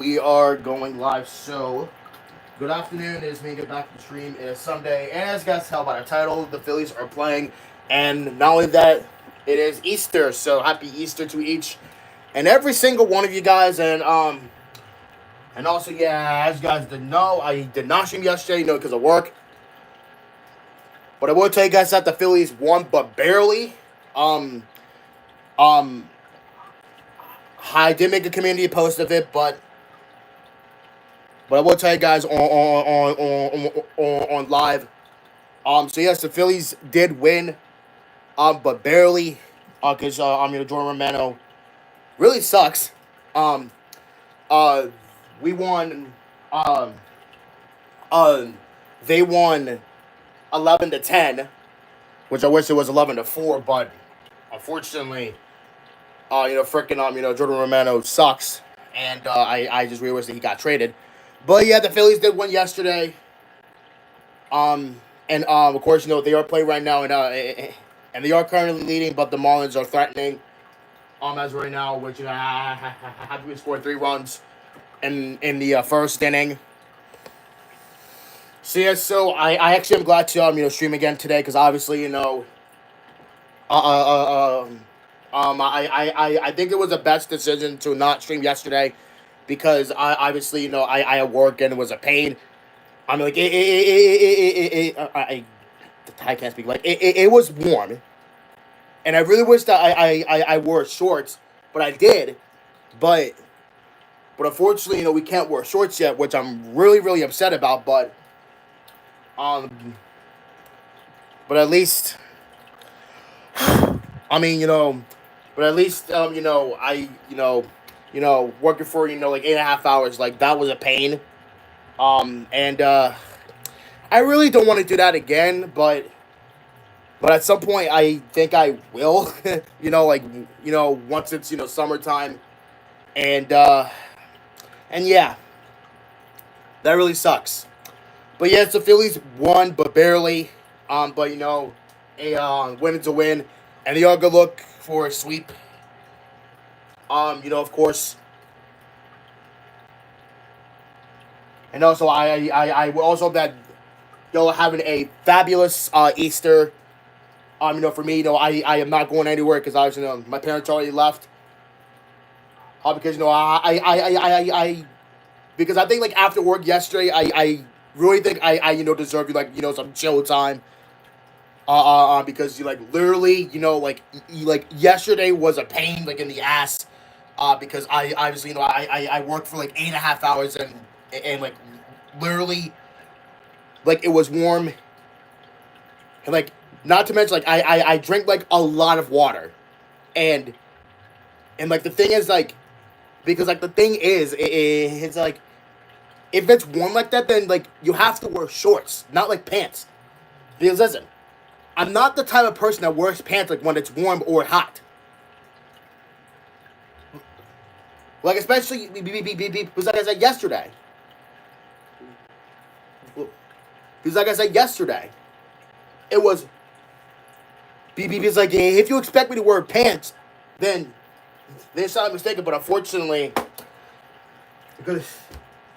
We are going live. So, good afternoon. It is me. Get back to the stream. It is Sunday, and as you guys tell by the title, the Phillies are playing. And not only that, it is Easter. So happy Easter to each and every single one of you guys. And also, yeah, as you guys did know, I did not stream yesterday, because of work. But I will tell you guys that the Phillies won, but barely. Um, um, I did make a community post of it, but I will tell you guys on live. So yes, the Phillies did win, but barely. Because Jordan Romano really sucks. Um, uh, we won. Um, uh, they won 11-10, which I wish it was 11-4, but unfortunately, freaking Jordan Romano sucks, and I just realized that he got traded. But yeah, the Phillies did win yesterday. And of course, they are playing right now, and they are currently leading, but the Marlins are threatening. As of right now, which have we scored 3 runs in the first inning. So yeah, so I actually am glad to stream again today because obviously uh, uh, uh, I think it was the best decision to not stream yesterday because I obviously I had work and it was a pain. I mean, like I can't speak. Like it was warm, and I really wish that I wore shorts, but I did. But but unfortunately, we can't wear shorts yet, which I'm really upset about. Um, but at least I mean, but at least I working for like 8.5 hours, like that was a pain. And I really don't want to do that again, but at some point I think I will. Like once it's summertime, and yeah, that really sucks. But yes, the Phillies won, but barely. But a win is a win, and they are gonna look for a sweep. Of course, and also I will also hope that y'all are having a fabulous Easter. For me, I am not going anywhere because obviously, my parents already left. Because because I think like after work yesterday, I really think I deserve like some chill time. Because you like literally like yesterday was a pain like in the ass. Because I obviously I worked for like 8.5 hours and like literally like it was warm and like not to mention like I drink like a lot of water and like the thing is like because like the thing is it's like if it's warm like that then like you have to wear shorts not like pants because listen I'm not the type of person that wears pants like when it's warm or hot like especially because like I said yesterday because like I said yesterday it was because like if you expect me to wear pants then it's not mistaken but unfortunately because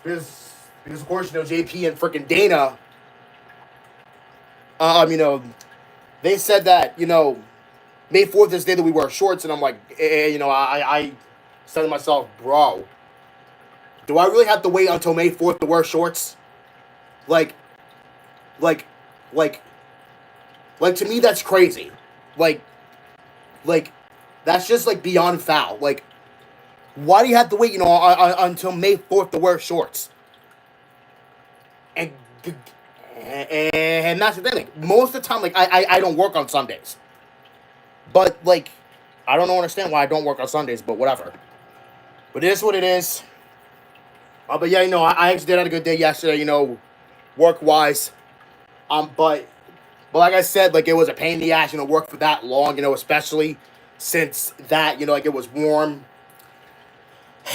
because of course JP and freaking Dana they said that May 4th is the day that we wear shorts and I'm like I said to myself bro do I really have to wait until May 4th to wear shorts like like like like to me that's crazy like like that's just like beyond foul like why do you have to wait until May 4th to wear shorts and and that's the thing. Like, most of the time, like I don't work on Sundays, but like I don't understand why I don't work on Sundays. But whatever. But it is what it is. But yeah, I actually did have a good day yesterday. Work wise. But like I said, like it was a pain in the ass. Work for that long. Especially since that like it was warm.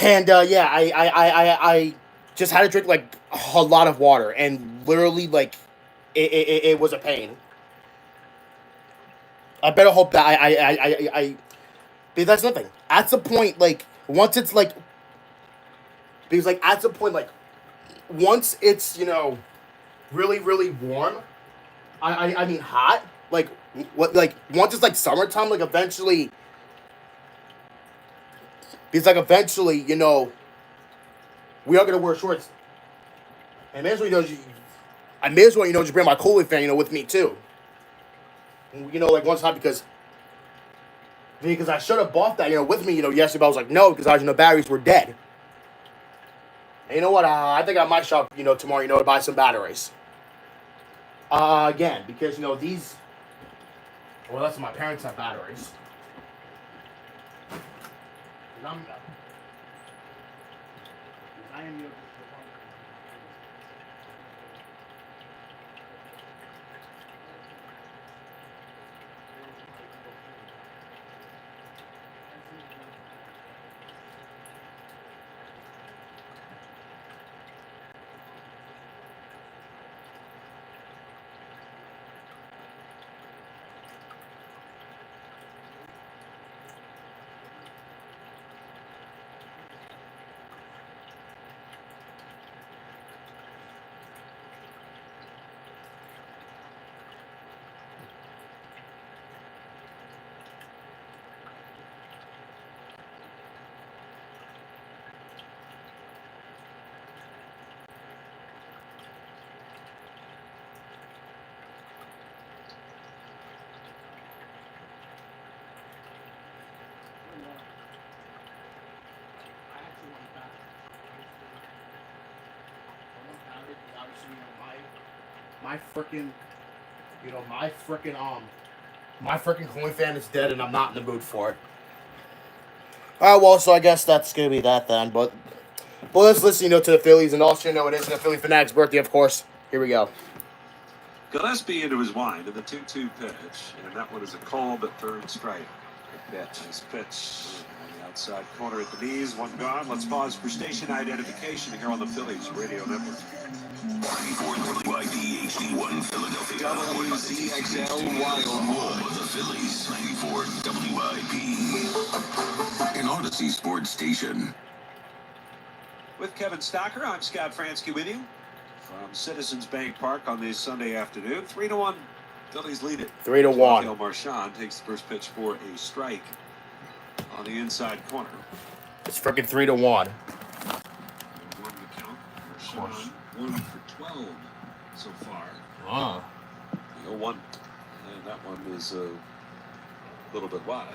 And yeah, I just had to drink like a lot of water and literally like it was a pain. I better hope that because that's nothing. At the point, like once it's like Because like at some point, like once it's really really warm, I mean hot, like what like once it's like summertime, like eventually, because like eventually we are gonna wear shorts. And may as well I may as well just bring my cooling fan with me too. Like one time because I should have bought that with me yesterday, but I was like no because I batteries were dead. And you know what? I think I might shop tomorrow to buy some batteries. Again because these. Well, that's my parents have batteries. I am my freaking, my freaking cooling fan is dead, and I'm not in the mood for it. All right, well, so I guess that's gonna be that then. But let's listen, to the Phillies, and also it isn't a Philly fanatic's birthday, of course. Here we go. Gillespie into his wind to the 2-2 pitch, and that one is a called at third strike. Good pitch. Nice pitch. On the outside corner at the knees, one gone. Let's pause for station identification here on the Phillies Radio Network. 94 WIP HD1 Philadelphia. WZXL Wild Home of the Phillies. 94 WIP. An Odyssey Sports Station. With Kevin Stocker, I'm Scott Fransky with you from Citizens Bank Park on this Sunday afternoon. 3-1. Phillies lead it. 3-1. Marchand takes the first pitch for a strike on the inside corner. It's freaking 3-1. One to count. Marchand 1 for 12 so far. Ah. 0-1. And that one is a little bit wide.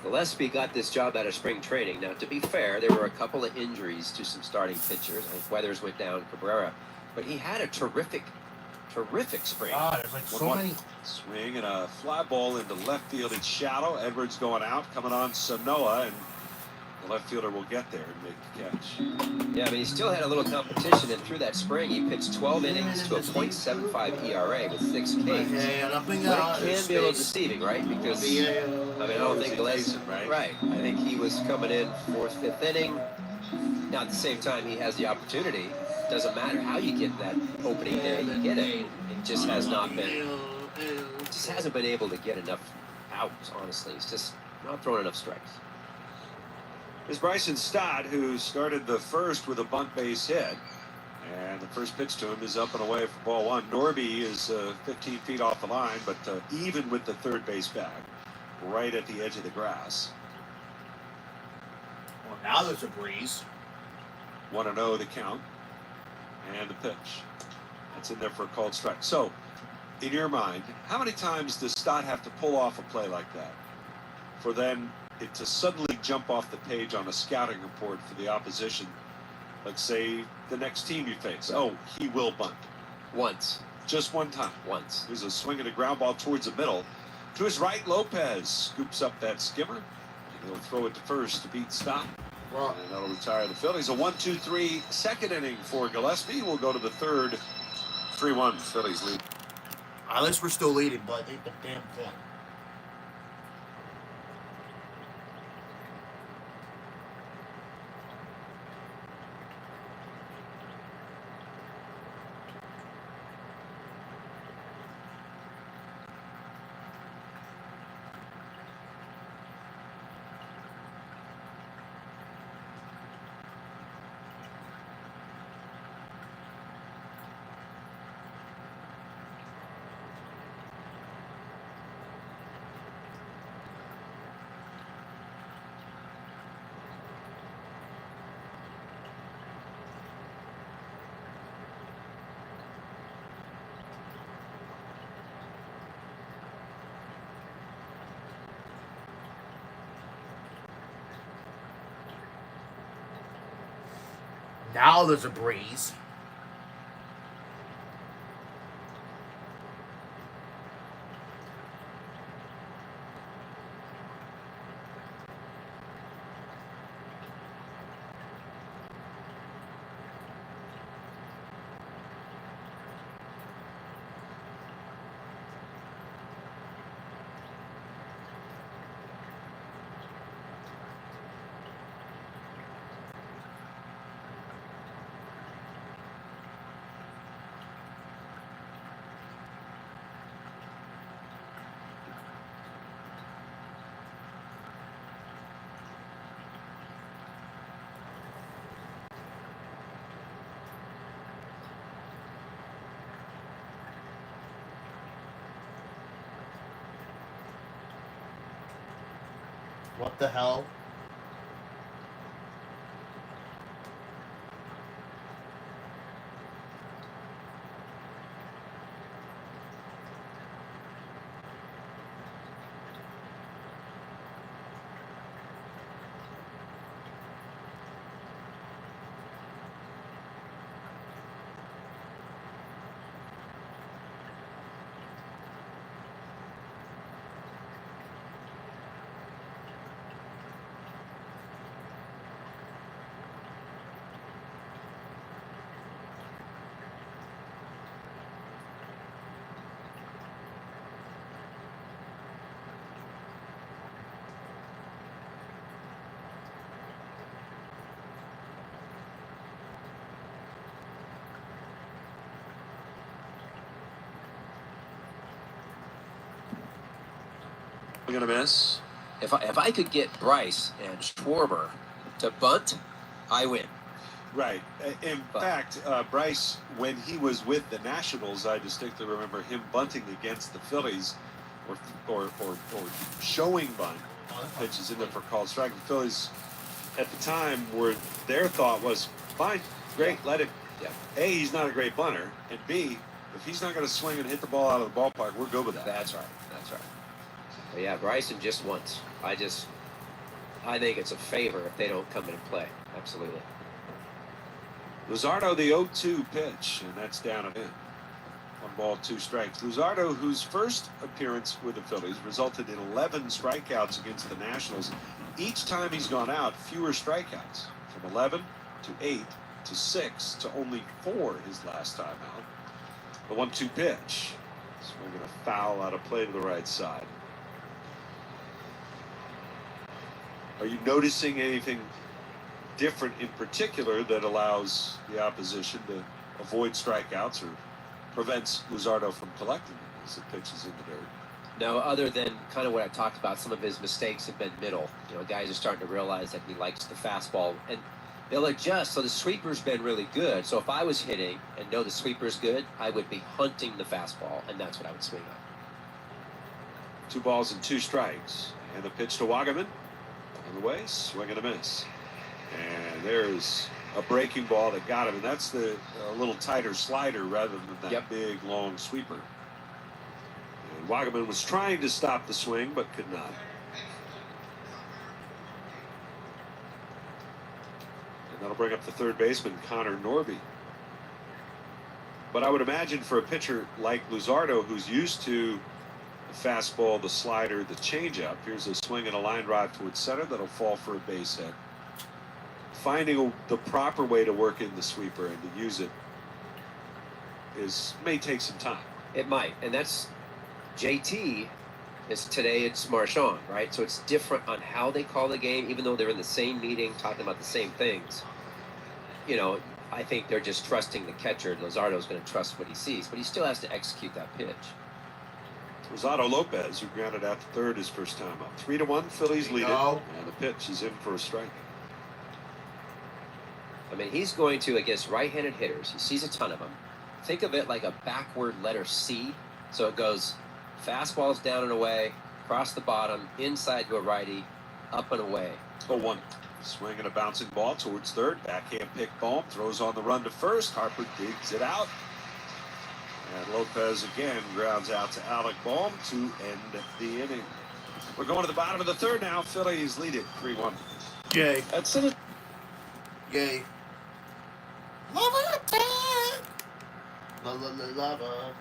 Gillespie got this job out of spring training. Now, to be fair, there were a couple of injuries to some starting pitchers. I think Weathers went down, Cabrera. But he had a terrific spring. There's like so many. Swing and a fly ball into left field. It's shallow. Edwards going out, coming on Sanoa, and the left fielder will get there and make the catch. Yeah, I mean, he still had a little competition, and through that spring, he pitched 12 innings to a .75 ERA with 6 Ks. But it can be a little deceiving, right? Because, I don't think Gillespie, right. I think he was coming in 4th, 5th inning. Now, at the same time, he has the opportunity. Doesn't matter how you get that opening there, you get it. It just has not been, just hasn't been able to get enough outs, honestly. He's just not throwing enough strikes. There's Bryson Stott, who started the first with a bunt base hit. And the first pitch to him is up and away for ball one. Norby is 15 feet off the line, but even with the third base bag, right at the edge of the grass. Well, now there's a breeze. 1-0 the count. And the pitch. That's in there for a called strike. So, in your mind, how many times does Stott have to pull off a play like that for then it to suddenly jump off the page on a scouting report for the opposition? Let's say the next team you face. Oh, he will bunt. Once. Just one time. Once. There's a swing and a ground ball towards the middle. To his right, Lopez scoops up that skimmer. And he'll throw it to first to beat Stott. And that'll retire the Phillies. A 1-2-3 second inning for Gillespie. We'll go to the third. 3-1 Phillies lead. At least we're still leading, but ain't the damn point. Now there's a breeze. What the hell? We're going to miss. If I could get Bryce and Schwarber to bunt, I win. Right. In fact, Bryce, when he was with the Nationals, I distinctly remember him bunting against the Phillies, or showing bunt pitches in there for called strike. The Phillies, at the time, their thought was, fine, great, let him. Yeah. A, he's not a great bunter, and B, if he's not going to swing and hit the ball out of the ballpark, we're good with that. That's right. But yeah, Bryson just once. I think it's a favor if they don't come into play. Absolutely. Luzardo, the 0-2 pitch, and that's down and in. 1 ball, 2 strikes. Luzardo, whose first appearance with the Phillies resulted in 11 strikeouts against the Nationals. Each time he's gone out, fewer strikeouts. From 11 to 8 to 6 to only 4 his last time out. The 1-2 pitch. Swinging a foul out of play to the right side. Are you noticing anything different in particular that allows the opposition to avoid strikeouts or prevents Luzardo from collecting them as it pitches in the dirt? No, other than kind of what I talked about, some of his mistakes have been middle. Guys are starting to realize that he likes the fastball, and they'll adjust. So the sweeper's been really good. So if I was hitting and know the sweeper's good, I would be hunting the fastball, and that's what I would swing on. 2 balls and 2 strikes. And the pitch to Wagaman. On the way, swing and a miss. And there's a breaking ball that got him, and that's the little tighter slider rather than that big, long sweeper. And Wagaman was trying to stop the swing, but could not. And that'll bring up the third baseman, Connor Norby. But I would imagine for a pitcher like Luzardo, who's used to the fastball, the slider, the changeup, here's a swing and a line drive towards center that'll fall for a base hit. Finding the proper way to work in the sweeper and to use it may take some time. It might, and that's JT. Today it's Marchand, right? So it's different on how they call the game, even though they're in the same meeting talking about the same things. I think they're just trusting the catcher. Luzardo's going to trust what he sees, but he still has to execute that pitch. Rosado Lopez, who grounded out to third his first time up. 3-1, Phillies lead it, and the pitch is in for a strike. I mean, he's going to against right-handed hitters. He sees a ton of them. Think of it like a backward letter C. So it goes fastballs down and away, across the bottom, inside to a righty, up and away. 0-1. Swing and a bouncing ball towards third. Backhand pick Bohm. Throws on the run to first. Harper digs it out. And Lopez again grounds out to Alec Bohm to end the inning. We're going to the bottom of the third now. Phillies lead it 3-1. Yay. That's it. Yay. Lava attack. Lava.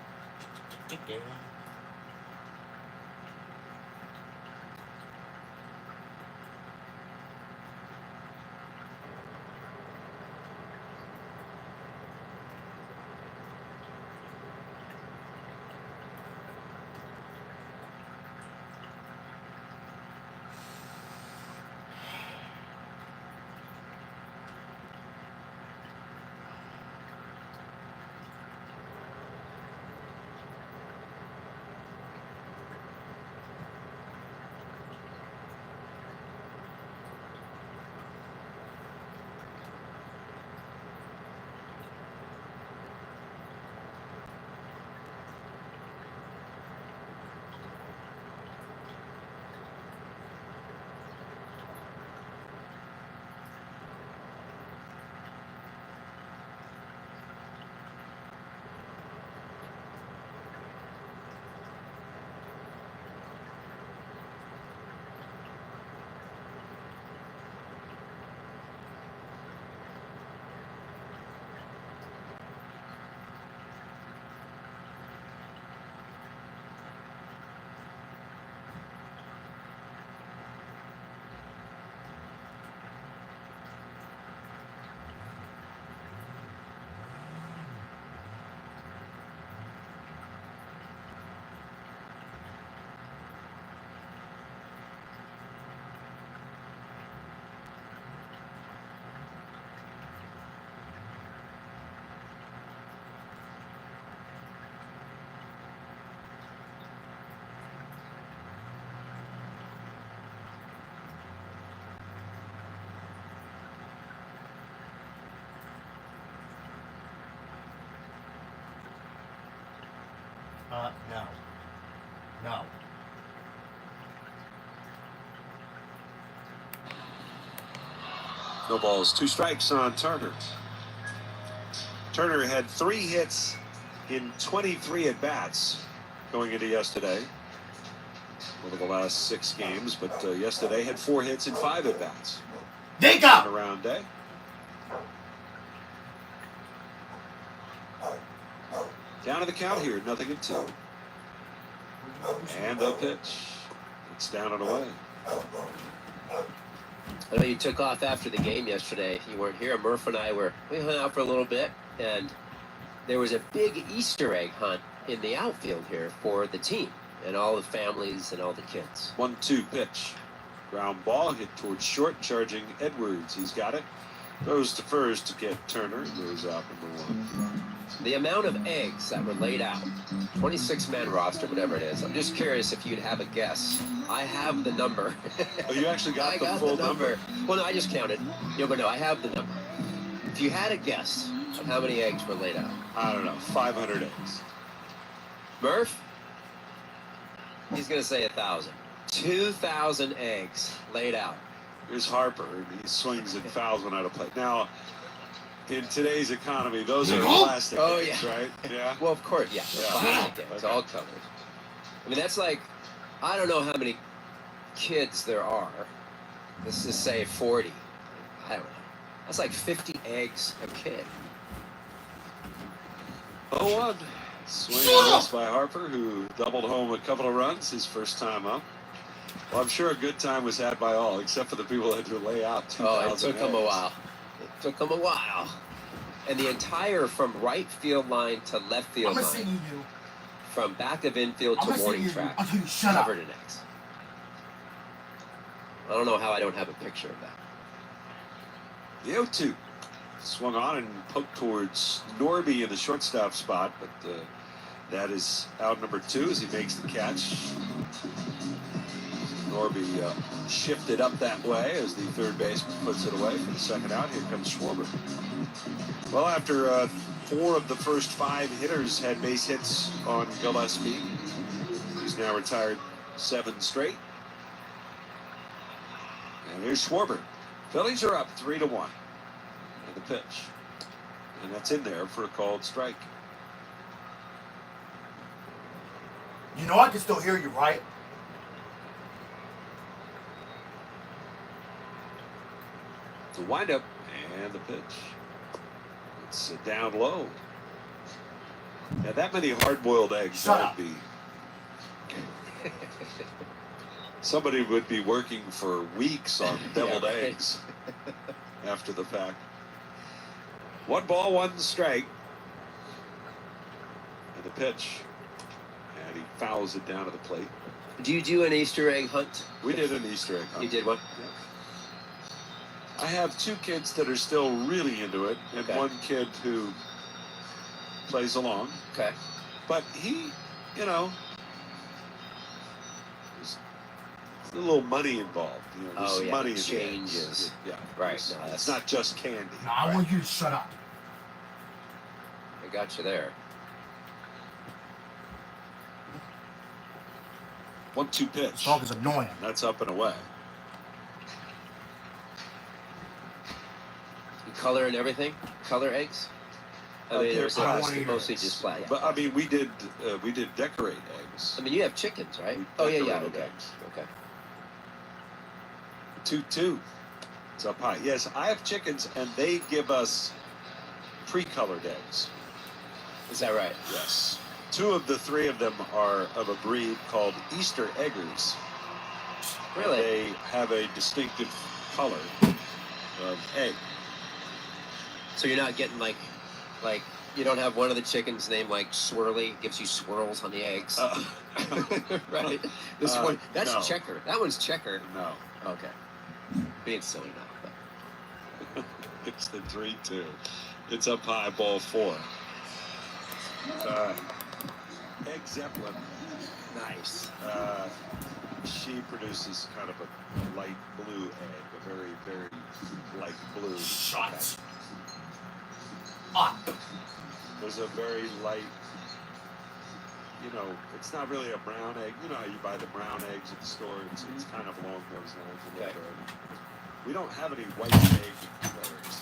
No. No. No balls, 2 strikes on Turner. Turner had 3 hits in 23 at-bats going into yesterday. Over the last 6 games, but yesterday had 4 hits in 5 at-bats. Dingo! Around day. Down to the count here, 0-2. And the pitch. It's down and away. I know you took off after the game yesterday. You weren't here. Murph and I we hung out for a little bit, and there was a big Easter egg hunt in the outfield here for the team and all the families and all the kids. 1-2 pitch. Ground ball hit towards short, charging Edwards. He's got it. Goes to first to get Turner. Goes out number 1. The amount of eggs that were laid out, 26-man roster, whatever it is. I'm just curious if you'd have a guess. I have the number. Oh, you actually got the full number? Well, no, I just counted. But no, I have the number. If you had a guess of how many eggs were laid out. I don't know, 500 eggs. Murph? He's going to say 1,000. 2,000 eggs laid out. Here's Harper. He swings and fouls one out of play. Now, in today's economy, those are plastic eggs, right? Yeah. Well, of course, yeah. Plastic eggs, all covered. I mean, that's like, I don't know how many kids there are. Let's just say 40. I don't know. That's like 50 eggs a kid. 0-1. Swing and miss by Harper, who doubled home a couple of runs his first time up. Well, I'm sure a good time was had by all, except for the people that had to lay out 2,000 it took them a while. It took them a while. And the entire from right field line to left field line, from back of infield to warning track, covered in eggs. I don't know how I don't have a picture of that. The 0-2 swung on and poked towards Norby in the shortstop spot, but that is out number 2 as he makes the catch. Norby shifted up that way as the third baseman puts it away for the second out. Here comes Schwarber. Well, after 4 of the first 5 hitters had base hits on Gillespie, he's now retired 7 straight. And here's Schwarber. Phillies are up 3-1. And the pitch. And that's in there for a called strike. You know I can still hear you, right? The windup and the pitch. It's down low. Now, that many hard-boiled eggs, Shut that up. would be... Somebody would be working for weeks on deviled eggs after the fact. 1 ball, 1 strike. And the pitch. And he fouls it down to the plate. Do you do an Easter egg hunt? We did an Easter egg hunt. You did one? I have 2 kids that are still really into it, and Okay. 1 kid who plays along. Okay. But he, you know, there's a little money involved. You know, there's money in the changes. eggs. Yeah, Right. It's, No, it's not just candy. No, I want you to shut up. I got you there. 1-2 pitch. This dog is annoying. That's up and away. You color and everything? Color eggs? I mean, They're or is plastic. it mostly just flat? Yeah. But I mean, we did decorate eggs. I mean, you have chickens, right? We Oh, yeah, yeah. decorated Okay. eggs. Okay. 2-2. It's up high. Yes, I have chickens, and they give us pre-colored eggs. Is that right? Yes. 2 of the 3 of them are of a breed called Easter Eggers. Really? They have a distinctive color of egg. So you're not getting like you don't have one of the chickens named like Swirly, gives you swirls on the eggs. Right. This one, that's no. checker. That one's checker. No. Okay. Being silly now. But. It's the 3-2. It's up high, ball 4. Egg Zeppelin. Nice. She produces kind of a light blue egg, a very, very light blue. Shut up. There's a very light, you know, it's not really a brown egg. You know how you buy the brown eggs at the store? It's kind of along those lines. A little Okay. bit. We don't have any white egg layers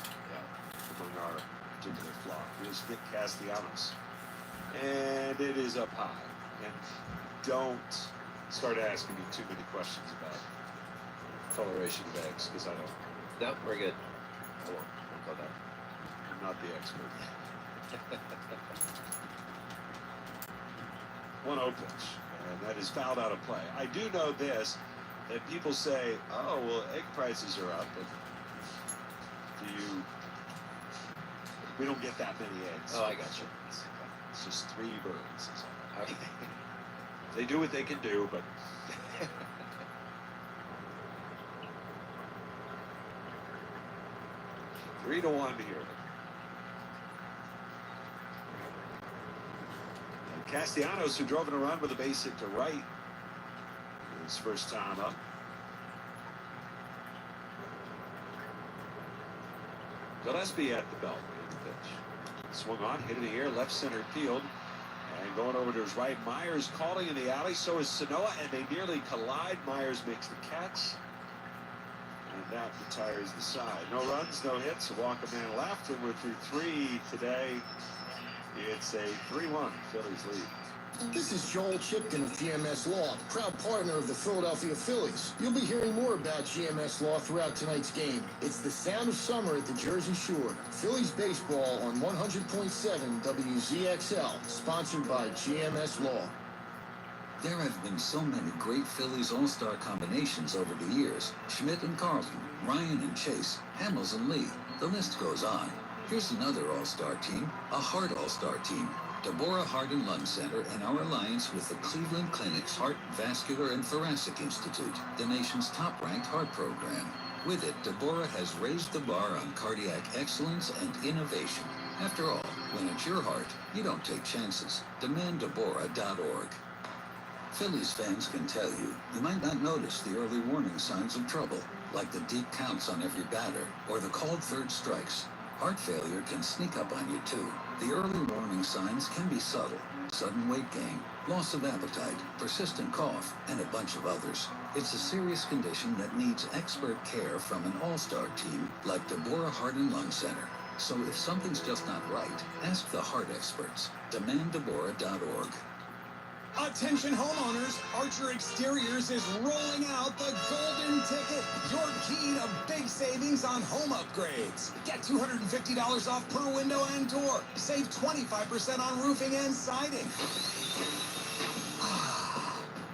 among our particular flock. Here's Nick Castellanos. And it is up high. And don't start asking me too many questions about coloration of eggs, because I don't. No, we're good. I won't go there. I'm not the expert. 1-0 pitch, and that is fouled out of play. I do know this, that people say, oh, well, egg prices are up, and we don't get that many eggs. Oh, I got you. It's just 3 birds. Is all. Okay. They do what they can do, but... Three to 1 here. And Castellanos, who drove in a run with a base hit to right, his first time up. Gillespie at the belt in the pitch. Swung on, hit in the air, left center field. And going over to his right, Myers calling in the alley. So is Sanoa, and they nearly collide. Myers makes the catch. And that retires the side. No runs, no hits, a walk, a man left, and we're through 3 today. It's a 3-1 Phillies lead. This is Joel Chipton of GMS Law, proud partner of the Philadelphia Phillies. You'll be hearing more about GMS Law throughout tonight's game. It's the sound of summer at the Jersey Shore. Phillies baseball on 100.7 WZXL, sponsored by GMS Law. There have been so many great Phillies All-Star combinations over the years. Schmidt and Carlton, Ryan and Chase, Hamels and Lee. The list goes on. Here's another All-Star team, a Heart All-Star team. Deborah Heart and Lung Center in our alliance with the Cleveland Clinic's Heart, Vascular, and Thoracic Institute, the nation's top-ranked heart program. With it, Deborah has raised the bar on cardiac excellence and innovation. After all, when it's your heart, you don't take chances. DemandDeborah.org. Phillies fans can tell you, you might not notice the early warning signs of trouble, like the deep counts on every batter, or the called third strikes. Heart failure can sneak up on you too. The early warning signs can be subtle. Sudden weight gain, loss of appetite, persistent cough, and a bunch of others. It's a serious condition that needs expert care from an all-star team like Deborah Heart and Lung Center. So if something's just not right, ask the heart experts. DemandDeborah.org. Attention homeowners, Archer Exteriors is rolling out the Golden Ticket, your key to big savings on home upgrades. Get $250 off per window and door. Save 25% on roofing and siding.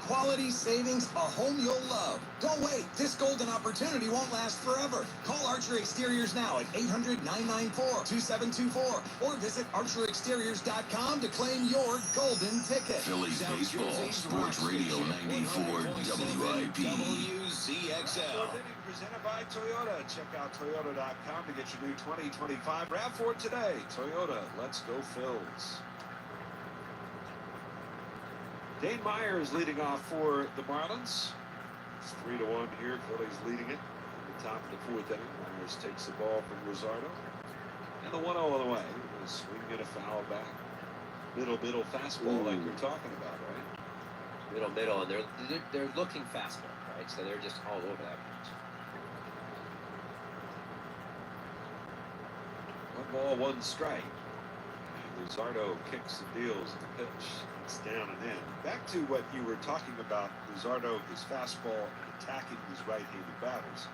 Quality savings, a home you'll love. Don't wait. This golden opportunity won't last forever. Call Archer Exteriors now at 800-994-2724 or visit archerexteriors.com to claim your golden ticket. Phillies baseball, Sports Radio 94 WIP. WZXL. Presented by Toyota. Check out Toyota.com to get your new 2025 RAV4 today. Toyota, let's go Phils. Dane Meyer is leading off for the Marlins. It's 3-1 here. Phillies leading it in the top of the fourth inning. Myers takes the ball from Rosardo. And the 1-0 on the way. A swing and a foul back. Middle fastball like we're talking about, right? Middle, and they're looking fastball, right? So they're just all over that pitch. 1 ball, 1 strike. And Rosardo kicks and deals the pitch. It's down and in. Back to what you were talking about, Rosardo, his fastball, and attacking these right-handed batters.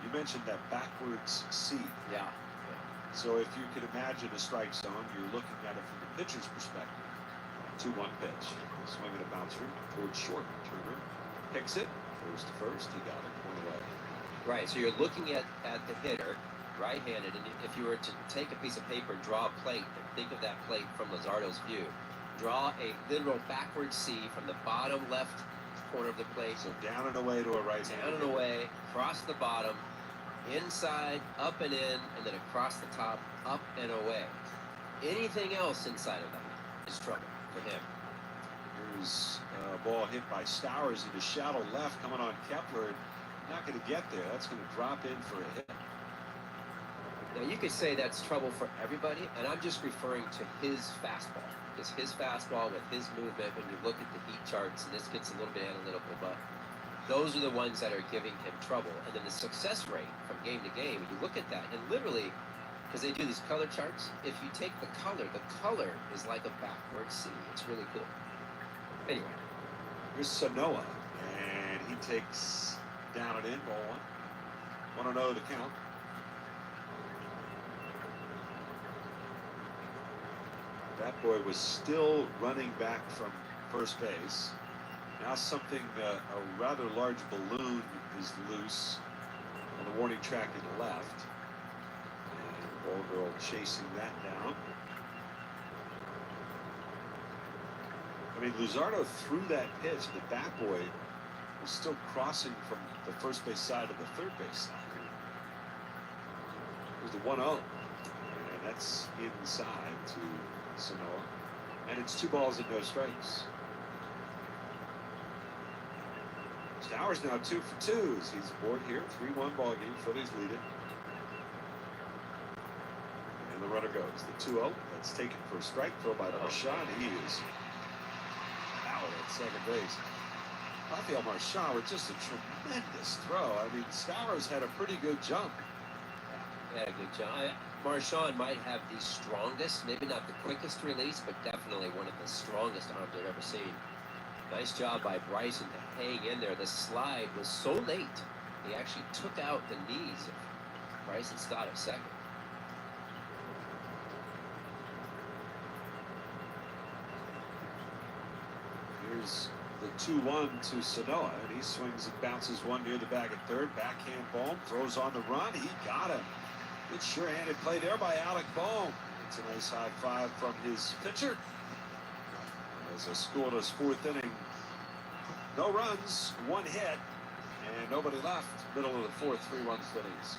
You mentioned that backwards seam. Yeah. So if you can imagine a strike zone, you're looking at it from the pitcher's perspective. 2-1 pitch. Swing and a bouncer towards short. Turner picks it. First to first. He got it. Point away. Right. So you're looking at the hitter, right-handed, and if you were to take a piece of paper, draw a plate, and think of that plate from Luzardo's view. Draw a literal backward C from the bottom left corner of the plate. So down and away to a right hand. Down and away, across the bottom, inside, up and in, and then across the top, up and away. Anything else inside of that is trouble for him. Here's a ball hit by Stowers into shallow left, coming on Kepler. Not going to get there. That's going to drop in for a hit. Now you could say that's trouble for everybody, and I'm just referring to his fastball. Because his fastball with his movement, when you look at the heat charts, and this gets a little bit analytical, but those are the ones that are giving him trouble. And then the success rate from game to game, you look at that, and literally, because they do these color charts, if you take the color is like a backward C. It's really cool. Anyway. Here's Sanoa, and he takes down and in, ball 1. 1-0 to count. That boy was still running back from first base. Now something, a rather large balloon is loose on the warning track in the left. And ball girl chasing that down. I mean, Luzardo threw that pitch. The bat boy was still crossing from the first base side to the third base side. It was the 1-0. And that's inside to Sanoa, and it's 2 balls and no strikes. Stowers now 2 for 2 as he's aboard here. 3-1 ball game. Phillies lead it. And the runner goes. The 2-0. That's taken for a strike. Throw by Marchand. He is out at second base. Rafael Marchand with just a tremendous throw. I mean, Stowers had a pretty good jump. He had a good jump. Marchand might have the strongest, maybe not the quickest release, but definitely one of the strongest arms I've ever seen. Nice job by Bryson to hang in there. The slide was so late, he actually took out the knees of Bryson Stott at second. Here's the 2-1 to Sanoa, and he swings and bounces one near the bag at third. Backhand Bohm throws on the run. He got him. Good sure-handed play there by Alec Bohm. It's a nice high five from his pitcher. As a scoreless fourth inning. No runs, 1 hit, and nobody left. Middle of the fourth, 3-1 Phillies.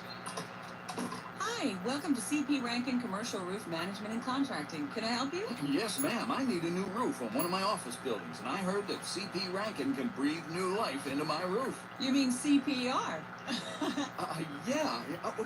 Hi, welcome to CP Rankin Commercial Roof Management and Contracting. Can I help you? Yes, ma'am. I need a new roof on one of my office buildings, and I heard that CP Rankin can breathe new life into my roof. You mean CPR? Yeah.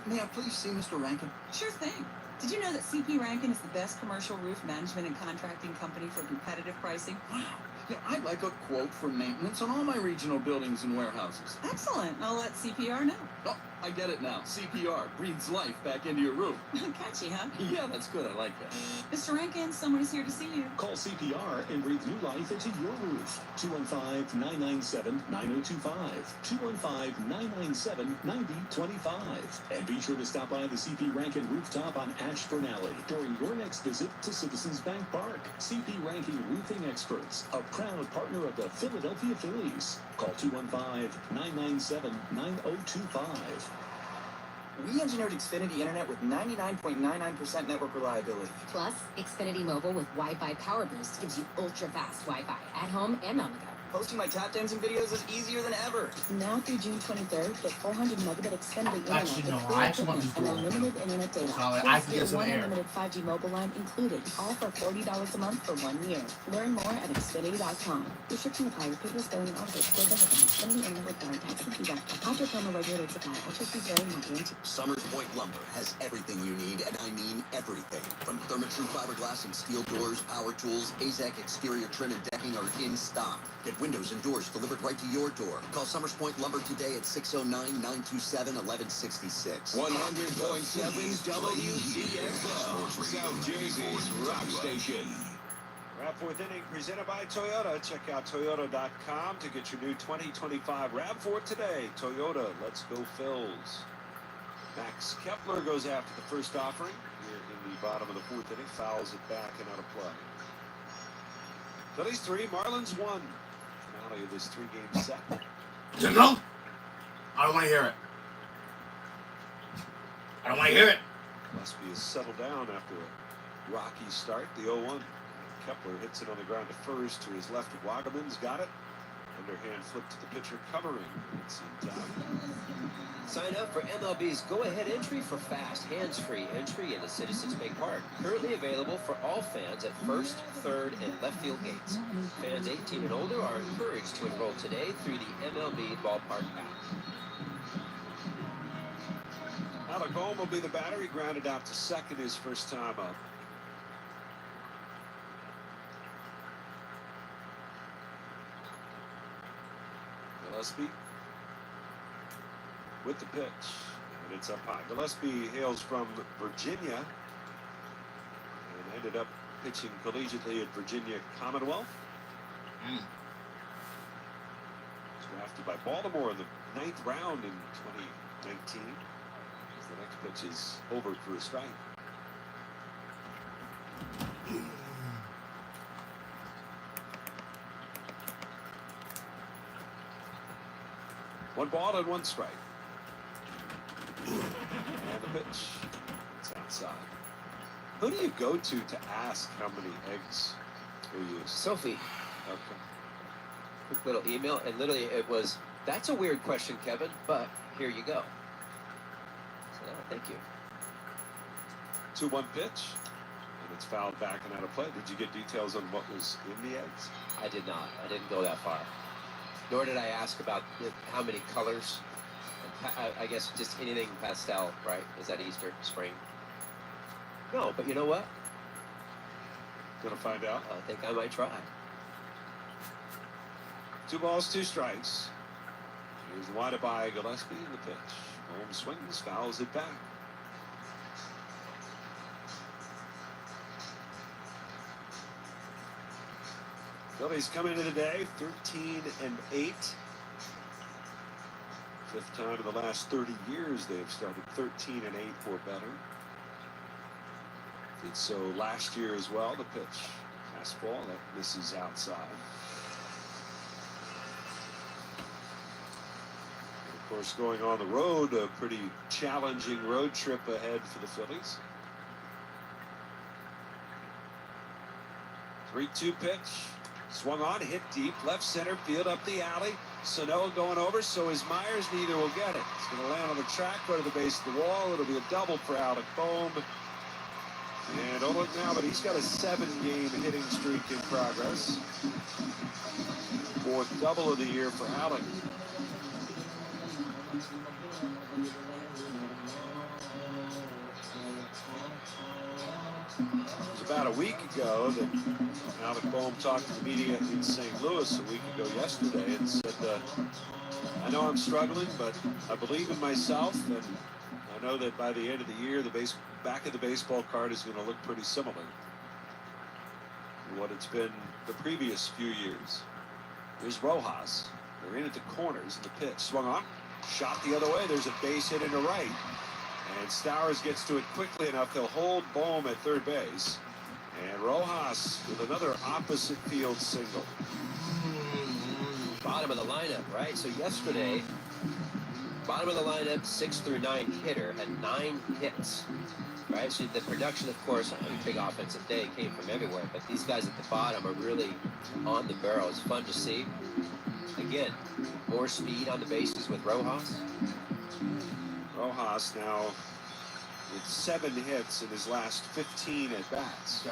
May I please see Mr. Rankin? Sure thing. Did you know that CP Rankin is the best commercial roof management and contracting company for competitive pricing? Wow. Yeah, I'd like a quote for maintenance on all my regional buildings and warehouses. Excellent. I'll let CPR know. Oh, I get it now. CPR breathes life back into your roof. Catchy, huh? Yeah, that's good. I like that. Mr. Rankin, someone is here to see you. Call CPR and breathe new life into your roof. 215-997-9025. 215-997-9025. And be sure to stop by the CP Rankin rooftop on Ashburn Alley during your next visit to Citizens Bank Park. CP Rankin Roofing Experts, a proud partner of the Philadelphia Phillies. Call 215-997-9025. We engineered Xfinity Internet with 99.99% network reliability. Plus, Xfinity Mobile with Wi-Fi Power Boost gives you ultra-fast Wi-Fi at home and on the go. Posting my tap dancing videos is easier than ever. Now through June 23rd, get 400 megabit Xfinity Internet Actually, no, with full I actually want equipment this and dual. unlimited internet data. So I Plus, can get get some one air. unlimited 5G mobile line included, all for $40 a month for 1 year. Learn more at Xfinity.com. Restriction applies. Repeaters going on offers. Still benefit. Xfinity Internet required tax and fees after. After promo regulated supply. Ultra speed very not guaranteed. Summers Point Lumber has everything you need, and I mean everything. From Therma-Tru fiberglass and steel doors, power tools, AZEK exterior trim and decking are in stock. Get windows and doors delivered right to your door. Call Summers Point Lumber today at 609-927-1166. 100.7 WCXL, South Jersey's rock station. RAV4th inning presented by Toyota. Check out Toyota.com to get your new 2025 RAV4 today. Toyota, let's go Phils. Max Kepler goes after the first offering here in the bottom of the 4th inning. Fouls it back and out of play. Phillies 3, Marlins 1. Finale of this 3-game set. Jingle? I don't want to hear it. I don't want to hear it. Gillespie has settled down after a rocky start. The 0-1. Kepler hits it on the ground to first. To his left, Wagaman's got it. Underhand flip to the pitcher covering. It's in time. Sign up for MLB's go-ahead entry for fast, hands-free entry into Citizens Bank Park. Currently available for all fans at first, third, and left field gates. Fans 18 and older are encouraged to enroll today through the MLB Ballpark app. Alec Bohm will be the batter. He grounded out to second his first time up. Gillespie with the pitch, and it's up high. Gillespie hails from Virginia and ended up pitching collegiately at Virginia Commonwealth. Drafted by Baltimore in the 9th round in 2019. The next pitch is over for a strike. One ball and one strike. And the pitch. It's outside. Who do you go to ask how many eggs are used? Sophie, Okay. quick little email, and literally it was, that's a weird question, Kevin, but here you go. So, thank you. 2-1 pitch. And it's fouled back and out of play. Did you get details on what was in the eggs? I did not. I didn't go that far. Nor did I ask about how many colors. I guess just anything pastel, right? Is that Easter, spring? No, but you know what? Gonna find out. I think I might try. 2 balls, 2 strikes. Here's wide by Gillespie in the pitch. Home swings, fouls it back. Phillies come into the day 13-8. 5th time in the last 30 years they've started 13-8 or better. Did so last year as well. The pitch, fastball that misses outside. And of course, going on the road, a pretty challenging road trip ahead for the Phillies. 3-2 pitch. Swung on, hit deep, left center field, up the alley. Sano going over, so is Myers. Neither will get it. It's going to land on the track, go to the base of the wall. It'll be a double for Alec Bohm. And don't look now, but he's got a 7-game hitting streak in progress. 4th double of the year for Alec. It was about a week ago that Alec Boehm talked to the media in St. Louis a week ago yesterday and said, I know I'm struggling, but I believe in myself, and I know that by the end of the year, the back of the baseball card is going to look pretty similar to what it's been the previous few years. Here's Rojas. They're in at the corners, and the pitch swung on, shot the other way. There's a base hit into right, and Stowers gets to it quickly enough. They'll hold Boehm at third base, and Rojas with another opposite field single. Bottom of the lineup, right? So yesterday, bottom of the lineup, 6 through 9 hitter, had 9 hits, right? So the production, of course, on a big offensive day came from everywhere, but these guys at the bottom are really on the barrel. It's fun to see. Again, more speed on the bases with Rojas. Rojas now with 7 hits in his last 15 at-bats.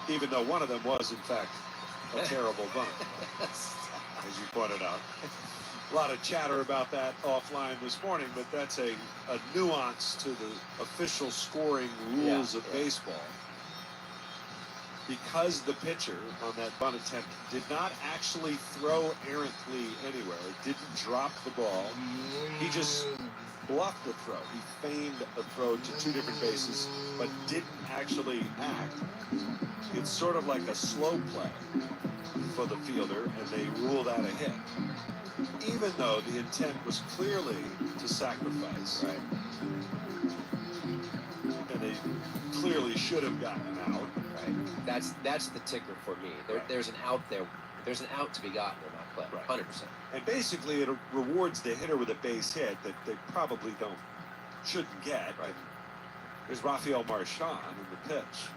Even though one of them was, in fact, a terrible bunt, as you pointed out. A lot of chatter about that offline this morning, but that's a nuance to the official scoring rules of baseball. Because the pitcher on that bunt attempt did not actually throw errantly anywhere, didn't drop the ball, he just bluffed a throw. He feigned a throw to 2 different bases, but didn't actually act. It's sort of like a slow play for the fielder, and they rule that a hit. Even though the intent was clearly to sacrifice. Right. And they clearly should have gotten out. Right. That's the ticker for me. There's an out there. There's an out to be gotten in that play. Right. 100%. And basically it rewards the hitter with a base hit that they probably shouldn't get. Right. Here's Rafael Marchand in the pitch.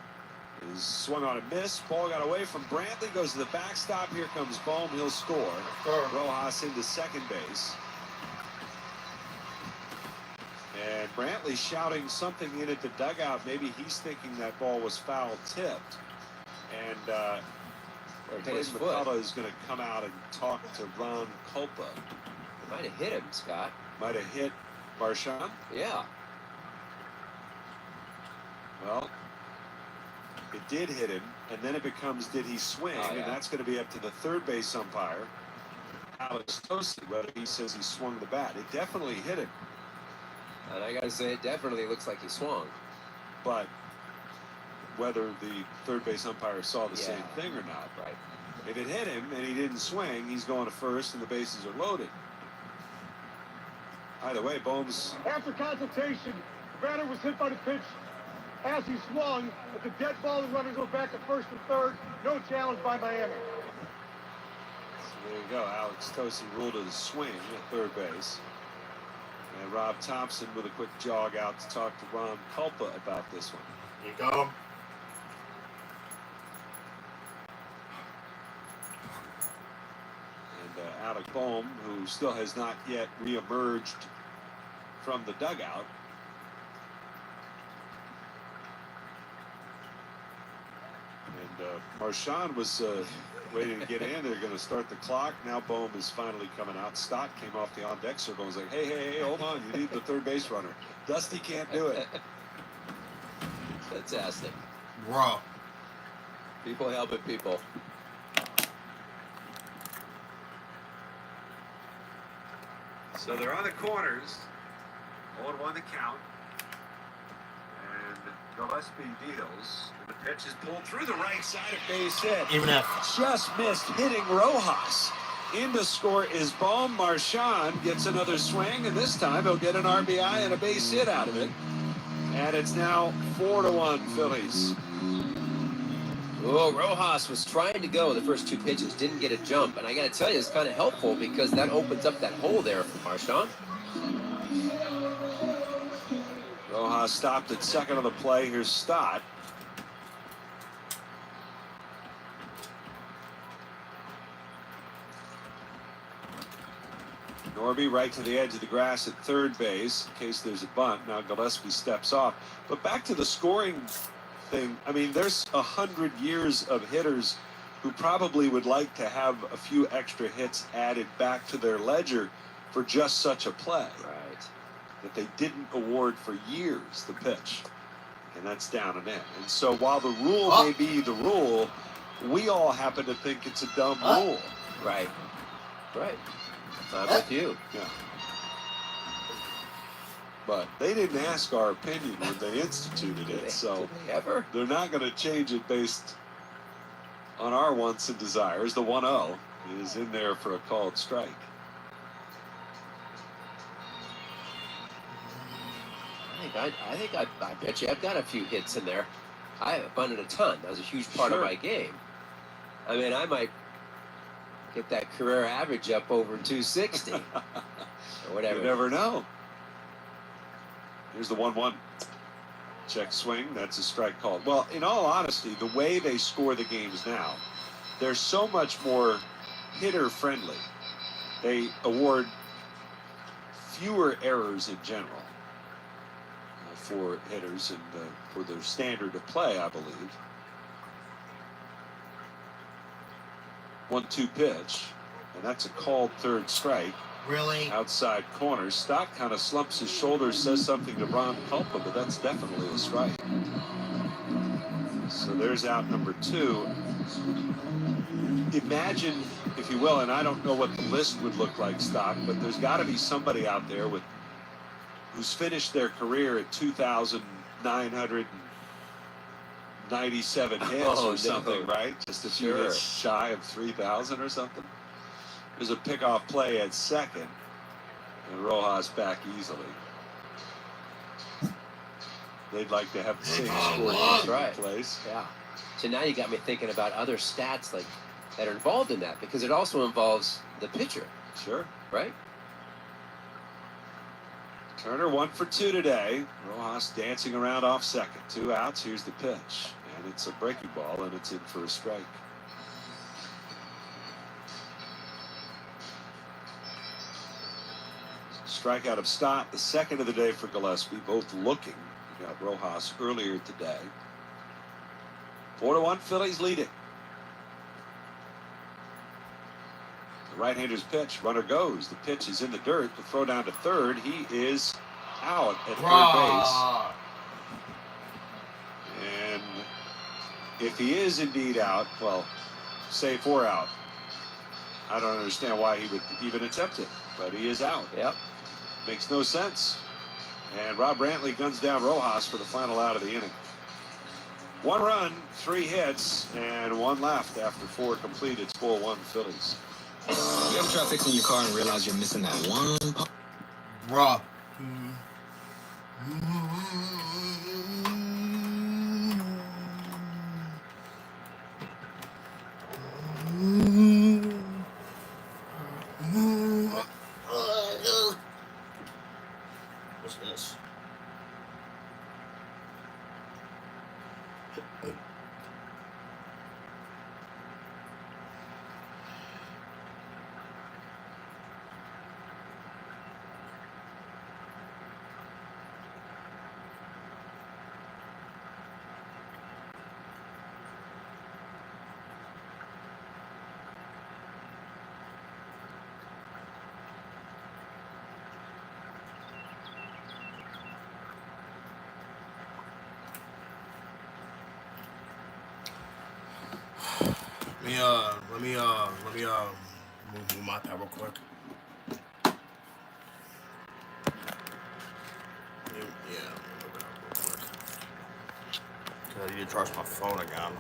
Is swung on a miss. Ball got away from Brantley. Goes to the backstop. Here comes Boehm. He'll score. Rojas into second base. And Brantley shouting something in at the dugout. Maybe he's thinking that ball was foul tipped. And Blaze McCullough is going to come out and talk to Ron Culpa. Might have hit him, Scott. Might have hit Marchand? Yeah. Well, it did hit him, and then it becomes, did he swing? And that's going to be up to the third base umpire, Alex Tosi, whether he says he swung the bat. It definitely hit him. And I got to say, it definitely looks like he swung. But whether the third base umpire saw the same thing or not. Right. If it hit him and he didn't swing, he's going to first, and the bases are loaded. Either way, Boehm's... After consultation, the batter was hit by the pitch as he swung. It's a dead ball. The runner goes back to first and third. No challenge by Miami. So there you go. Alex Tosi ruled it a swing at third base. And Rob Thompson with a quick jog out to talk to Ron Culpa about this one. Here you go. And Alec Boehm, who still has not yet reemerged from the dugout. And Marchand was waiting to get in. They're going to start the clock. Now Boehm is finally coming out. Stott came off the on-deck circle and was like, hey, hold on. You need the third base runner. Dusty can't do it. Fantastic. Bro. People helping people. So they're on the corners. 0-1 the count. And Gillespie deals. And the pitch is pulled through the right side of base hit. Even if Just missed hitting Rojas. In to score is Boehm. Marchand gets another swing, and this time he'll get an RBI and a base hit out of it. And it's now 4-1 Phillies. Oh, Rojas was trying to go the first 2 pitches, didn't get a jump. And I got to tell you, it's kind of helpful because that opens up that hole there for Marchand. Rojas stopped at second on the play. Here's Stott. Norby right to the edge of the grass at third base in case there's a bunt. Now Gillespie steps off. But back to the scoring thing. I mean, there's 100 years of hitters who probably would like to have a few extra hits added back to their ledger for just such a play. Right. That they didn't award for years, the pitch. And that's down and in. And so while the rule may be the rule, we all happen to think it's a dumb rule. Right. Right. I'm with you. Yeah. But they didn't ask our opinion when they instituted it, so they're not going to change it based on our wants and desires. The 1-0 is in there for a called strike. I bet you I've got a few hits in there. I have bunted a ton. That was a huge part of my game. I mean, I might get that career average up over 260 or whatever. You never know. Here's the 1-1. Check swing. That's a strike called. Well, in all honesty, the way they score the games now, they're so much more hitter friendly. They award fewer errors in general for hitters and for their standard of play, I believe. 1-2 pitch, and that's a called third strike. Really? Outside corner. Stock kind of slumps his shoulders, says something to Ron Culpa, but that's definitely a strike. So there's out number 2. Imagine, if you will, and I don't know what the list would look like, Stock, but there's got to be somebody out there who's finished their career at 2,997 hits or something, right? Just a few hits shy of 3,000 or something. There's a pickoff play at second, and Rojas back easily. They'd like to have the same score in place. Yeah. So now you got me thinking about other stats like that are involved in that, because it also involves the pitcher. Sure. Right? Turner 1 for 2 today. Rojas dancing around off second. 2 outs. Here's the pitch. And it's a breaking ball, and it's in for a strike. Strikeout of Stott, the second of the day for Gillespie, both looking. We got Rojas earlier today. 4-1, Phillies lead it. The right-hander's pitch, runner goes. The pitch is in the dirt. The throw down to third. He is out at third base. And if he is indeed out, well, say 4 out. I don't understand why he would even attempt it, but he is out. Yep. Makes no sense. And Rob Brantley guns down Rojas for the final out of the inning. 1 run, 3 hits, and 1 left after 4 complete. It's 4-1 Phillies. You ever try fixing your car and realize you're missing that one part? Bruh. What's this? Let me move my pad real quick. Yeah, move it up real quick. Cause I need to charge my phone again.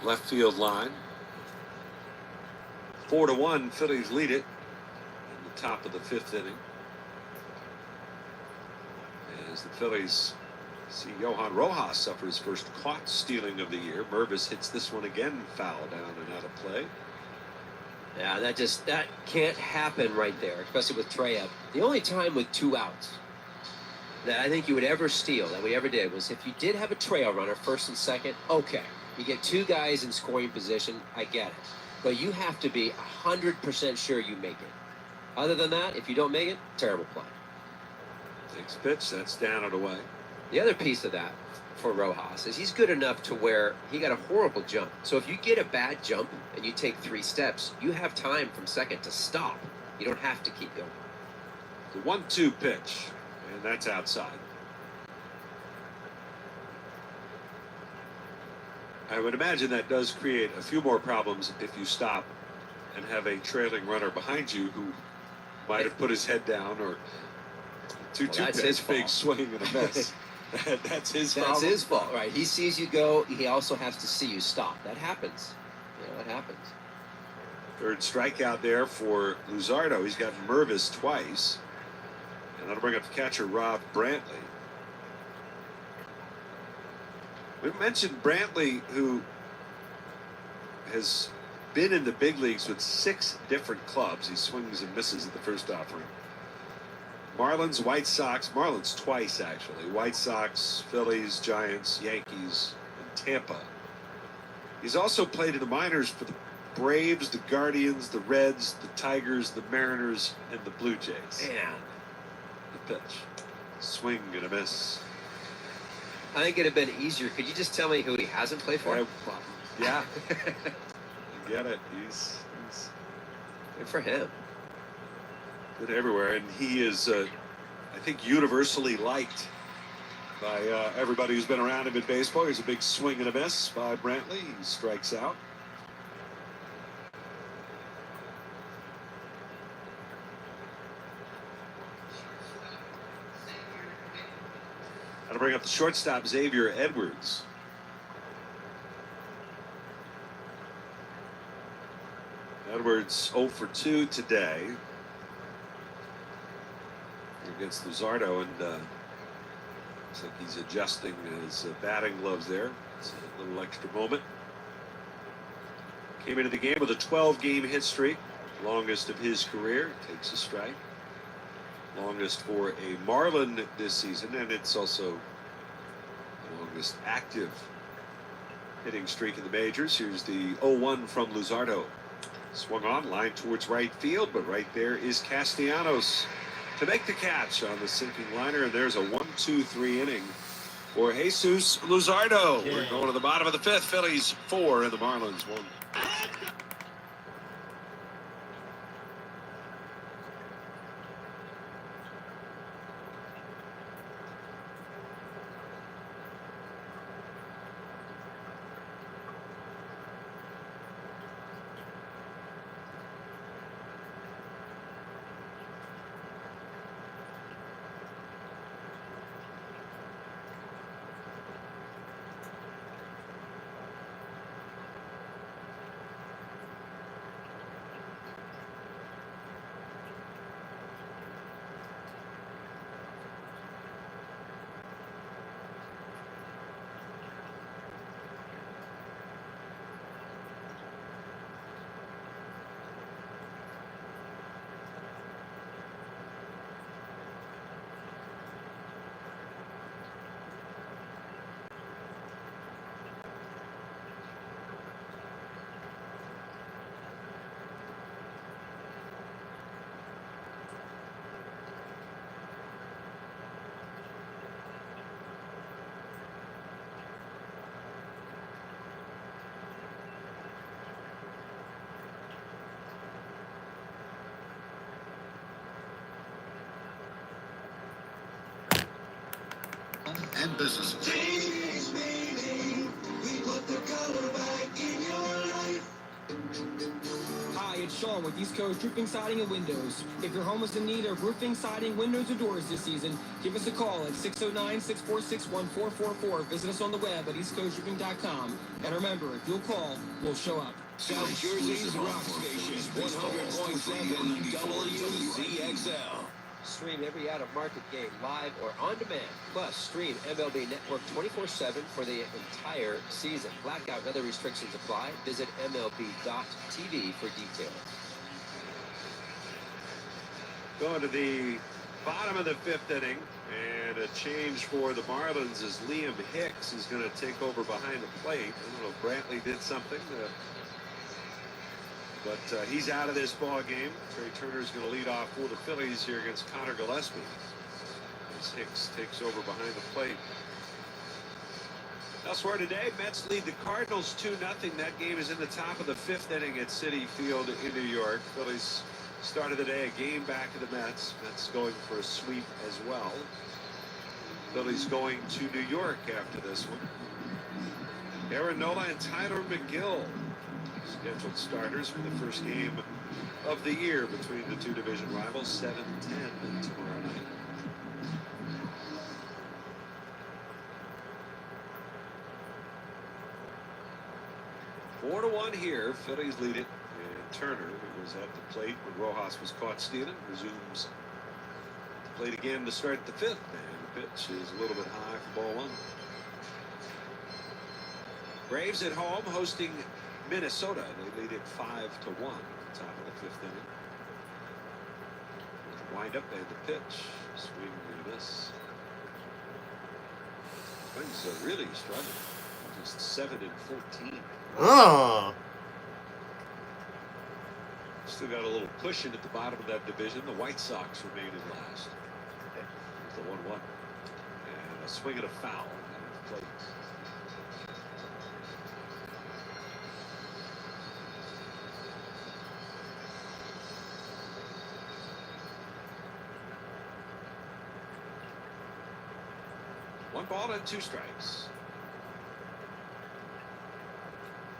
left field line. 4-1, Phillies lead it in the top of the 5th inning. As the Phillies see Johan Rojas suffer his first caught stealing of the year. Mervis hits this one again, foul down and out of play. Yeah, that can't happen right there, especially with Trey up. The only time with 2 outs that I think you would ever steal, that we ever did, was if you did have a trail runner, first and second, okay. You get 2 guys in scoring position, I get it. But you have to be 100% sure you make it. Other than that, if you don't make it, terrible play. Next pitch, that's down and away. The other piece of that for Rojas is he's good enough to where he got a horrible jump. So if you get a bad jump and you take 3 steps, you have time from second to stop. You don't have to keep going. The 1-2 pitch, and that's outside. I would imagine that does create a few more problems if you stop and have a trailing runner behind you who might have put his head down, or 2-2 pitch, big swing and a miss. That's his fault. That's his fault, right? He sees you go. He also has to see you stop. That happens. That happens. Third strikeout there for Luzardo. He's got Mervis twice. And that'll bring up the catcher, Rob Brantley. We mentioned Brantley, who has been in the big leagues with 6 different clubs. He swings and misses at the first offering. Marlins, White Sox, Marlins twice actually. White Sox, Phillies, Giants, Yankees, and Tampa. He's also played in the minors for the Braves, the Guardians, the Reds, the Tigers, the Mariners, and the Blue Jays. Man. The pitch. Swing and a miss. I think it'd have been easier. Could you just tell me who he hasn't played for? Yeah. You get it. He's good for him. Good everywhere. And he is, I think, universally liked by everybody who's been around him in baseball. Here's a big swing and a miss by Brantley. He strikes out. That'll bring up the shortstop, Xavier Edwards. Edwards 0 for 2 today against Luzardo, and looks like he's adjusting his batting gloves there. It's a little extra moment. Came into the game with a 12-game hit streak, longest of his career. Takes a strike. Longest for a Marlin this season, and it's also the longest active hitting streak in the majors. Here's the 0-1 from Luzardo. Swung on, line towards right field, but right there is Castellanos to make the catch on the sinking liner, and there's a 1-2-3 inning for Jesus Luzardo. We're going to the bottom of the 5th. Phillies 4 and the Marlins 1. And business. Hi, it's Sean with East Coast Roofing, Siding, and Windows. If your home is in need of roofing, siding, windows, or doors this season, give us a call at 609-646-1444. Visit us on the web at eastcoastroofing.com. And remember, if you'll call, we'll show up. South Jersey's rock station, 100.7 WZXL. Stream every out-of-market game live or on demand. Plus, stream MLB Network 24/7 for the entire season. Blackout and other restrictions apply. Visit MLB.tv for details. Going to the bottom of the fifth inning, and a change for the Marlins as Liam Hicks is going to take over behind the plate. I don't know if Brantley did something, but he's out of this ball game. Trey Turner is going to lead off for the Phillies here against Connor Gillespie as Hicks takes over behind the plate. Elsewhere today, Mets lead the Cardinals 2-0. That game is in the top of the fifth inning at Citi Field in New York. Phillies started the day a game back of the Mets. Mets going for a sweep as well. Phillies going to New York after this one. Aaron Nola and Tyler McGill scheduled starters for the first game of the year between the two division rivals. 7:10 tomorrow night. Four to 1 here. Phillies lead it. And Turner, who was at the plate when Rojas was caught stealing, resumes the plate again to start the fifth. And the pitch is a little bit high for ball one. Braves at home hosting Minnesota. They lead it 5-1 at the top of the fifth inning. Wind up and the pitch. Swing and miss. Twins are really struggling. Just 7-14. Still got a little cushion at the bottom of that division. The White Sox remain in last. It's the 1-1. And a swing and a foul at the plate. One ball and two strikes.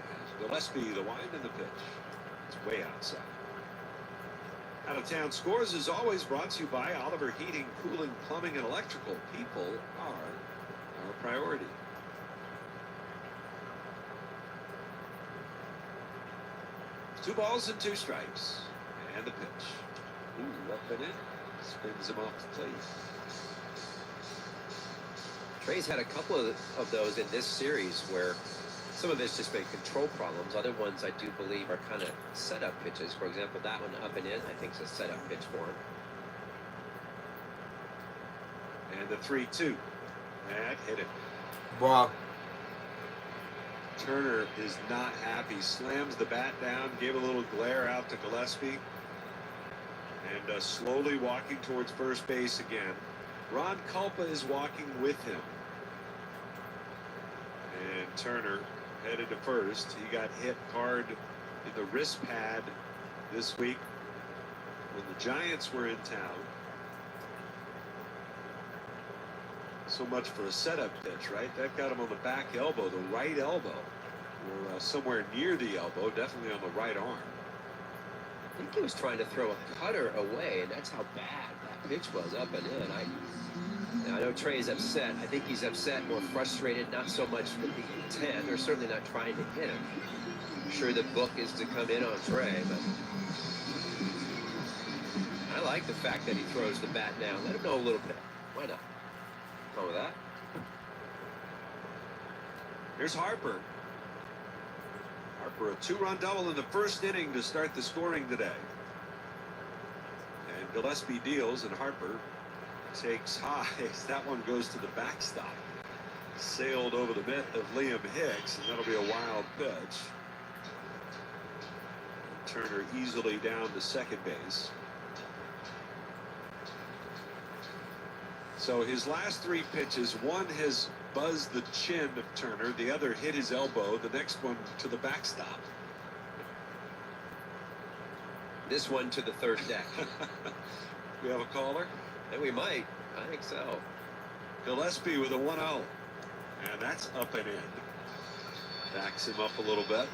And Gillespie, the wind and the pitch. It's way outside. Out of Town Scores is always brought to you by Oliver Heating, Cooling, Plumbing, and Electrical. People are our priority. Two balls and two strikes. And the pitch. Ooh, up and in. Spins him off the plate. Trey's had a couple of those in this series where some of it's just been control problems. Other ones I do believe are kind of setup pitches. For example, that one up and in, I think is a setup pitch for him. And the 3-2. That hit it. Wow. Turner is not happy. Slams the bat down, gave a little glare out to Gillespie. And slowly walking towards first base again. Ron Culpa is walking with him. And Turner headed to first. He got hit hard in the wrist pad this week when the Giants were in town. So much for a setup pitch, right? That got him on the back elbow, the right elbow, or somewhere near the elbow, definitely on the right arm. I think he was trying to throw a cutter away, and that's how bad that pitch was, up and in. I know Trey's upset. I think he's upset, more frustrated, not so much with the intent, or certainly not trying to hit him. I'm sure the book is to come in on Trey, but I like the fact that he throws the bat down. Let him know a little bit. Why not? What's wrong with that? Here's Harper. Harper, a two-run double in the first inning to start the scoring today. And Gillespie deals, and Harper takes high. That one goes to the backstop. Sailed over the mitt of Liam Hicks, and that'll be a wild pitch. Turner easily down to second base. So his last three pitches, one has buzzed the chin of Turner, the other hit his elbow, the next one to the backstop. This one to the third deck. We have a caller? And we might. I think so. Gillespie with a 1-0. And that's up and in. Backs him up a little bit.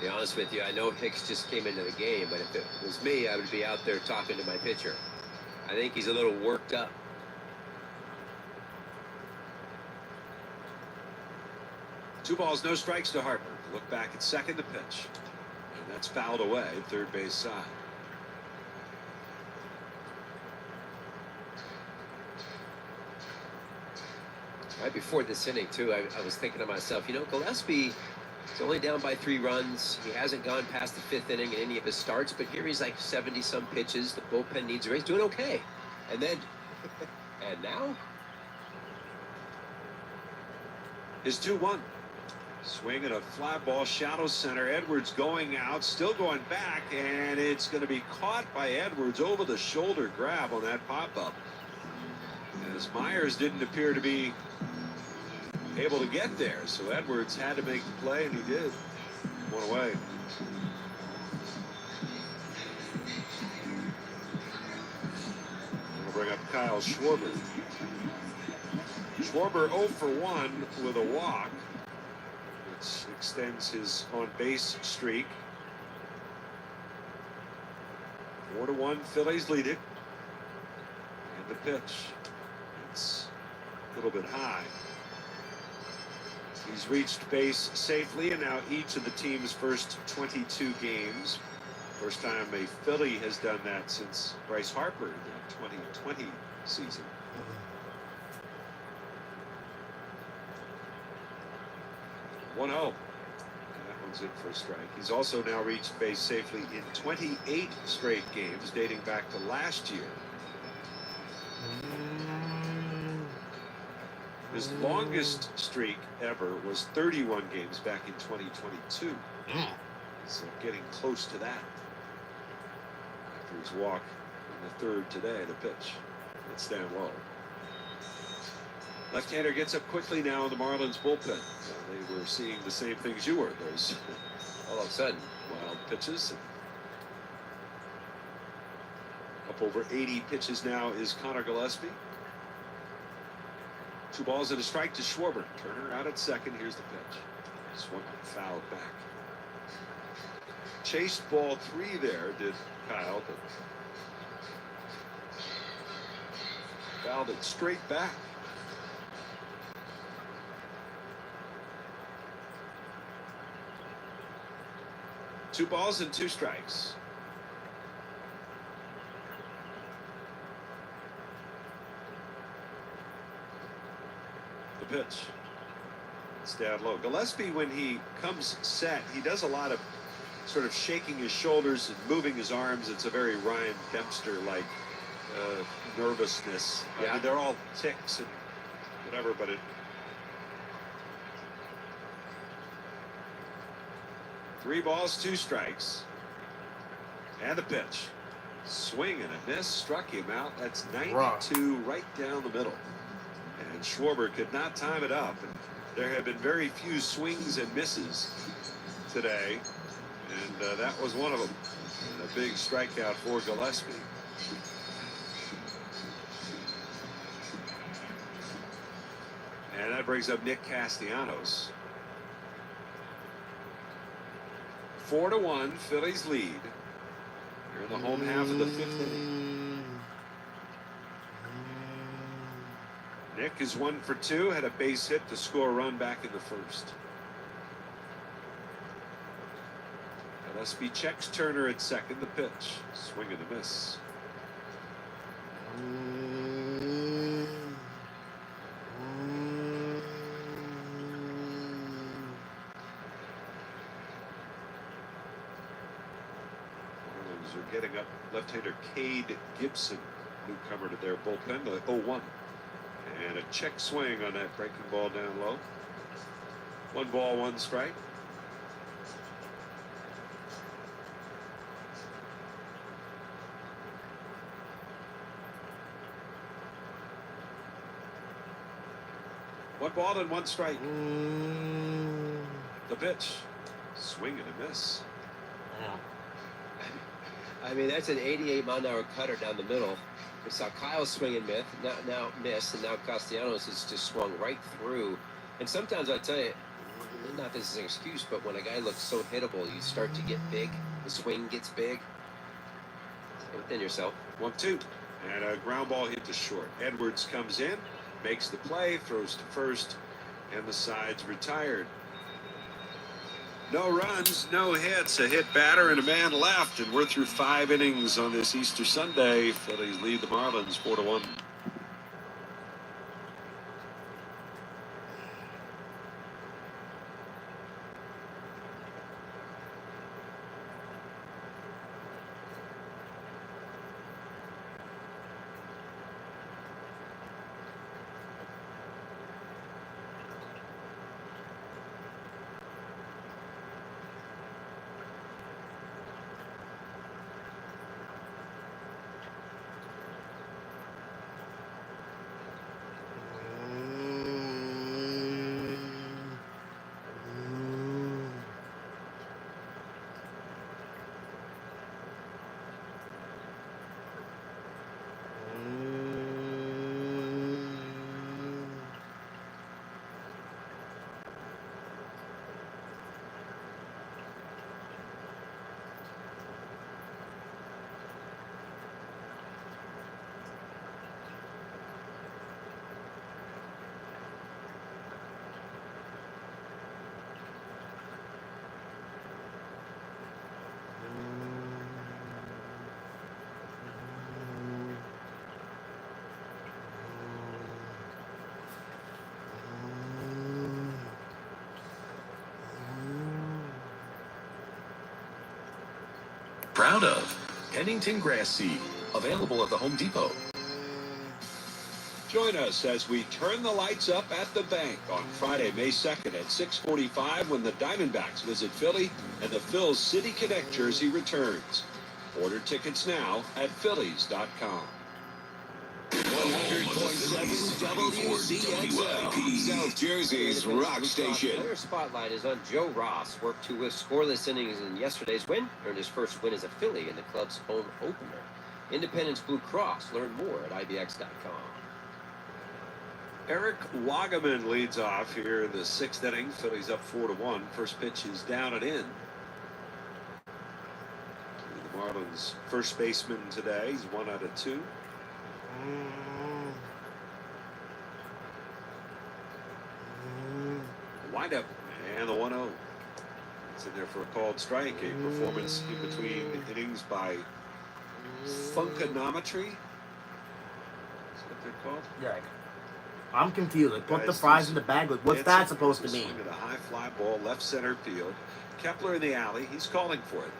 be honest with you, I know Hicks just came into the game, but if it was me, I would be out there talking to my pitcher. I think he's a little worked up. 2 balls, no strikes to Harper. Look back at second, the pitch. And that's fouled away, third base side. Right before this inning, too, I was thinking to myself, you know, Gillespie is only down by 3 runs. He hasn't gone past the 5th inning in any of his starts, but here he's like 70-some pitches. The bullpen needs a raise. Doing okay. And then, and now? His 2-1. Swing at a fly ball, shallow center. Edwards going out, still going back, and it's going to be caught by Edwards over the shoulder grab on that pop-up. As Myers didn't appear to be able to get there, so Edwards had to make the play, and he did. 1 away. We'll bring up Kyle Schwarber. Schwarber 0 for 1 with a walk, which extends his on-base streak. 4-1, Phillies lead it. And the pitch. It's a little bit high. He's reached base safely, and now each of the team's first 22 games. First time a Philly has done that since Bryce Harper in the 2020 season. One 0. That one's in for a strike. He's also now reached base safely in 28 straight games, dating back to last year. His longest streak ever was 31 games back in 2022. So getting close to that. After his walk in the 3rd today, the pitch. It's down low. Left-hander gets up quickly now in the Marlins bullpen. They were seeing the same things you were. Those All of a sudden, wild pitches. Up over 80 pitches now is Connor Gillespie. 2 balls and a strike to Schwarber. Turner out at second. Here's the pitch. Swung fouled back. Chased ball 3 there, did Kyle, but fouled it straight back. Two balls and 2 strikes. The pitch. It's down low. Gillespie, when he comes set, he does a lot of sort of shaking his shoulders and moving his arms. It's a very Ryan Dempster-like nervousness. Yeah. I mean, they're all ticks and whatever, but it. 3 balls, 2 strikes. And the pitch. Swing and a miss. Struck him out. That's 92 right down the middle. And Schwarber could not time it up. And there have been very few swings and misses today. And that was one of them. And a big strikeout for Gillespie. And that brings up Nick Castellanos. 4-1, Phillies lead. Here in the home half of the 5th inning. Nick is 1 for 2, had a base hit to score a run back in the 1st. Gillespie checks Turner at second, the pitch. Swing and a miss. Are getting up left-hander Cade Gibson, newcomer to their bullpen, the 0-1. And a check swing on that breaking ball down low. 1 ball, 1 strike. One ball and 1 strike. The pitch. Swing and a miss. Wow. I mean, that's an 88-mile-an-hour cutter down the middle. We saw Kyle swing and miss, and now Castellanos has just swung right through. And sometimes I tell you, not this is an excuse, but when a guy looks so hittable, you start to get big. The swing gets big. Stay within yourself. 1-2. And a ground ball hit to short. Edwards comes in, makes the play, throws to first, and the side's retired. No runs, no hits, a hit batter, and a man left, and we're through 5 innings on this Easter Sunday. Phillies lead the Marlins 4-1. Proud of Pennington Grass Seed, available at the Home Depot. Join us as we turn the lights up at the bank on Friday, May 2nd at 6:45 when the Diamondbacks visit Philly and the Phil's City Connect jersey returns. Order tickets now at Phillies.com. 100.7 WCXL, South Jersey's rock station. Player spotlight is on Joe Ross. Worked 2 scoreless innings in yesterday's win. Earned his first win as a Philly in the club's home opener. Independence Blue Cross. Learn more at IBX.com. Eric Wagaman leads off here in the 6th inning. Phillies up 4-1. First pitch is down and in. The Marlins' first baseman today. He's 1 out of 2. Windup and the 1-0. It's in there for a called strike. A performance in between innings by Funkanometry. Is that what they're called? Yeah. I'm confused. Like, put the fries in the bag. Like, what's that supposed to mean? Swing of the high fly ball, left center field. Kepler in the alley. He's calling for it,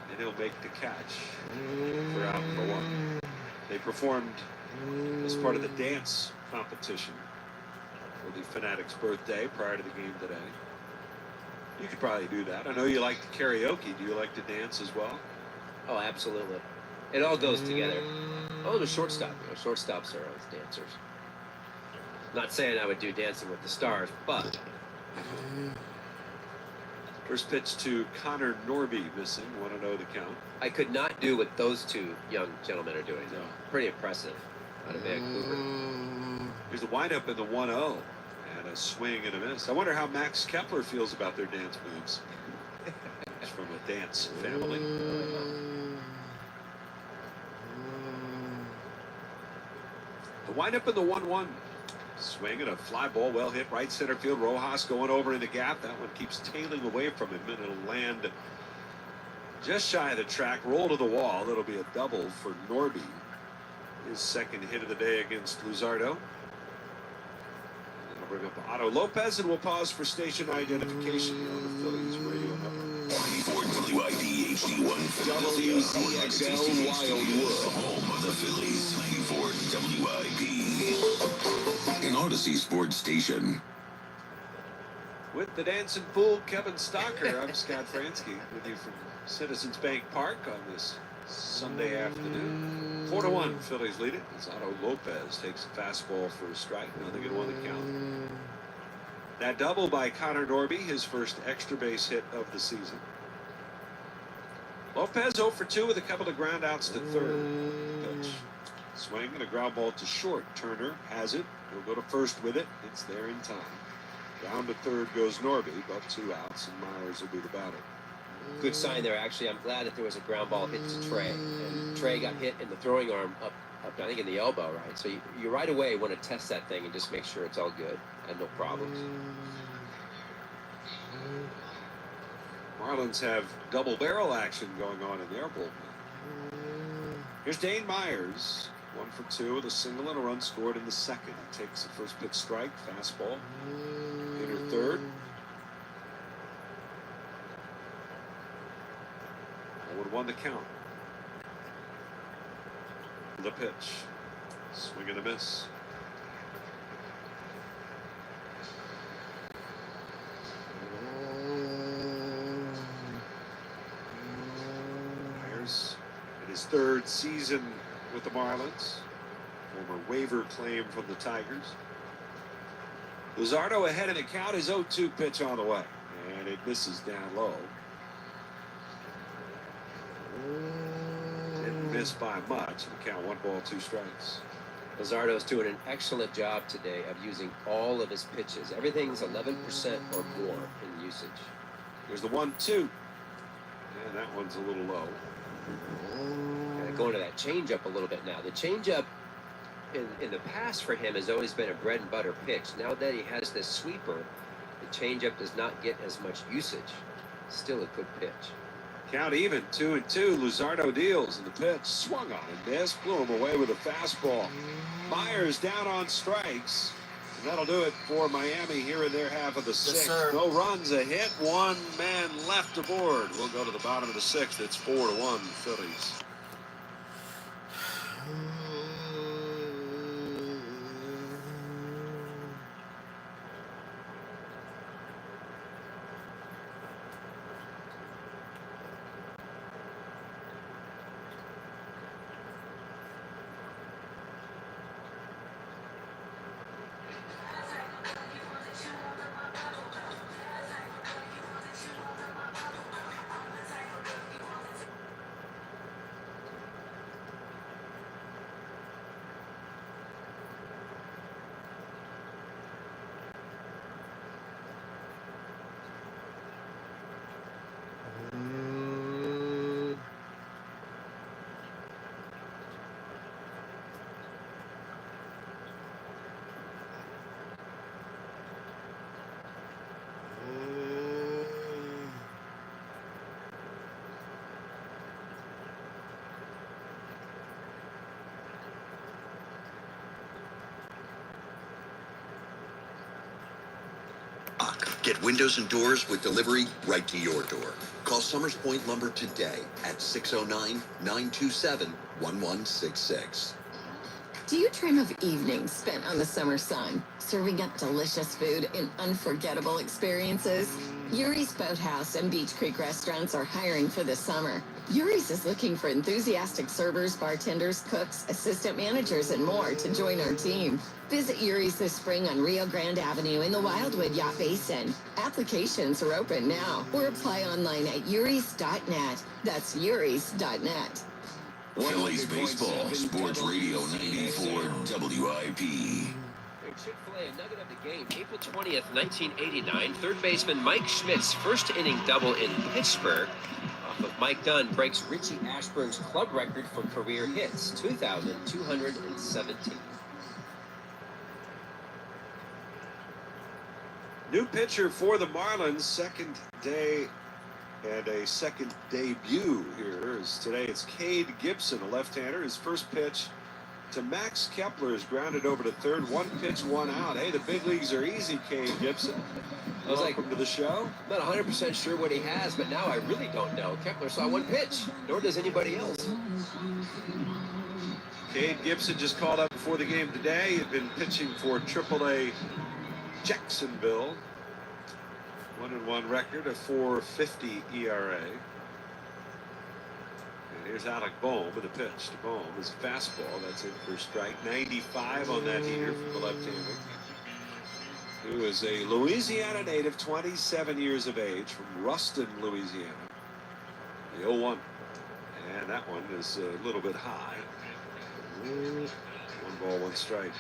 and he'll make the catch for out for 1. They performed as part of the dance competition for the Fanatic's birthday prior to the game today. You could probably do that. I know you like the karaoke. Do you like to dance as well? Oh, absolutely. It all goes together. Oh, the shortstop. Shortstops are always dancers. Not saying I would do Dancing with the Stars, but... First pitch to Connor Norby, missing. 1-0 to count. I could not do what those 2 young gentlemen are doing, though. Pretty impressive out of Vancouver. Here's the windup in the 1-0. And a swing and a miss. I wonder how Max Kepler feels about their dance moves. He's from a dance family. The windup in the 1-1. Swing and a fly ball, well hit right center field. Rojas going over in the gap. That one keeps tailing away from him, and it'll land just shy of the track. Roll to the wall. That'll be a double for Norby. His second hit of the day against Luzardo. I'll bring up Otto Lopez, and we'll pause for station identification here on the Phillies radio network. 94 WID HD1 Philadelphia, WCXL Wildwood, home of the Phillies. 94 WIP. An Odyssey Sports Station. With the dancing fool, Kevin Stocker, I'm Scott Fransky with you from Citizens Bank Park on this Sunday afternoon. 4-1, Phillies lead it as Otto Lopez takes a fastball for a strike. Now they get 1 to count. That double by Connor Norby, his first extra base hit of the season. Lopez 0 for 2 with a couple of ground outs to third. Pitch. Swing and a ground ball to short. Turner has it. He'll go to first with it. It's there in time. Down to third goes Norby, but 2 outs, and Myers will be the batter. Good sign there, actually. I'm glad that there was a ground ball hit to Trey. And Trey got hit in the throwing arm up I think, in the elbow, right? So you right away want to test that thing and just make sure it's all good and no problems. Marlins have double barrel action going on in their bullpen. Here's Dane Myers, 1 for 2 with a single and a run scored in the second. He takes the first pitch strike, fastball, hitter third. 0-1 the count. The pitch, swing and a miss. Myers in his 3rd season with the Marlins, former waiver claim from the Tigers. Luzardo ahead in the count. His 0-2 pitch on the way, and it misses down low. Didn't miss by much. The count 1 ball, 2 strikes. Luzardo's doing an excellent job today of using all of his pitches. Everything's 11% or more in usage. Here's the 1-2. And that one's a little low. Going to that changeup a little bit now. The changeup in the past for him has always been a bread and butter pitch. Now that he has this sweeper, the changeup does not get as much usage. Still a good pitch. Count even, 2-2. Luzardo deals, and the pitch swung on and missed. Blew him away with a fastball. Myers down on strikes. And that'll do it for Miami here in their half of the 6th. Yes, no runs, a hit, 1 man left aboard. We'll go to the bottom of the 6th. It's 4-1 Phillies. Get windows and doors with delivery right to your door. Call Summers Point Lumber today at 609-927-1166. Do you dream of evenings spent on the summer sun, serving up delicious food and unforgettable experiences? Yuri's Boathouse and Beach Creek restaurants are hiring for the summer. Yuri's is looking for enthusiastic servers, bartenders, cooks, assistant managers, and more to join our team. Visit Yuri's this spring on Rio Grande Avenue in the Wildwood Yacht Basin. Applications are open now, or apply online at uris.net. That's uris.net. Phillies baseball, Sports Radio 94 WIP. Chick-fil-A, a nugget of the game, April 20th, 1989. Third baseman Mike Schmidt's first inning double in Pittsburgh off of Mike Dunn breaks Richie Ashburn's club record for career hits, 2,217. New pitcher for the Marlins, second day and a second debut here is today. It's Cade Gibson, a left-hander. His first pitch to Max Kepler is grounded over to third. 1 pitch, 1 out. Hey, the big leagues are easy, Cade Gibson. I was Welcome to the show. I'm not 100% sure what he has, but now I really don't know. Kepler saw 1 pitch, nor does anybody else. Cade Gibson just called up before the game today. He had been pitching for AAA Jacksonville. 1-1 record, a 4.50 ERA. And here's Alec Bohm with a pitch to Bohm. His fastball, that's in for a strike. 95 on that heater from the left-hander, who is a Louisiana native, 27 years of age, from Ruston, Louisiana. The 0-1. And that one is a little bit high. 1 ball, 1 strike.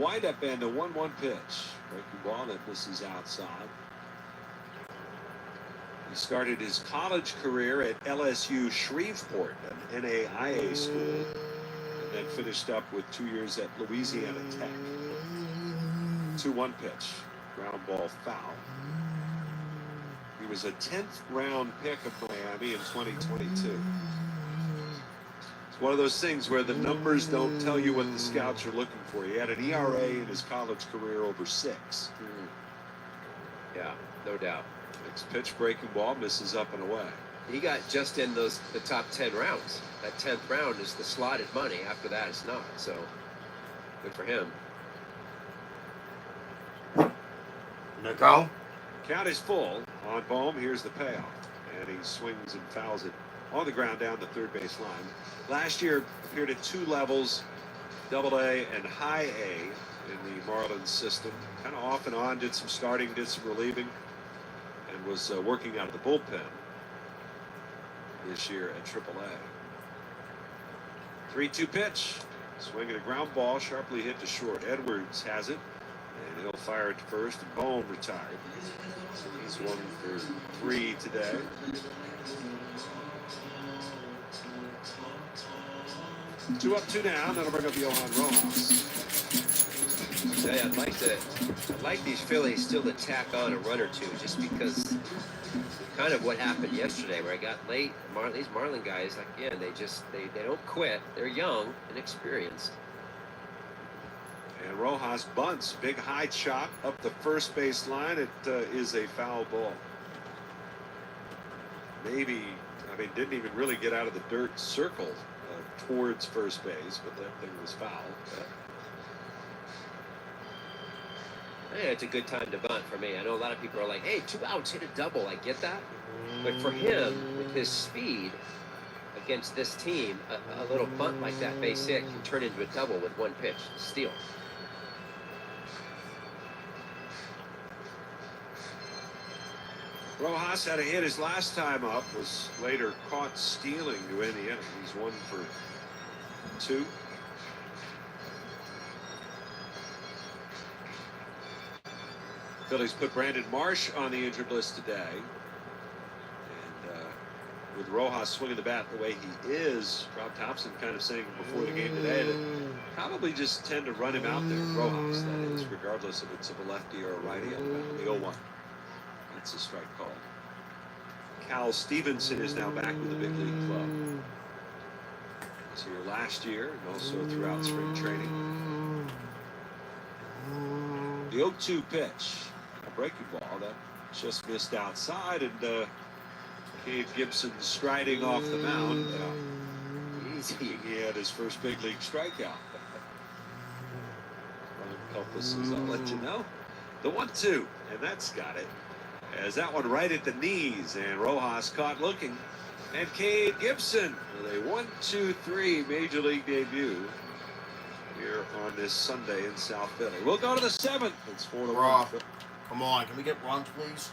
windup and the 1-1 pitch. Breaking ball that misses outside. He started his college career at LSU Shreveport, an NAIA school, and then finished up with 2 years at Louisiana Tech. 2-1 pitch. Ground ball foul. He was a 10th round pick of Miami in 2022. It's one of those things where the numbers don't tell you what the scouts are looking for. He had an ERA in his college career over 6. Yeah, no doubt. Next pitch, breaking ball, misses up and away. He got just in the top 10 rounds. That 10th round is the slotted money. After that, it's not. So, good for him. Nico? Count is full on Bohm. Here's the payoff. And he swings and fouls it on the ground down the third base line. Last year appeared at 2 levels, Double-A and High A in the Marlins system. Kind of off and on, did some starting, did some relieving, and was working out of the bullpen this year at Triple-A. 3-2 pitch. Swinging a ground ball, sharply hit to short. Edwards has it, and he'll fire it to first, and Bohm retired. So he's 1 for 3 today. Two up, 2 down. That'll bring up Johan Rojas. Tell you, I'd like these Phillies still to tack on a run or two, just because kind of what happened yesterday, where I got late. These Marlin guys, again, they don't quit. They're young and experienced. And Rojas bunts, big high chop up the first base line. It is a foul ball. Didn't even really get out of the dirt circle towards first base, but that thing was foul. Yeah, it's a good time to bunt for me. I know a lot of people are like, hey, 2 outs, hit a double. I get that. But for him, with his speed against this team, a little bunt like that, base hit, can turn into a double with 1 pitch. Steal. Rojas had a hit his last time up, was later caught stealing to end the inning. He's 1 for 2. Phillies put Brandon Marsh on the injured list today. And with Rojas swinging the bat the way he is, Rob Thompson kind of saying before the game today that probably just tend to run him out there, Rojas, that is, regardless if it's a lefty or a righty on the 0-1. That's a strike call. Cal Stevenson is now back with the big league club. He was here last year and also throughout spring training. The 0-2 pitch, a breaking ball that just missed outside, and Cade Gibson striding off the mound. Easy. He had his first big league strikeout. Ron Culpus says, I'll let you know. The 1-2, and that's got it. As that one right at the knees, and Rojas caught looking. And Cade Gibson with a 1-2-3 major league debut here on this Sunday in South Philly. We'll go to the 7th. It's 4-1. Come on, can we get runs, please?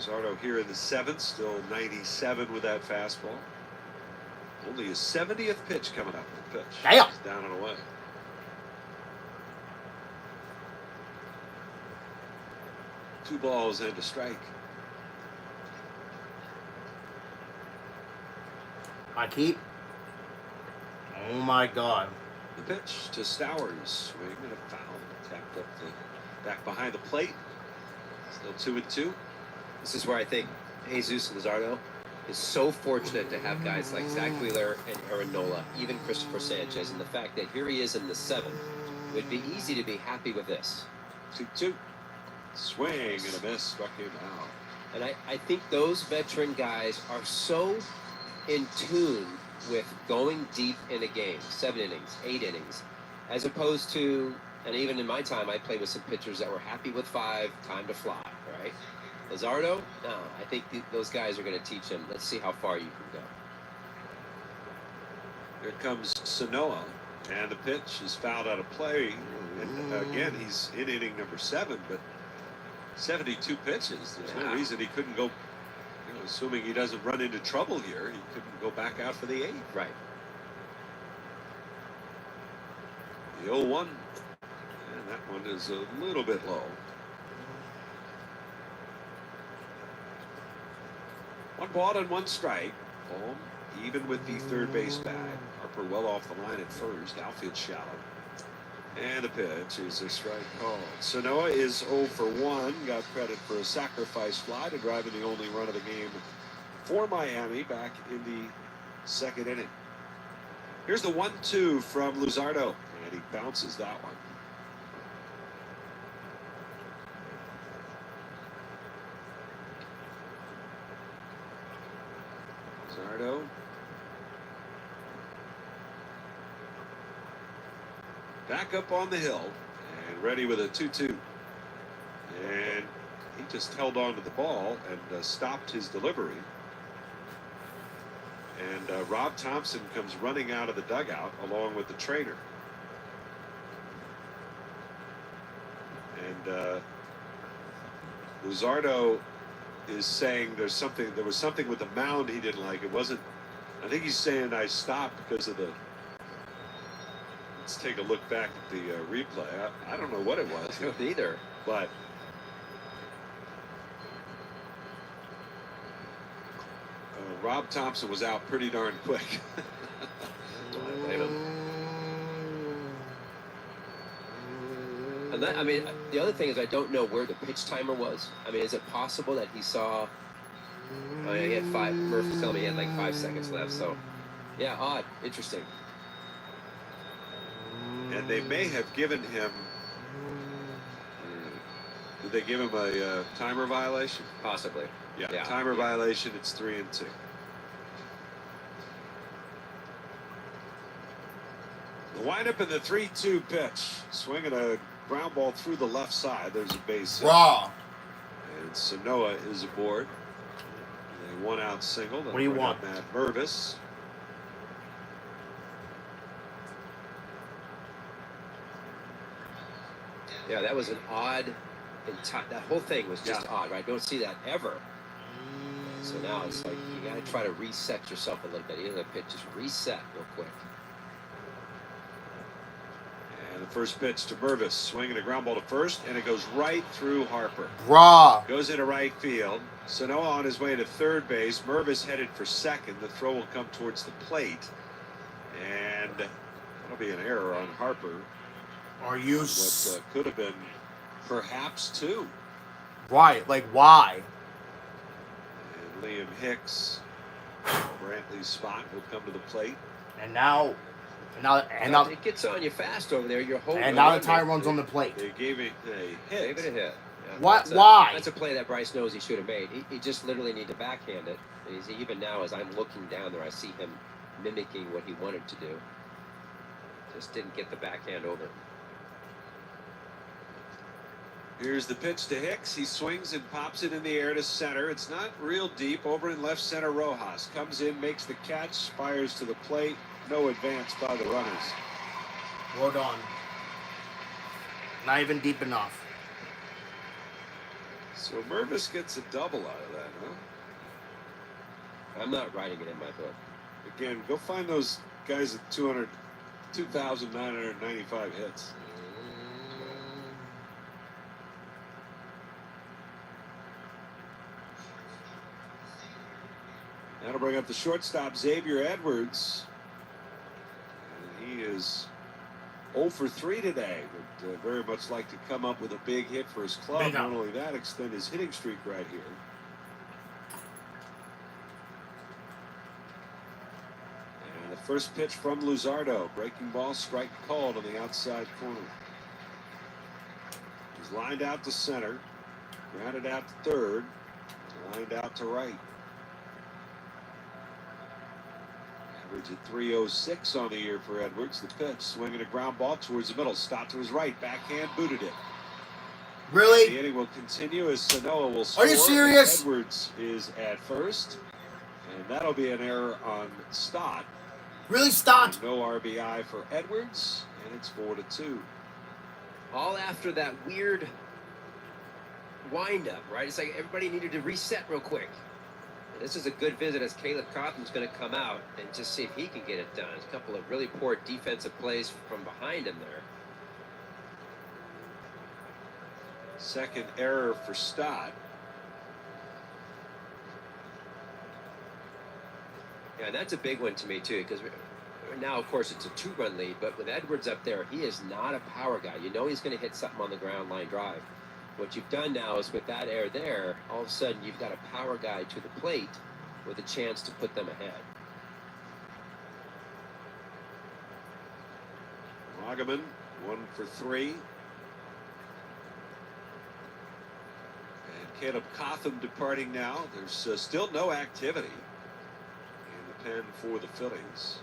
Luzardo here in the 7th, still 97 with that fastball. Only his 70th pitch coming up. The pitch. Damn. He's down and away. Two balls and a strike. I keep. Oh my God. The pitch to Stowers. Swing and a foul. Tapped up the back behind the plate. Still 2-2. This is where I think Jesus Luzardo is so fortunate to have guys like Zach Wheeler and Aaron Nola, even Christopher Sanchez, and the fact that here he is in the 7th. It would be easy to be happy with this. 2-2. Swing and a miss. Struck him out. And I think those veteran guys are so in tune with going deep in a game, 7 innings, 8 innings, as opposed to, and even in my time, I played with some pitchers that were happy with 5, time to fly, right? Luzardo, no, I think those guys are going to teach him. Let's see how far you can go. Here comes Sanoa, and the pitch is fouled out of play. And again, he's in inning number 7, but 72 pitches. There's no reason he couldn't go. Assuming he doesn't run into trouble here, he couldn't go back out for the 8th. Right. The 0-1, and that one is a little bit low. 1 ball and 1 strike. Home, even with the third base bag. Harper well off the line at first. Outfield shallow. And the pitch is a strike called. Sanoa is 0 for 1. Got credit for a sacrifice fly to drive in the only run of the game for Miami back in the 2nd inning. Here's the 1-2 from Luzardo, and he bounces that one. Luzardo. Back up on the hill and ready with a 2-2. And he just held on to the ball and stopped his delivery. And Rob Thompson comes running out of the dugout along with the trainer. And Luzardo is saying there was something with the mound he didn't like. It wasn't, I think he's saying I stopped because of the. Let's take a look back at the replay. I don't know what it was. I don't either. But Rob Thompson was out pretty darn quick. Don't blame him. And that, I mean, the other thing is I don't know where the pitch timer was. I mean, is it possible that he saw? I mean, he had 5. Murphy's telling me he had like 5 seconds left. So, yeah, odd, interesting. And they may have given him. Did they give him a timer violation? Possibly. Yeah. Timer violation. It's 3-2. The windup in the 3-2 pitch. Swinging a ground ball through the left side. There's a base hit. Raw. And Sanoa is aboard. A 1-out single. What do you want? Matt Mervis. Yeah, that was an odd. That whole thing was just odd, right? Don't see that ever. So now it's like you got to try to reset yourself a little bit. Either the pitch just reset real quick. And the first pitch to Mervis, swinging a ground ball to first, and it goes right through Harper. Raw. Goes into right field. Sanoa on his way to third base. Mervis headed for second. The throw will come towards the plate, and that'll be an error on Harper. Are you? What could have been perhaps 2. Right, like why? And Liam Hicks, Brantley's spot, will come to the plate. And now it gets on you fast over there. You're holding. And now the tire runs on the plate. They gave it a hit. Gave it a hit. Yeah. What? Why? That's a play that Bryce knows he should have made. He just literally need to backhand it. And even now, as I'm looking down there, I see him mimicking what he wanted to do. Just didn't get the backhand over. Here's the pitch to Hicks. He swings and pops it in the air to center. It's not real deep. Over in left center, Rojas comes in, makes the catch, fires to the plate. No advance by the runners. Well done. Not even deep enough. So Mervis gets a double out of that, huh? I'm not writing it in my book. Again, go find those guys at 2,995 hits. That'll bring up the shortstop, Xavier Edwards. And he is 0 for 3 today. Would very much like to come up with a big hit for his club. Not only that, extend his hitting streak right here. And the first pitch from Luzardo. Breaking ball, strike called on the outside corner. He's lined out to center. Grounded out to third. Lined out to right. Average at 306 on the year for Edwards. The pitch, swinging a ground ball towards the middle. Stop to his right. Backhand booted it. Really? The inning will continue as Sanoa will score. Are you serious? Edwards is at first. And that'll be an error on Stott. Really, Stott? And no RBI for Edwards. And it's 4-2. All after that weird wind-up, right? It's like everybody needed to reset real quick. And this is a good visit as Caleb Cotham's going to come out and just see if he can get it done. A couple of really poor defensive plays from behind him there. Second error for Stott. Yeah, and that's a big one to me, too, because now, of course, it's a 2-run lead, but with Edwards up there, he is not a power guy. You know he's going to hit something on the ground line drive. What you've done now is with that error there, all of a sudden you've got a power guy to the plate with a chance to put them ahead. Wagaman, 1 for 3. And Caleb Cotham departing now. There's still no activity in the pen for the Phillies.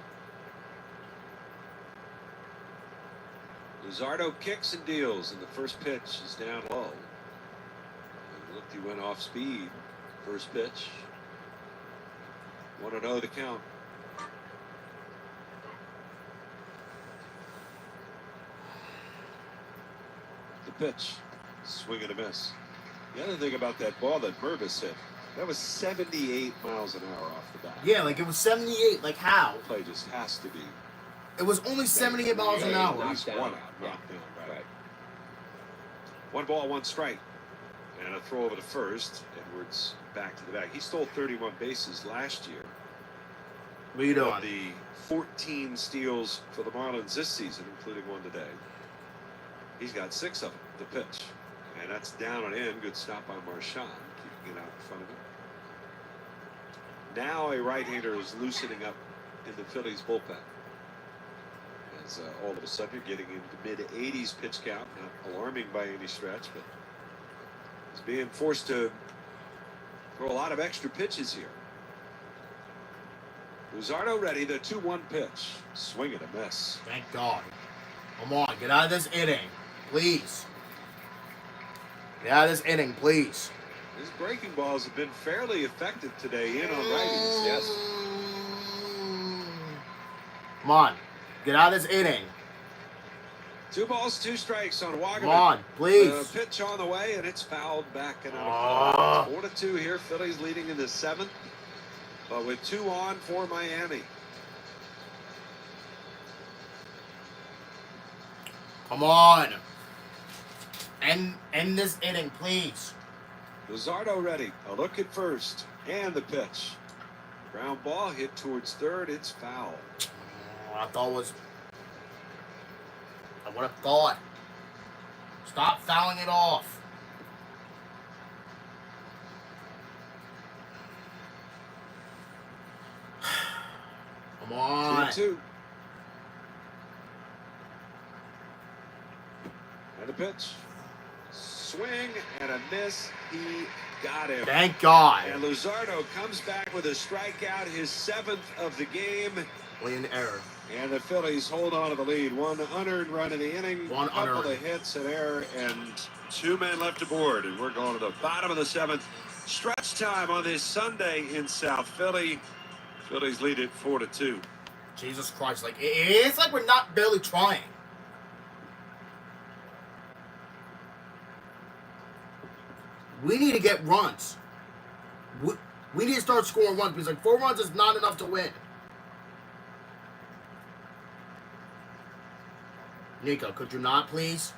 Luzardo kicks and deals, and the first pitch is down low. It looked he went off speed. First pitch. 1-0 the count. The pitch. Swing and a miss. The other thing about that ball that Mervis hit, that was 78 miles an hour off the bat. Yeah, like it was 78. Like how? The play just has to be. It was only 78 miles an hour. Knocked down, right. 1 ball, 1 strike. And a throw over to first. Edwards back to the bag. He stole 31 bases last year. What are you doing? The 14 steals for the Marlins this season, including one today. He's got 6 of them. The pitch. And that's down and in. Good stop by Marchand. Keeping it out in front of him. Now a right-hander is loosening up in the Phillies bullpen. As all of a sudden you're getting into mid-80s pitch count. Not alarming by any stretch, but he's being forced to throw a lot of extra pitches here. Luzardo ready, the 2-1 pitch. Swing and a miss. Thank God. Come on, get out of this inning, please. Get out of this inning, please. His breaking balls have been fairly effective today in on righties. Yes. Come on, get out of this inning. 2 balls, 2 strikes on Wagaman. Come on, please. The pitch on the way, and it's fouled back and out of play. 4-2 here. Phillies leading in the 7th, but with 2 on for Miami. Come on. End this inning, please. Luzardo ready. A look at first. And the pitch. Ground ball hit towards third. It's foul. I would have thought. Stop fouling it off. Come on. 2-2. And the pitch. Swing and a miss. He got him. Thank God. And Luzardo comes back with a strikeout, his 7th of the game. Only an error. And the Phillies hold on to the lead. 1 unearned run in the inning. One couple unearned. of hits, an error, and 2 men left aboard. And we're going to the bottom of the 7th. Stretch time on this Sunday in South Philly. Phillies lead it 4-2. Jesus Christ. Like, it's like we're not barely trying. We need to get runs. We need to start scoring runs because like 4 runs is not enough to win. Nico, could you not please?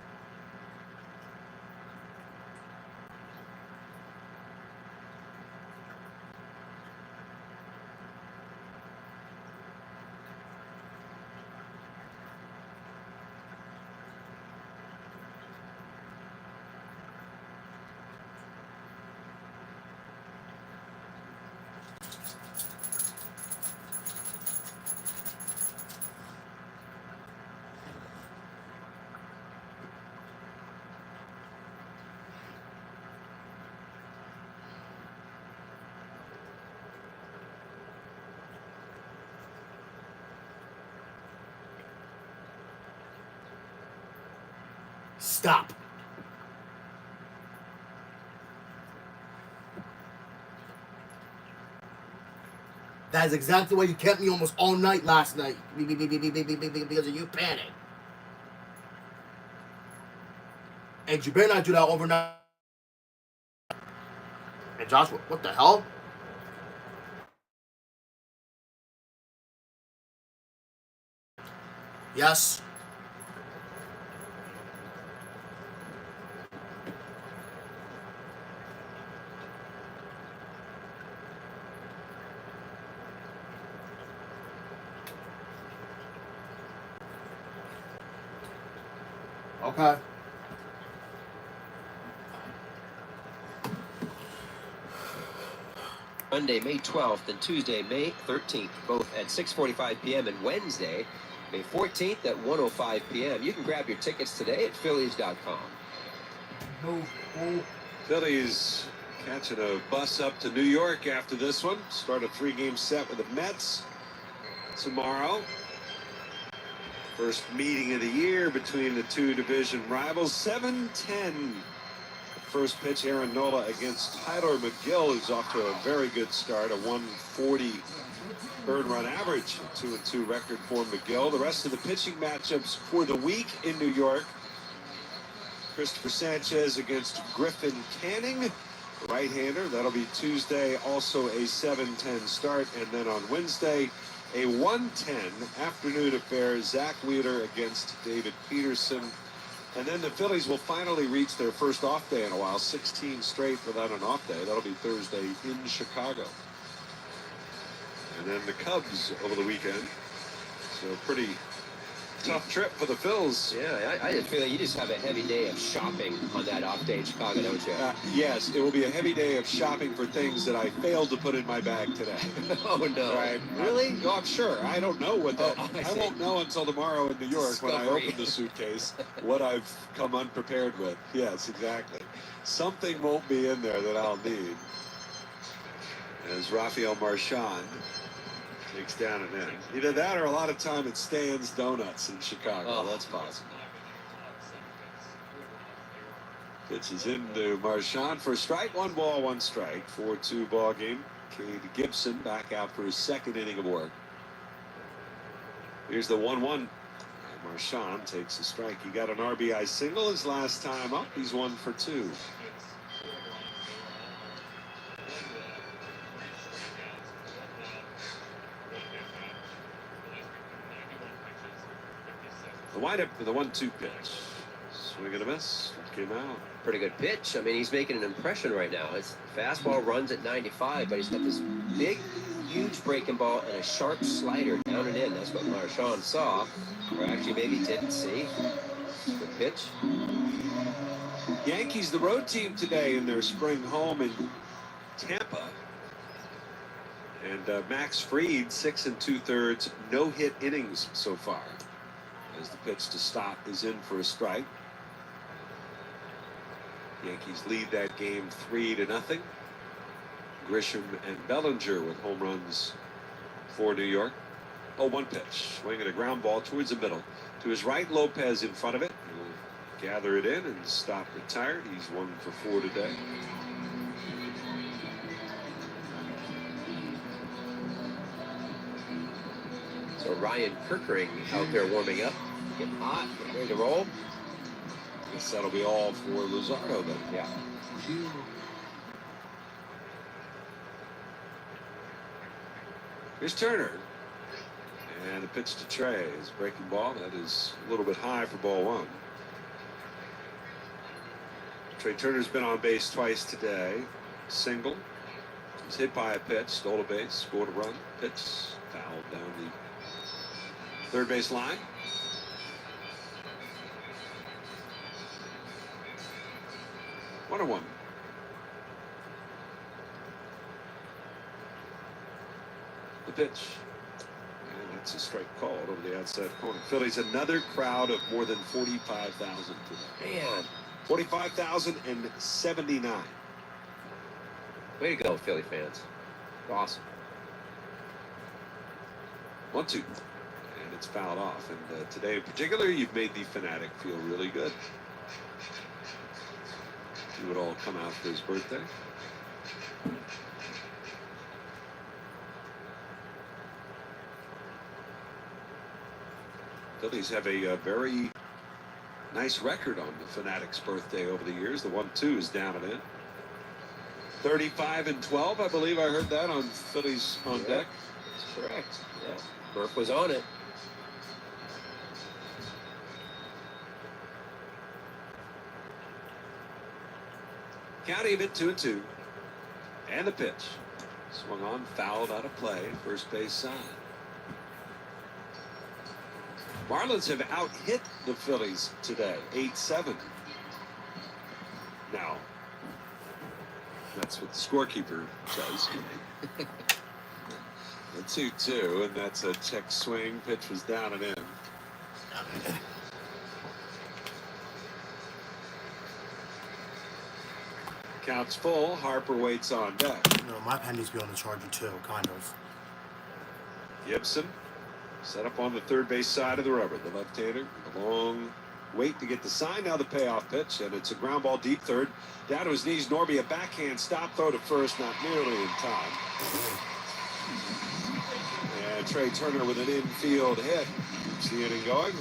Stop. That is exactly why you kept me almost all night last night. Because of you panic. And you better not do that overnight. And Joshua, what the hell? Yes. Okay. Monday, May 12th and Tuesday, May 13th, both at 6:45 p.m. and Wednesday, May 14th at 1:05 p.m. You can grab your tickets today at Phillies.com. Phillies catching a bus up to New York after this one. Start a 3-game set with the Mets tomorrow. First meeting of the year between the two division rivals. 7-10. First pitch, Aaron Nola against Tyler McGill, who's off to a very good start. A 140 earned run average. 2-2 record for McGill. The rest of the pitching matchups for the week in New York. Christopher Sanchez against Griffin Canning, right-hander. That'll be Tuesday. Also a 7-10 start. And then on Wednesday, a 1:10 afternoon affair. Zach Wheeler against David Peterson. And then the Phillies will finally reach their first off day in a while. 16 straight without an off day. That'll be Thursday in Chicago. And then the Cubs over the weekend. So pretty tough trip for the Phils. Yeah, I just feel like you just have a heavy day of shopping on that off day in Chicago, don't you? Yes, it will be a heavy day of shopping for things that I failed to put in my bag today. Oh, no. Right. Really? No, I'm sure. I don't know what that... I won't know until tomorrow in New York when I open the suitcase what I've come unprepared with. Yes, exactly. Something won't be in there that I'll need. As Rafael Marchand takes down an inning. Either that or a lot of time at Stan's Donuts in Chicago. Oh, that's possible. Pitches into Marchand for a strike. 1 ball, 1 strike. 4-2 ball game. Cade Gibson back out for his second inning of work. Here's the 1-1. Marchand takes a strike. He got an RBI single his last time up. He's 1 for 2. The windup for the 1-2 pitch. Swing and a miss. Came out. Pretty good pitch. I mean, he's making an impression right now. His fastball runs at 95, but he's got this big, huge breaking ball and a sharp slider down and in. That's what Marchand saw, or actually maybe didn't see. Good pitch. Yankees, the road team today in their spring home in Tampa. And Max Fried, 6 2/3, no-hit innings so far. As the pitch to stop is in for a strike. Yankees lead that game 3-0. Grisham and Bellinger with home runs for New York. 0-1 pitch. Swing at a ground ball towards the middle. To his right, Lopez in front of it. He'll gather it in and stop retired. He's 1 for 4 today. So Ryan Kirkering out there warming up. Getting hot, getting ready to roll. Guess that'll be all for Luzardo then. Yeah. Here's Turner. And the pitch to Trey is breaking ball. That is a little bit high for ball one. Trey Turner's been on base twice today. Single. He's hit by a pitch, stole a base, scored a run. Pitch fouled down the third base line. One and one. The pitch. And that's a strike called over the outside corner. Phillies, another crowd of more than 45,000 today. Man. 45,079. Way to go, Philly fans. Awesome. 1-2. And it's fouled off. And today in particular, you've made the Fanatic feel really good. He would all come out for his birthday. Phillies have a very nice record on the Fanatic's birthday over the years. The 1-2 is down and in. 35-12, I believe I heard that on Phillies on deck. That's correct. Yeah, Murph was on it. Count even 2-2. And the pitch. Swung on, fouled out of play. First base side. Marlins have out-hit the Phillies today, 8-7. Now, that's what the scorekeeper says. The 2-2, and that's a check swing. Pitch was down and in. Count's full. Harper waits on deck. No, my pen needs to be on the charger too, kind of. Gibson set up on the third base side of the rubber. The left-hander, a long wait to get the sign. Now the payoff pitch, and it's a ground ball deep third. Down to his knees, Norby, a backhand stop throw to first, not nearly in time. And Trey Turner with an infield hit. Keeps the inning going.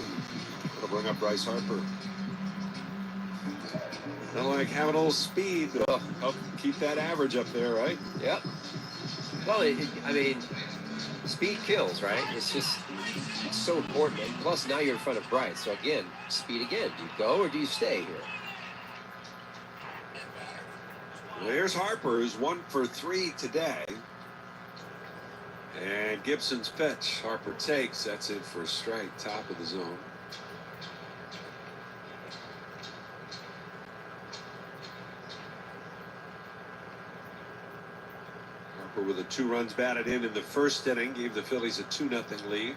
That'll bring up Bryce Harper. Not like having a little speed to help keep that average up there, right? Yep. Well, I mean, speed kills, right? It's just it's so important. And plus, now you're in front of Bryce. So, again, speed again. Do you go or do you stay here? Well, here's Harper, who's 1 for 3 today. And Gibson's pitch. Harper takes. That's it for a strike. Top of the zone. Harper with a 2 runs batted in the first inning. Gave the Phillies a 2-0 lead.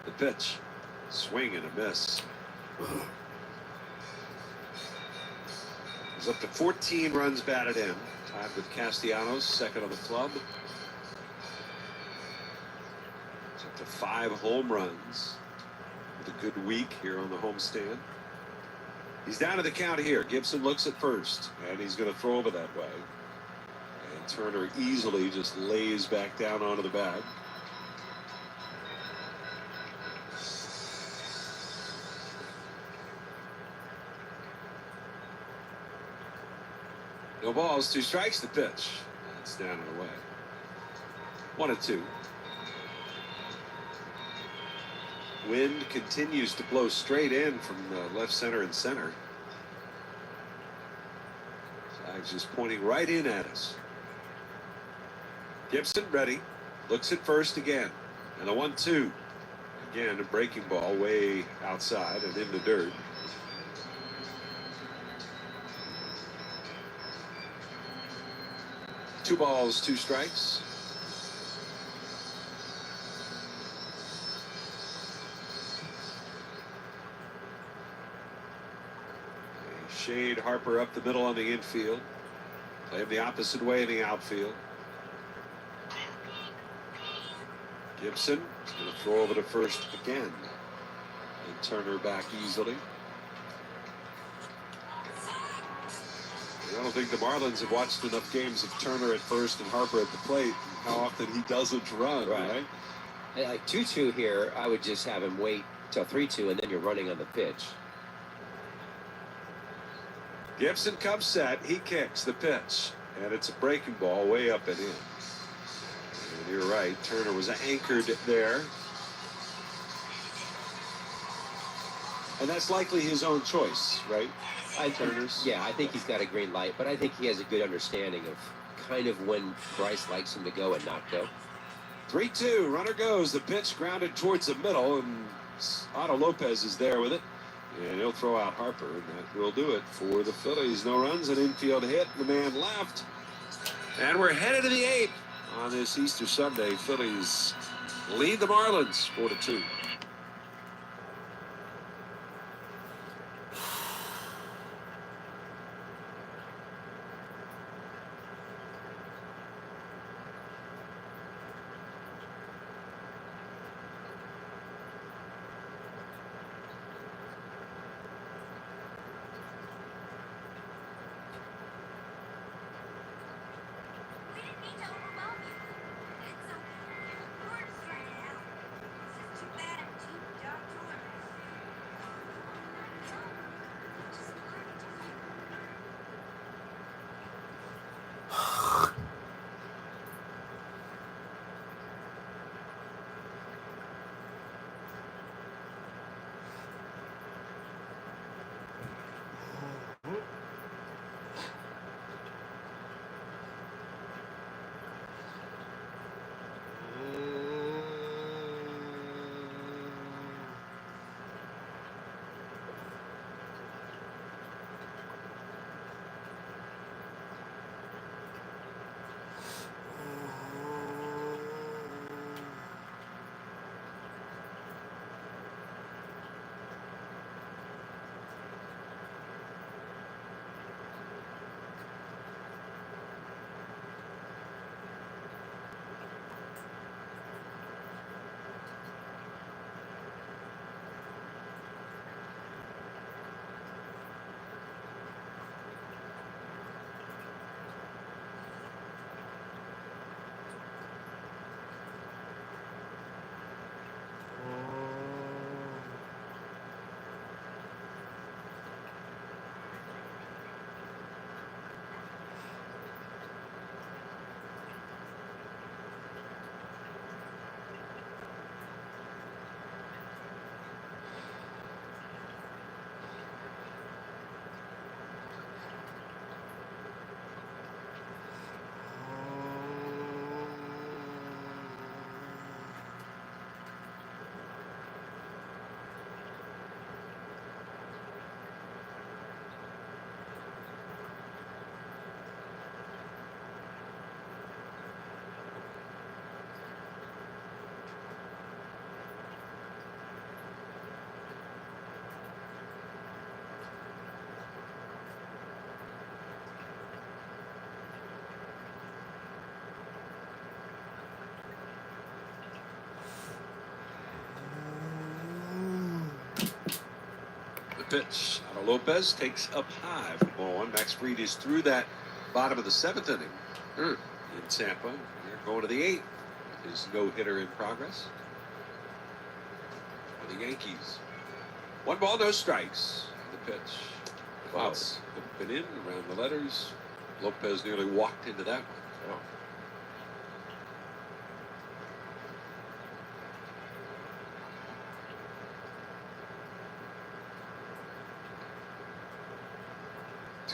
The pitch. Swing and a miss. He's up to 14 runs batted in. Tied with Castellanos, second on the club. He's up to 5 home runs. With a good week here on the homestand. He's down to the count here. Gibson looks at first, and he's going to throw over that way. And Turner easily just lays back down onto the bag. No balls, 2 strikes, the pitch. That's down and away. 1-2. Wind continues to blow straight in from left, center, and center. Flag's just pointing right in at us. Gibson ready. Looks at first again. And the 1-2. Again, a breaking ball way outside and in the dirt. Two balls, 2 strikes. Shade Harper up the middle on the infield. Play him the opposite way in the outfield. Gibson is going to throw over to first again. And Turner back easily. I don't think the Marlins have watched enough games of Turner at first and Harper at the plate. How often he doesn't run, right? Like 2-2 here, I would just have him wait till 3-2, and then you're running on the pitch. Gibson comes set. He kicks the pitch. And it's a breaking ball way up and in. And you're right, Turner was anchored there. And that's likely his own choice, right? Turner's. Yeah, I think he's got a green light, but I think he has a good understanding of kind of when Bryce likes him to go and not go. 3-2, runner goes. The pitch grounded towards the middle, and Otto Lopez is there with it. And he'll throw out Harper, and that will do it for the Phillies. No runs, an infield hit, the man left. And we're headed to the 8th on this Easter Sunday. Phillies lead the Marlins 4-2. Pitch. Otto Lopez takes up high for ball one. Max Fried is through that bottom of the 7th inning in Tampa. They're going to the 8th. His no-hitter in progress for the Yankees. 1 ball, no strikes. The pitch. Foul's been in around the letters. Lopez nearly walked into that one.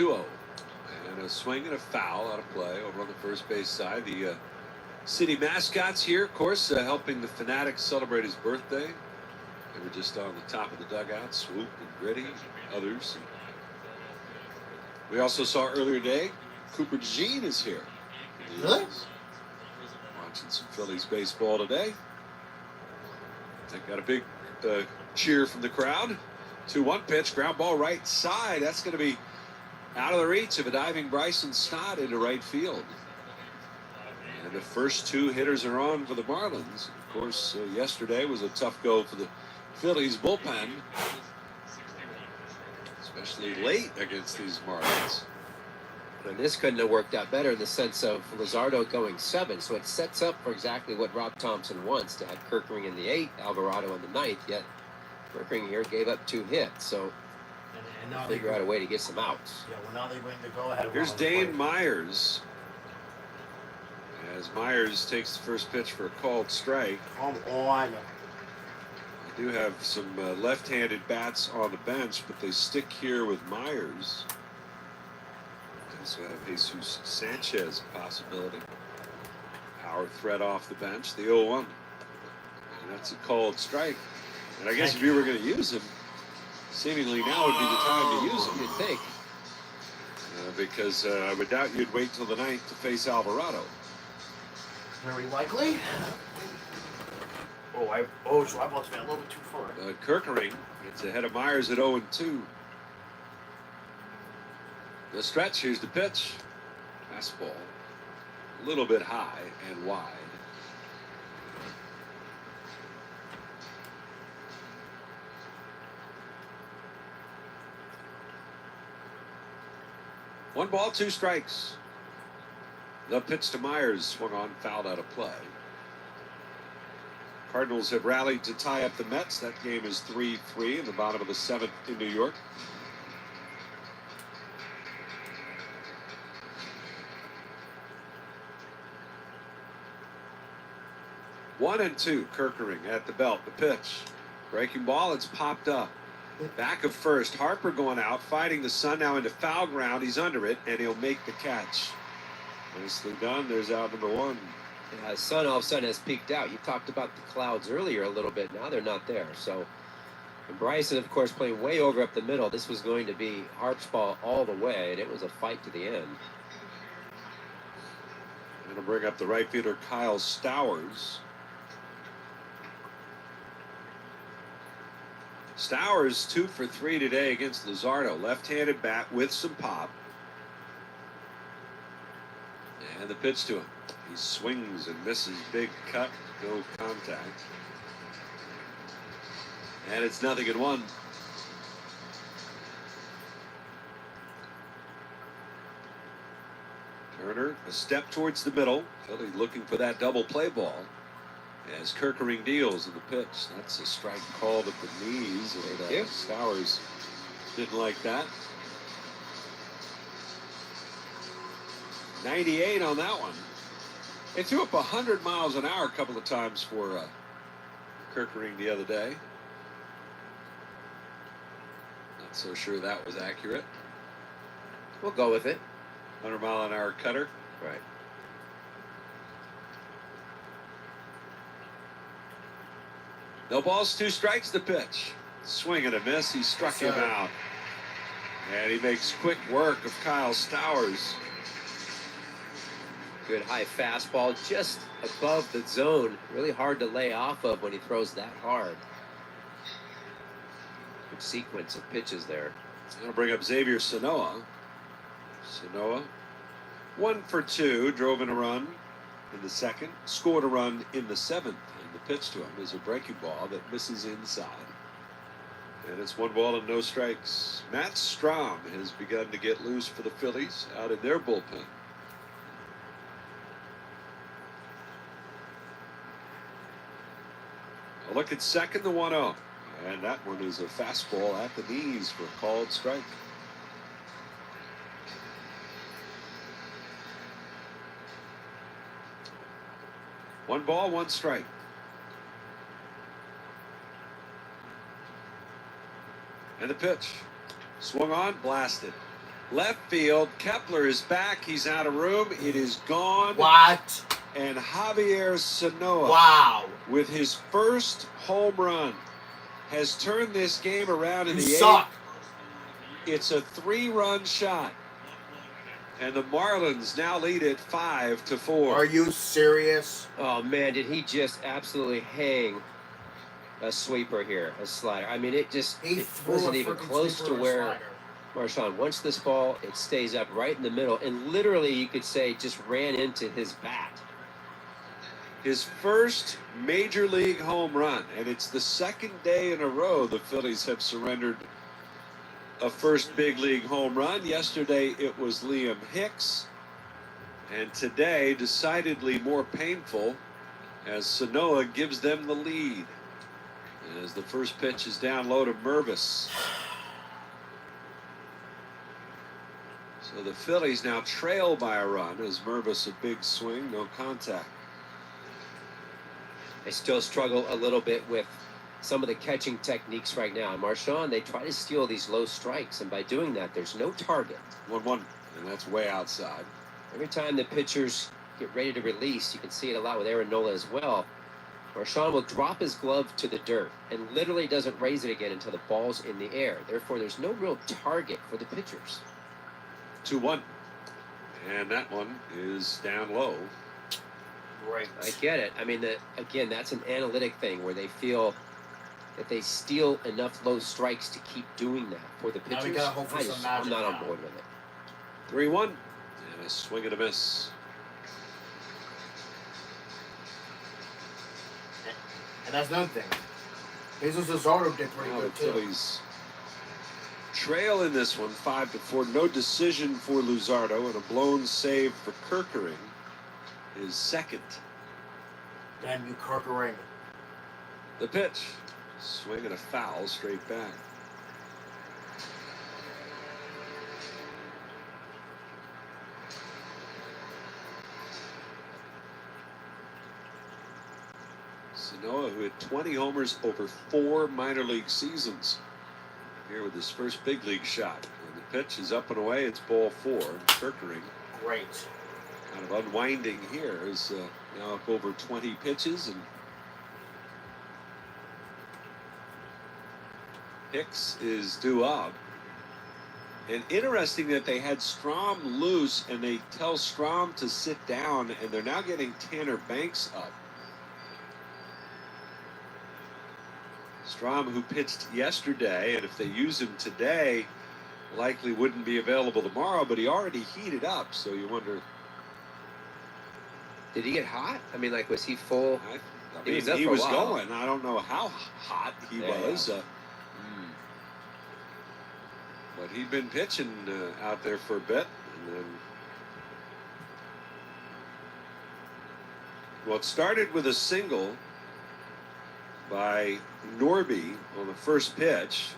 Oh. And a swing and a foul out of play over on the first base side. The city mascots here, of course, helping the Fanatics celebrate his birthday. They were just on the top of the dugout, Swoop and Gritty, others. We also saw earlier today, Cooper DeJean is here. Really? Watching some Phillies baseball today. They got a big cheer from the crowd. 2-1 pitch, ground ball right side. That's going to be out of the reach of a diving Bryson Stott into right field. And the first 2 hitters are on for the Marlins. Of course, yesterday was a tough go for the Phillies bullpen, especially late against these Marlins. And this couldn't have worked out better in the sense of Luzardo going 7, so it sets up for exactly what Rob Thompson wants, to have Kirkering in the 8th, Alvarado in the 9th, yet Kirkering here gave up 2 hits, so And now figure out a way to get some outs. Yeah, well, now they bring the go ahead. Here's Dane Myers As Myers takes the first pitch for a called strike. Come on. I do have some left-handed bats on the bench, but they stick here with Myers. I also have Jesus Sanchez possibility. Power threat off the bench, the 0-1. And that's a called strike. And I guess if you were going to use him, seemingly now would be the time to use him, you'd think. Because I would doubt you'd wait till the ninth to face Alvarado. Very likely. So I must be a little bit too far. Kirkering gets ahead of Myers at 0-2. The stretch, here's the pitch. Fastball. A little bit high and wide. One ball, two strikes. The pitch to Myers swung on, fouled out of play. Cardinals have rallied to tie up the Mets. That game is 3-3 in the bottom of the seventh in New York. One and two, Kirkering at the belt. The pitch. Breaking ball, it's popped up. Back of first. Harper going out, fighting the sun now into foul ground. He's under it, and he'll make the catch. Nicely done. There's out number one. Yeah, sun all of a sudden has peaked out. You talked about the clouds earlier a little bit. Now they're not there. So, and Bryson, of course, playing way over up the middle. This was going to be Harp's ball all the way, and it was a fight to the end. Going to bring up the right fielder, Kyle Stowers. Stowers 2 for 3 today against Luzardo. Left-handed bat with some pop. And the pitch to him. He swings and misses. Big cut. No contact. And it's 0-1. Turner, a step towards the middle. Philly looking for that double play ball. As Kirkering deals in the pitch. That's a strike called at the knees. And Stowers didn't like that. 98 on that one. They threw up 100 miles an hour a couple of times for Kirkering the other day. Not so sure that was accurate. We'll go with it. 100 mile an hour cutter. Right. No balls, two strikes, the pitch. Swing and a miss. He struck him out. And he makes quick work of Kyle Stowers. Good high fastball just above the zone. Really hard to lay off of when he throws that hard. Good sequence of pitches there. Going to bring up Xavier Sanoa. Sanoa, 1 for 2, drove in a run in the second, scored a run in the seventh. And the pitch to him is a breaking ball that misses inside. And it's 1 ball and no strikes. Matt Strahm has begun to get loose for the Phillies out in their bullpen. A look at second, the 1-0. And that one is a fastball at the knees for a called strike. One ball, one strike. And the pitch. Swung on, blasted. Left field, Kepler is back. He's out of room. It is gone. What? And Javier Sanoa, wow, with his first home run, has turned this game around in the suck. 8th. It's a 3-run shot. And the Marlins now lead it 5-4. Are you serious? Oh, man, did he just absolutely hang a sweeper here, a slider. I mean, it wasn't even close to where Marshawn wants this ball. It stays up right in the middle. And literally, you could say, just ran into his bat. His first major league home run, and it's the second day in a row the Phillies have surrendered a first big league home run. Yesterday it was Liam Hicks, and today decidedly more painful as Sanoa gives them the lead. And as the first pitch is down low to Mervis. So the Phillies now trail by a run as Mervis a big swing, no contact. They still struggle a little bit with some of the catching techniques right now. Marshawn, they try to steal these low strikes, and by doing that, there's no target. 1-1, and that's way outside. Every time the pitchers get ready to release, you can see it a lot with Aaron Nola as well. Marshawn will drop his glove to the dirt and literally doesn't raise it again until the ball's in the air. Therefore, there's no real target for the pitchers. 2-1, and that one is down low. Right. I get it. I mean, again, that's an analytic thing where they feel that they steal enough low strikes to keep doing that for the pitchers. Now we gotta hope for some magic I'm not now. on board with it. 3-1, and a swing and a miss. And that's another thing. Jesus Luzardo did pretty Now good the too. Phillies trail in this one, 5-4. No decision for Luzardo, and a blown save for Kerkering, his second. Damn you, Kerkering. The pitch, swing and a foul straight back. Sanoa, who had 20 homers over 4 minor league seasons, here with his first big league shot. And the pitch is up and away. It's ball 4. Kerkering, Great. kind of unwinding here, is now up over 20 pitches, and Hicks is due up. And interesting that they had Strom loose, and they tell Strom to sit down, and they're now getting Tanner Banks up. Strom, who pitched yesterday, and if they use him today, likely wouldn't be available tomorrow, but he already heated up, so you wonder. Did he get hot? I mean, like, was he full? I mean, he was going. I don't know how hot he was. But he'd been pitching out there for a bit. And then, well, it started with a single by Norby on the first pitch.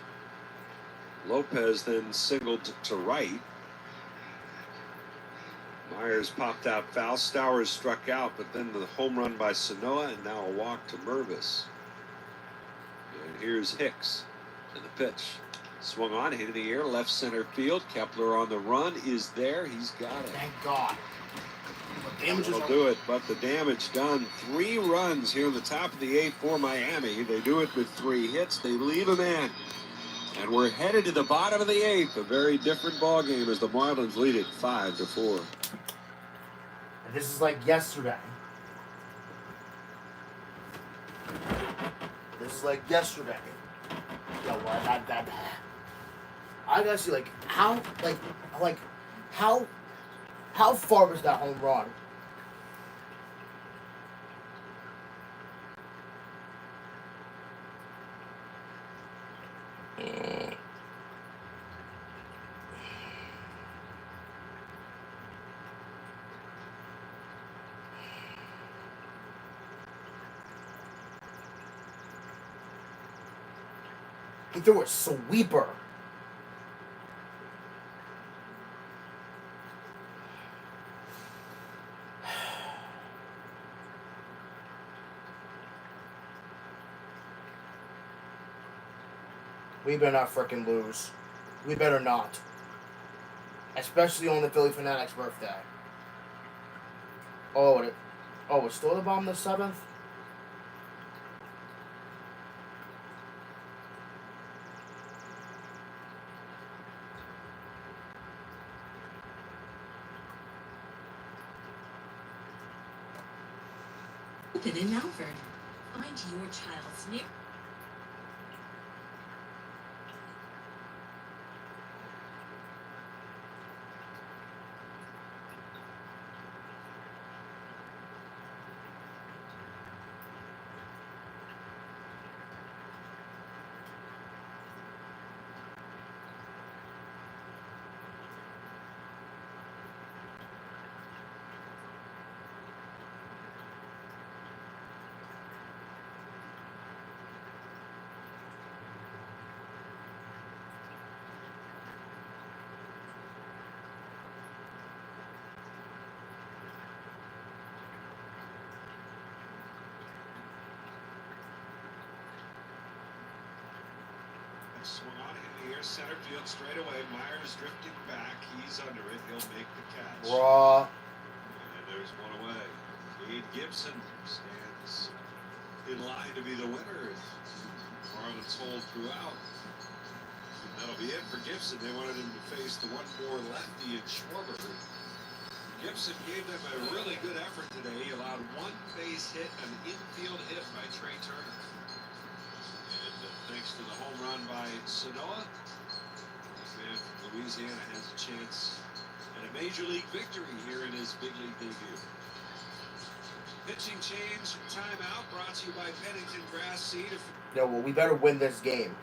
Lopez then singled to right. Myers popped out foul. Stowers struck out, but then the home run by Sanoa, and now a walk to Mervis. And here's Hicks in the pitch. Swung on, hit in the air, left center field. Kepler on the run is there. He's got it. Thank God. That'll do it, but the damage done. 3 runs here in the top of the 8th for Miami. They do it with 3 hits. They leave him in. And we're headed to the bottom of the 8th. A very different ball game as the Marlins lead it 5-4. And this is like yesterday. This is like yesterday. Yo, well, that. I gotta see, like, how far was that home run? He threw a sweeper. We better not frickin' lose. We better not. Especially on the Philly Fanatic's birthday. Oh, it's still the bottom of the 7th? Open in Alfred. Find your child's name. here, center field straight away. Myers drifting back. He's under it. He'll make the catch. Raw. And there's one away. Cade Gibson stands in line to be the winner. Marlins hold throughout. And that'll be it for Gibson. They wanted him to face the one more lefty in Schwarber. Gibson gave them a really good effort today. He allowed one base hit, an infield hit by Trey Turner. And thanks to the home run by Sanoa, this man from Louisiana has a chance at a major league victory here in his big league debut. Pitching change, timeout, brought to you by Pennington Grass Seed. No, well, we better win this game.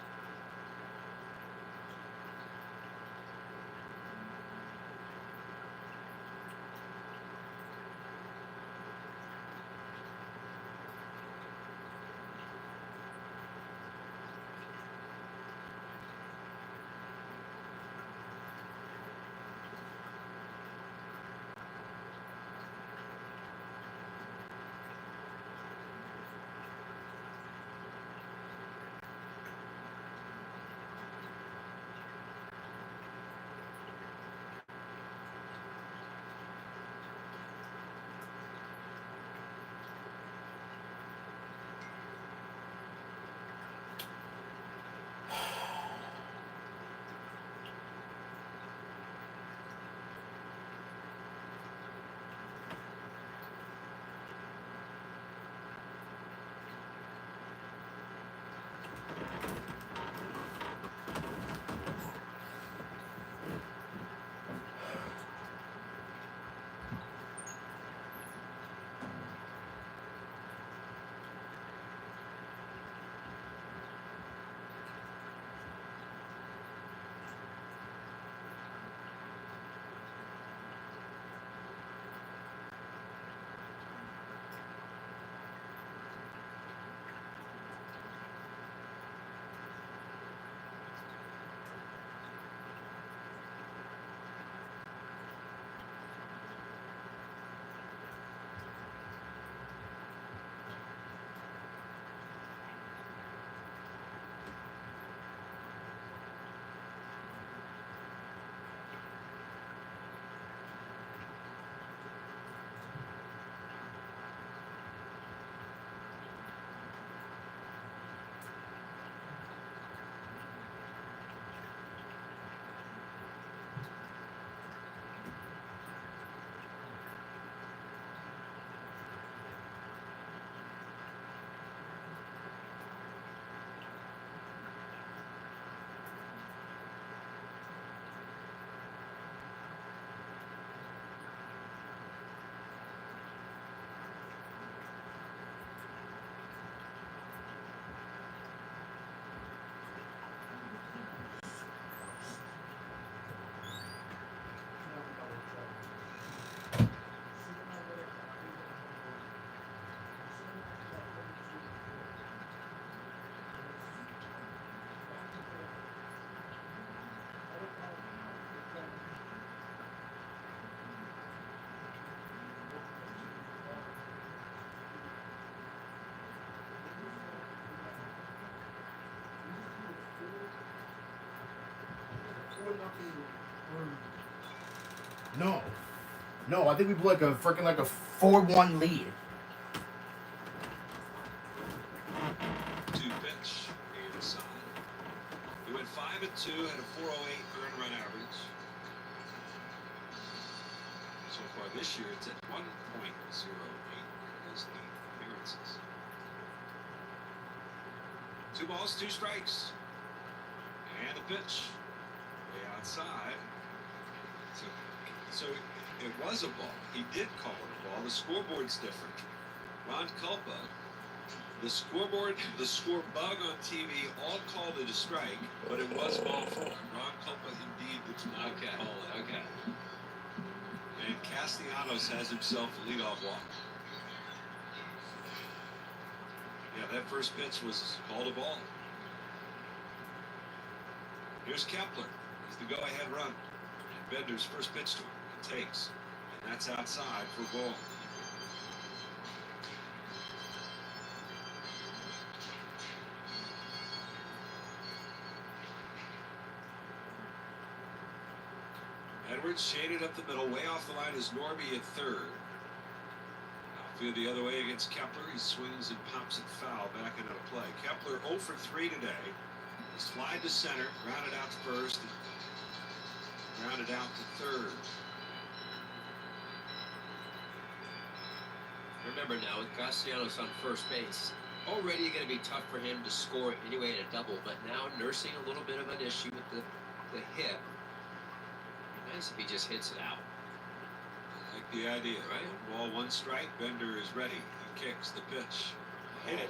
No. No, I think we blew like a freaking like a 4-1 lead. Two pitch inside. He went 5-2, had a 408 earned run average. So far this year, it's at 1.08 in his 8 appearances. 2 balls, 2 strikes. And the pitch. Way outside. So it was a ball. He did call it a ball. The scoreboard's different. Ron Culpa, the scoreboard, the score bug on TV all called it a strike, but it was ball 4. Ron Culpa indeed did not call it. Okay. And Castellanos has himself a leadoff walk. Yeah, that first pitch was called a ball. Here's Kepler. He's the go-ahead run. And Bender's first pitch to him. He takes. And that's outside for ball. Edwards shaded up the middle. Way off the line is Norby at third. Outfield the other way against Kepler. He swings and pops it foul back into the play. Kepler 0 for 3 today. Slide to center, grounded out to first, and grounded out to third. Remember now, with Castellanos on first base, already going to be tough for him to score anyway in a double, but now nursing a little bit of an issue with the hip. Nice if he just hits it out. I like the idea. Right? Ball, 1 strike. Bender is ready. He kicks the pitch. Hit it.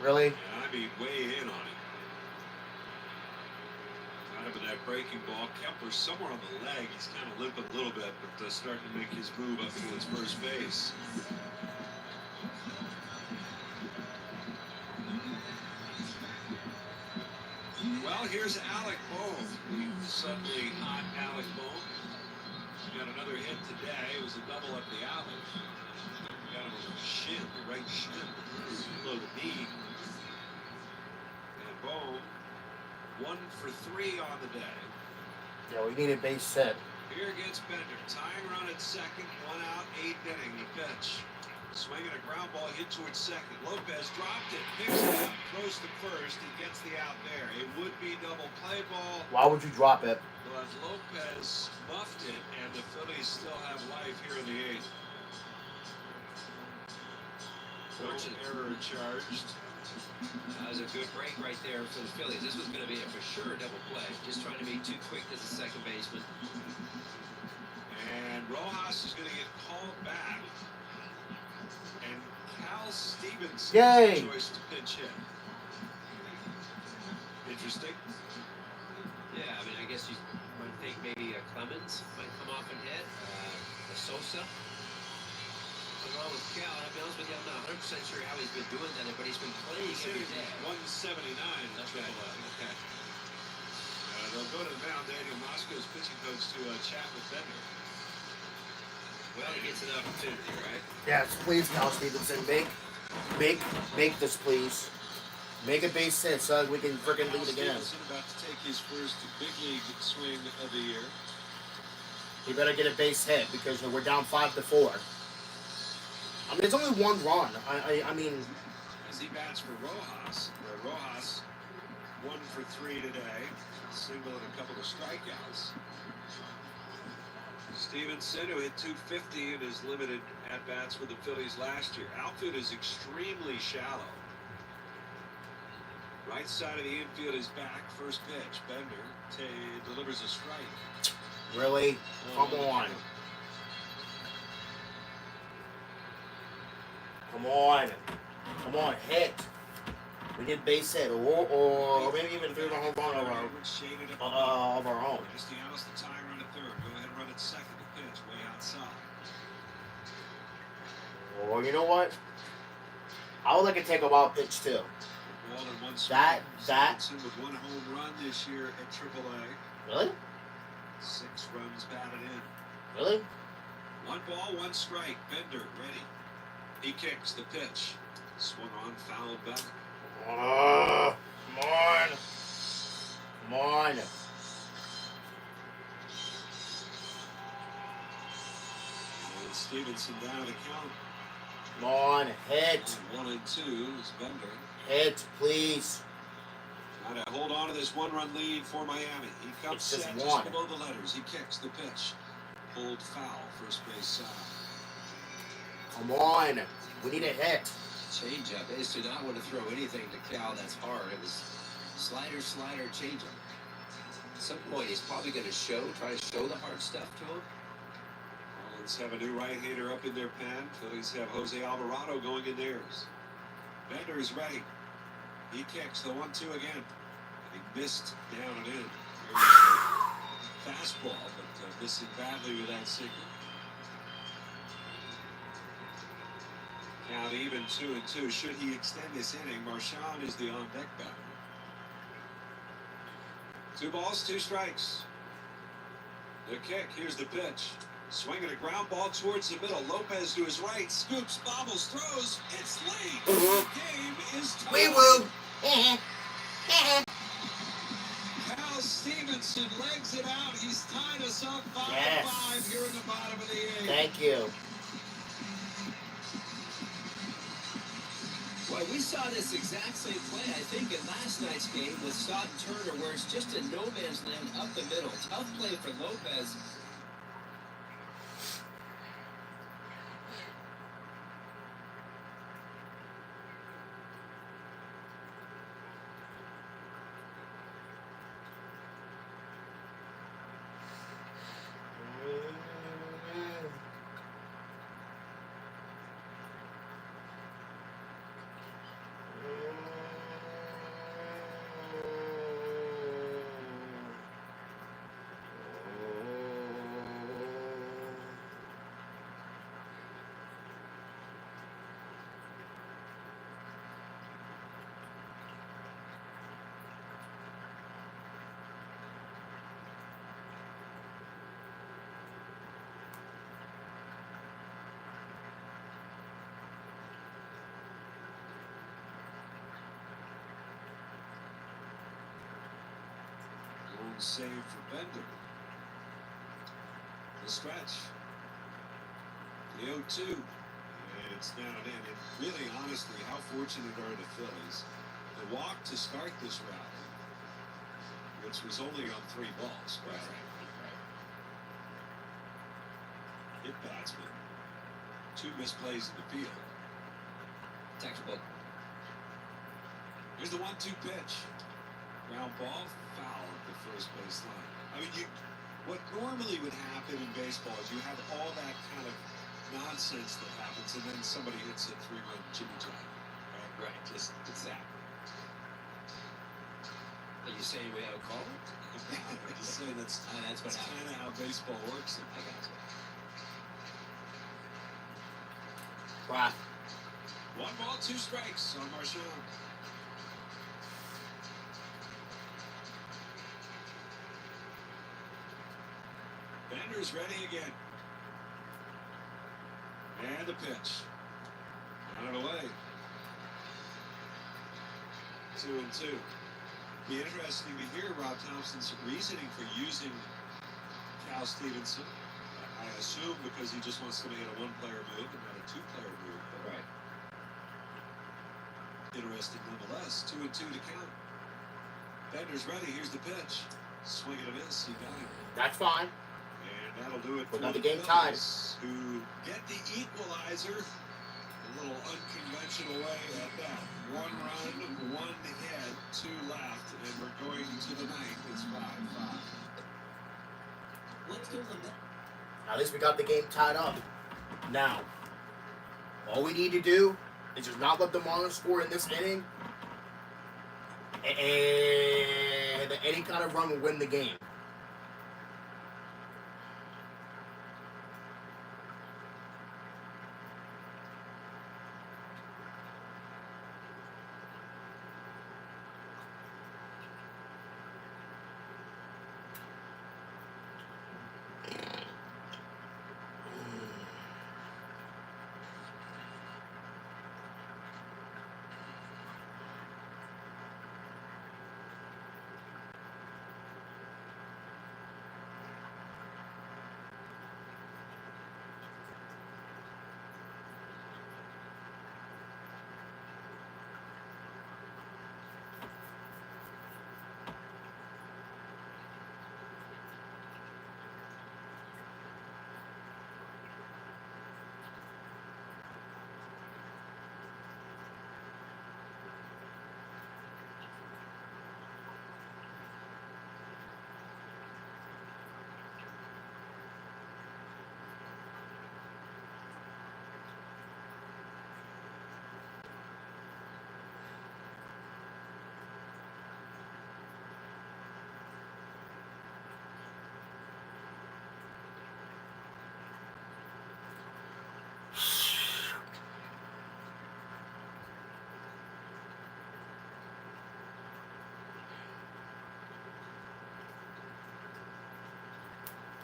Really? And I mean, way in on it. Kind of in that breaking ball. Kepler somewhere on the leg. He's kind of limping a little bit, but starting to make his move up towards first base. Well, here's Alec Bohm. Suddenly hot Alec Bohm. Got another hit today. It was a double up the alley. Got him on the shin, the right shin, below the knee. And Bohm, 1 for 3 on the day. Yeah, we need a base hit. Here against Bender. Tying run at second, 1 out, 8th inning. The pitch. Swinging a ground ball hit towards second. Lopez dropped it, picks it up, throws to first. He gets the out there. A would-be double play ball. Why would you drop it? But Lopez muffed it, and the Phillies still have life here in the 8th. Fortunate error charged. That was a good break right there for the Phillies. This was going to be a for sure double play. Just trying to be too quick as a second baseman. And Rojas is going to get called back. And Cal Stevens Yay! choice to pitch hit. Interesting. Yeah, I mean, I guess you might think maybe Clemens might come off and hit. A Sosa. What's wrong with Cal? I'll be honest with you, I'm not 100% sure how he's been doing that, but he's been playing every day. 179. That's right. Okay. They'll go to the mound. Daniel Moscow's pitching coach to chat with Bender. Well, he gets an opportunity, right? Yes, please, Cal Stevenson. Make this, please. Make a base hit so we can freaking lead again. Stevenson about to take his first big league swing of the year. He better get a base hit because we're down 5-4. I mean, it's only 1 run. I mean, As he bats for Rojas, Rojas 1 for 3 today, single and a couple of strikeouts. Stevenson, who hit .250 in his limited at-bats with the Phillies last year. Outfield is extremely shallow. Right side of the infield is back. First pitch. Bender delivers a strike. really? Come on. Come on. Come on, hit. We need base hit, or maybe even 3 home run of our own. Castellanos, the tie run at third. Go ahead and run at second. The pitch way outside. Or you know what? I would like to take a wild pitch too. Ball and 1 That. Stevenson with 1 home run this year at AAA. Really? 6 runs batted in. Really? 1 ball, 1 strike. Bender ready. He kicks the pitch. Swung on, fouled back. Come on. Come on. And Stevenson down the count. Come on, hit. 1 and 2 is Bender. Hit, please. Trying to hold on to this 1-run lead for Miami. He comes It's just set one. just below the letters. He kicks the pitch. Pulled foul, first base side. Come on. We need a hit. Changeup. Ace did not want to throw anything to Cal that's hard. It was slider, changeup. At some point, he's probably going to try to show the hard stuff to him. Let's have a new right-hander up in their pen. Phillies have Jose Alvarado going in theirs. Bender is ready. He kicks the 1-2 again. He missed down and in. Fastball, but missing badly with that sinker. Count even 2-2. Should he extend this inning, Marchand is the on-deck batter. 2 balls, 2 strikes. The kick, here's the pitch. Swinging a ground ball towards the middle. Lopez to his right, scoops, bobbles, throws. It's late. The game is tied. We will. Cal Stevens Robinson legs it out. He's tied us up 5-5 Yes. here in the bottom of the 8th. Thank you. Well, we saw this exact same play, I think, in last night's game with Stott and Turner, where it's just a no man's land up the middle. Tough play for Lopez. Save for Bender. The stretch. The 0-2. And it's down in. And really, honestly, how fortunate are the Phillies? The walk to start this rally, which was only on 3 balls. Right. Hit batsman. 2 misplays in the field. Textbook. Here's the 1-2 pitch. Ground ball, foul at the first base line. I mean, what normally would happen in baseball is you have all that kind of nonsense that happens, and then somebody hits a 3-run jimmy jam. Right, just that. Are you saying we have a call? I'm just saying that's kind of how baseball works. I got you. Right. 1 ball, 2 strikes on Marchand. Bender's ready again. And the pitch. On and away. 2-2. Be interesting to hear Rob Thompson's reasoning for using Cal Stevenson. I assume because he just wants to make it a 1-player move and not a 2-player move. But right. Interesting nonetheless. 2-2 to count. Bender's ready. Here's the pitch. Swing and a miss. He got him. That's fine. And that'll do it for Another the game tied. Phillies, who get the equalizer a little unconventional way at that. 1 run, 1 hit, 2 left, and we're going to the 9th. It's 5-5. Let's go from that. At least we got the game tied up. Now, all we need to do is just not let the Marlins score in this inning, and any kind of run will win the game.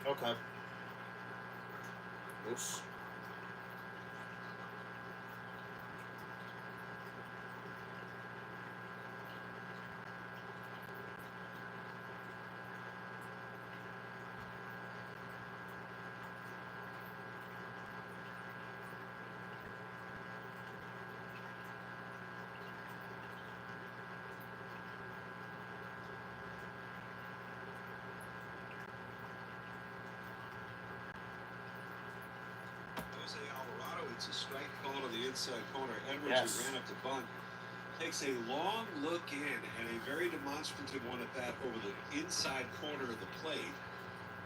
Okay. Oops. It's a strike call to the inside corner. Edwards, Yes. who ran up to bunt, takes a long look in, and a very demonstrative one at that, over the inside corner of the plate.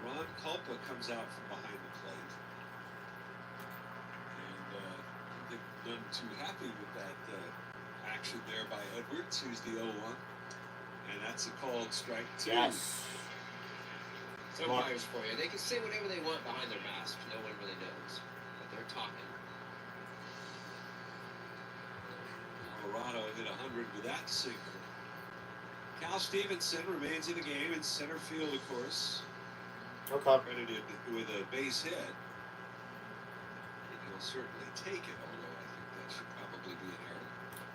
Ron Culpa comes out from behind the plate. And I think none too happy with that action there by Edwards, who's the 0-1. And that's a called strike 2. Yes. Umpires for you. They can say whatever they want behind their mask. No one really knows. But they're talking. Colorado hit 100 with that single. Cal Stevenson remains in the game in center field, of course. Okay. Credited with a base hit. And he'll certainly take it, although I think that should probably be an error.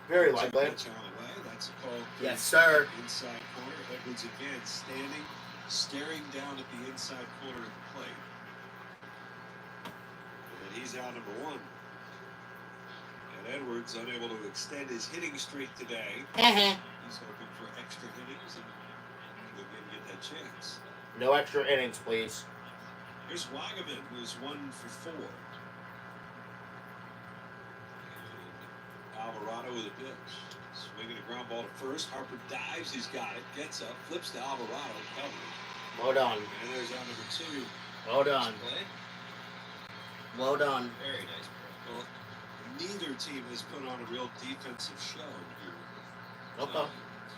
Very likely. Pitch on the way. That's a call. Yes, sir. Inside corner. Edwards again standing, staring down at the inside corner of the plate. And he's out number 1. And Edwards unable to extend his hitting streak today. He's hoping for extra innings and he'll get that chance. No extra innings, please. Here's Wagaman, who's 1 for 4. And Alvarado with a pitch. Swinging a ground ball to first. Harper dives, he's got it, gets up, flips to Alvarado, covered. Well done. And there's out number 2. Well done. Play. Well done. Very nice play. Well, neither team has put on a real defensive show here. Okay.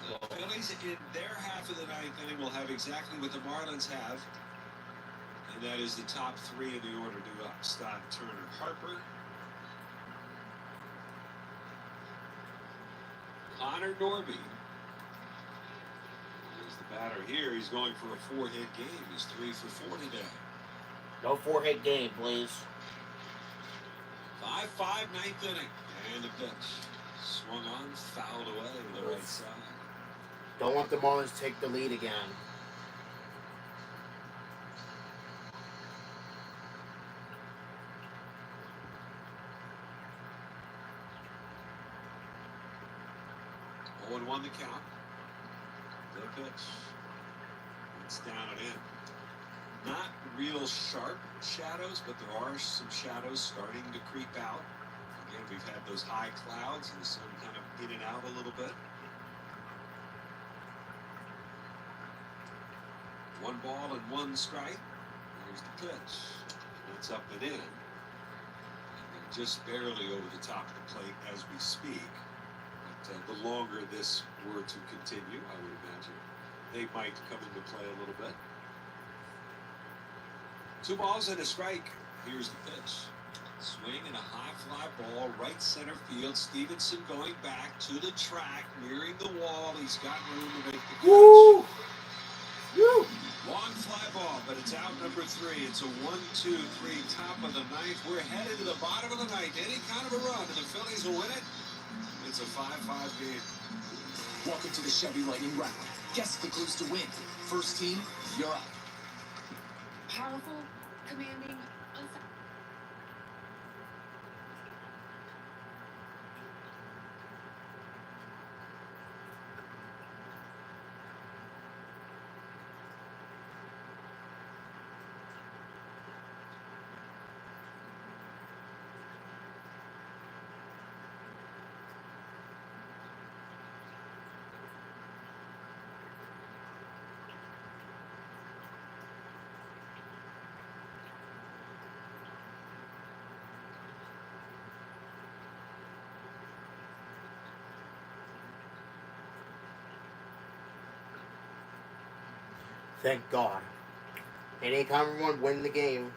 The Phillies in their half of the 9th inning will have exactly what the Marlins have, and that is the top 3 in the order due up. Stott, Turner, Harper. Connor Norby is the batter here. He's going for a 4-hit game. He's 3 for 4 today. No 4-hit game, please. 5-5, 9th inning. And the pitch. Swung on, fouled away to the right side. Don't want the Marlins to take the lead again. Oh, and 1 the count. The pitch. It's down and in. Not real sharp shadows, but there are some shadows starting to creep out. Again, we've had those high clouds and the sun kind of in and out a little bit. 1 ball and 1 strike. Here's the pitch. It's up and in. And just barely over the top of the plate as we speak. But the longer this were to continue, I would imagine they might come into play a little bit. 2 balls and a strike. Here's the pitch. Swing and a high fly ball, right center field. Stevenson going back to the track, nearing the wall. He's got room to make the catch. Woo! Woo! Long fly ball, but it's out number 3. It's a 1-2-3 top of the 9th. We're headed to the bottom of the 9th. Any kind of a run, and the Phillies will win it. It's a 5-5 game. Welcome to the Chevy Lightning Round. Guess the clues to win. First team, you're up. Powerful, commanding, Thank God. Anytime everyone win the game.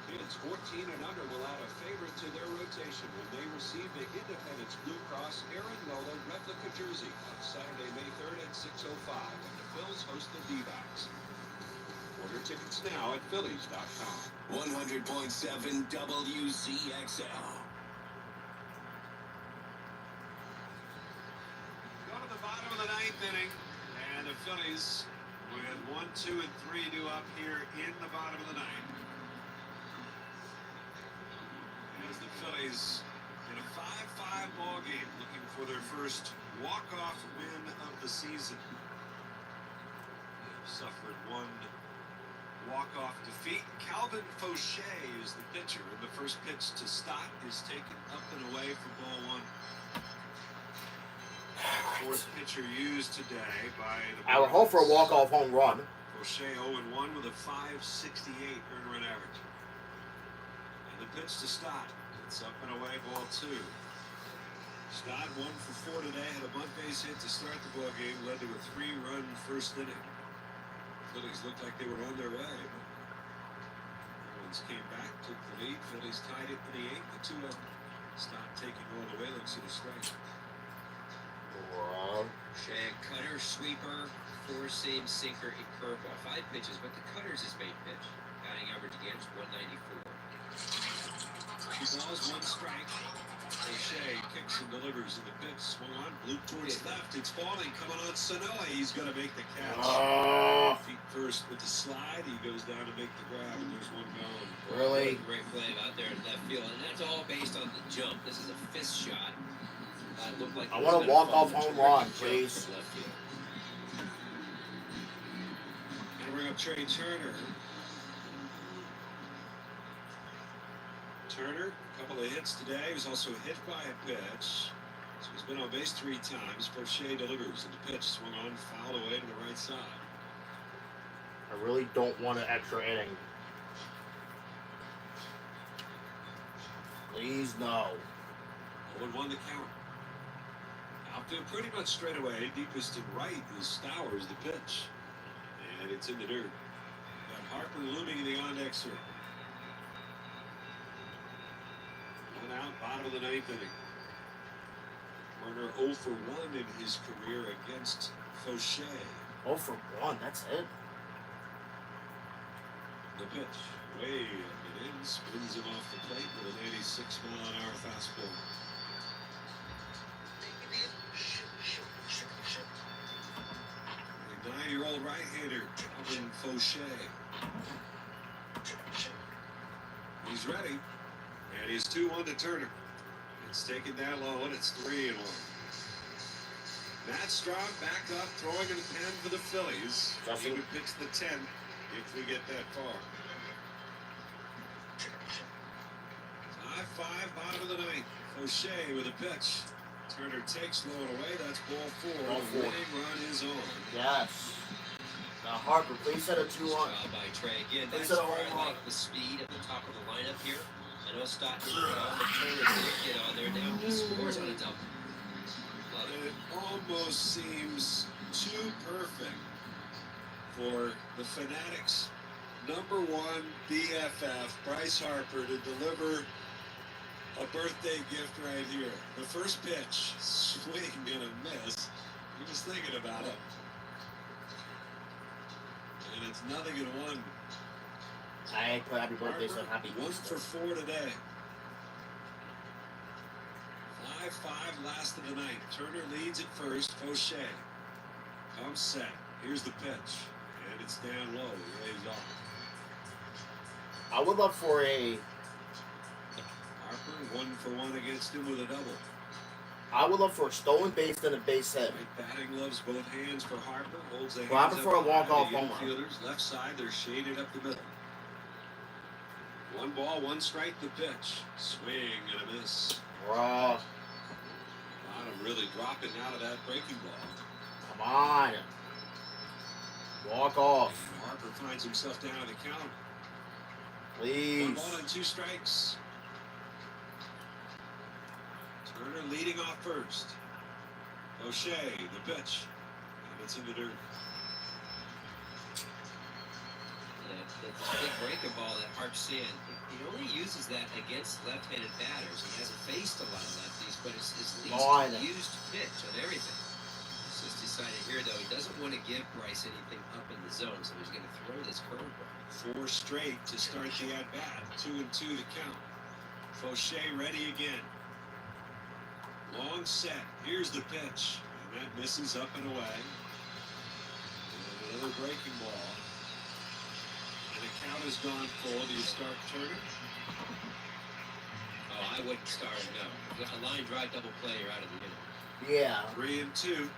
Kids 14 and under will add a favorite to their rotation when they receive the Independence Blue Cross Aaron Nola replica jersey on Saturday, May 3rd at 6:05 when the Phils host the D-backs. Order tickets now at Phillies.com. 100.7 WCXL. Go to the bottom of the ninth inning, and the Phillies with 1, 2, and 3 due up here in the bottom of the ninth. As the Phillies in a 5-5 ball game, looking for their first walk-off win of the season. They've suffered one walk-off defeat. Calvin Fauché is the pitcher, and the first pitch to Stott is taken up and away for ball one. Fourth pitcher used today by the I would hope for a walk-off home run. Fauché 0-1 with a .568 earned run average. And the pitch to Stott. It's up and away, ball two. Stott 1 for 4 today, had a bunt base hit to start the ball game, led to a 3-run first inning. Phillies looked like they were on their way. Phillies came back, took the lead. Phillies tied it in the 8th, the 2-0. Stott taking all the way, looks at a strike. Shag, cutter, sweeper, four-seam, sinker, and curveball. 5 pitches, but the cutter's his main pitch. Batting average again is .194. 2 balls, 1 strike. O'Shea kicks and delivers, and the pitch swung on, loop towards left. It's falling, coming on Sanoa. He's going to make the catch. Feet first with the slide. He goes down to make the grab, and there's one gone. Really? Great play out there in left field, and that's all based on the jump. This is a fist shot. Looked like I want to walk off home run, please. Left field. And bring up Trey Turner. Turner, a couple of hits today. He was also hit by a pitch. So he's been on base 3 times. Fauché delivers, and the pitch swung on, fouled away to the right side. I really don't want an extra inning. Please, no. 0-1 the count. Outfield pretty much straight away. Deepest and right is Stowers, the pitch. And it's in the dirt. Got Harper looming in the on-deck circle. 1 out, bottom of the 9th inning. Turner 0 for 1 in his career against Fauché. 0 for 1, that's it. The pitch, way up and in, spins him off the plate with an 86-mile-an-hour fastball. The 9-year-old right-hander, Calvin Fauché. He's ready, and he's 2-1 to Turner. It's taken down low, and it's 3-1. Matt Strahm back up, throwing in the pen for the Phillies. He would pitch the 10th if we get that far. 5-5, bottom of the 9th. Fauché with a pitch. Turner takes low and away. That's ball 4. The winning run is on. Yes. Now Harper, please set a 2-1. By Trey again. That's where I like the speed at the top of the lineup here. I know Stott didn't get on, but Turner did get on there. Now he scores on a double. It almost seems too perfect for the Fanatics' #1 BFF, Bryce Harper, to deliver a birthday gift right here. The first pitch, swing and a miss. He was thinking about it. And it's 0-1. I ain't put happy birthday, so happy 1 Easter. for 4 today. 5-5 last of the 9th. Turner leads at first. Fauché comes set. Here's the pitch. And it's down low. He lays off. I would love for a... Harper 1 for 1 against him with a double. I would love for a stolen base and a base hit. Right, batting gloves both hands for Harper. Holds the hands Well, I prefer a up walk-off high. The home run. infielders left side, they're shaded up the middle. 1 ball, 1 strike, the pitch. Swing and a miss. Raw. Bottom really dropping out of that breaking ball. Come on. Walk off. Harper finds himself down at the count. Please. 1 ball and 2 strikes. Turner leading off first. O'Shea, the pitch. And it's in the dirt. That's a big breaking ball that Harp's in. He only uses that against left-handed batters. He hasn't faced a lot of lefties, but it's his Lord. least used pitch on everything. He's just decided here, though, he doesn't want to give Bryce anything up in the zone, so he's going to throw this curveball. 4 straight to start the at-bat. 2-2 the count. Fauché ready again. Long set. Here's the pitch. And that misses up and away. And another breaking ball. And the count has gone full. Do you start Turner? Oh, I wouldn't start him, no. A line drive double play, you're out of the inning. Yeah. 3-2.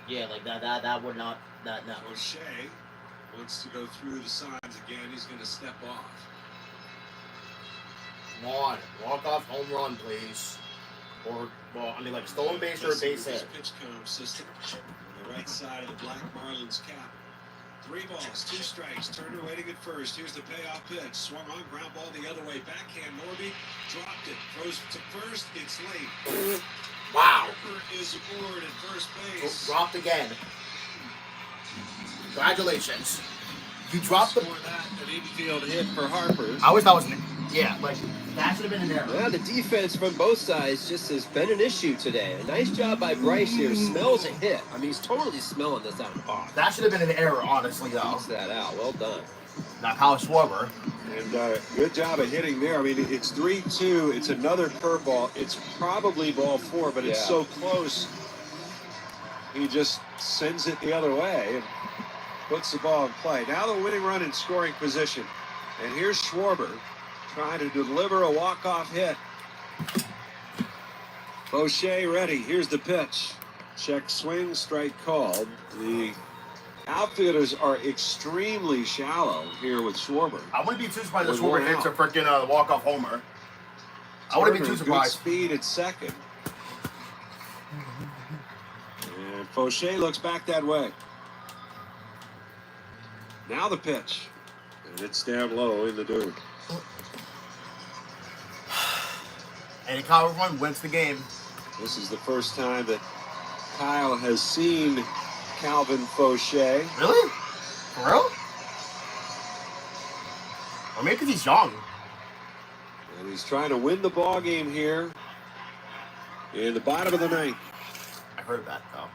Yeah, like that would not, that, no. O'Shea wants to go through the signs again. He's going to step off. Come on, walk-off home run, please. Or, well, I mean, like, stolen base or a base hit. Pitch count system on the right side of the Black Marlins cap. 3 balls, 2 strikes. Turner waiting at first. Here's the payoff pitch. Swung on, ground ball the other way. Backhand, Norby dropped it. Throws to first. It's late. Wow. Harper is aboard at first base. Dropped again. Congratulations. You dropped the... That an infield hit for Harper. I always thought it was yeah, like, that should have been an error. Well, the defense from both sides just has been an issue today. A nice job by Bryce here. Smells a hit. I mean, he's totally smelling this out off. That should have been an error, honestly, though. Beats that out. Well done. Now, Kyle Schwarber. And good job of hitting there. I mean, it's 3-2. It's another curveball. It's probably ball 4, but it's so close. He just sends it the other way and puts the ball in play. Now the winning run in scoring position. And here's Schwarber trying to deliver a walk-off hit. Fauché ready. Here's the pitch. Check swing, strike called. The outfielders are extremely shallow here with Schwarber. I wouldn't be too surprised if Schwarber hits a freaking walk-off homer. I wouldn't be too surprised. Good speed at second. And Fauché looks back that way. Now the pitch. And it's down low in the dirt. And Kyle Run wins the game. This is the first time that Kyle has seen Calvin Fauché. Really? For real? Or maybe because he's young. And he's trying to win the ball game here in the bottom of the 9th. I heard that, though.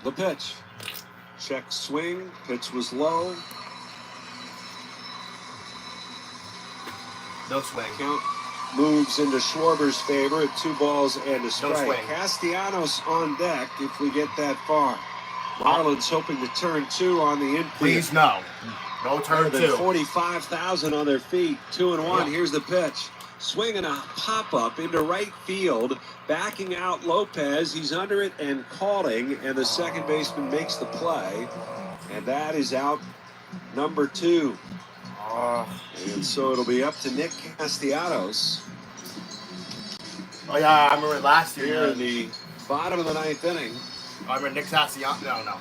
The pitch. Check swing. Pitch was low. No swing. Count moves into Schwarber's favor at 2 balls and a strike. No swing. Castellanos on deck if we get that far. Marlins hoping to turn 2 on the infield. Please, no. No turn 2. 45,000 on their feet. 2-1. Yeah. Here's the pitch. Swinging a pop-up into right field. Backing out Lopez. He's under it and calling. And the second baseman makes the play. And that is out number 2. And so it'll be up to Nick Castellanos. Oh, yeah, I remember last year. Here in the bottom of the 9th inning. I remember Nick Castellanos. No.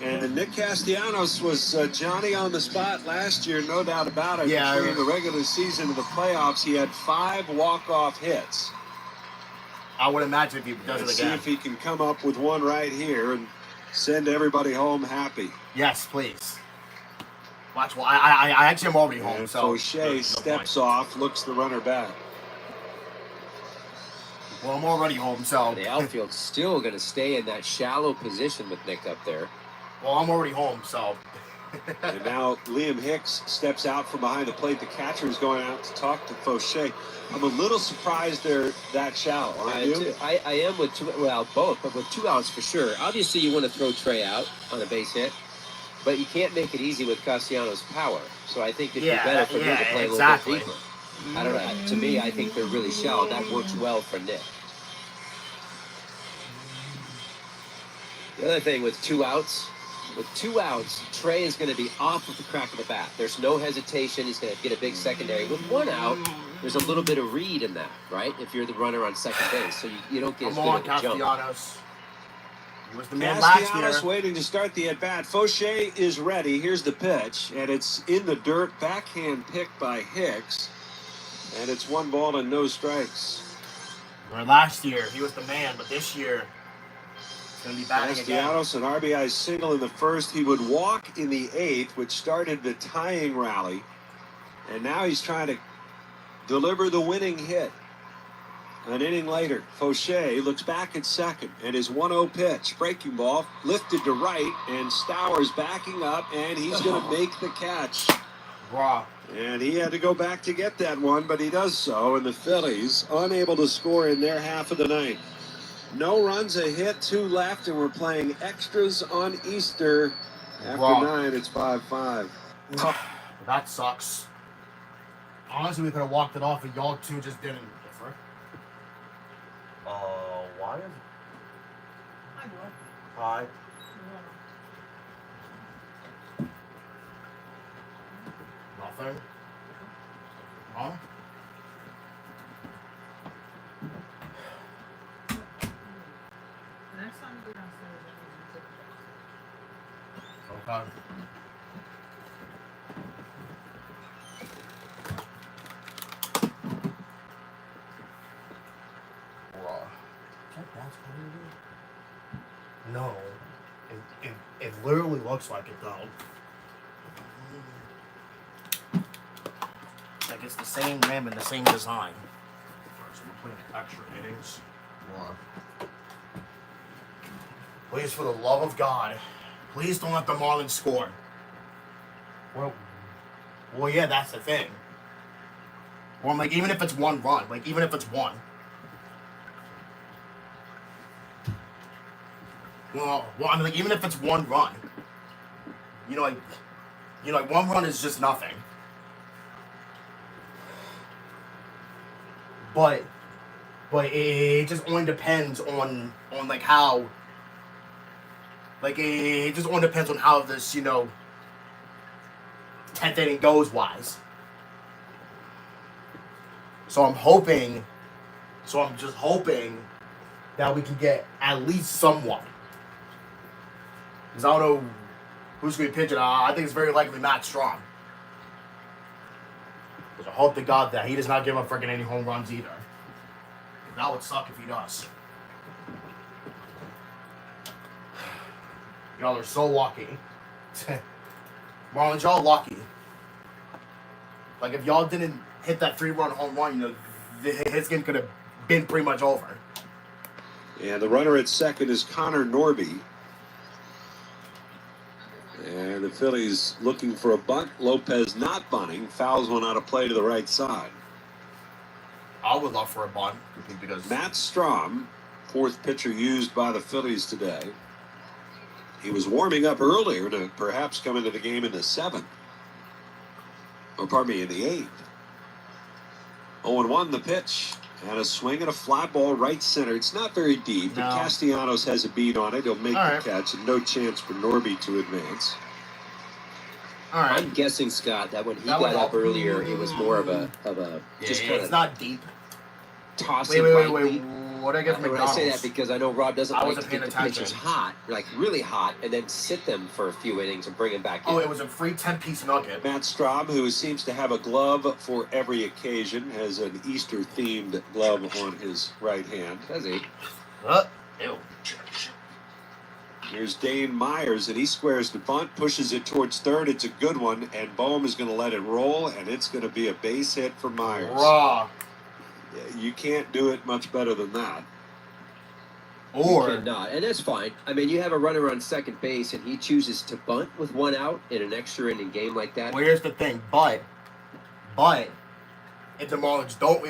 And Nick Castellanos was Johnny on the spot last year, no doubt about it. Yeah, Between the regular season and the playoffs, he had 5 walk-off hits. I would imagine if he does it See again. if he can come up with one right here and send everybody home happy. Yes, please. Watch. Well, I actually am already home, And so. Fauché steps off, looks the runner back. Well, I'm already home, so. The outfield's still going to stay in that shallow position with Nick up there. Well, I'm already home, so. And now Liam Hicks steps out from behind the plate. The catcher is going out to talk to Fauché. I'm a little surprised they're that shallow, aren't you? I am with both, but with 2 outs for sure. Obviously, you want to throw Trey out on a base hit, but you can't make it easy with Castellanos' power. So I think it'd be better for him to play a little bit deeper. I don't know. To me, I think they're really shallow. That works well for Nick. The other thing with 2 outs, Trey is going to be off of the crack of the bat. There's no hesitation. He's going to get a big secondary. With 1 out, there's a little bit of read in that, right? If you're the runner on second base, so you don't get as good of a jump. Castellanos. He was the man last Castellanos year. waiting to start the at-bat. Fauché is ready. Here's the pitch, and it's in the dirt. Backhand pick by Hicks, and it's 1 ball and no strikes. Or last year, he was the man, but this year, It's going to be batting again. Castellanos, an RBI single in the first. He would walk in the 8th, which started the tying rally. And now he's trying to deliver the winning hit. An inning later, Fauché looks back at second, and his 1-0 pitch, breaking ball, lifted to right, and Stowers backing up, and he's going to make the catch. Wow. And he had to go back to get that one, but he does so, and the Phillies unable to score in their half of the ninth. No runs, a hit, 2 left, and we're playing extras on Easter. After 9, it's 5-5. That sucks. Honestly, we could have walked it off, and y'all two just didn't. Why is it? Hi. Nothing? Huh? Next time you go downstairs, Okay. No. It literally looks like it, though. Like it's the same rim and the same design. So we're playing extra innings. Please, for the love of God, please don't let the Marlins score. Well, yeah, that's the thing. Well, I'm like, even if it's 1 run, even if it's 1. Well, I mean, even if it's 1 run, 1 run is just nothing. But it just only depends on how. It just only depends on how this 10th inning goes wise. So I'm just hoping that we can get at least somewhat. Because I don't know who's going to be pitching. I think it's very likely Matt Strong. Because I hope to God that he does not give up freaking any home runs either. That would suck if he does. Y'all are so lucky. Marlins, y'all lucky. Like, if y'all didn't hit that 3-run home run, his game could have been pretty much over. And the runner at second is Connor Norby. And the Phillies looking for a bunt. Lopez not bunting. Fouls one out of play to the right side. I would love for a bunt. Because Matt Strom, 4th pitcher used by the Phillies today. He was warming up earlier to perhaps come into the game in the 7th. Or pardon me, in the 8th. 0-1 the pitch. And a swing and a fly ball right center. It's not very deep, but Castellanos has a beat on it. He'll make the catch, and no chance for Norby to advance. All right. I'm guessing, Scott, that when he got up earlier, it was more of a just kind of. It's not deep. Tossing. Wait. What did I get from McDonald's? When I say that because I know Rob doesn't like to get the pitchers hot, like really hot, and then sit them for a few innings and bring them back in. Oh, it was a free 10-piece nugget. Matt Strom, who seems to have a glove for every occasion, has an Easter-themed glove on his right hand. Does he? Ew. Here's Dane Myers, and he squares the bunt, pushes it towards third. It's a good one, and Bohm is going to let it roll, and it's going to be a base hit for Myers. Raw. You can't do it much better than that. Or not, and that's fine. I mean, you have a runner on second base, and he chooses to bunt with 1 out in an extra inning game like that. Well, here's the thing, but if the Marlins don't,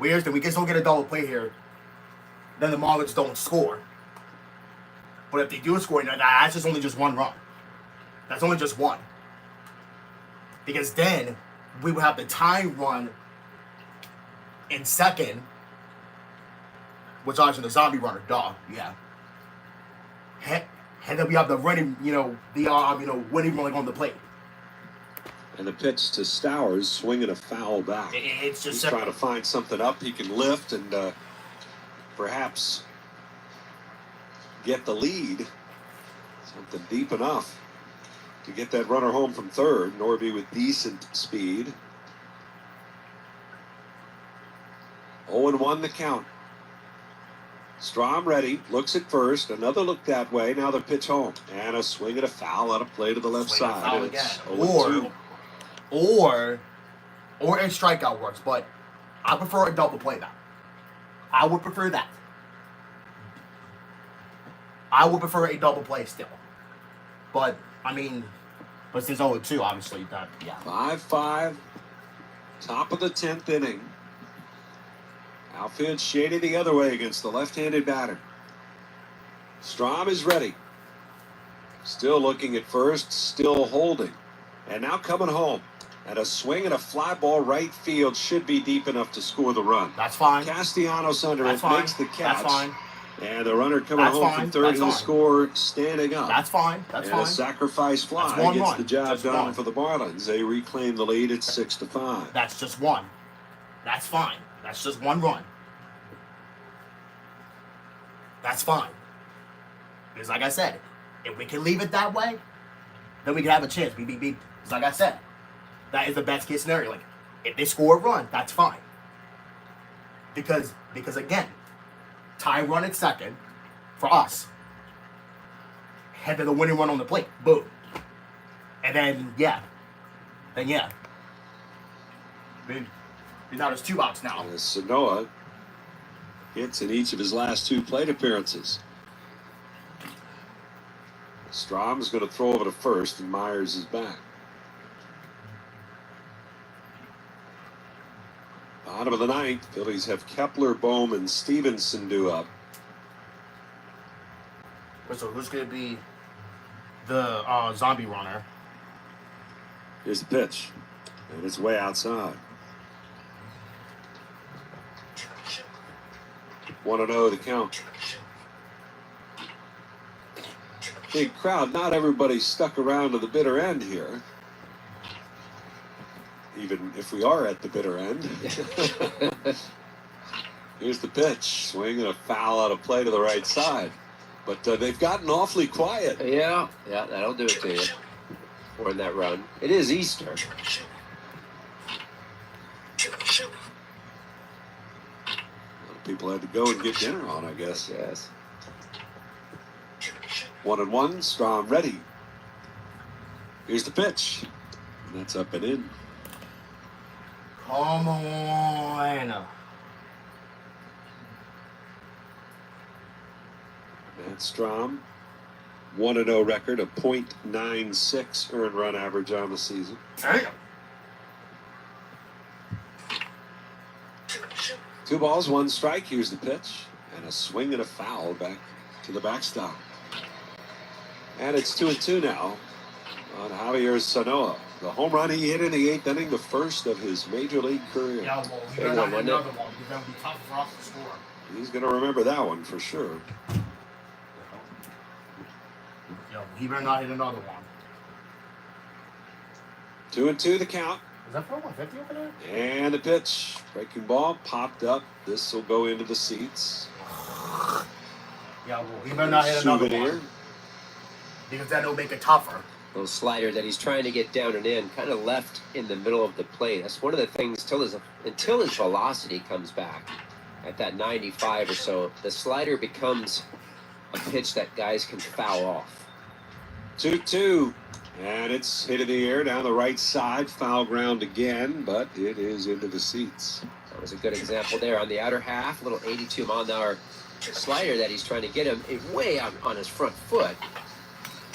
here's the we just don't get a double play here, then the Marlins don't score. But if they do score, that's just only just 1 run. That's only just 1. Because then we would have the tying run in second, which is the zombie runner, yeah. And then we have the running, winning running on the plate. And the pitch to Stowers, swinging a foul back. It's just He's trying to find something up he can lift and perhaps get the lead. Something deep enough to get that runner home from third. Norby with decent speed. 0-1 the count. Strom ready, looks at first, another look that way, now the pitch home. And a swing and a foul on a play to the left side. And it's 0-2. Or a strikeout works, but I prefer a double play now. I would prefer that. I would prefer a double play still. But, I mean, but since 0-2, obviously, that, yeah. 5-5, top of the 10th inning. Outfield shaded the other way against the left-handed batter. Strom is ready. Still looking at first, still holding. And now coming home. And a swing and a fly ball right field should be deep enough to score the run. That's fine. Castellanos under it, makes the catch. That's fine. And the runner coming home from third, he'll score standing up. That's fine. That's fine. And a sacrifice fly gets the job done for the Marlins. They reclaim the lead at 6-5. That's just one. That's fine. That's just one run. That's fine. Because like I said, if we can leave it that way, then we can have a chance. Because like I said, that is the best case scenario. Like, if they score a run, that's fine. Because again, tie run at second for us. Head to the winning run on the plate. Boom. And then yeah. Now there's 2 outs now. Sanoa hits in each of his last 2 plate appearances. Strom's going to throw over to first, and Myers is back. Bottom of the 9th, Phillies have Kepler, Bohm, and Stevenson due up. So who's going to be the zombie runner? Here's the pitch, and it's way outside. 1-0 the count. Big crowd. Not everybody stuck around to the bitter end here. Even if we are at the bitter end. Here's the pitch. Swing and a foul out of play to the right side. But they've gotten awfully quiet. Yeah, that'll do it to you. Or in that run. It is Easter. People had to go and get dinner on, I guess. Yes. 1-1, Strom ready. Here's the pitch. And that's up and in. Come on. Matt Strom, 1-0 record, a .96 earned run average on the season. Damn. 2 balls, 1 strike. Here's the pitch. And a swing and a foul back to the backstop. And it's 2-2 now on Javier Sanoa. The home run he hit in the 8th inning, the first of his major league career. Yeah, well, he better not hit another one because that would be tough for us to score. He's going to remember that one for sure. Yeah, he better not hit another one. 2-2 the count. Is that for 150 over there? And the pitch. Breaking ball popped up. This will go into the seats. Yeah, well, he better not hit another one. Because that'll make it tougher. Little slider that he's trying to get down and in, kind of left in the middle of the plate. That's one of the things until his velocity comes back at that 95 or so, the slider becomes a pitch that guys can foul off. 2-2. And it's hit in the air down the right side. Foul ground again, but it is into the seats. That was a good example there on the outer half. Little 82-mile-an-hour slider that he's trying to get him way out on his front foot.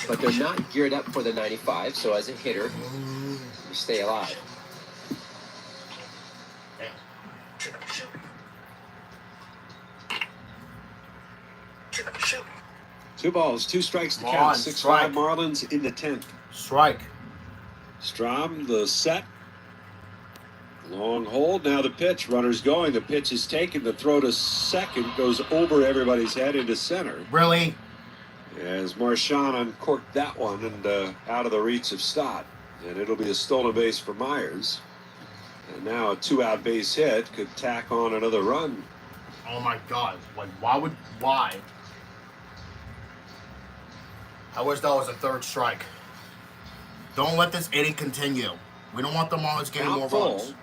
But they're not geared up for the 95, so as a hitter, you stay alive. Two balls, 2 strikes to count. 6-5 Marlins in the 10th. Strike. Strom, the set. Long hold. Now the pitch. Runner's going. The pitch is taken. The throw to second goes over everybody's head into center. Really? As Marchand uncorked that one and out of the reach of Stott. And it'll be a stolen base for Myers. And now a 2-out base hit could tack on another run. Oh my God. Like, why? I wish that was a 3rd strike. Don't let this inning continue. We don't want the Marlins getting more runs.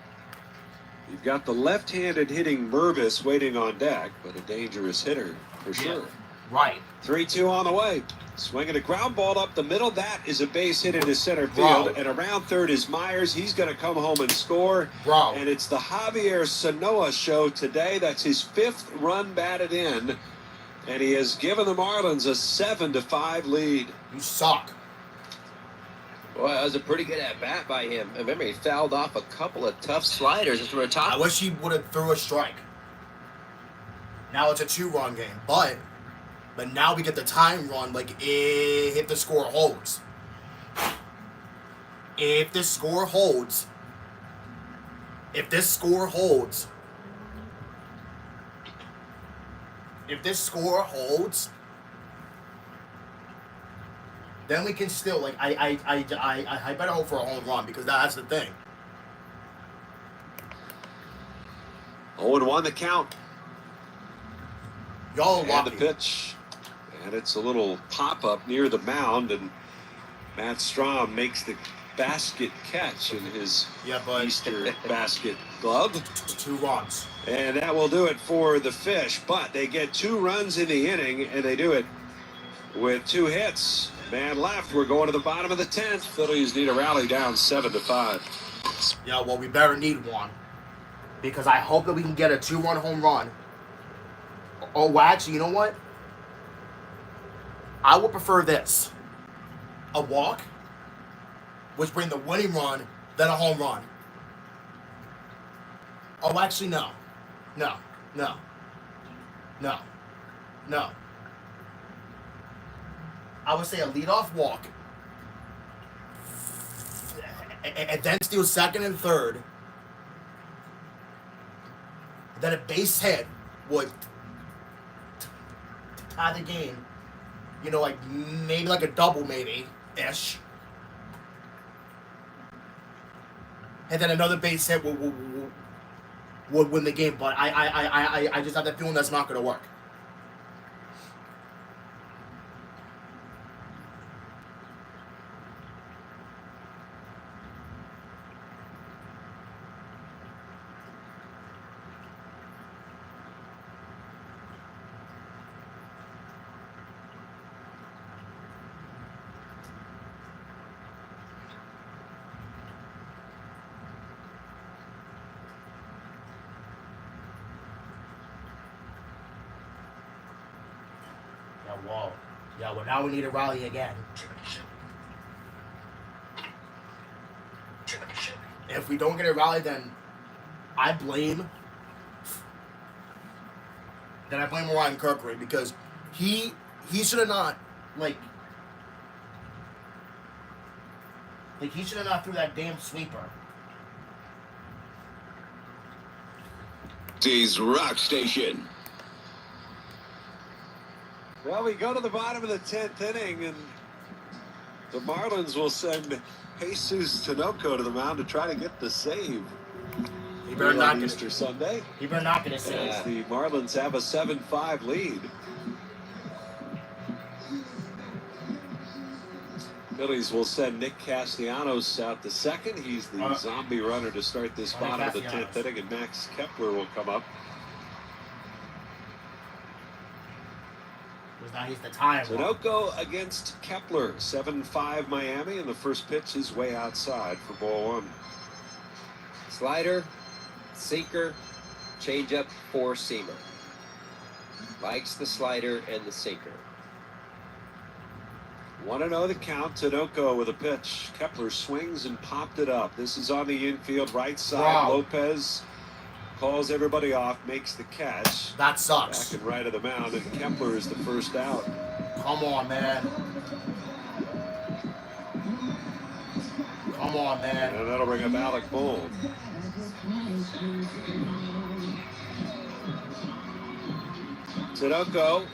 You've got the left-handed hitting Mervis waiting on deck, but a dangerous hitter. for sure. Right. 3-2 on the way. Swinging a ground ball up the middle. That is a base hit into center field. Bro. And around third is Myers. He's going to come home and score. Bro. And it's the Javier Sanoa show today. That's his 5th run batted in. And he has given the Marlins a 7-5 lead. You suck. Boy, that was a pretty good at-bat by him. I remember he fouled off a couple of tough sliders that were top. I wish he would have threw a strike. Now it's a 2-run game. But now we get the time run, like, if the score holds. If this score holds, then we can still, like, I better hope for a home run, because that's the thing. 0-1 the count. Y'all And lucky. the pitch. And it's a little pop-up near the mound, and Matt Strom makes the basket catch in his Easter basket glove. 2 runs. And that will do it for the Fish, but they get 2 runs in the inning, and they do it with 2 hits. Man left, we're going to the bottom of the 10th. Phillies need a rally down 7-5. Yeah, well, we better need one. Because I hope that we can get a 2-run home run. Oh, well, actually, you know what? I would prefer this. A walk, which bring the winning run, then a home run. Oh, actually, no. No. I would say a leadoff walk, and then steal second and third. Then a base hit would tie the game. You know, like maybe like a double, maybe-ish. And then another base hit would win the game. But I just have that feeling that's not going to work. Yeah, well, now we need a rally again. If we don't get a rally, then I blame Ryan Kirkland, because he should have not, he should have not threw that damn sweeper. Today's Rock Station. Well, we go to the bottom of the 10th inning, and the Marlins will send Jesus Tinoco to the mound to try to get the save. He better not on get Easter Sunday. He better not get a save. As the Marlins have a 7-5 lead. Phillies will send Nick Castellanos out to second. He's the zombie runner to start this bottom of the 10th inning, and Max Kepler will come up. Now he's the time. Tinoco against Kepler, 7-5 Miami, and the first pitch is way outside for ball 1. Slider, sinker, changeup, 4-seamer. Likes the slider and the sinker. 1-0 the count. Tinoco with a pitch. Kepler swings and popped it up. This is on the infield right side. Wow. Lopez calls everybody off, makes the catch. That sucks. Back and right of the mound, and Kepler is the first out. Come on, man. And that'll bring up Alec Bold. Tinoco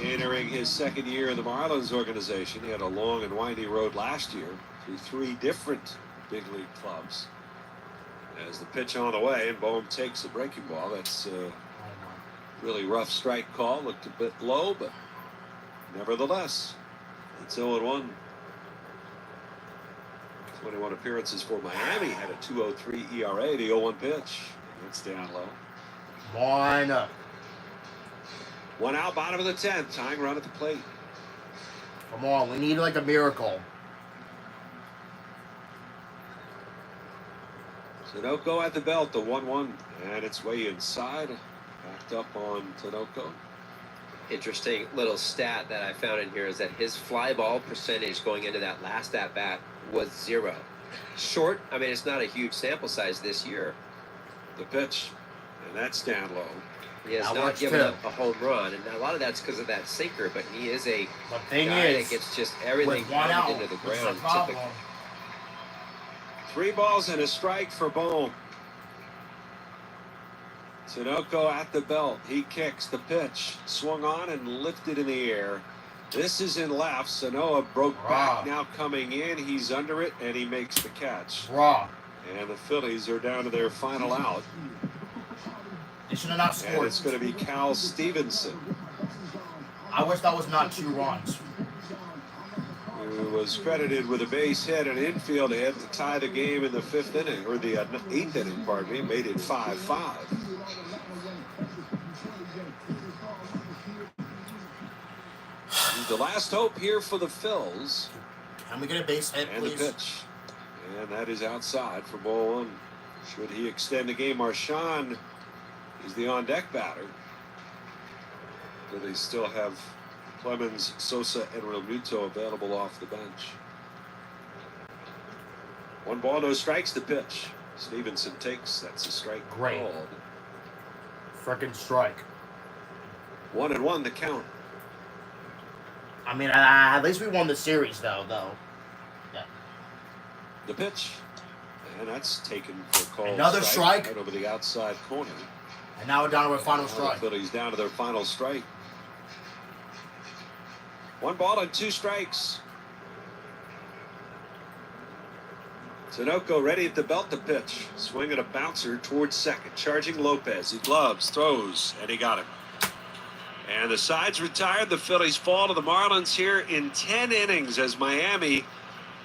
entering his second year in the Marlins organization. He had a long and windy road last year through 3 different big league clubs. As the pitch on the way, and Bohm takes a breaking ball. That's a really rough strike call. Looked a bit low, but nevertheless, it's 0-1. 21 appearances for Miami. Had a 2.03 ERA. The 0-1 pitch. It's down low. One. One out, bottom of the 10th. Tying run at the plate. Come on, we need like a miracle. Tinoco at the belt, the 1-1, and it's way inside. Backed up on Tinoco. Interesting little stat that I found in here is that his fly ball percentage going into that last at bat was 0. Short, I mean, it's not a huge sample size this year. The pitch, and that's down low. He has not given up a home run, and a lot of that's because of that sinker, but he is a guy that gets just everything pounded into the ground. 3 balls and a strike for Bohm. Tinoco at the belt. He kicks the pitch. Swung on and lifted in the air. This is in left. Sanoa broke back, now coming in. He's under it, and he makes the catch. And the Phillies are down to their final out. They should have not scored. And it's going to be Cal Stevenson. I wish that was not 2 runs. Who was credited with a base hit, an infield hit to tie the game in the 5th inning, or the 8th inning, pardon me, made it 5-5. The last hope here for the Phils. Can we get a base hit, and please? The pitch. And that is outside for ball 1. Should he extend the game, Marchand is the on-deck batter. But they still have Clemens, Sosa, and Realmuto available off the bench. 1 ball, no strikes, the pitch. Stevenson takes. That's a strike. Great. Called. Frickin' strike. 1-1 the count. I mean, at least we won the series, though. Yeah. The pitch. And that's taken for a call. Another strike. Right over the outside corner. And now we're down to our final now strike. The Phillies down to their final strike. 1 ball and 2 strikes. Tinoco ready at the belt to pitch. Swing at a bouncer towards second. Charging Lopez. He gloves, throws, and he got him. And the side's retired. The Phillies fall to the Marlins here in 10 innings as Miami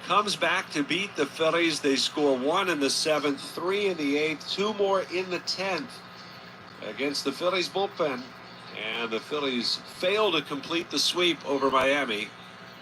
comes back to beat the Phillies. They score 1 in the 7th, 3 in the 8th, 2 more in the 10th against the Phillies bullpen. And the Phillies fail to complete the sweep over Miami.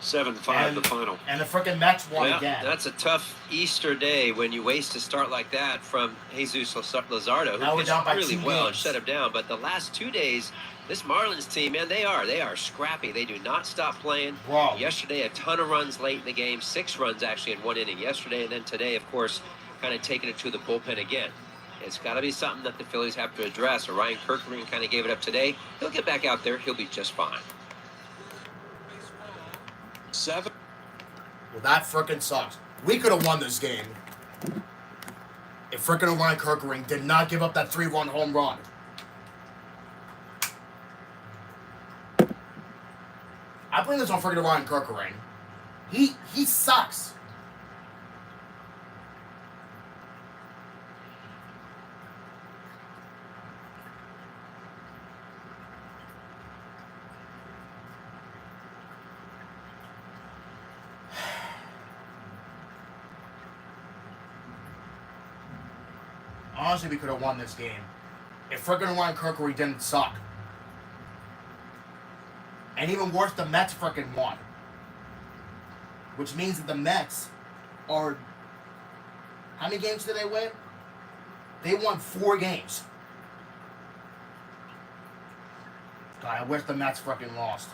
7-5 the final. And the frickin' Mets won again. That's a tough Easter day when you waste a start like that from Jesus Luzardo, who pitched really well and shut him down. But the last 2 days, this Marlins team, man, they are scrappy. They do not stop playing. Wow. Yesterday, a ton of runs late in the game, 6 runs actually in 1 inning yesterday, and then today, of course, kind of taking it to the bullpen again. It's got to be something that the Phillies have to address. Ryan Kirkland kind of gave it up today. He'll get back out there. He'll be just fine. 7. Well, that frickin' sucks. We could have won this game if frickin' Ryan Kirkland did not give up that 3-run home run. I blame this on frickin' Ryan Kirkland. He sucks. Honestly, we could have won this game if frickin' Ryan Kirkland didn't suck. And even worse, the Mets frickin' won. Which means that the Mets are... How many games did they win? They won 4 games. God, I wish the Mets frickin' lost.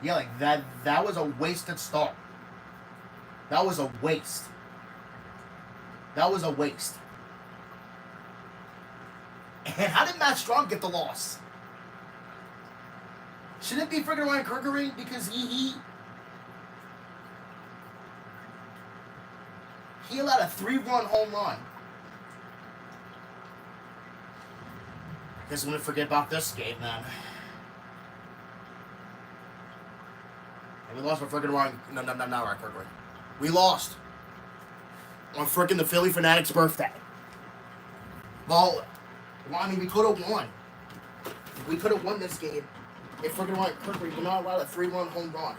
Yeah, like that was a wasted start. That was a waste. That was a waste. And how did Matt Strom get the loss? Shouldn't it be freaking Ryan Kirkering because he allowed a 3-run home run. Guess I'm gonna forget about this game then. And we lost by freaking Ryan. No, not Ryan Kirkland. We lost on freaking the Philly Fanatics' birthday. Well, I mean, we could have won. We could have won this game if freaking Ryan Kirkland would not allow a 3-run home run.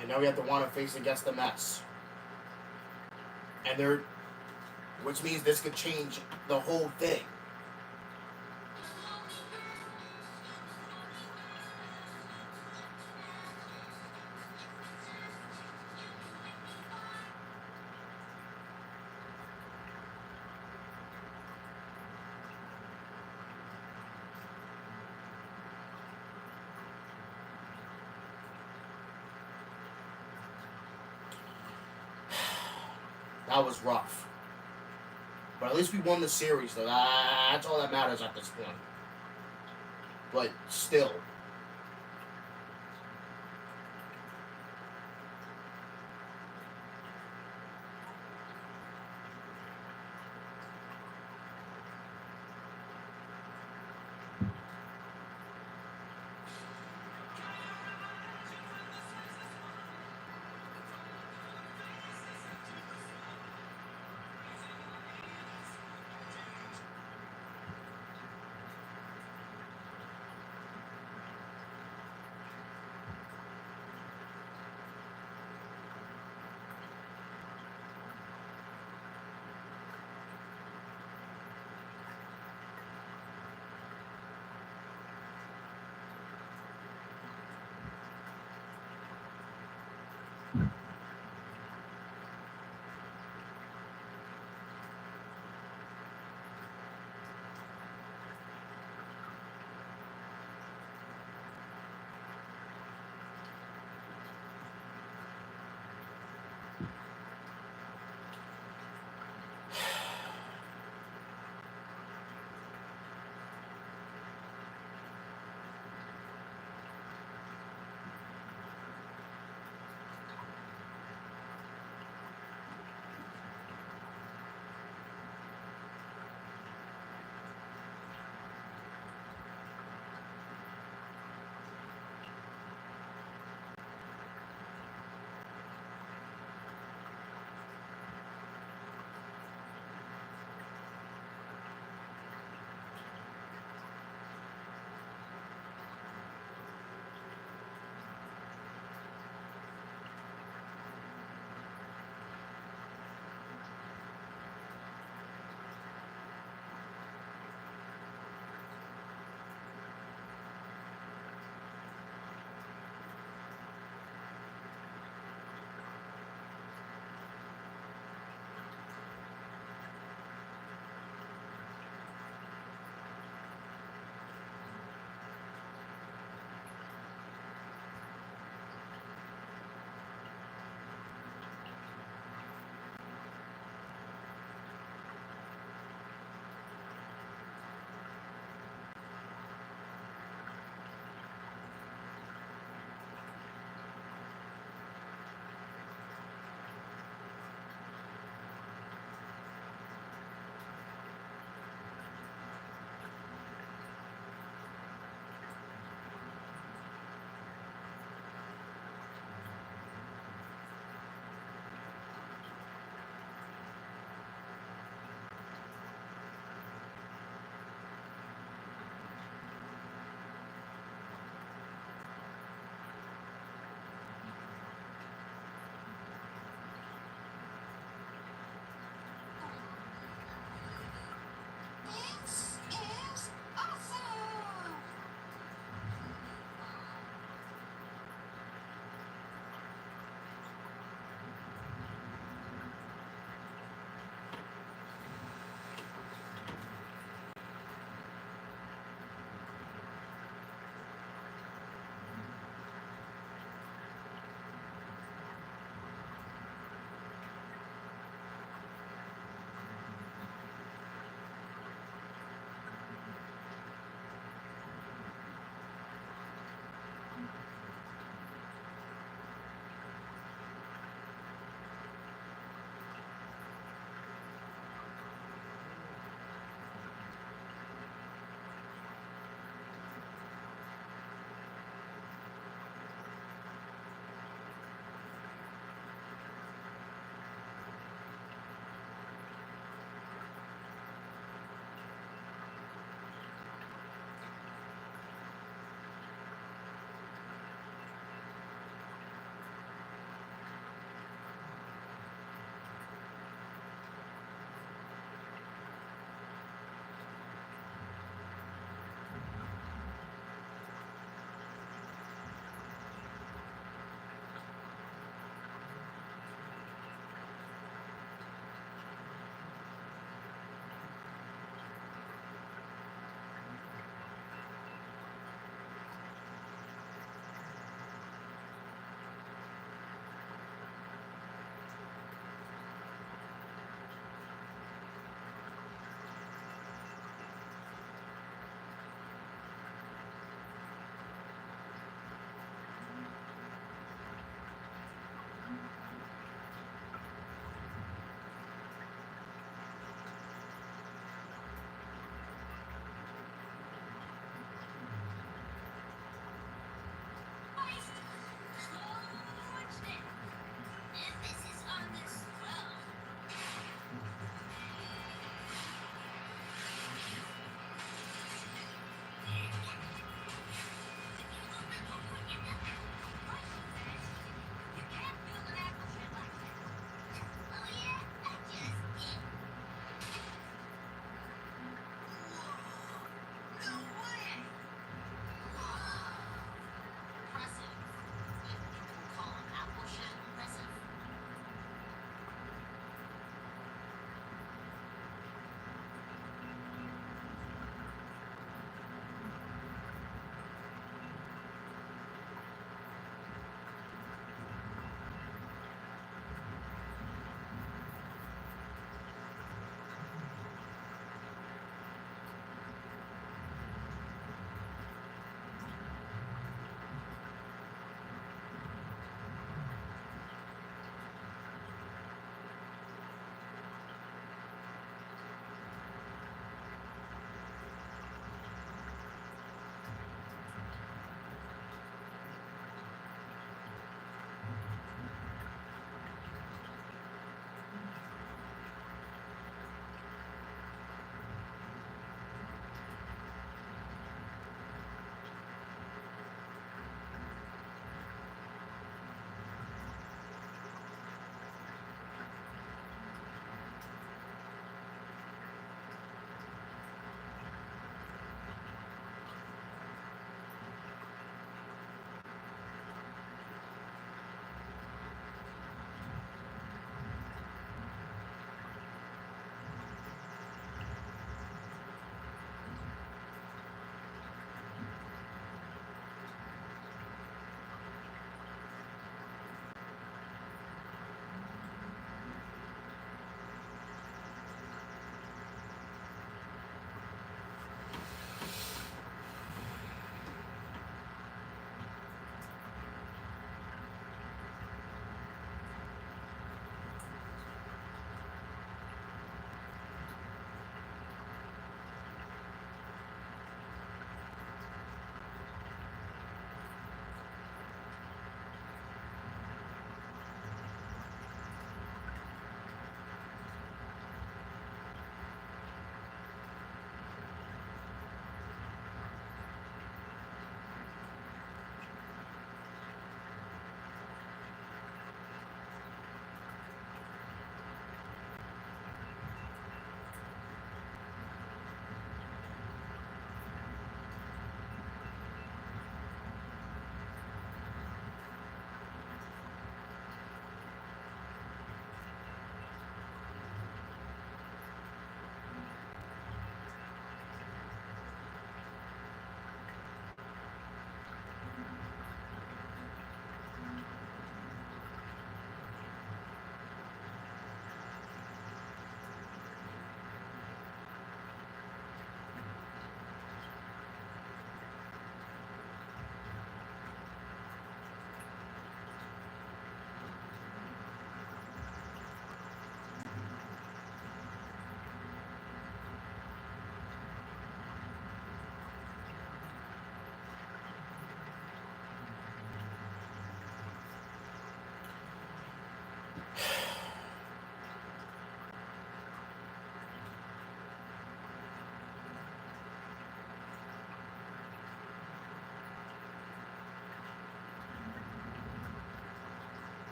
And now we have to want to face against the Mets. And which means this could change the whole thing. That was rough. But at least we won the series, though. That's all that matters at this point. But still.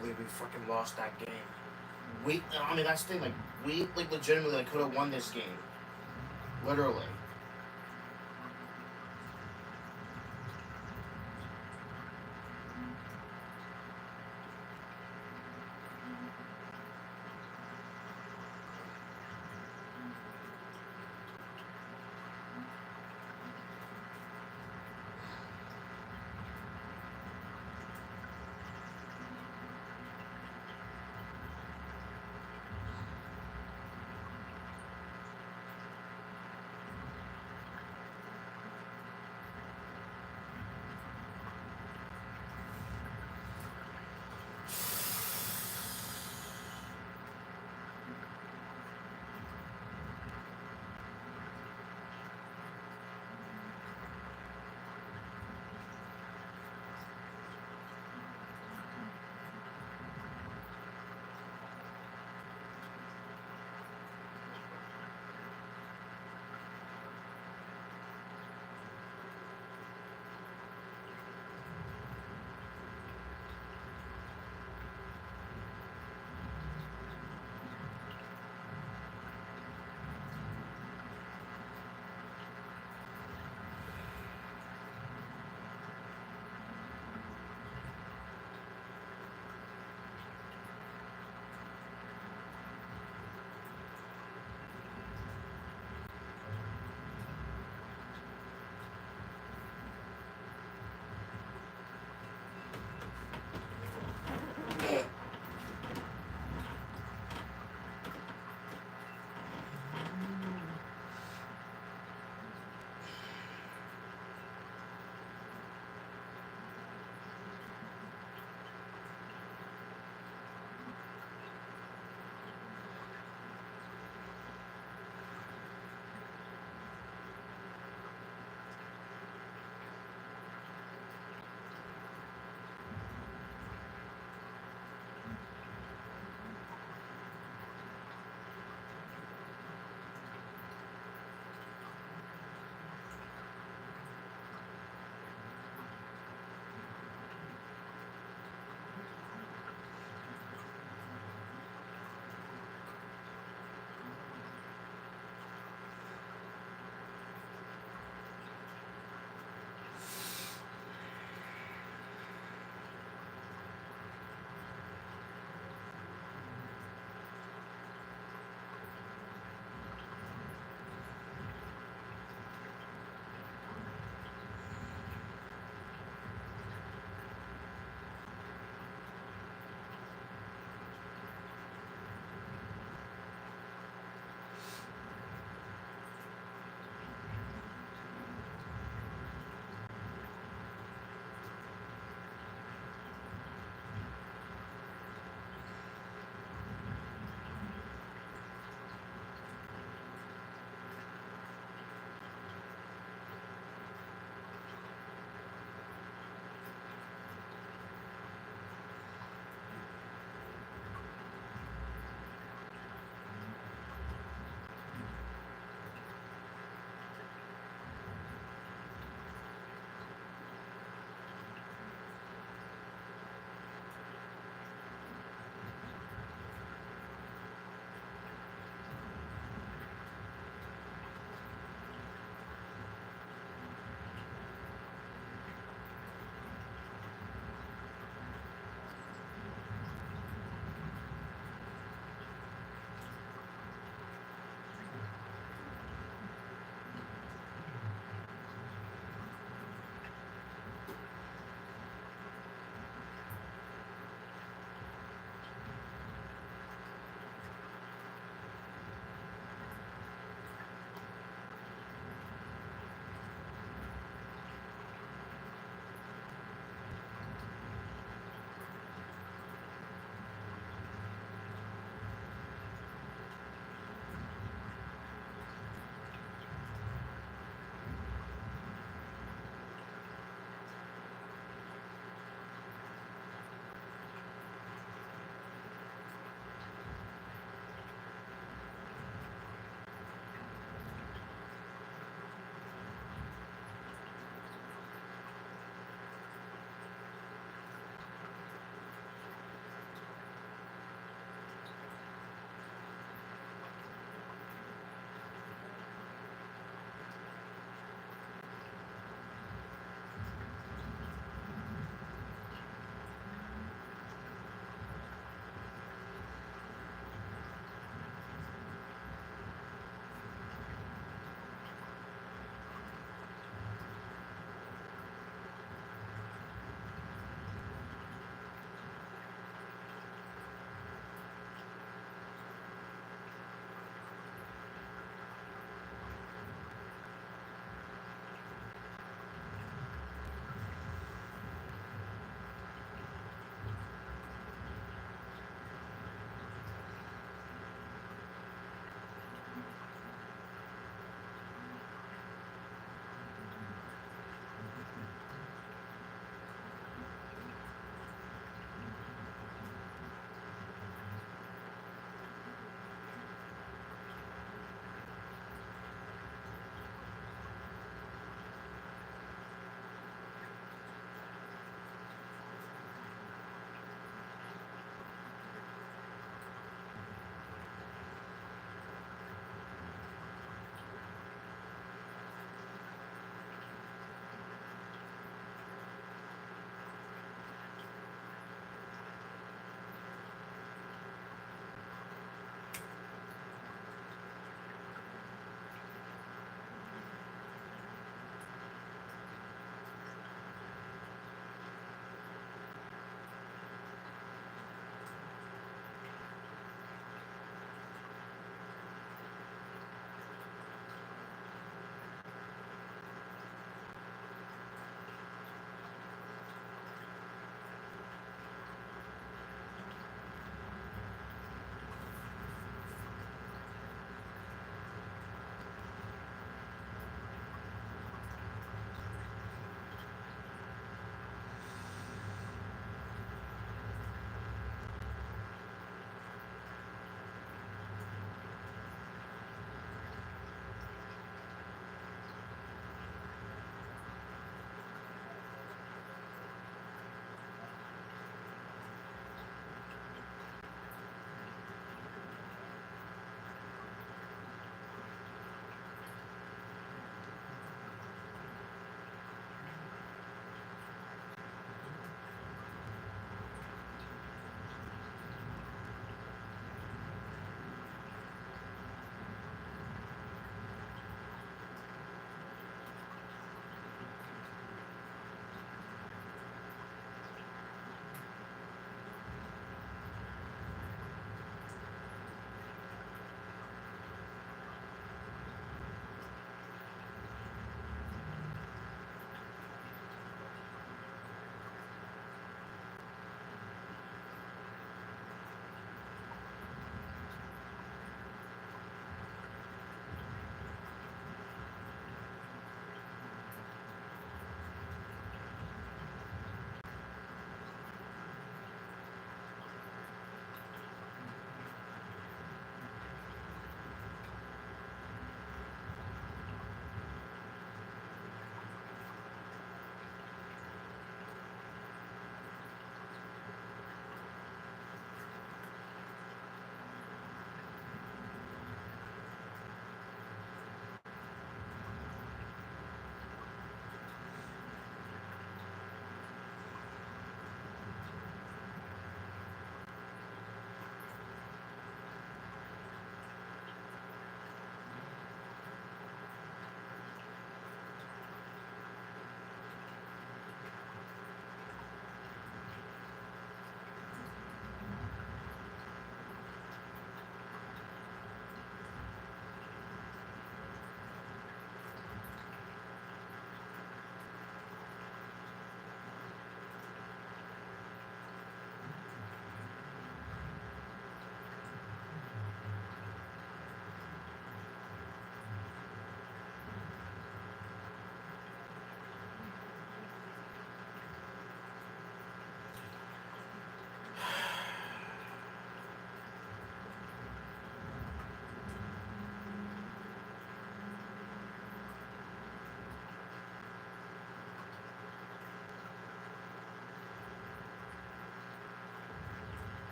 We fucking lost that game. I mean, that's the thing. Like, we like legitimately like could have won this game. Literally.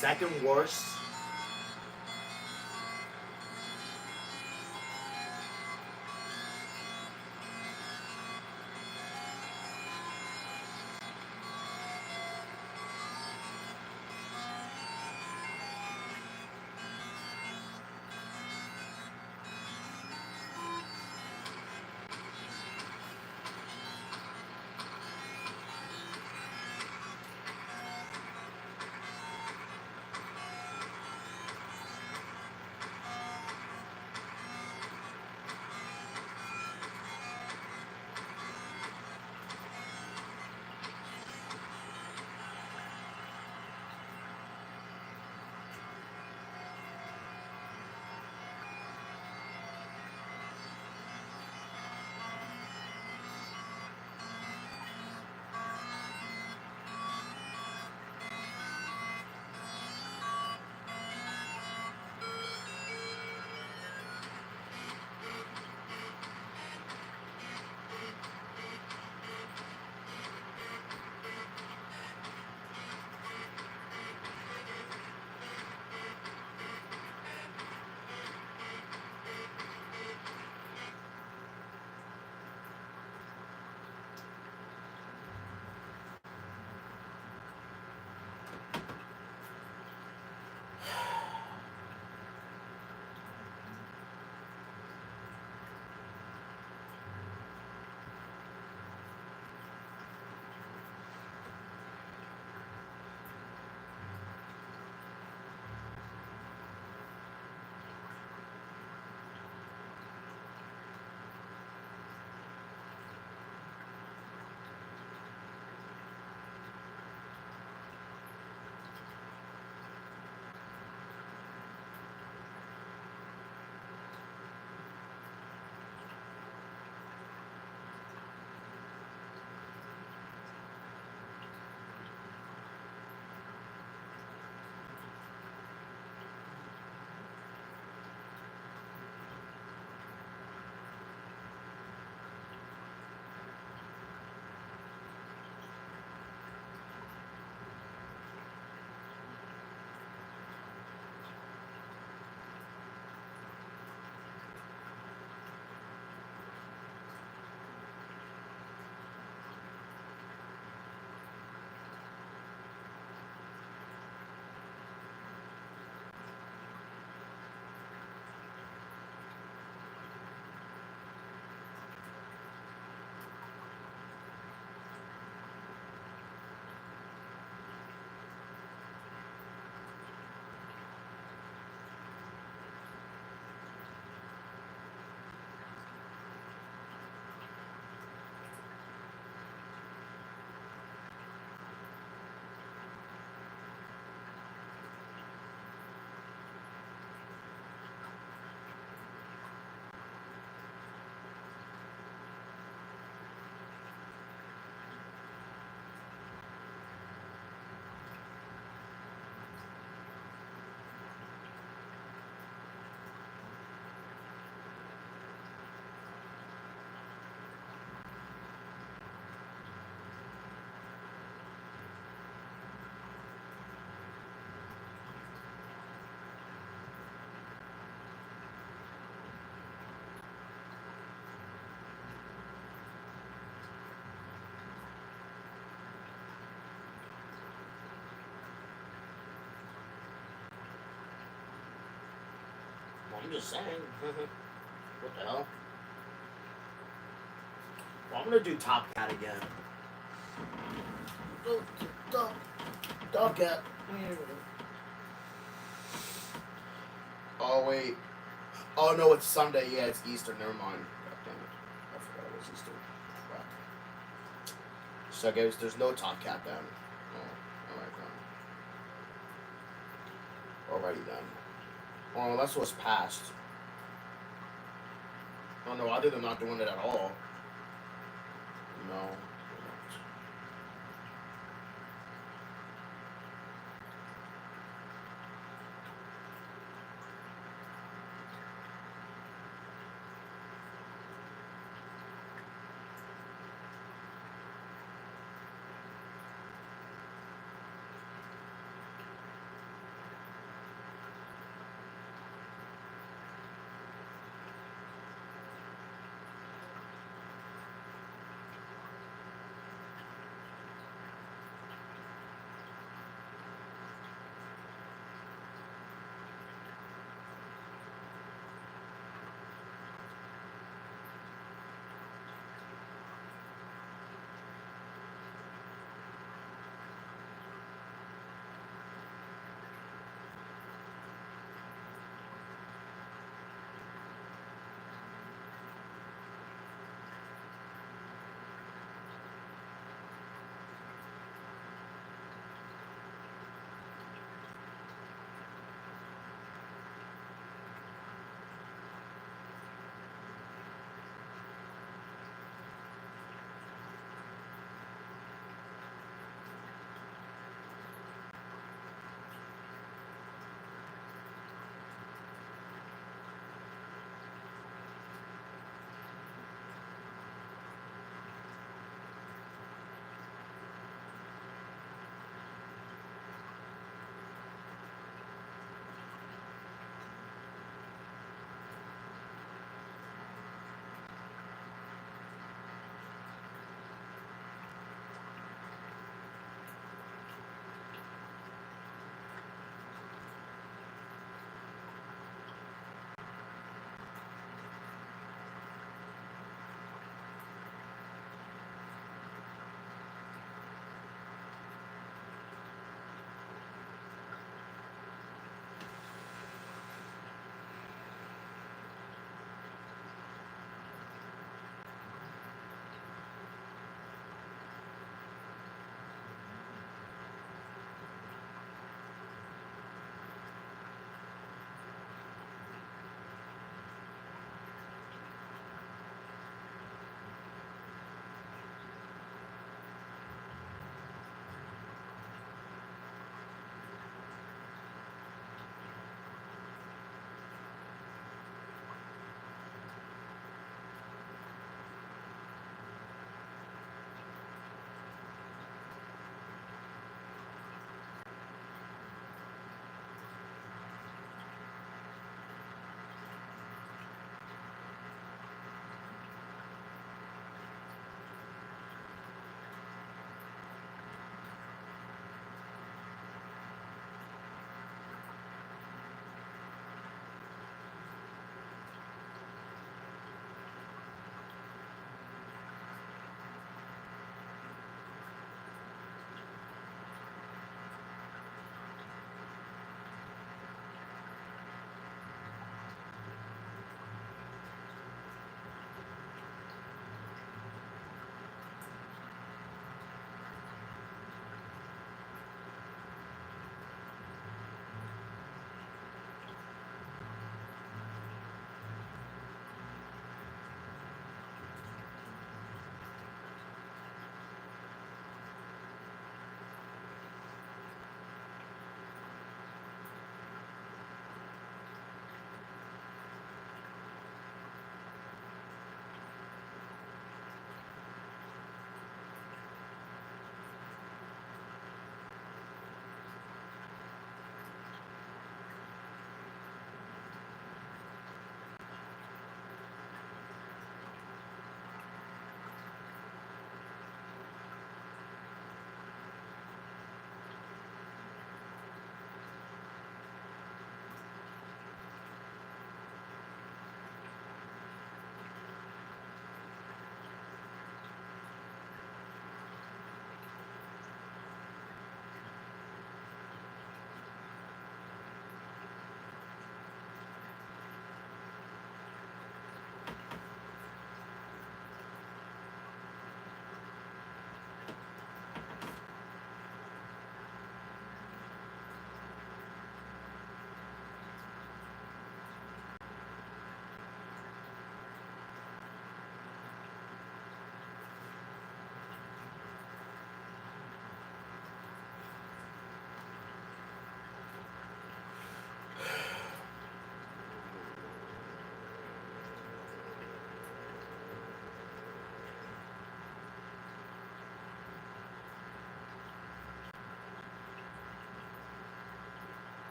second worst. I'm just saying. What the hell? Well, I'm gonna do Top Cat again. Top Cat. Oh wait. Oh no, it's Sunday. Yeah, it's Easter. Never mind. God damn it. I forgot it was Easter. Crap. So guys, there's no Top Cat then. Oh, alright then. Alrighty then. Oh, that's what's passed. Oh no, I think they're not doing it at all. No.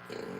Damn.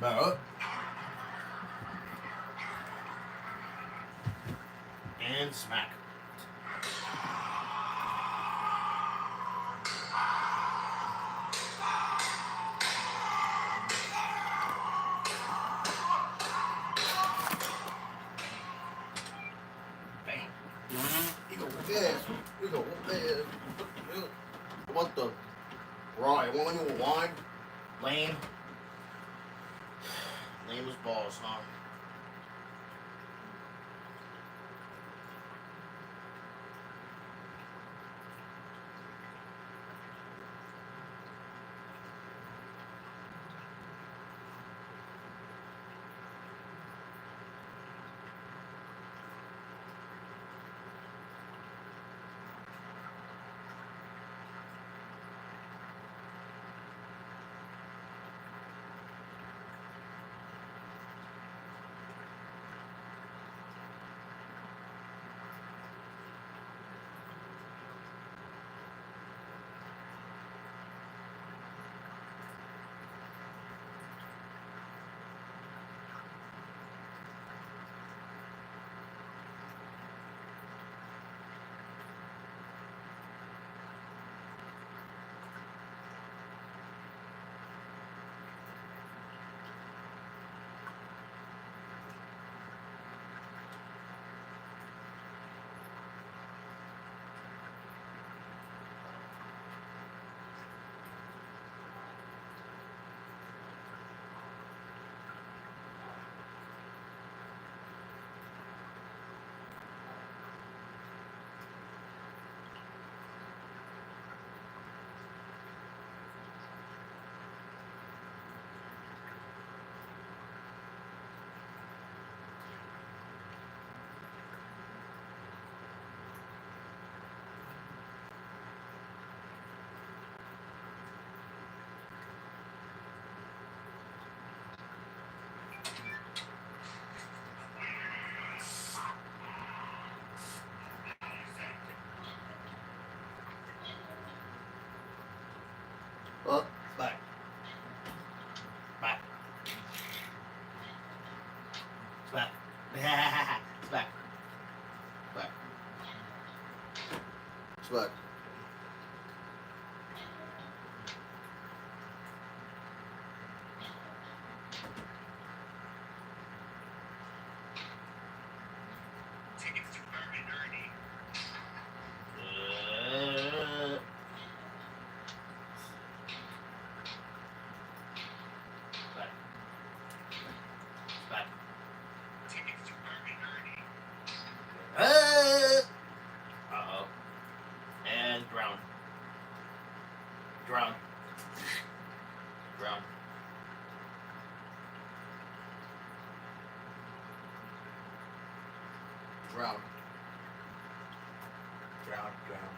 About and smack. only with one. Lame. Lame as balls, huh? Oh, back. Back. It's back. It's back. Back. It's back. Uh-oh. And ground. Ground. Ground. Ground. Ground. Ground.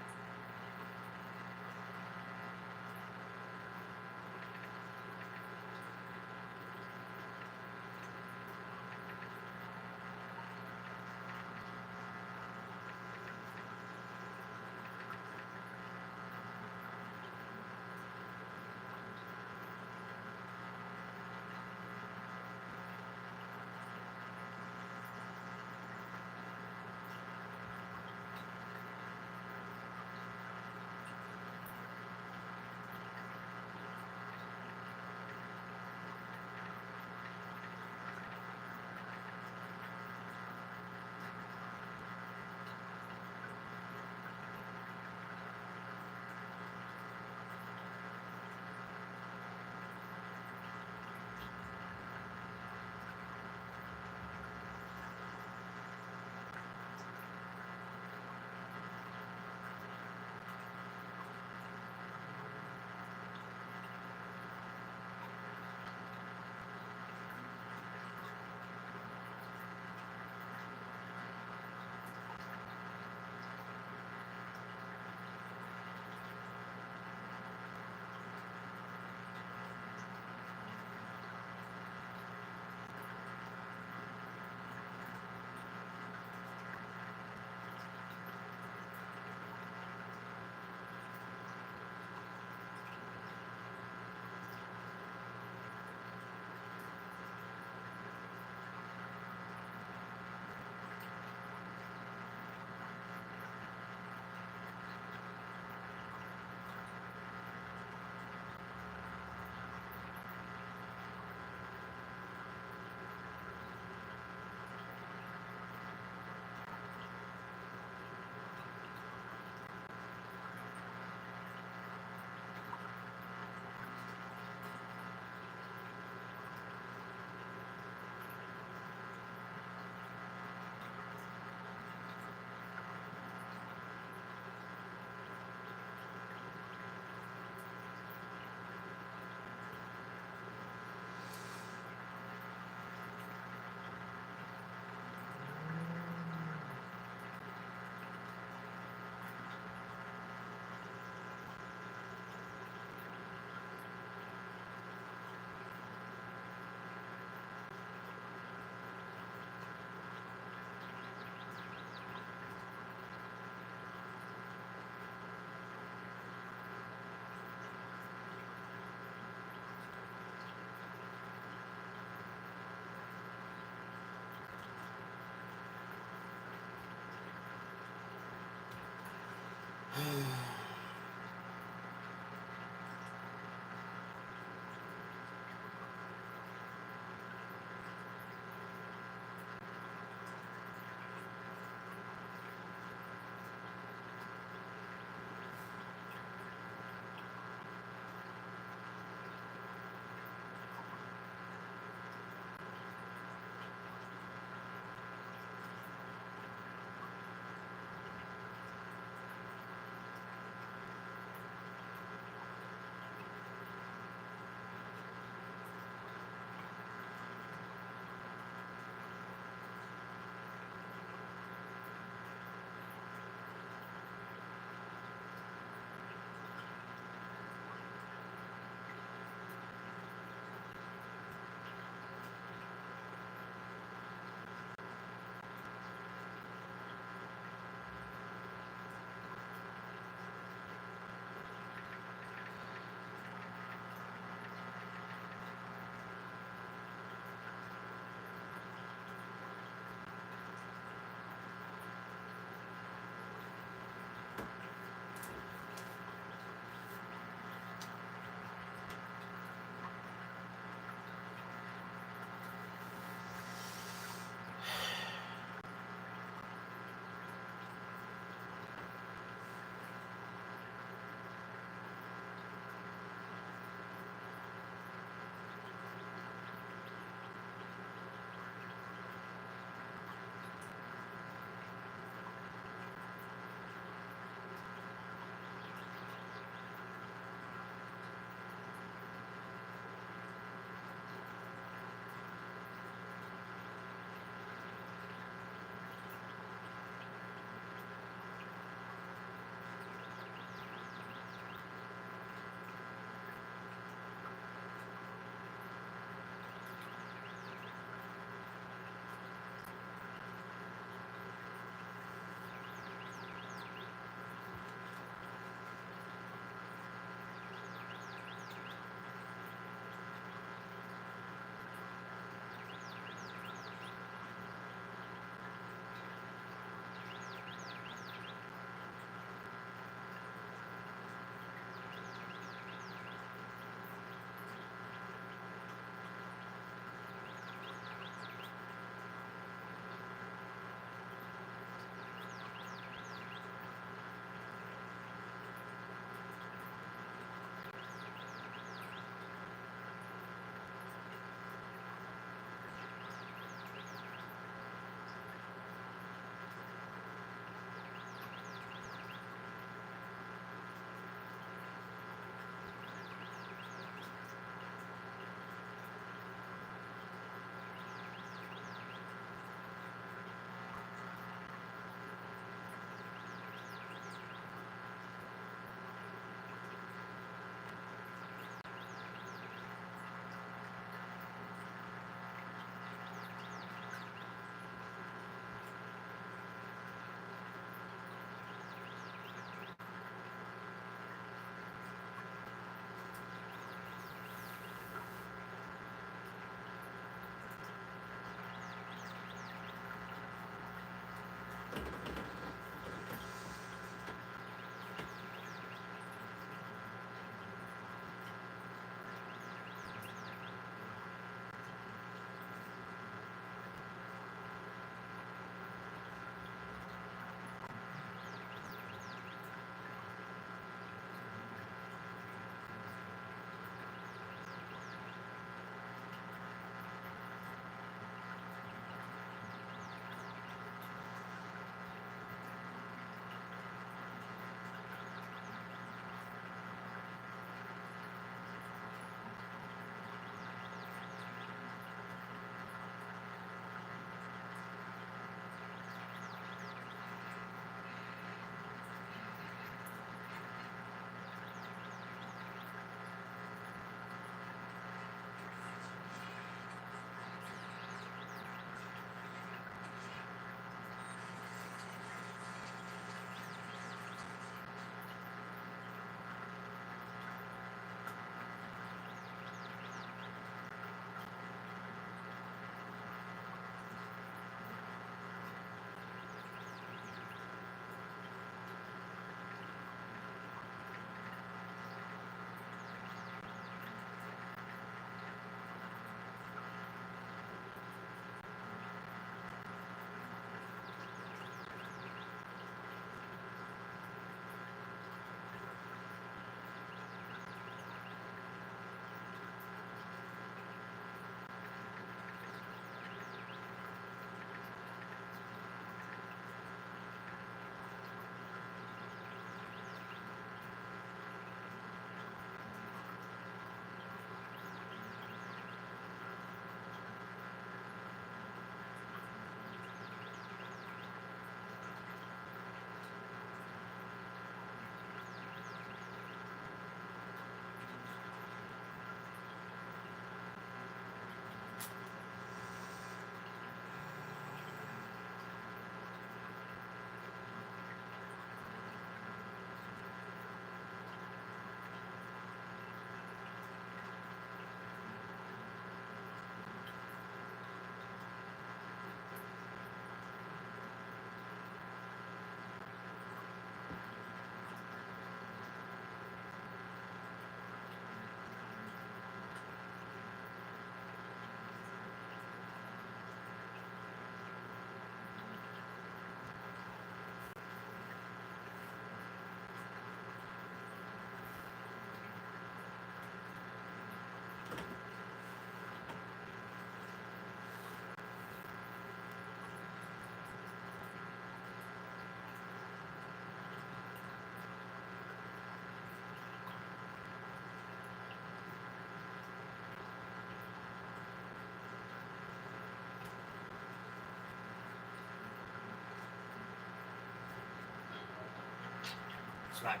Smack.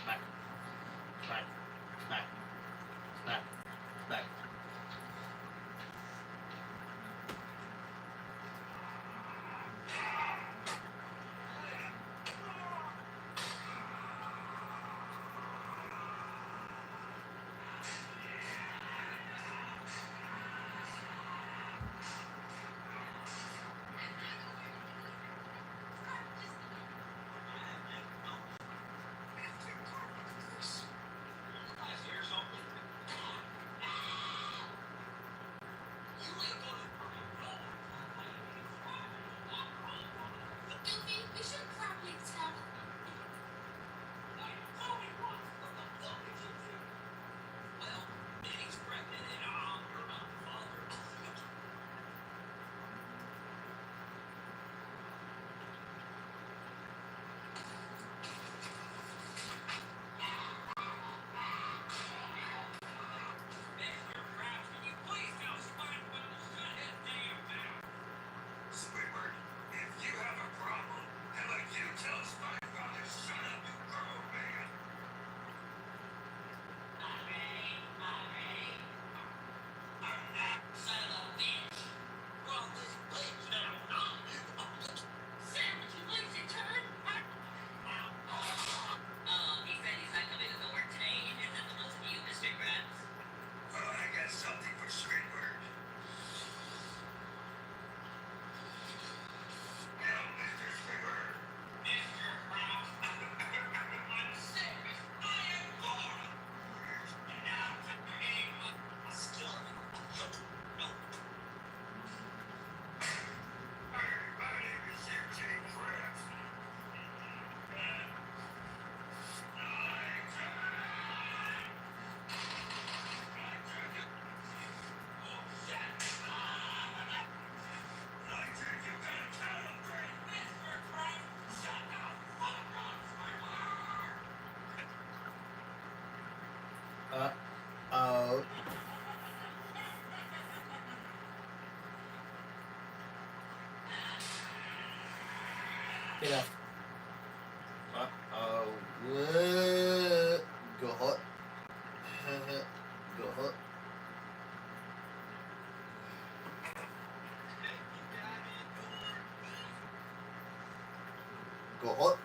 Smack. Smack. Smack. Smack. Smack. Uh-oh. Get up. Uh-oh. What? Go hot. Go hot. Go hot.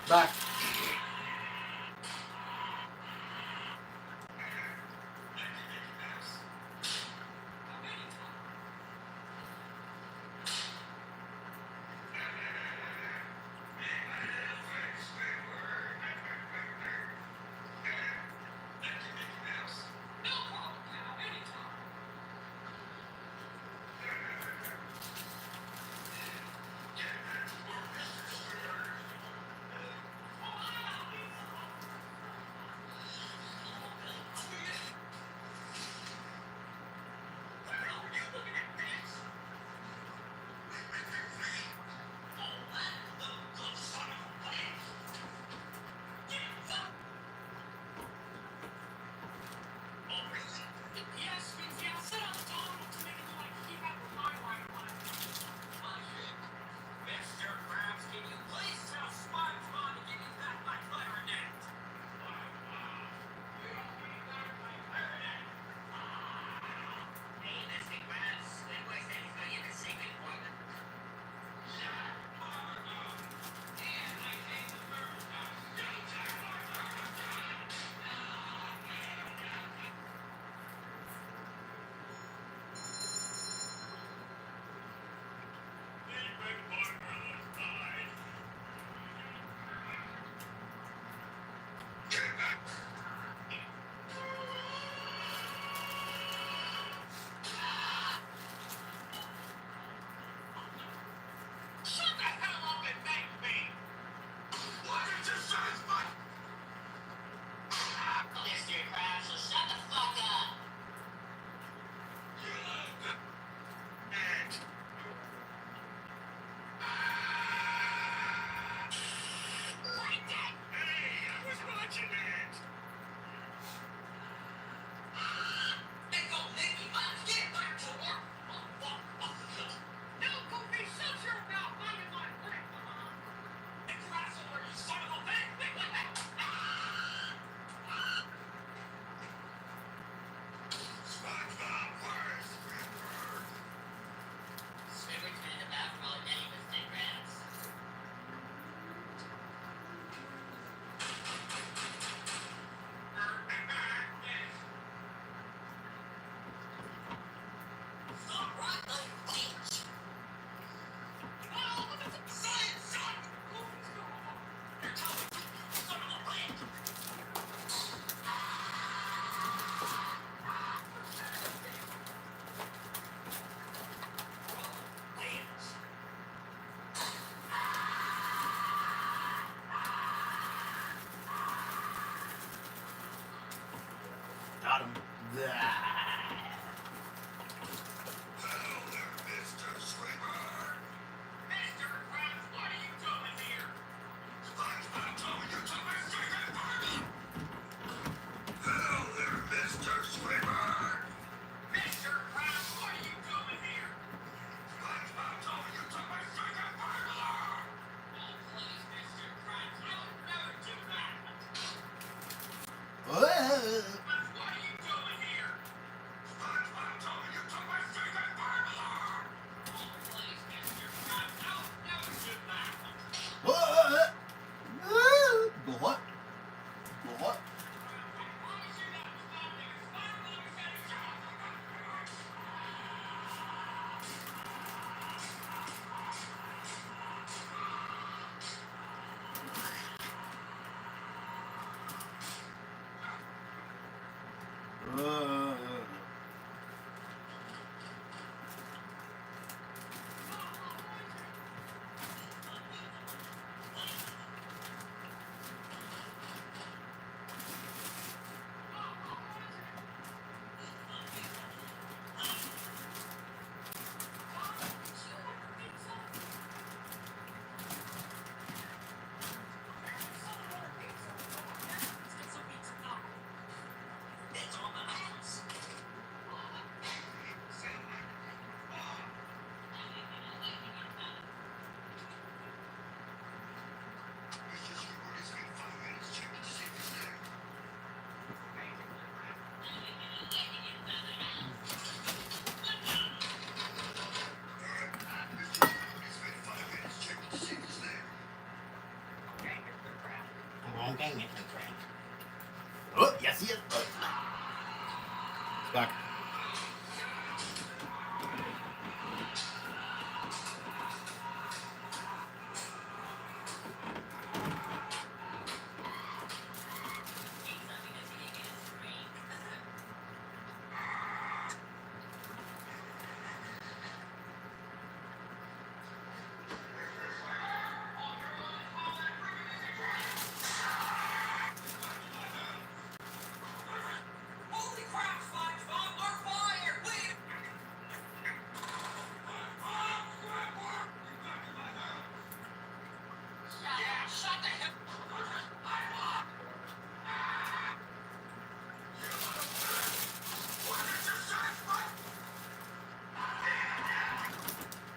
Back. Got him. What? What?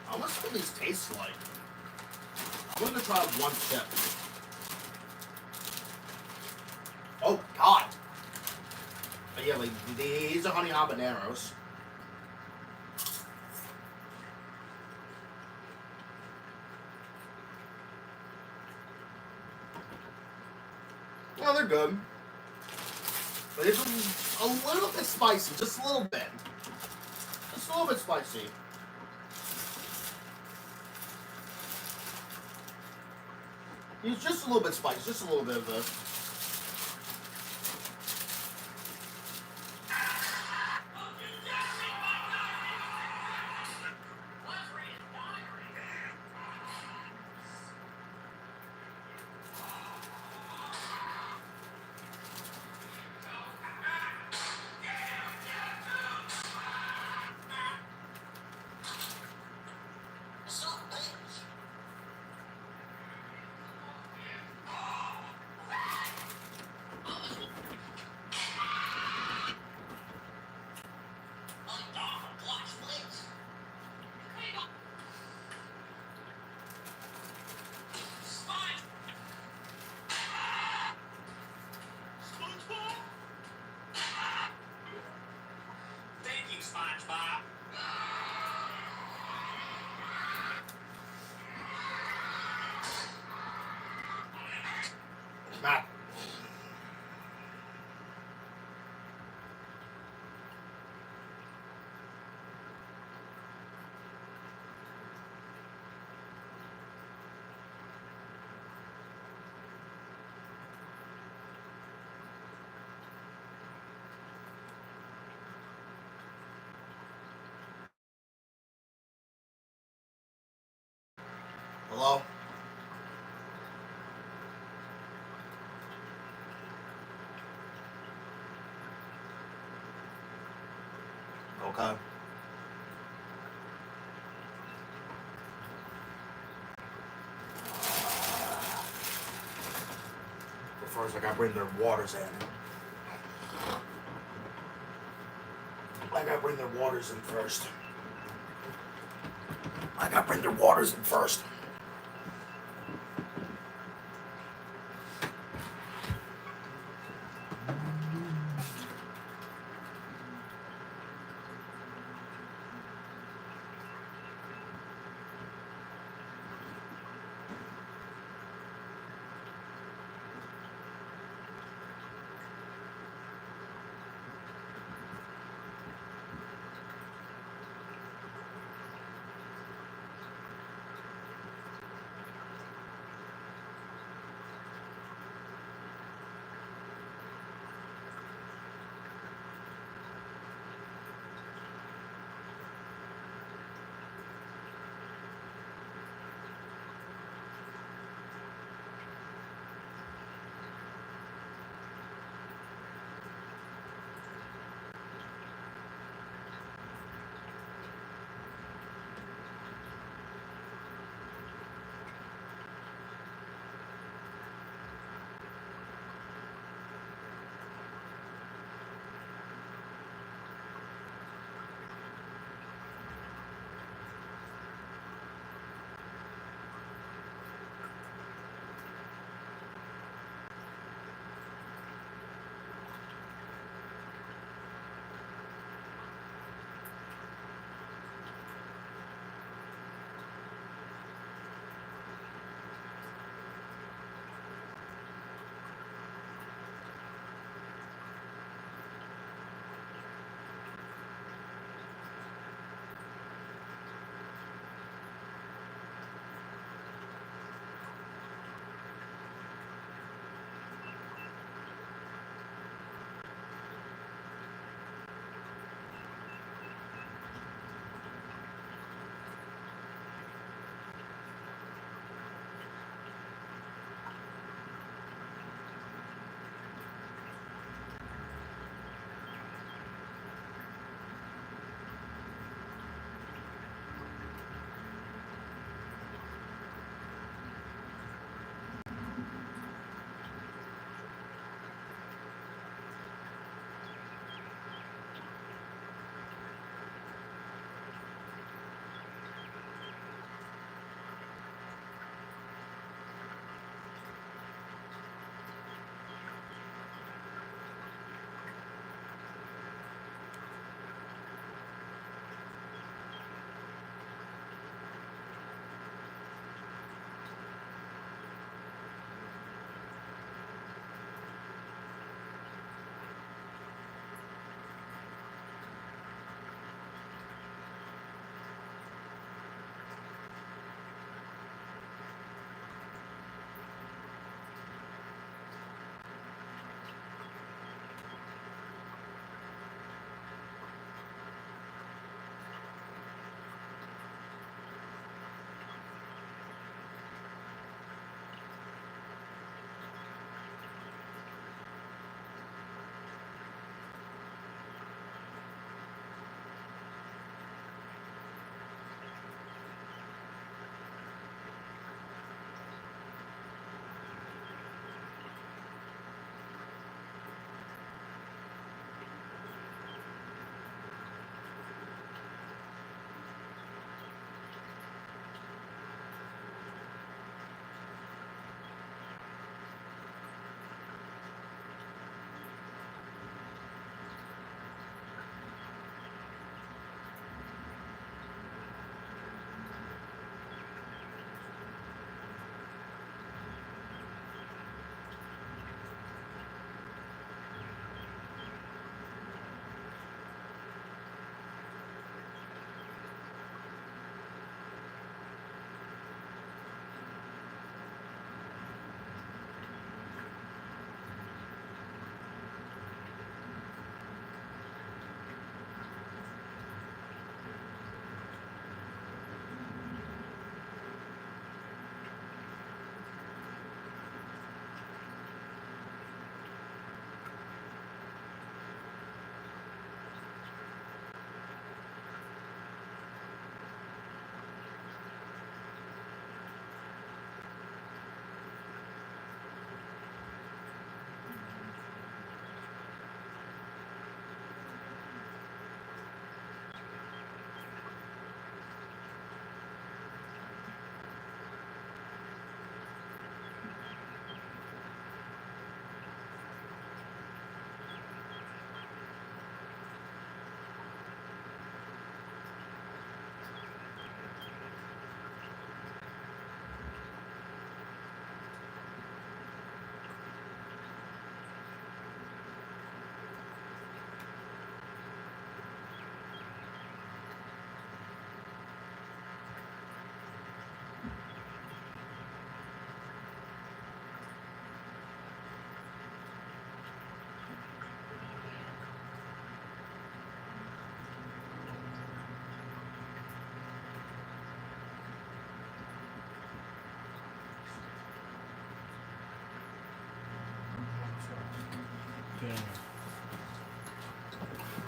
How much do these taste like? I'm gonna try one sip. Oh God! But yeah, like these are honey habaneros. Well, they're good. But it's a little bit spicy, just a little bit. Just a little bit spicy. It's just a little bit spicy, just a little bit of this. Matt. Hello? Okay. But first, I gotta bring their waters in. I gotta bring their waters in first. I gotta bring their waters in first.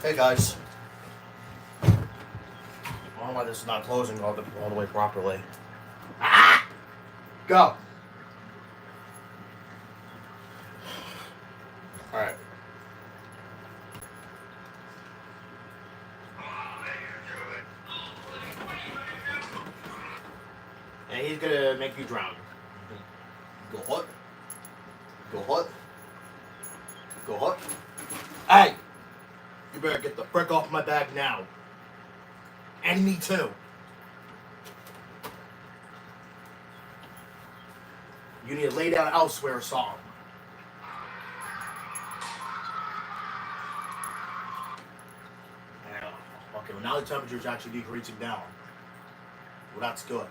Hey guys. I don't know why this is not closing all the way properly. Ah! Go. Alright. And he's gonna make you drown. Go what? Go what? Go what? Hey! You better get the frick off my back now. And me too. You need to lay down elsewhere or something. Okay, well now the temperature's actually decreasing down. Well, that's good.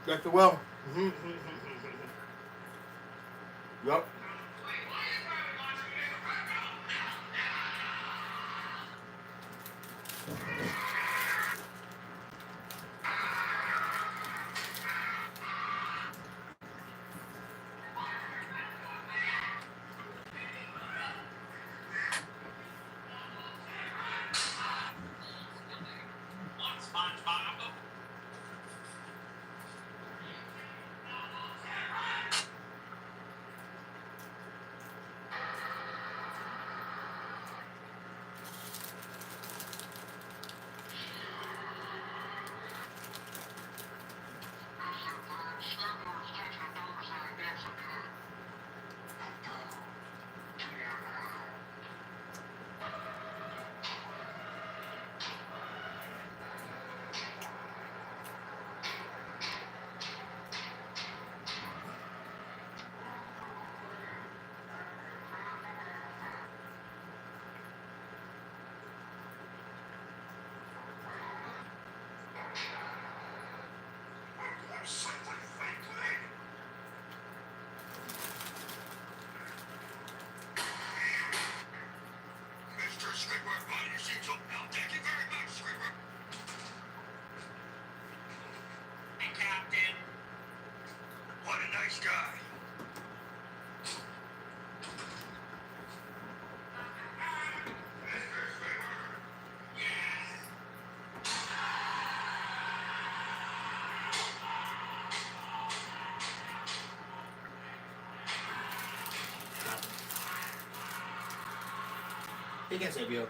Yes, it will. Yep. He can save you.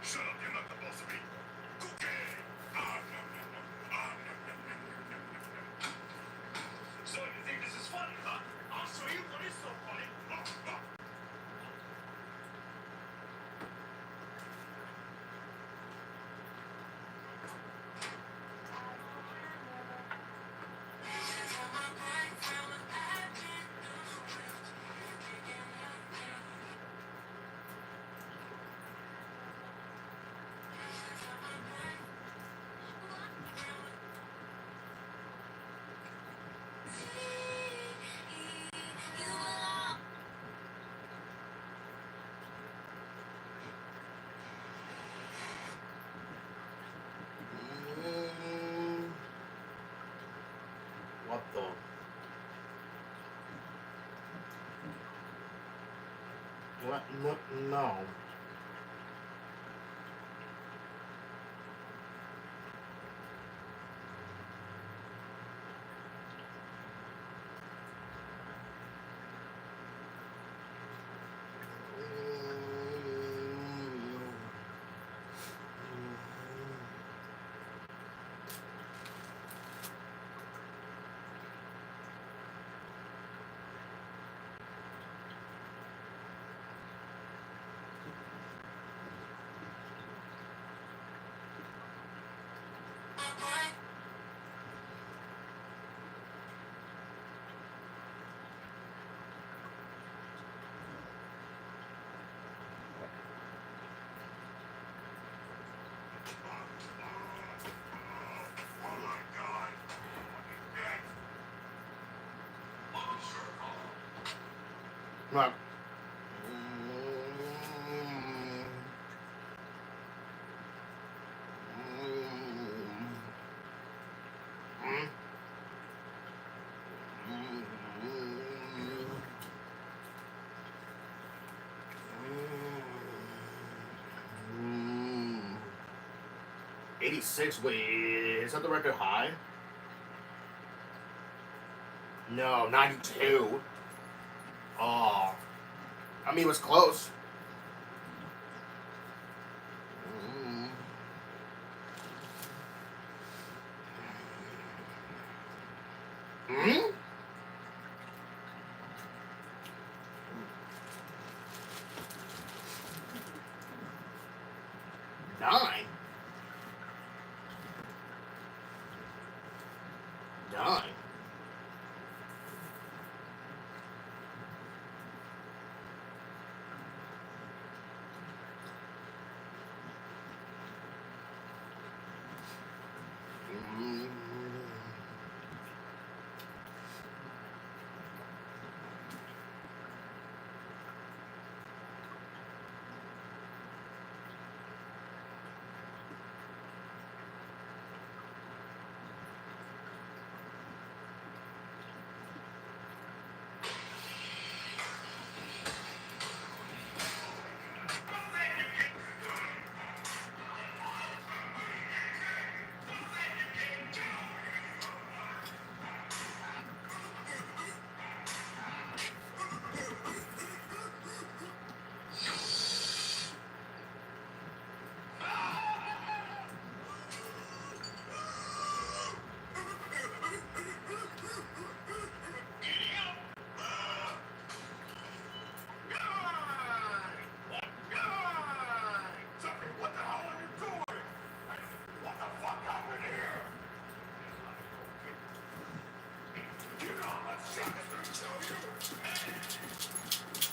Shut up, you're not the boss of me. Cookie! So you think this is funny, huh? I'll show you what is so funny. What the? What? No. No. Right. Mm. 86. Wait, is that the record high? No, 92. Oh, I mean, it was close. Hmm? Nine? Nine? What the hell are you doing? What the fuck happened here? You know how much shit is gonna kill you.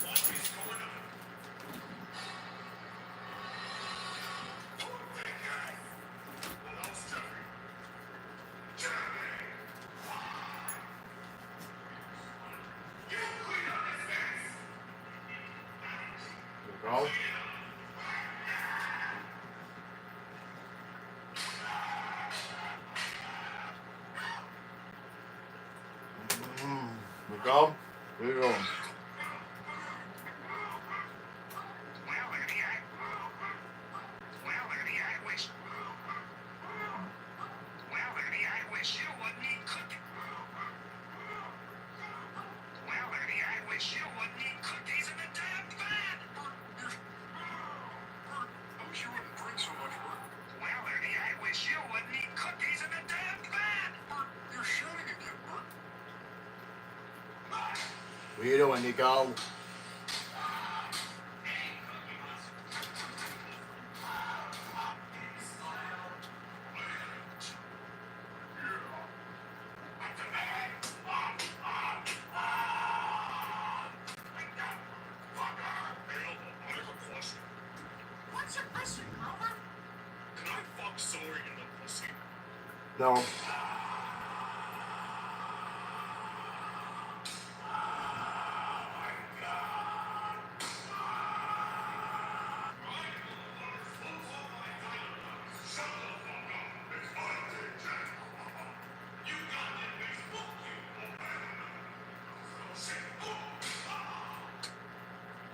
What is going on? Who think I? Hello, Steffi. Jeremy. You clean up this mess. Go. We go. We go. I wish you wouldn't eat cooking. wish you wouldn't eat cookies in the damn bed. I wish you wouldn't drink so much, Bert. Well, Ernie, I wish you wouldn't eat cookies in the damn bed. Bert, you're shouting again, Bert. What are you doing, Nico? What's your question, Grover? Can I fuck Zoe in the pussy? No.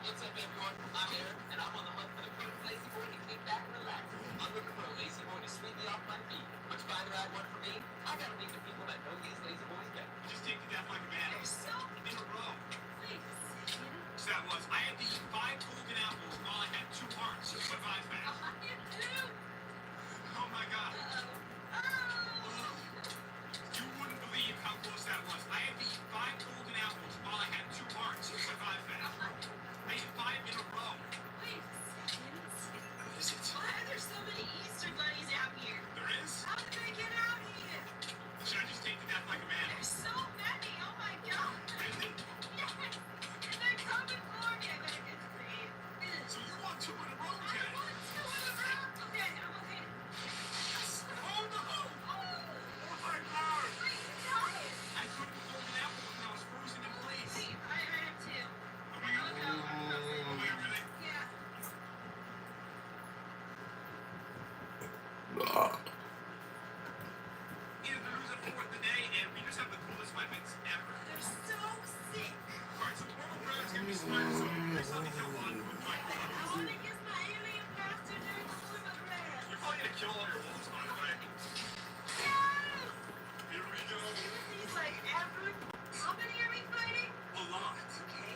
What's up, everyone? I'm Eric, and I'm on the hunt for the perfect lazy boy to kick back and relax. I'm looking for a lazy boy to sweep me off my feet. Would you rather have one for me? I gotta meet the people that know these lazy boys better. Just take the death like a man. You're so in a row. Please. So that was, I had to eat 5 golden apples while I had 2 hearts. What vibe back? Oh my god. You wouldn't believe how close that was. I had to eat 5 golden apples while I had 2 hearts. What vibe back? I ate 5 in a row. Wait a second. What is it? Why are there so many Easter bunnies out here? There is? How did they get out here? Should I just take the death like a man? There's so many. Oh my god. Really? Yes. And they're coming for me. I gotta get saved. So you want 2 in a row, Jen? I want 2 in a row. Okay, I'm okay. Yes. Oh no. Oh my god. Wait, you died. I couldn't hold an apple when I was frozen in place. Wait, I have 2. Oh my god. Oh my god, really? Yeah. Either the lose a 4th today, and we just have the coolest weapons ever. They're so sick. Alright, so the World Brother's gonna be smart, so there's something to want with my brother. I wanna kiss my alien bastard during the swim of red. You're probably gonna kill all your wolves, by the way. No! Here we go. These like ever. How many are we fighting? A lot. Okay.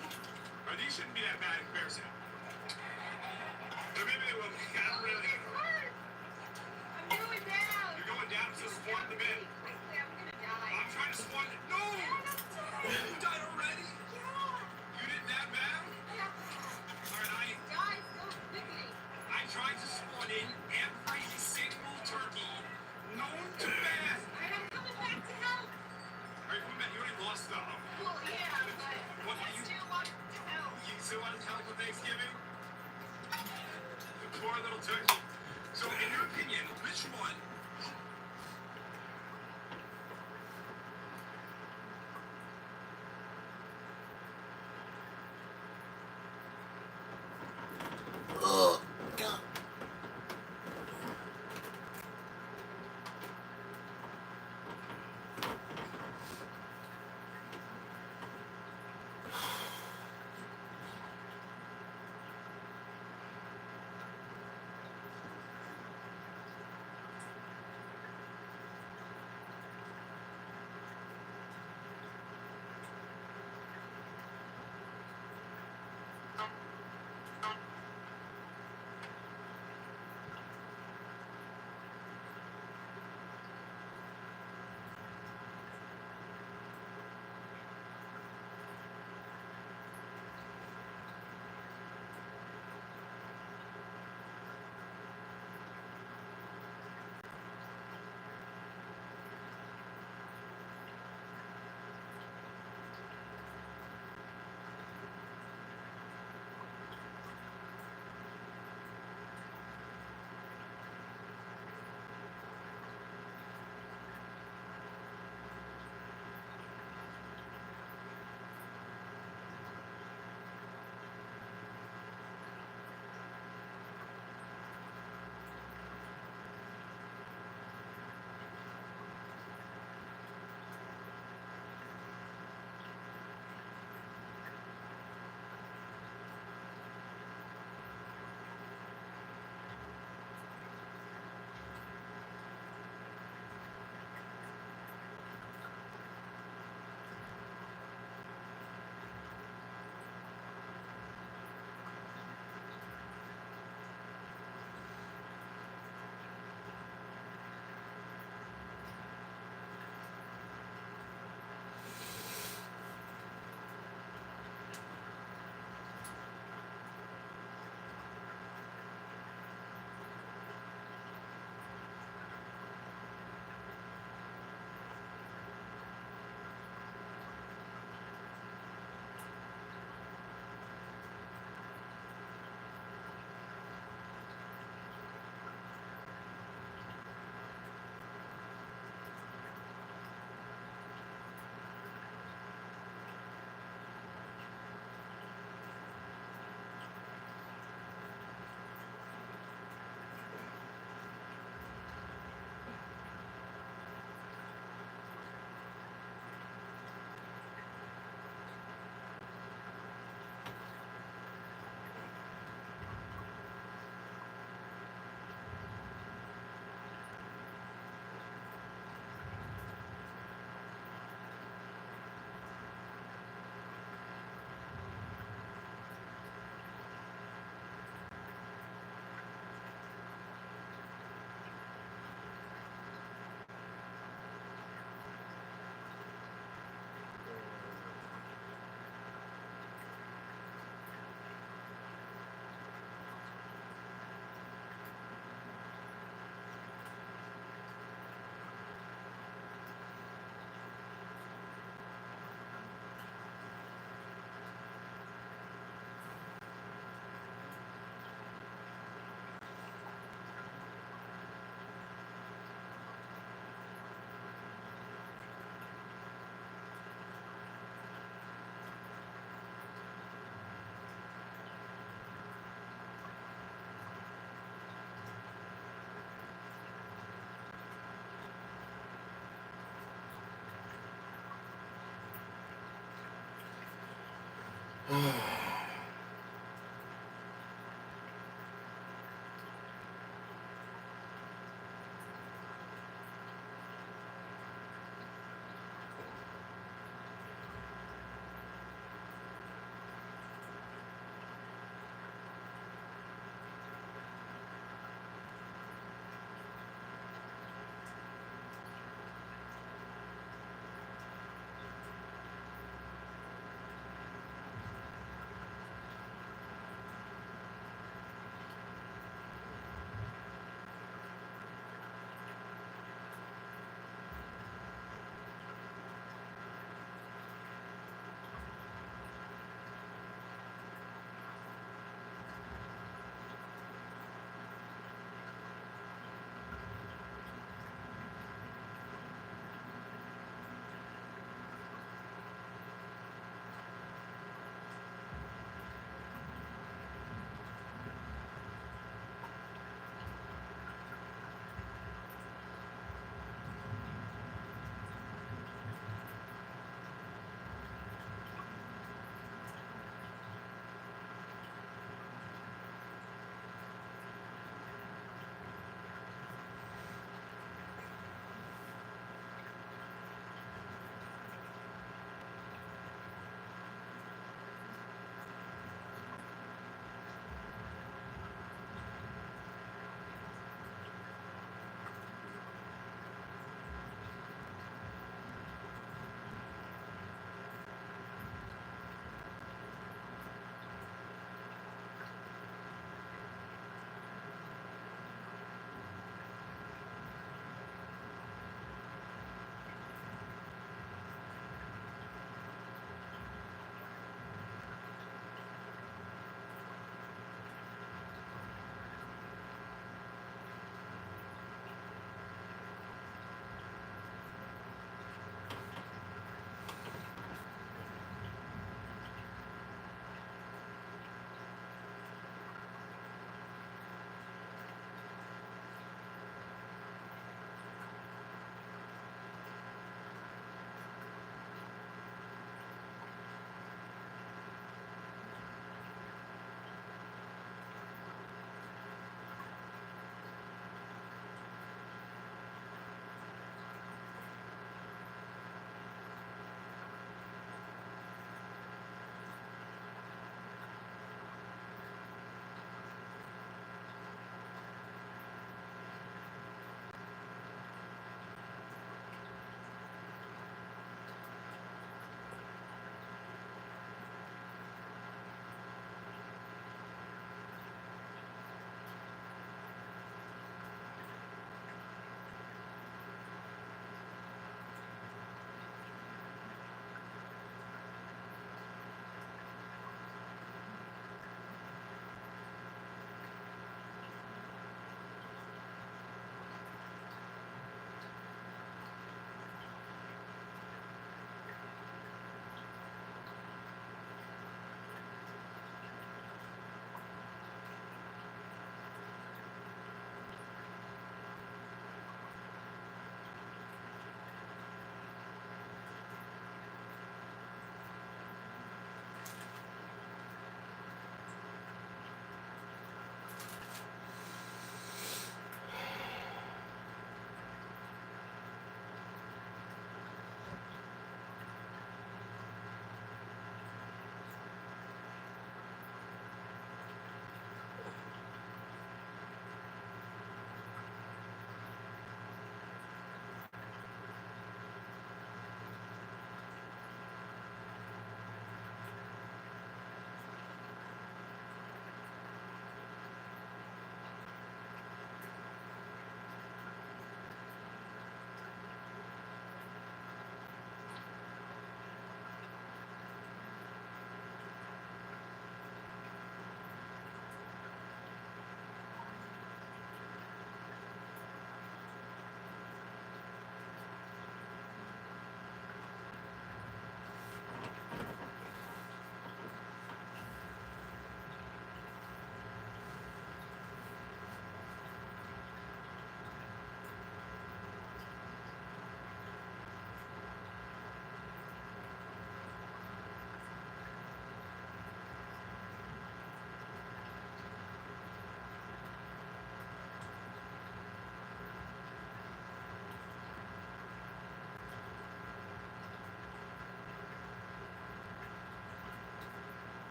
Or these shouldn't be that bad in comparison. Or maybe they will. Not really. I'm going down. You're going down, so spawn in the bed. Quickly, I'm gonna die. I'm trying to spawn. No! You died already? Yeah. You did that bad? Yeah. Alright, Guys, go quickly. I tried to spawn in every single turkey known to man. Alright, I'm coming back to help. Alright, coming back. You already lost though. Well, yeah, but I still want to help. You still want to help with Thanksgiving? The poor little turkey. So, in your opinion, which one? Ugh. God.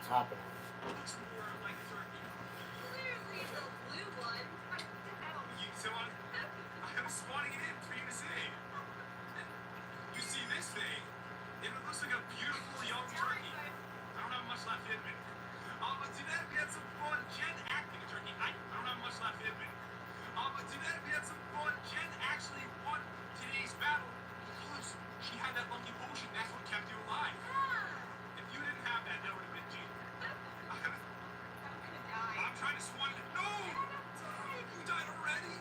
What's happening? Looks more like turkey. Clearly the blue one. What the hell? So I was spawning it in for you to see. You see this thing? It looks like a beautiful young turkey. I don't have much left in me. But today we had some fun. Jen acting a turkey. I don't have much left in me. But today we had some fun. Jen actually won today's battle because she had that lucky potion. That's what kept you alive. If you didn't have that, that would have been Jen. I'm gonna die. I'm trying to swan it. No! You died already?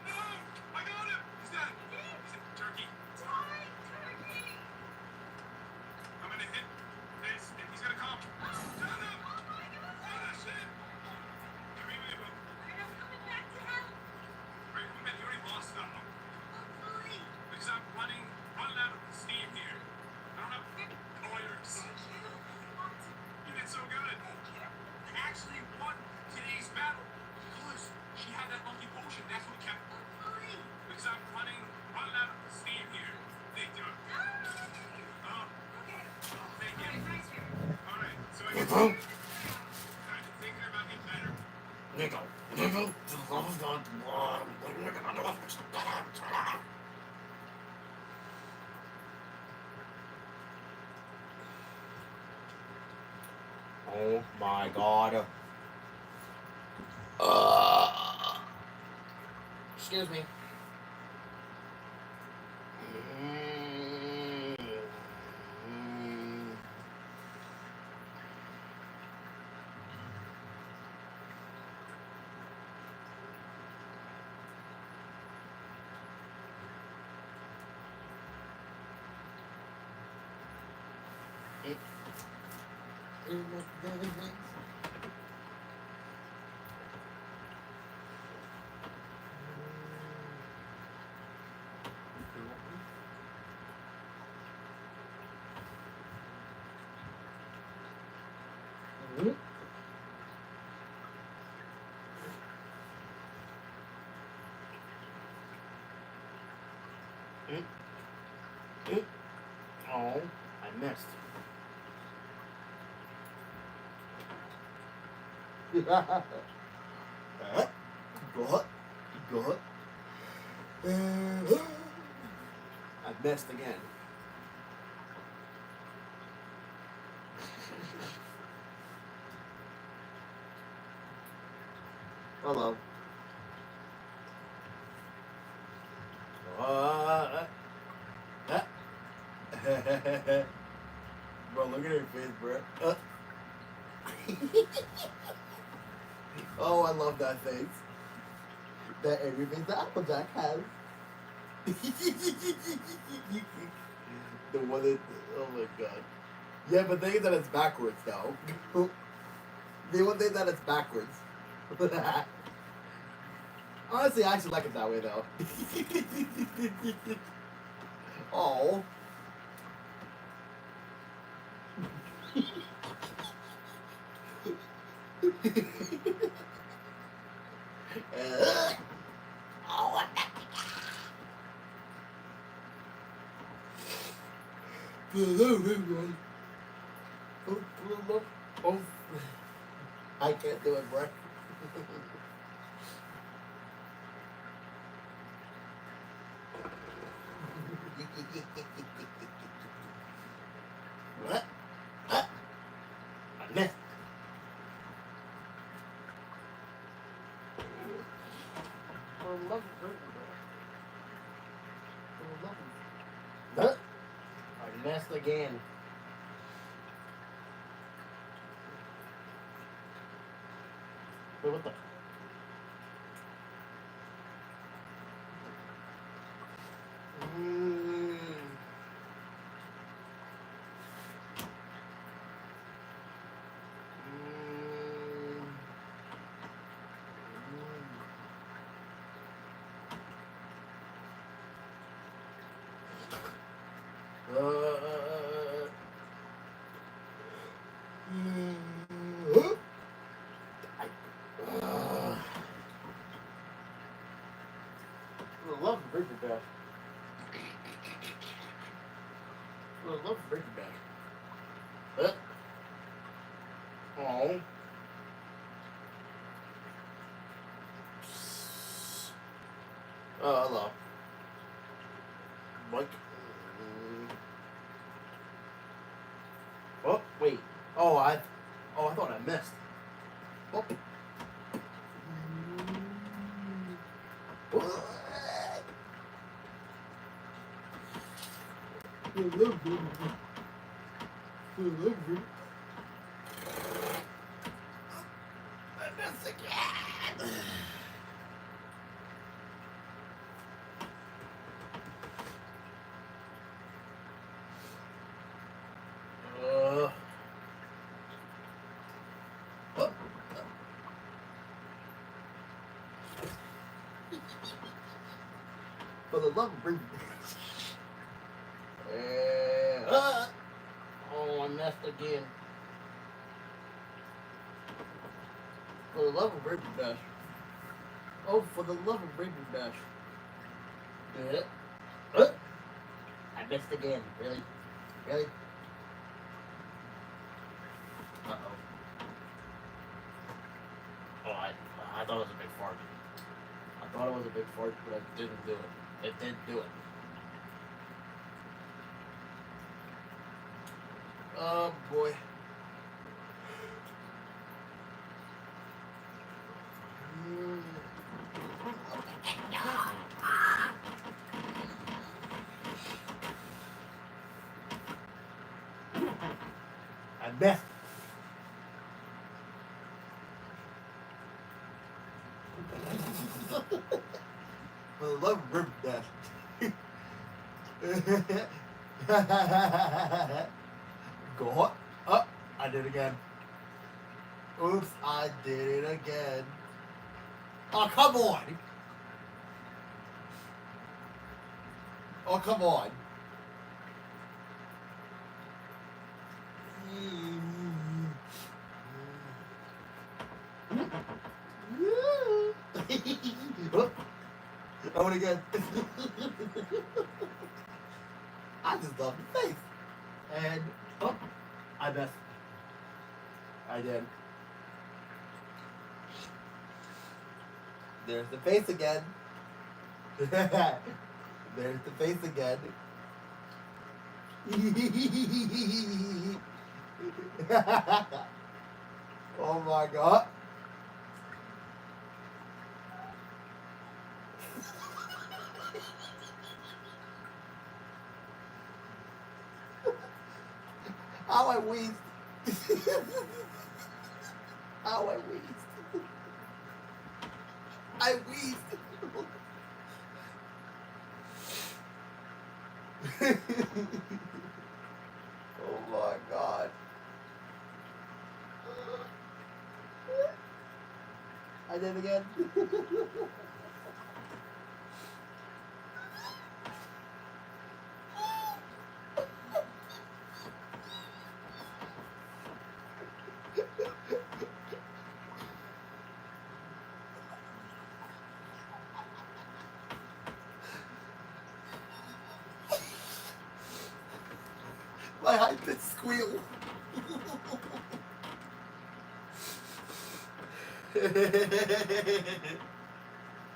No! I got him! He's dead. He's a turkey. Die, turkey! I'm gonna hit this, and he's gonna come. Got him! Oh my God! Oh shit! Come here, Mabel. I'm coming back to help. Right, you already lost them. Hopefully. Because I'm running out of steam here. I don't have oilers. Thank you. You did so good. Thank you. Actually won today's battle because she had that lucky potion. That's what kept. Hopefully. Because I'm running out of steam here. Thank you. Okay. Thank you. All right. So I guess I'm thinking about getting better. Nigga. Oh my God. Excuse me. Oh, I missed. Good. I missed again. Hello. Bro, look at her face, bro. Oh, I love that face. That everything that Applejack has. The one that, oh my God. Yeah, but they think that it's backwards, though. They won't think that it's backwards. Honestly, I actually like it that way, though. Oh. Oh. I can't do it, bro. What? I missed. For love of I missed again. Wait, what the? I love Breaking Bad. I love Breaking Bad. Oh. Hello. Mike. Oh, wait. Oh, I thought I missed. Oh. I missed again. For the love of Bring. Oh, I messed again. For the love of Raven Dash. Oh, for the love of Raven Dash. I missed again. Really? Really? Uh-oh. Oh, I thought it was a big fart. I thought it was a big fart, but it didn't do it. It didn't do it. Oh, boy. I missed. For the love of River Dash. Go up. Up. I did it again. Oops, I did it again. Oh, come on. Oh, come on. I want to get. I just love the face. And I missed. I did. There's the face again. There's the face again. Oh my god. How I wheezed. How I wheezed. I wheezed. Oh my god. I did it again. My high-pitched squeal.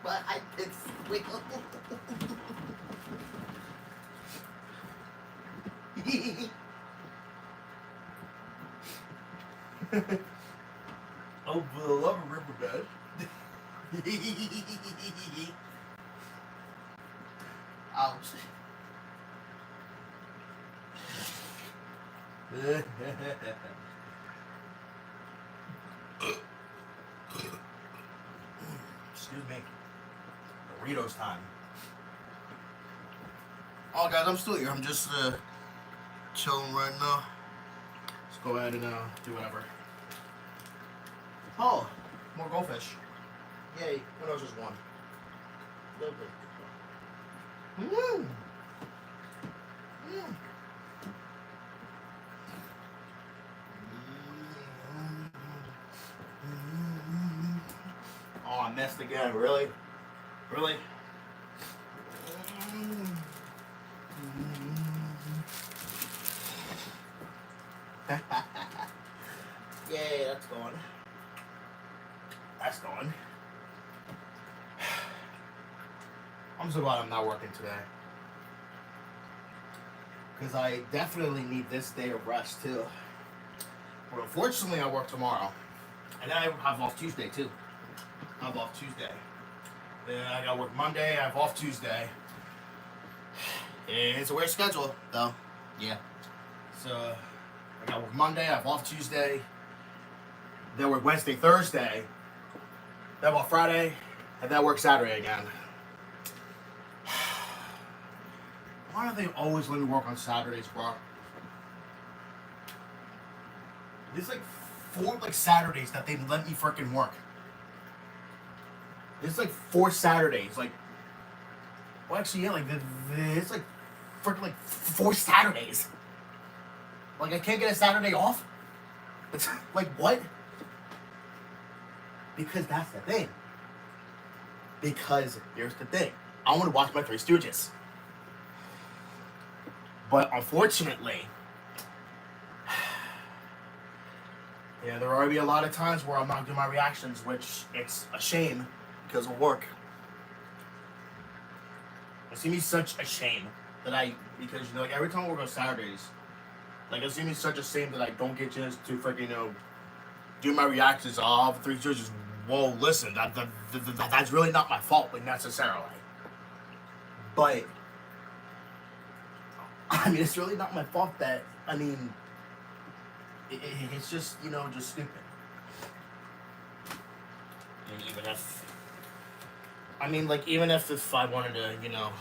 My high-pitched squeal. Oh, for the love of Riverbed. Ouch. Excuse me. Doritos time. Oh, guys, I'm still here. I'm just chilling right now. Let's go ahead and do whatever. Oh, more goldfish. Yay. What else just one? Lovely. Mmm. Mmm. Oh, I missed again. Really? Really? Yay, that's gone. That's gone. I'm so glad I'm not working today. Because I definitely need this day of rest too. But unfortunately, I work tomorrow. And then I have off Tuesday too. I have off Tuesday. Then I gotta work Monday, I have off Tuesday. It's a weird schedule, though. Yeah. So, I gotta work Monday, I have off Tuesday. Then work Wednesday, Thursday. Then work Friday. And then work Saturday again. Why do they always let me work on Saturdays, bro? There's like 4 Saturdays that they let me freaking work. There's like 4 Saturdays, like. Well, actually, yeah, like it's like freaking 4 Saturdays. Like I can't get a Saturday off. It's like what? Because that's the thing. Because here's the thing. I want to watch my Three Stooges. But unfortunately, yeah, there are going to be a lot of times where I'm not doing my reactions, which it's a shame because of work. It seems me such a shame that because you know, like every time I work on Saturdays, like it seems me such a shame that I don't get a chance to freaking, you know, do my reactions of Three Stooges. Whoa, listen, that's really not my fault, like necessarily. But I mean, it's really not my fault that, I mean, it's just, you know, just stupid. And even if, I mean, like, even if I wanted to, you know,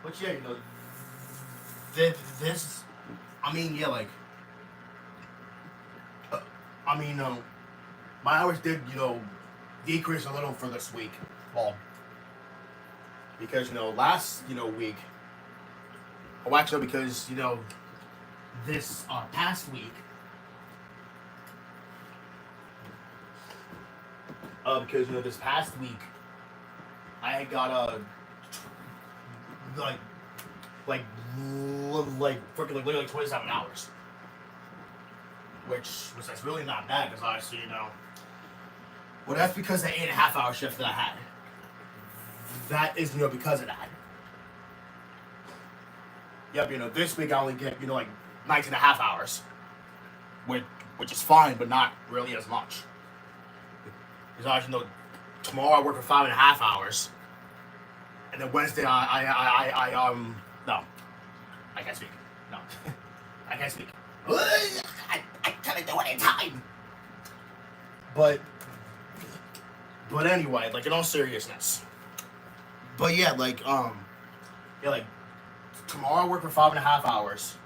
but yeah, you know, this, I mean, yeah, like, I mean, my hours did, you know, decrease a little for this week. Well, because, you know, last, you know, week, oh, actually, because, you know, this past week, because, you know, this past week, I had got, freaking, literally 27 hours. Which was that's really not bad, because obviously, you know, well, that's because of the 8.5-hour shift that I had. That is, you know, because of that. Yep, you know, this week I only get, you know, like 19.5 hours. Which is fine, but not really as much. Because obviously, you know, tomorrow I work for 5.5 hours. And then Wednesday no. I can't speak. No. I can't speak. I couldn't do it in time. But anyway, like in all seriousness. But yeah, like tomorrow I work for 5.5 hours,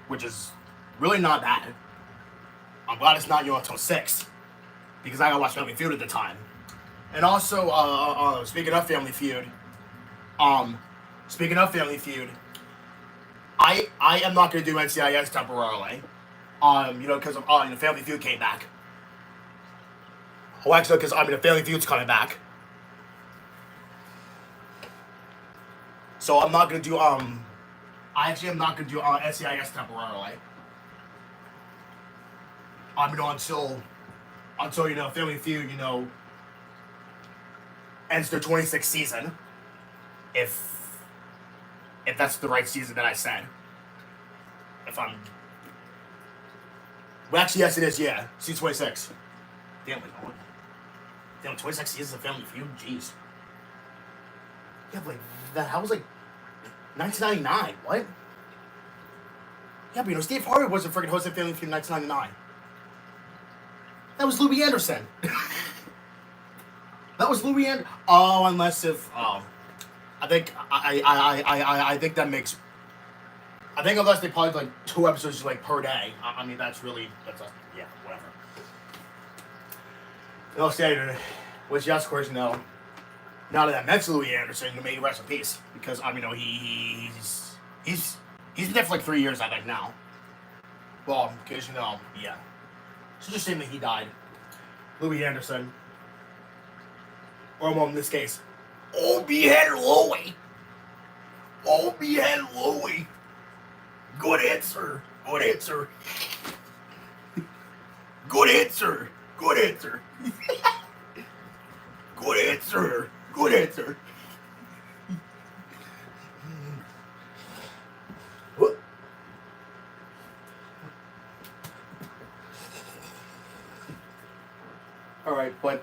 which is really not bad. I'm glad it's not, you know, until 6, because I gotta watch Family Feud at the time. And also, speaking of Family Feud, I am not gonna do NCIS temporarily, you know, because you know, Family Feud came back. Oh, actually, because the Family Feud's coming back. So I'm not gonna do I actually am not gonna do NCIS temporarily. You know, until you know, Family Feud, you know, ends their 26th season. If that's the right season that I said. Well, actually, yes, it is, yeah. Season 26. Damn, 26 seasons of Family Feud? Jeez. Yeah, but that was like 1999. What? Yeah, but you know, Steve Harvey wasn't freaking hosting Family Feud in 1999. That was Louis Anderson. That was Louis Anderson. Oh, unless if, I think that makes, I think unless they probably like 2 episodes like per day. I mean, that's yeah, whatever. No standard, which yes, of course, no. Now that I mentioned Louis Anderson, may he rest in peace, because you know, he's been there for like 3 years, I think now. Well, because you know, yeah, it's just a shame that he died. Louis Anderson, or well, in this case, Old Behead Louie. Old Behead Louie. Good answer. Good answer. Good answer. Good answer. Good answer. Good answer. All right, but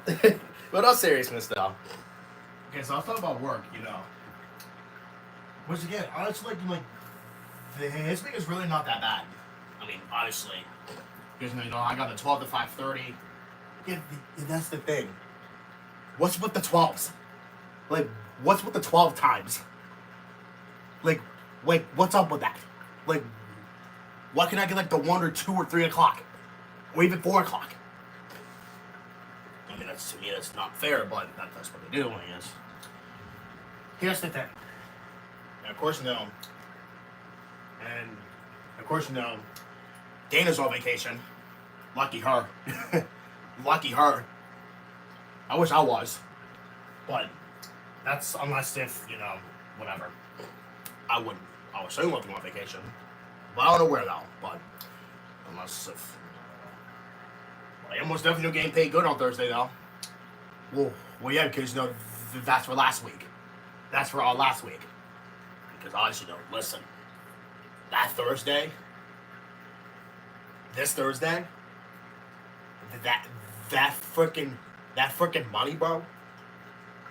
all seriousness though. Okay, so I was talking about work, you know. Which again, honestly, like his week is really not that bad. I mean, obviously, because you know I got the 12 to 5:30. Yeah, that's the thing. What's with the 12s? Like, what's with the 12 times? Like, what's up with that? Like, why can't I get like the 1 or 2 or 3 o'clock, or even 4 o'clock? I mean, to me, that's not fair, but that's what they do, I guess. Here's the thing. And of course, Dana's on vacation. Lucky her. Lucky her. I wish I was. But that's unless if, you know, whatever. I was certainly looking on vacation. But I don't know where though. But unless if. I almost definitely getting paid good on Thursday though. Well, yeah, because you know that's for last week. That's for all last week. Because honestly, you know, listen, that Thursday, this Thursday, that freaking money, bro.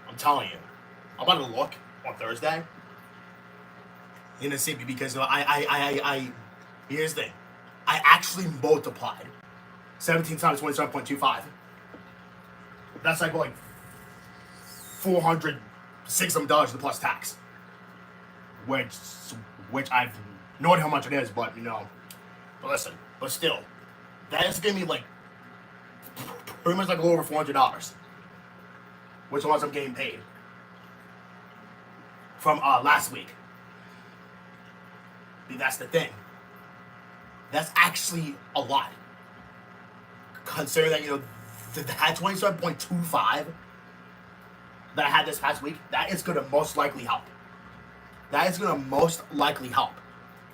I'm telling you, I'm about to look on Thursday. You're gonna see me because I here's the thing, I actually multiplied 17 times 27.25. That's like what, like $406 plus tax. Which I've no idea how much it is, but you know. But listen, but still, that is gonna be like pretty much like a little over $400, which was I'm getting paid from last week. That's the thing. That's actually a lot, considering that you know that 27.25 that I had this past week. That is gonna most likely help. That is gonna most likely help,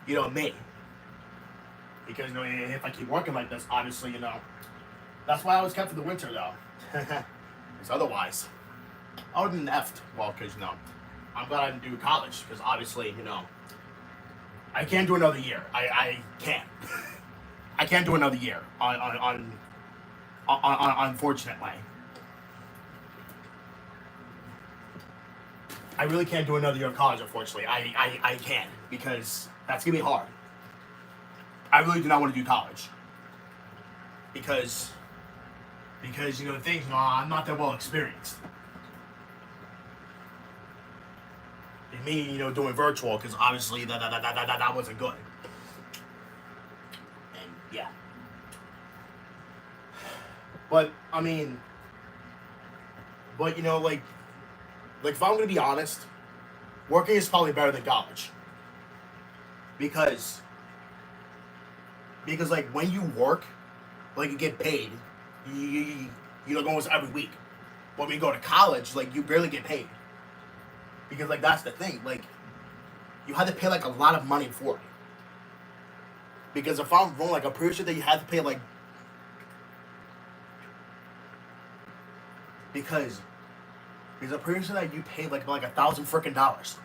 you know, me. Because you know, if I keep working like this, obviously, you know, that's why I was kept for the winter though. Because otherwise, I would have been effed. Well, because you know, I'm glad I didn't do college. Because obviously, you know, I can't do another year. I can't. I can't do another year. Unfortunately. I really can't do another year of college, unfortunately. I can't, because that's going to be hard. I really do not want to do college. Because you know, the thing, you know, I'm not that well experienced. And me, you know, doing virtual, because obviously that wasn't good. And, yeah. But, I mean, but, you know, like if I'm going to be honest, working is probably better than college. Because, like, when you work, like, you get paid, you know, almost every week. But when you go to college, like, you barely get paid. Because, like, that's the thing. Like, you have to pay, like, a lot of money for it. Because if I'm wrong, like, I'm pretty sure that you have to pay, like, because I'm pretty sure that you pay like $1,000 freaking dollars.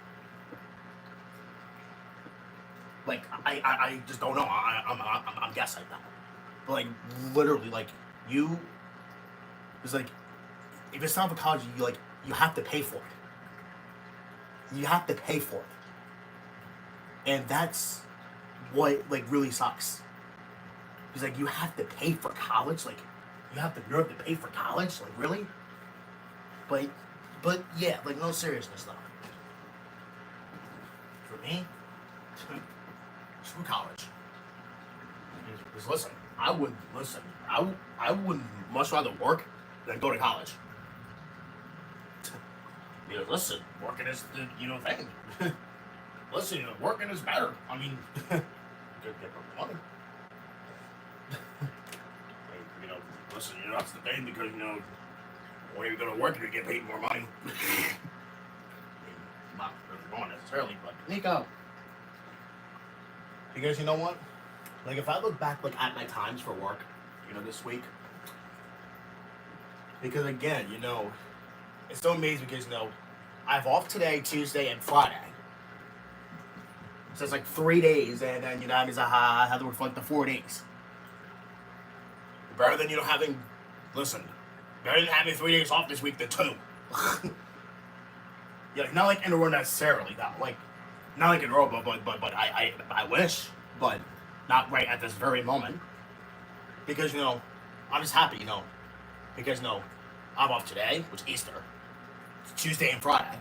Like I just don't know. I'm guessing now. But like literally, like you, it's like if it's not for college, you have to pay for it. You have to pay for it, and that's what like really sucks. Because like you have to pay for college. Like you have the nerve to pay for college. Like really, But yeah, like no seriousness though. For me, screw college. Because listen, I would much rather work than go to college. You know, listen, working is the thing. Listen, you know, working is better. I mean, get more money. You know, listen, you know that's the thing because you know. When you go to work, you get paid more money. I mean, not really wrong necessarily, but Nico. Because you know what? Like, if I look back, like, at my times for work, this week, because, again, it's so amazing because, I have off today, Tuesday, and Friday. So it's like 3 days, and then, that means I have to work for, like, the 4 days. Better than, having, listen, better than having 3 days off this week than 2. Yeah, not like in a row necessarily, not like in a row, but I wish, but not right at this very moment. Because, I'm just happy, because, I'm off today, which is Easter. It's Tuesday and Friday.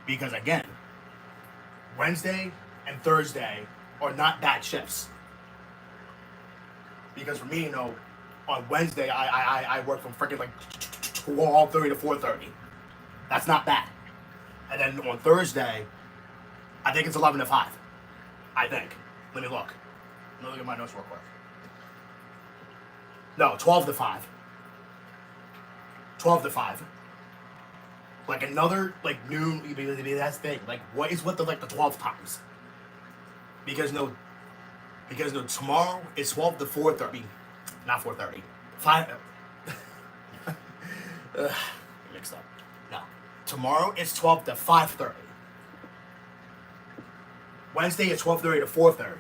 Because, again, Wednesday and Thursday are not bad shifts. Because for me, on Wednesday, I work from freaking, like, 12:30 to 4:30. That's not bad. And then on Thursday, I think it's 11 to 5. I think. Let me look. Let me look at my notes real quick. No, 12 to 5. 12 to 5. Like another, like, noon, that's the thing. Like, what is with the 12 times? Because tomorrow is 12 to 4:30. Not 4:30. 5. Mixed up. No. Tomorrow is 12 to 5:30. Wednesday is 12:30 to 4:30.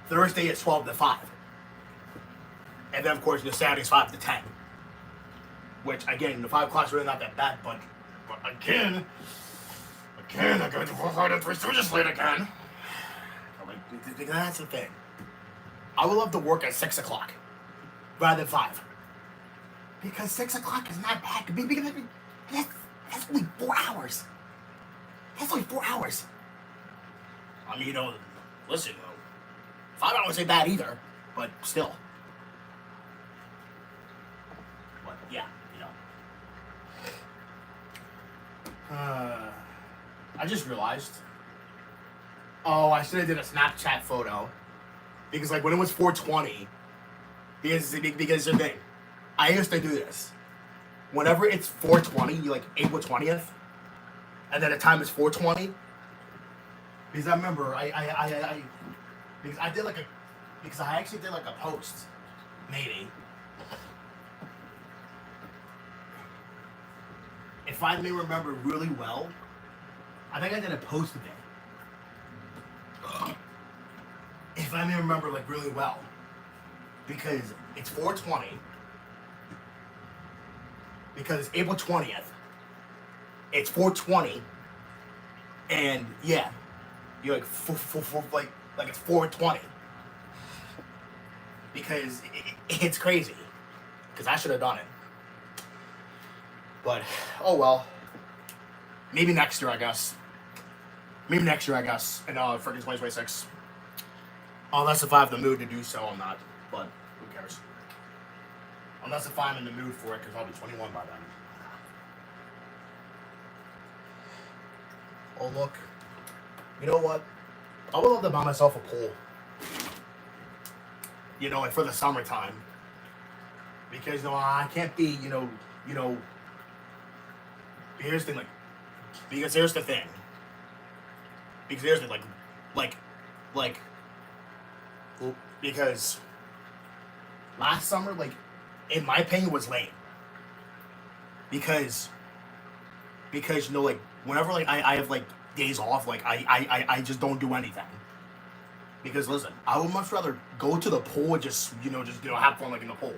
Thursday is 12 to 5. And then, of course, Saturday is 5 to 10. Which, again, the 5 o'clock's really not that bad, but again, I got to work hard at 3 Stooges late again. That's the thing. I would love to work at 6 o'clock rather than 5. Because 6 o'clock is not bad. Because that's only 4 hours. That's only 4 hours. I mean, listen, 5 hours ain't bad either, but still. But, yeah, I just realized. Oh, I should have did a Snapchat photo. Because, like, when it was 4:20, because the thing, I used to do this. Whenever it's 4:20, like April 20th, and then the time is 4:20, because I remember because I actually did like a post, maybe. If I may remember really well, I think I did a post today. If I may remember, like, really well, because it's 4:20, because it's April 20th, it's 4:20, and yeah, you're like, like it's 4:20, because it's crazy, because I should have done it, but, oh well, maybe next year, I guess, in freaking 2026. Unless if I have the mood to do so or not. But who cares? Unless if I'm in the mood for it, because I'll be 21 by then. Oh, look. You know what? I would love to buy myself a pool. Like for the summertime. Because, I can't be, here's the thing, because here's the thing. Because last summer, like, in my opinion, was lame. Because like, whenever, like, I have, like, days off, like, I just don't do anything. Because, listen, I would much rather go to the pool and just have fun, like, in the pool.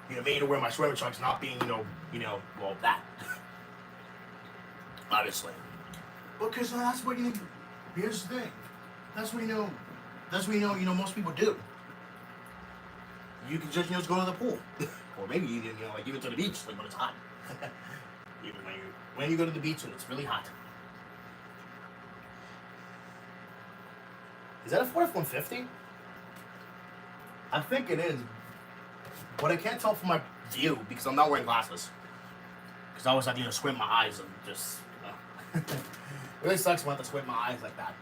Me to wear my swimming trunks, not being, well, that. Obviously. Because that's what here's the thing. That's what most people do. You can just, go to the pool. Or maybe even, even to the beach, like, when it's hot. Even when you go to the beach and it's really hot. Is that a Ford F-150? I think it is. But I can't tell from my view because I'm not wearing glasses. Because I always have to, squint my eyes and just, it really sucks when I have to squint my eyes like that,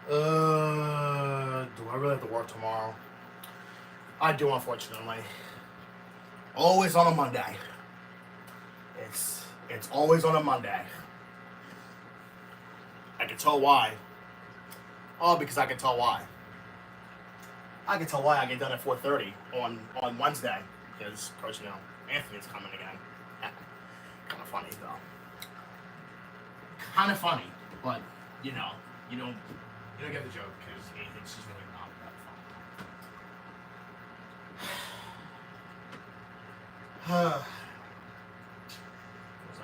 do I really have to work tomorrow? I do, unfortunately. Always on a Monday. It's always on a Monday. I can tell why. Oh, because I can tell why. I can tell why I get done at 4:30 on Wednesday. Because, of course, Anthony's coming again. Kind of funny, though. Kind of funny, but, you don't get the joke because it's just really not that fun.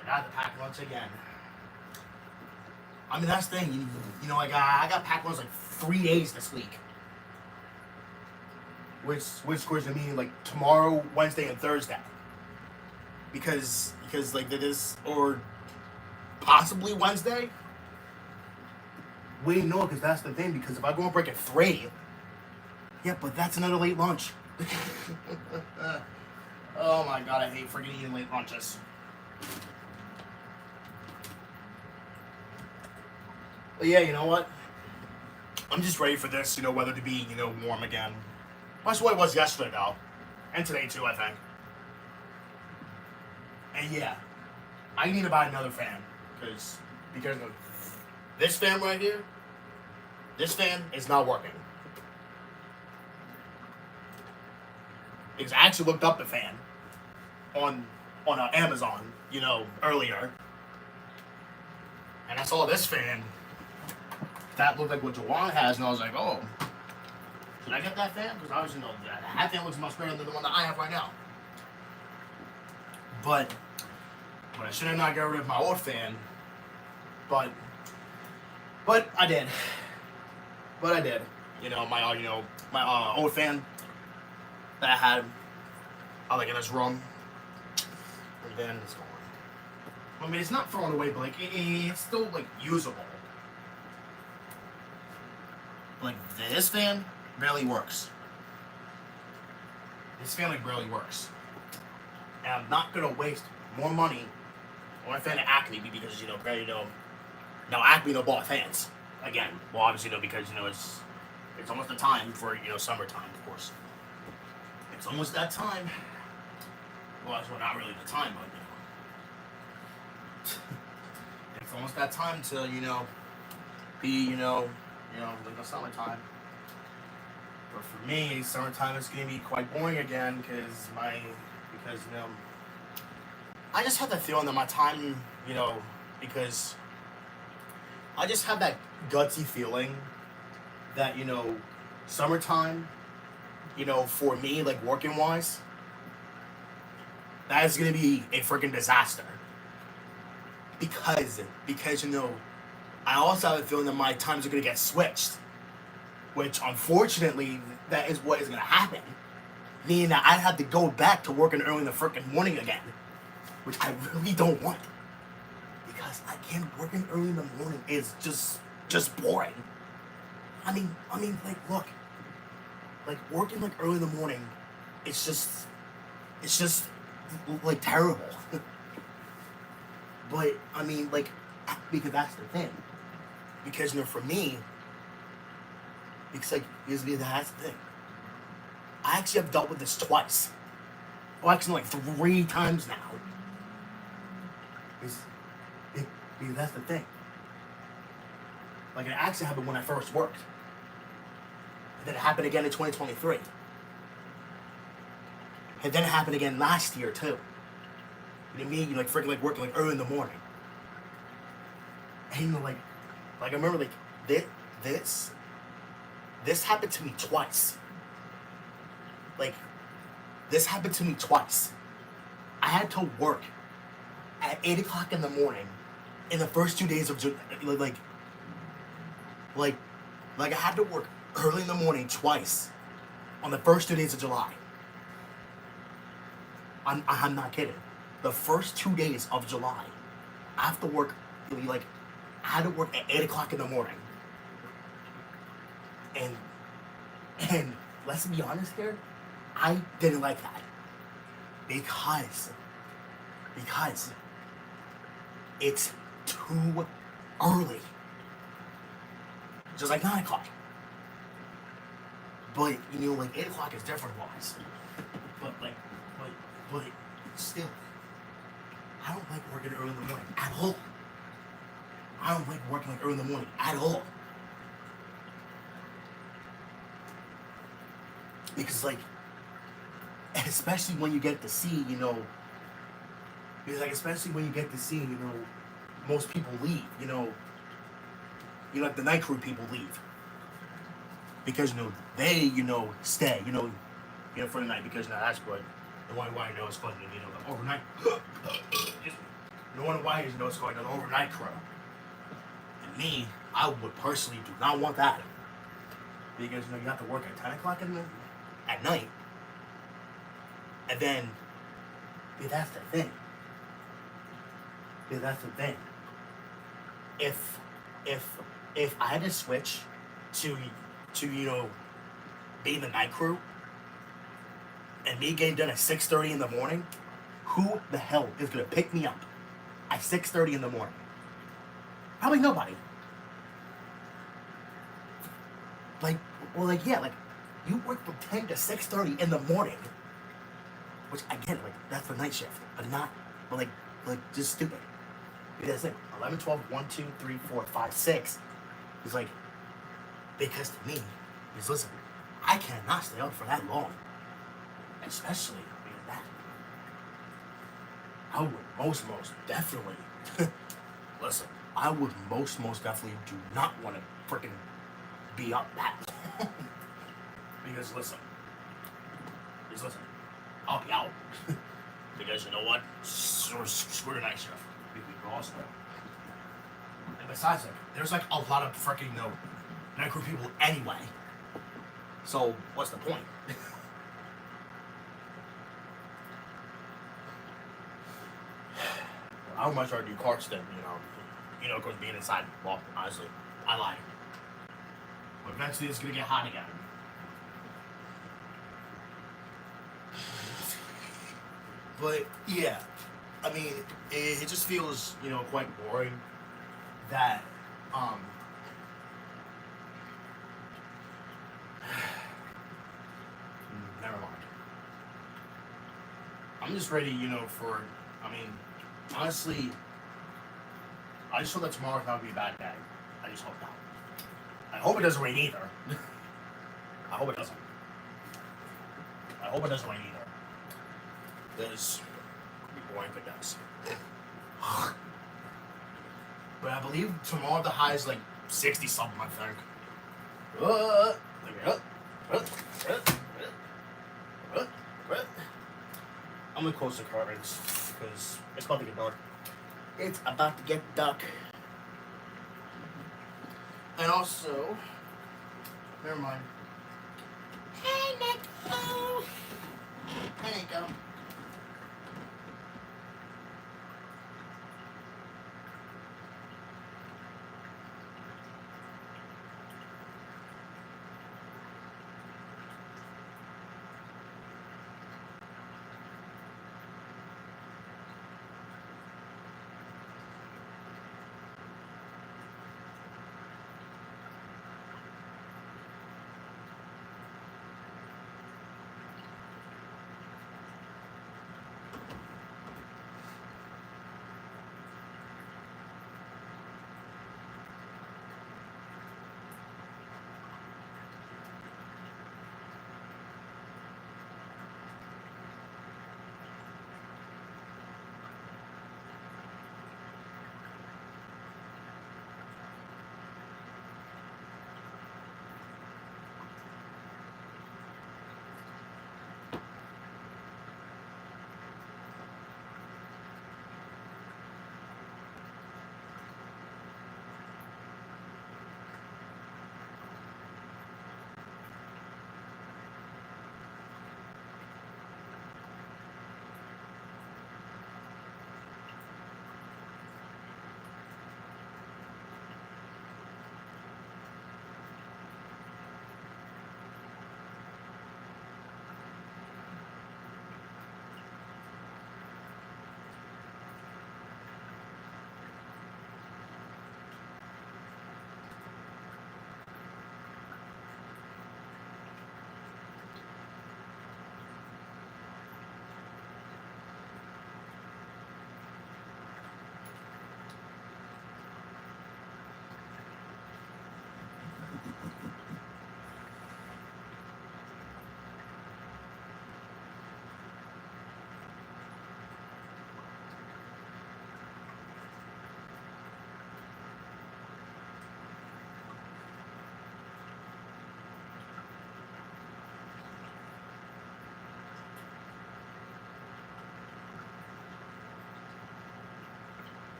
I got to pack lunch again. I mean, that's the thing. I got packed lunch like 3 days this week. Which of course I mean like tomorrow, Wednesday, and Thursday. Because like this, or possibly Wednesday. Wait, no, because that's the thing. Because if I go on break at 3, yeah, but that's another late lunch. Oh my god, I hate freaking eating late lunches. But yeah, you know what? I'm just ready for this, weather to be, warm again. That's what it was yesterday, though. And today, too, I think. And yeah, I need to buy another fan. Because of this fan right here, this fan is not working. Because I actually looked up the fan on Amazon, earlier. And I saw this fan that looked like what Jawan has, and I was like, oh, should I get that fan? Because obviously, that fan looks much better than the one that I have right now. But I should have not got rid of my old fan. But I did. My old fan that I had, in this room, and then it's gone. I mean, it's not thrown away, but it's still usable. This fan barely works. This fan barely works. And I'm not gonna waste more money on a fan at Acme because now Acme bought fans again. Well, obviously because it's almost the time for summertime, of course. It's almost that time. Well, it's not really the time, but it's almost that time to be the summertime. But for me, summertime is gonna be quite boring again because I just have that feeling that my time, because I just have that gutsy feeling that summertime, for me, working wise, that is gonna be a freaking disaster. Because I also have a feeling that my times are gonna get switched. Which, unfortunately, that is what is going to happen. Meaning that I'd have to go back to working early in the freaking morning again. Which I really don't want. Because, again, working early in the morning is just boring. I mean, look. Working, early in the morning, it's just, terrible. But, I mean, because that's the thing. Because, for me, because that's the thing. I actually have dealt with this twice. Well, actually, 3 times now. Because that's the thing. It actually happened when I first worked. And then it happened again in 2023. And then it happened again last year, too. You know what I mean? Freaking, working, early in the morning. And, I remember, this happened to me twice. This happened to me twice. I had to work at 8 o'clock in the morning in the first 2 days of I had to work early in the morning twice on the first 2 days of July. I'm not kidding. The first 2 days of July, I have to work, I had to work at 8 o'clock in the morning. And let's be honest here, I didn't like that. Because it's too early. Just 9 o'clock. But, 8 o'clock is different wise. But still, I don't like working early in the morning at all. I don't like working like early in the morning at all. Because like, especially when you get to see, because like especially when you get to see, most people leave, like the night crew people leave. Because they, stay, for the night because that's what the one why it's called, the overnight. The one why it's called the overnight crew. And me, I would personally do not want that. Because you have to work at 10 o'clock at night. And then that's the thing. If I had to switch to being the night crew and me getting done at 6:30 in the morning, who the hell is gonna pick me up at 6:30 in the morning? Probably nobody. You work from 10 to 6:30 in the morning, which I get, that's the night shift, but just stupid. Because 11, 12, 1, 2, 3, 4, 5, 6 is because to me, listen, I cannot stay out for that long. Especially because that. I would most definitely, listen, I would most definitely do not want to freaking be up that long. Because listen, I'll be out. Because you know what? Screw the night shift. We can also. And besides, there's a lot of freaking night crew people anyway. So what's the point? I would much rather do carts than because being inside. Well, honestly, I lie. But eventually, it's gonna get hot again. But yeah, I mean, it just feels quite boring that never mind. I'm just ready, for. I mean, honestly, I just hope that tomorrow's not gonna be a bad day. I just hope not. I hope it doesn't rain either. I hope it doesn't. I hope it doesn't rain either. Because it'd be boring if it does. But I believe tomorrow the high is 60 something, I think. I'm gonna close the curtains because it's about to get dark. It's about to get dark. And also, never mind. Hey, Nico. Hey, Nico.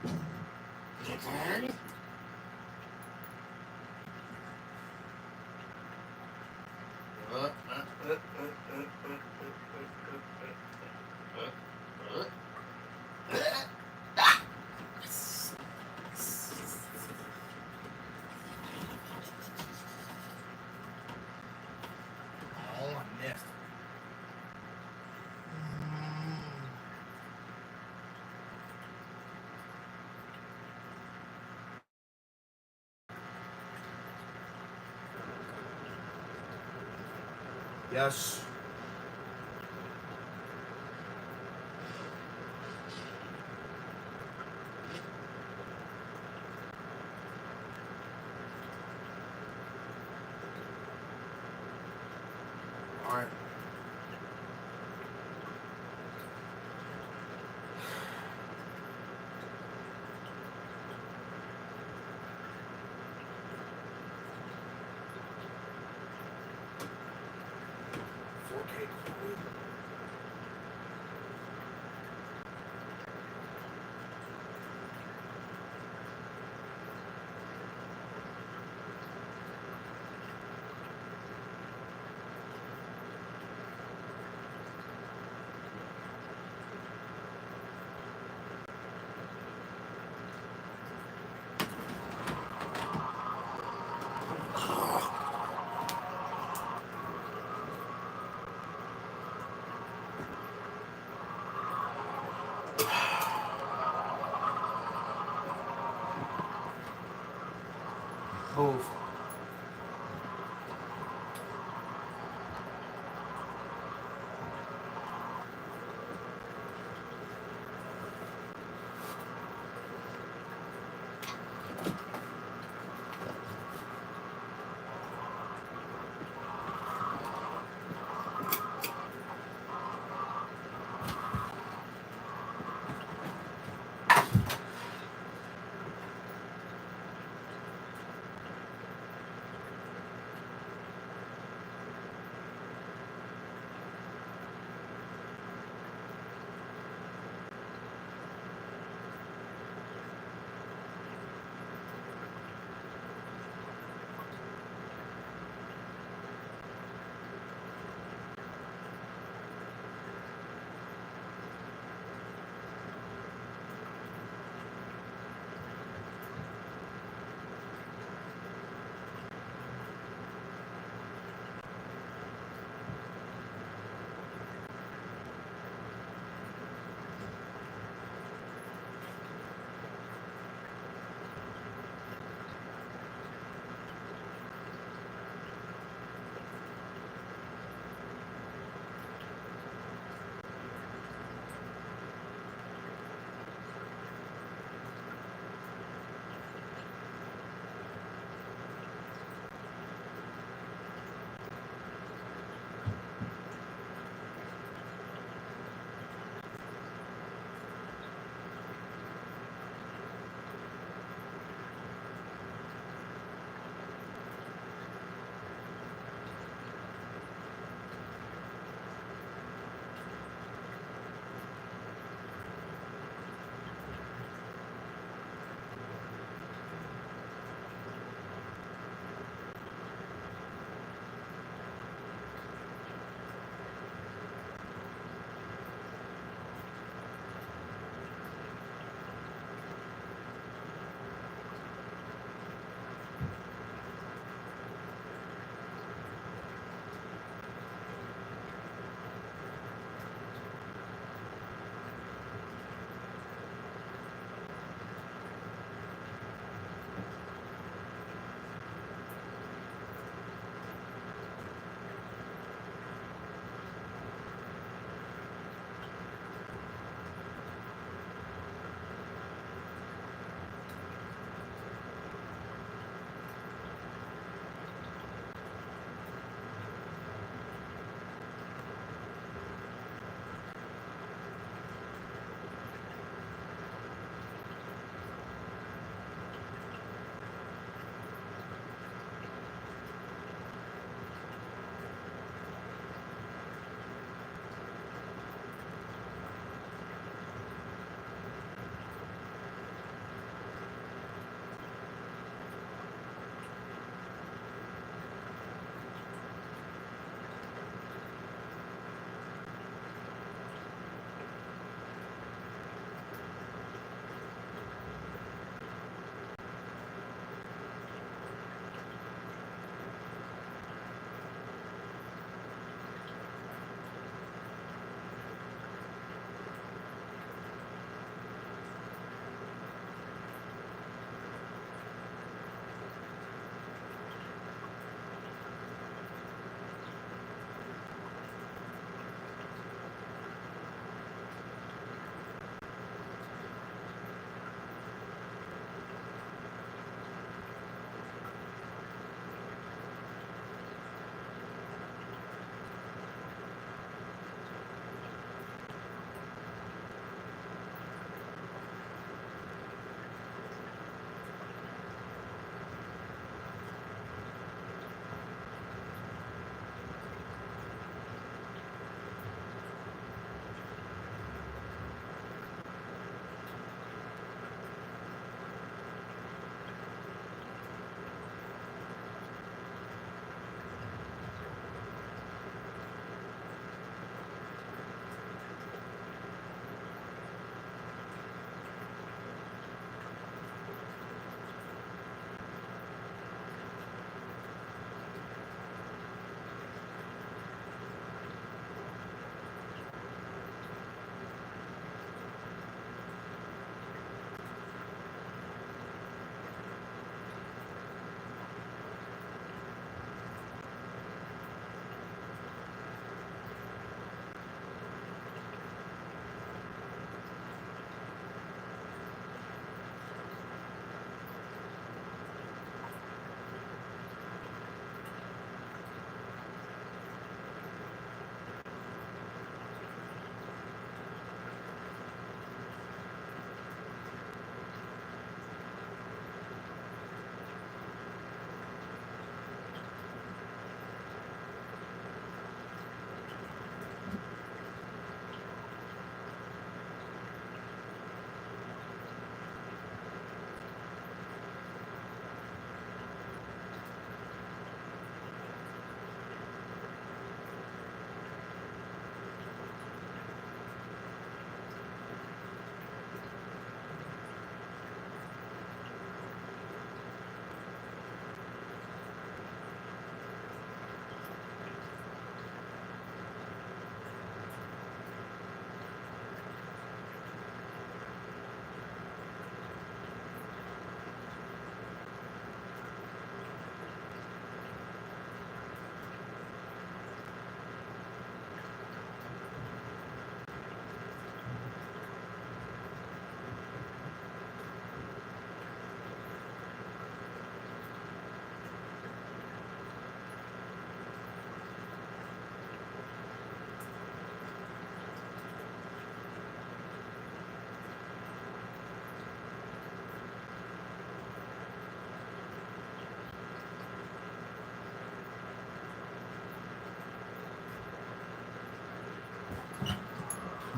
Okay. Oh, I missed. Yes. All right. Move.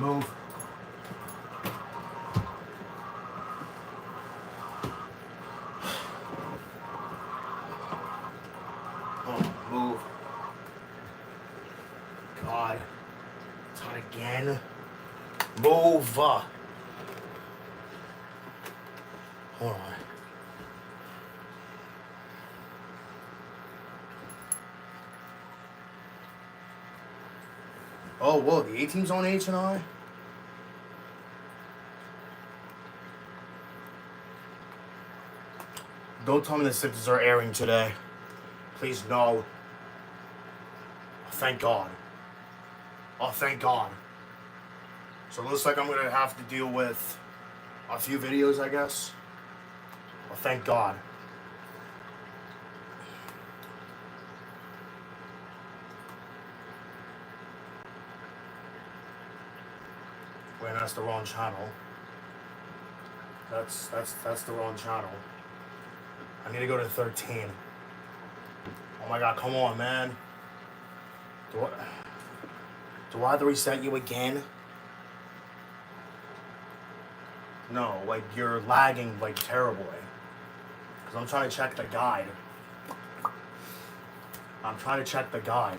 Move. Oh, move. God. It's hot again. Move. Hold on. Oh, whoa, the A-team's on H&I? Don't tell me the Sixers are airing today. Please, no. Oh, thank God. Oh, thank God. So it looks like I'm going to have to deal with a few videos, I guess. Oh, thank God. Wait, that's the wrong channel. That's the wrong channel. I need to go to 13. Oh my God, come on, man. Do I have to reset you again? No, like, you're lagging, like, terribly. Because I'm trying to check the guide. I'm trying to check the guide.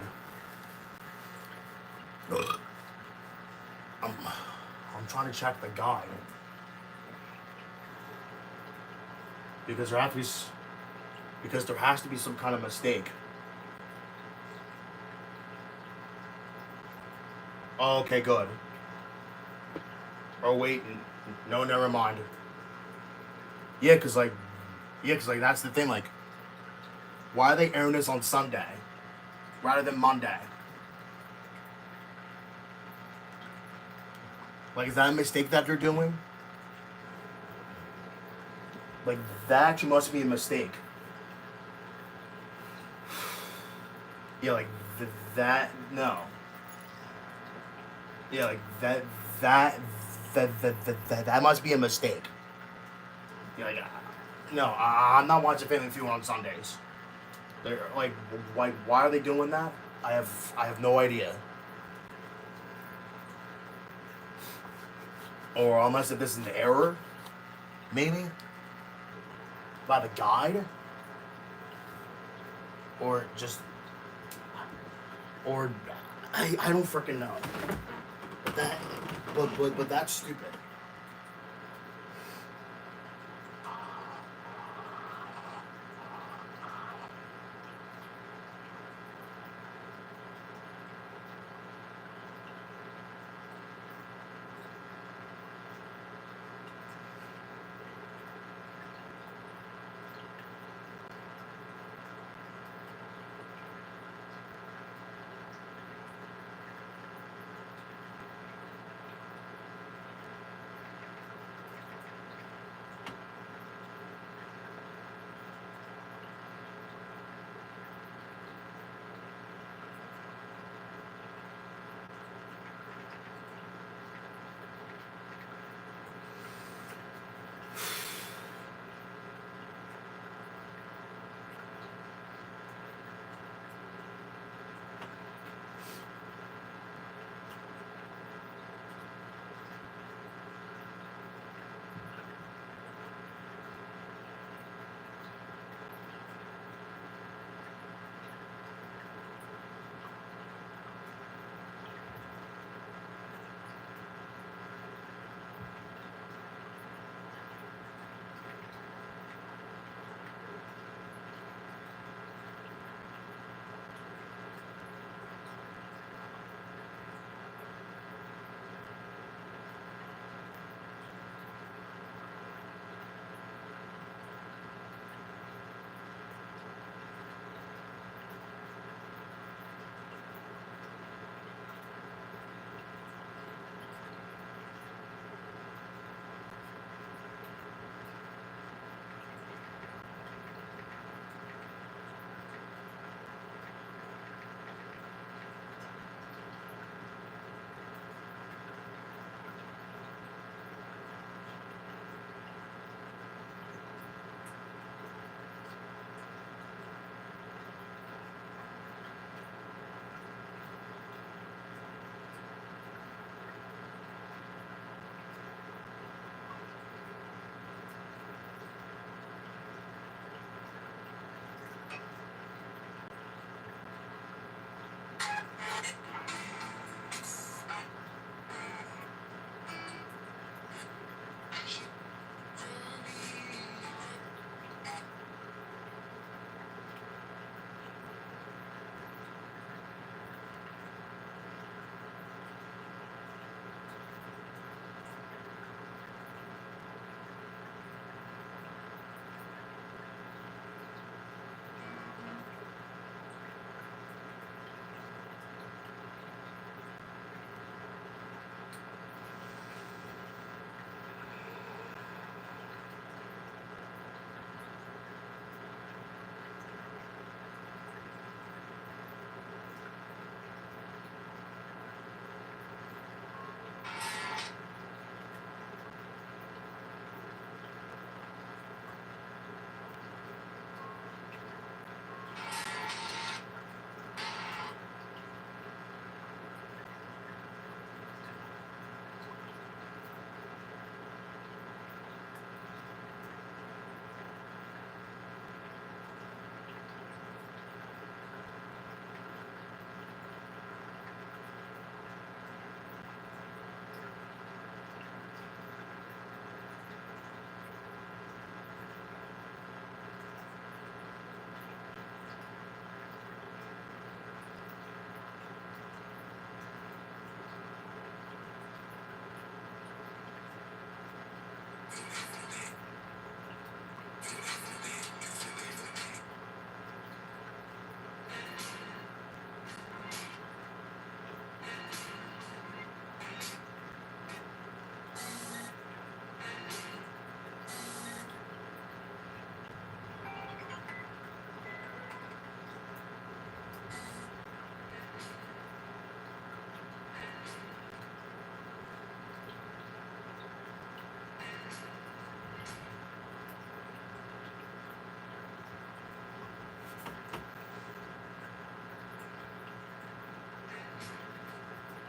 I'm trying to check the guide. Because there has to be some kind of mistake. Oh, okay, good. Oh wait, no, never mind. Yeah, cause like that's the thing. Like, why are they airing this on Sunday rather than Monday? Like, is that a mistake that they're doing? Like, that actually must be a mistake. Yeah, like no. Yeah, like that must be a mistake. Yeah, like, no, I'm not watching Family Feud on Sundays. They're like, why are they doing that? I have no idea. Or unless if this is an error, maybe by the guide, or I don't freaking know. But that's stupid.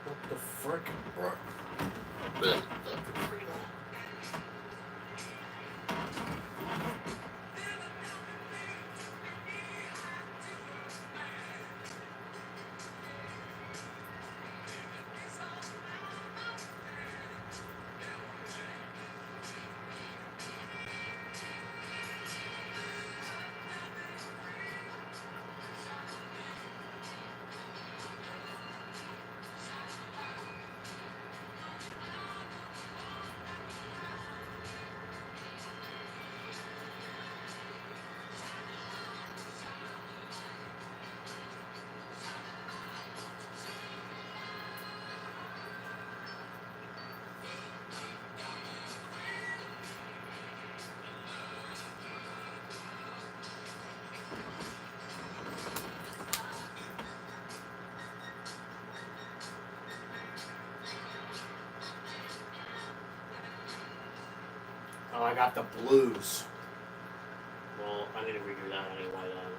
What the frick, bro? Oh, I got the Blues. Well, I'm gonna redo that anyway then.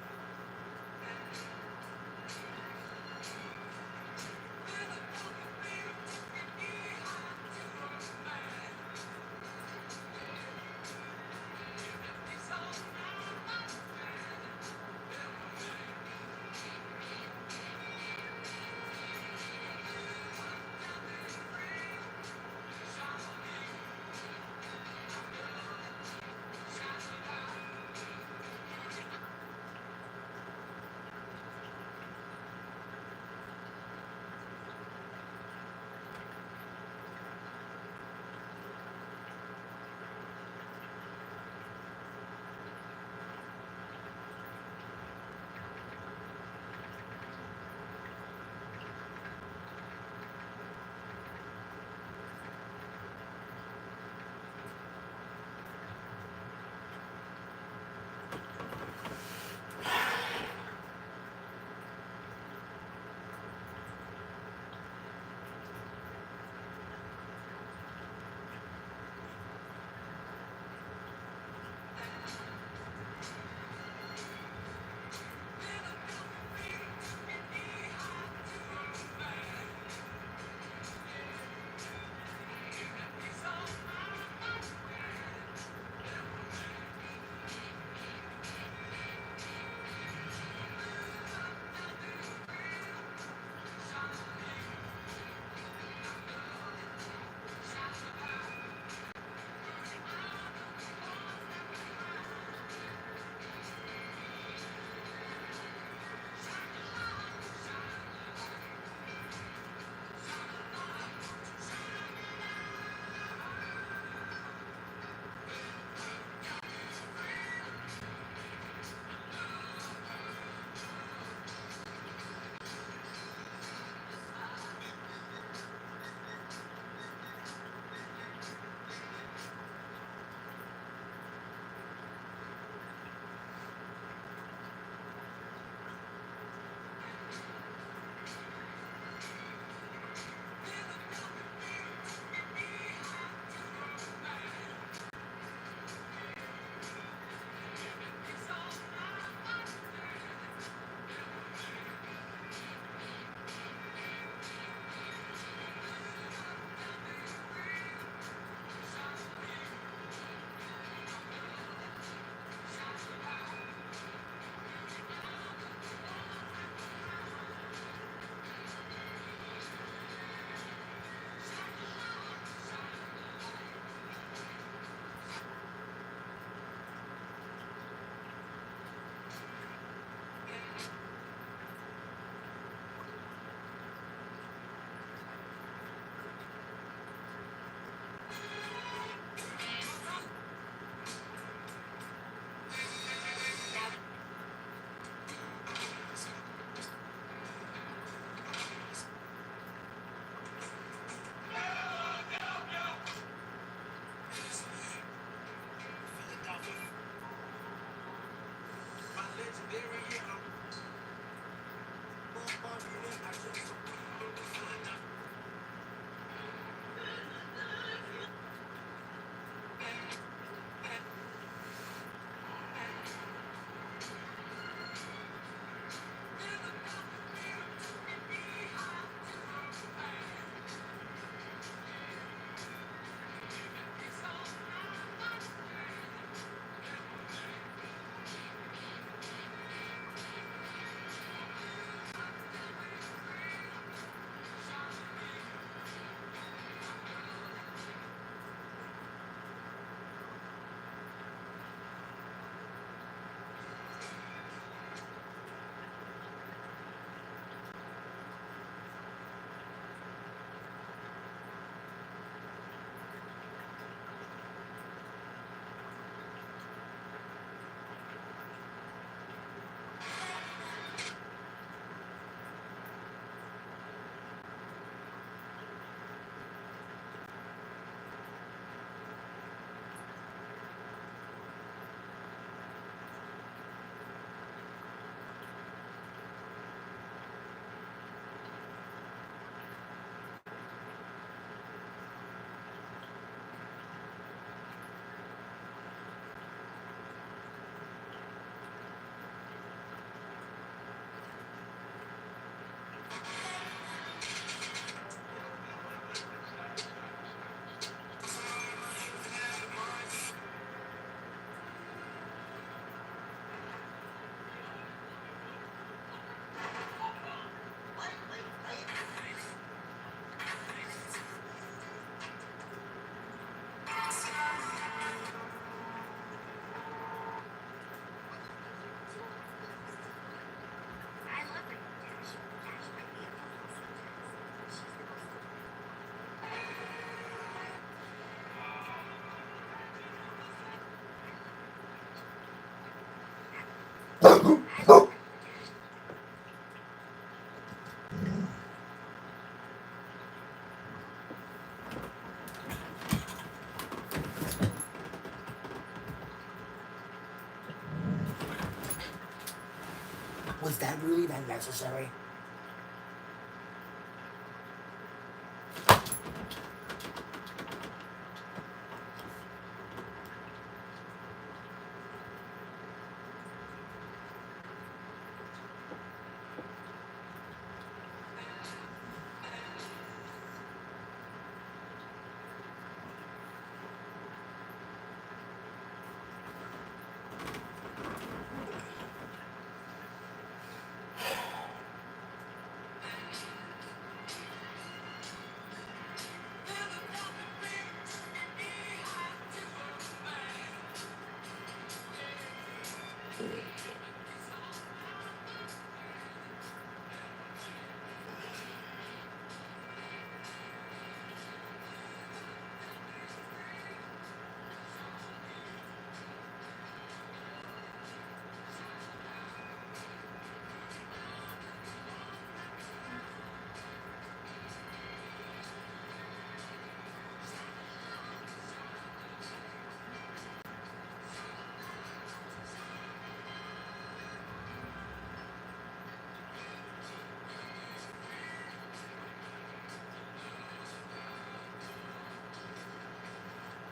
Was that really that necessary?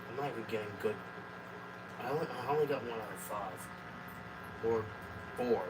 I'm not even getting good. I only got 1 out of 5. Or 4.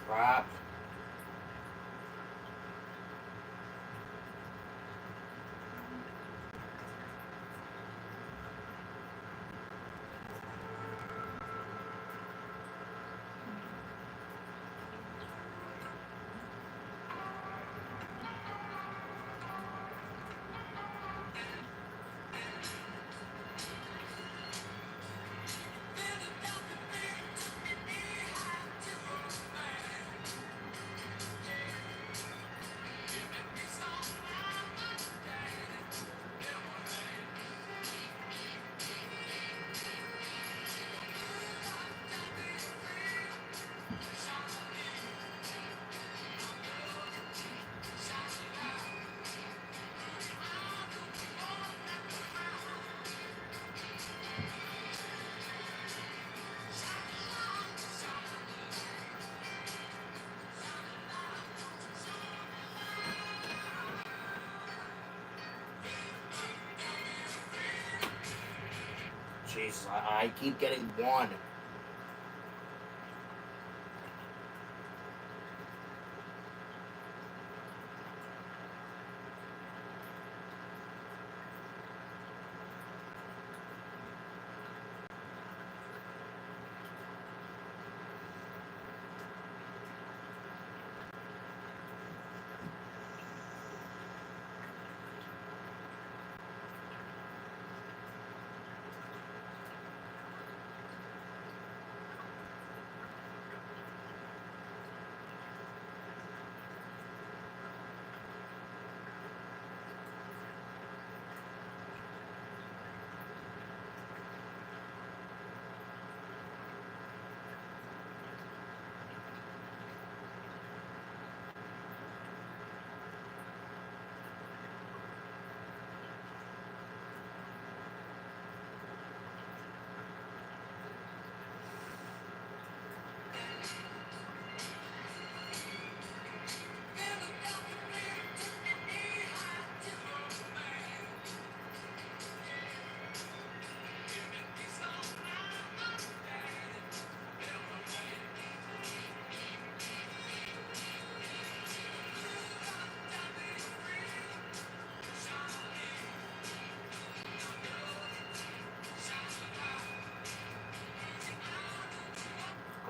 Crap. Jesus, I keep getting 1.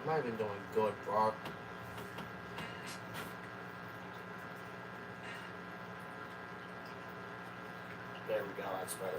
I'm not even doing good, bro. There we go, that's better.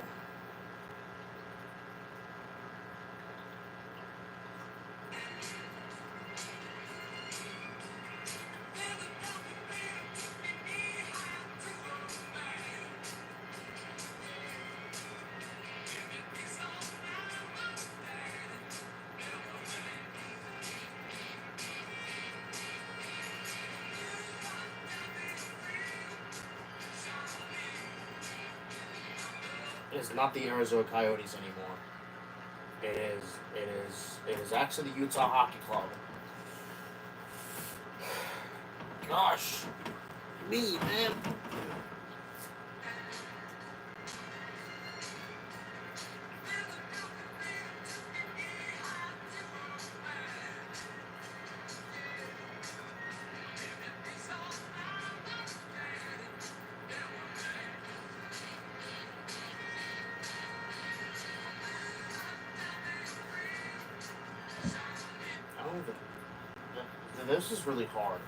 It's not the Arizona Coyotes anymore. It is actually the Utah Hockey Club. Gosh, me, man. I don't even. This is really hard.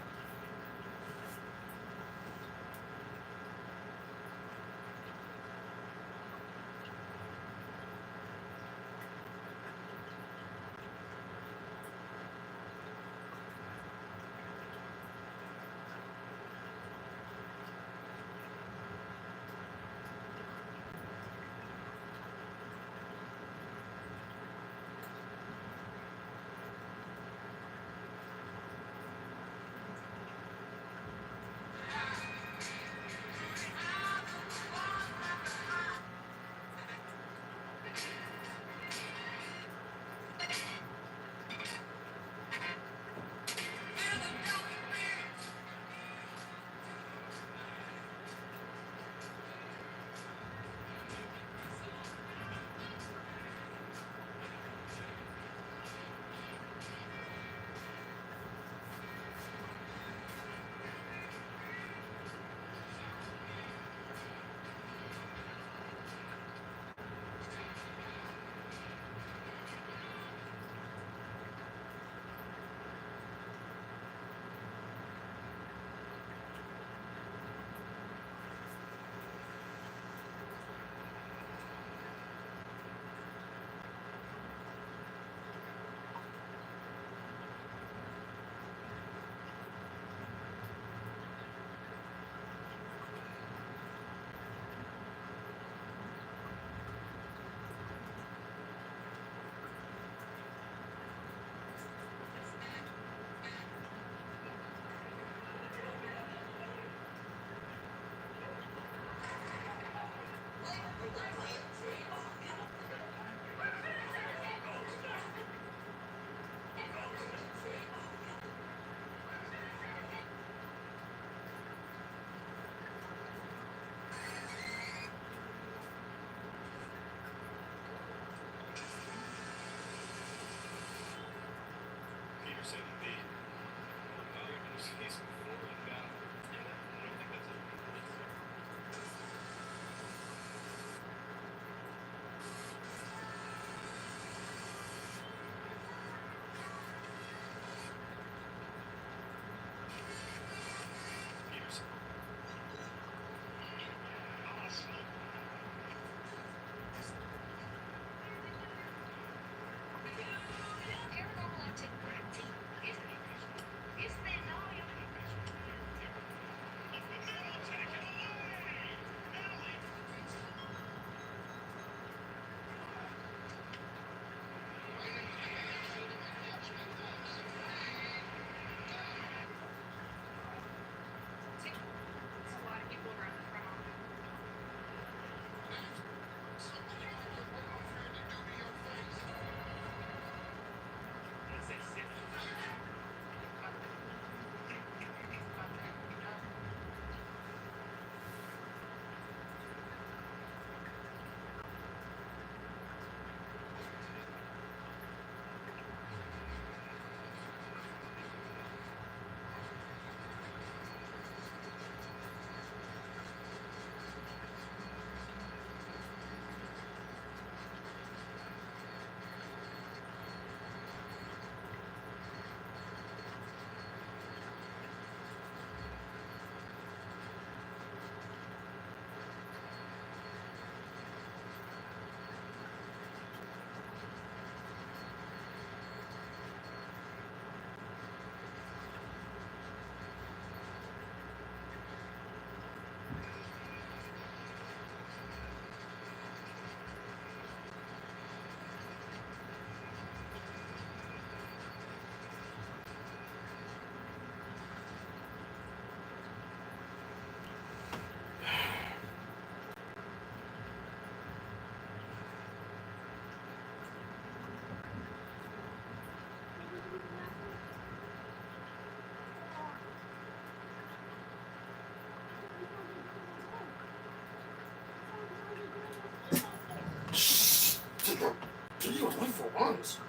runs.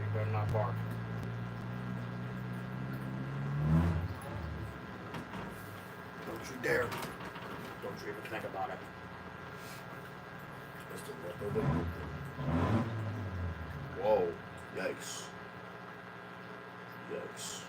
You better not bark. Don't you dare. Don't you even think about it. Whoa. Yikes. Yikes.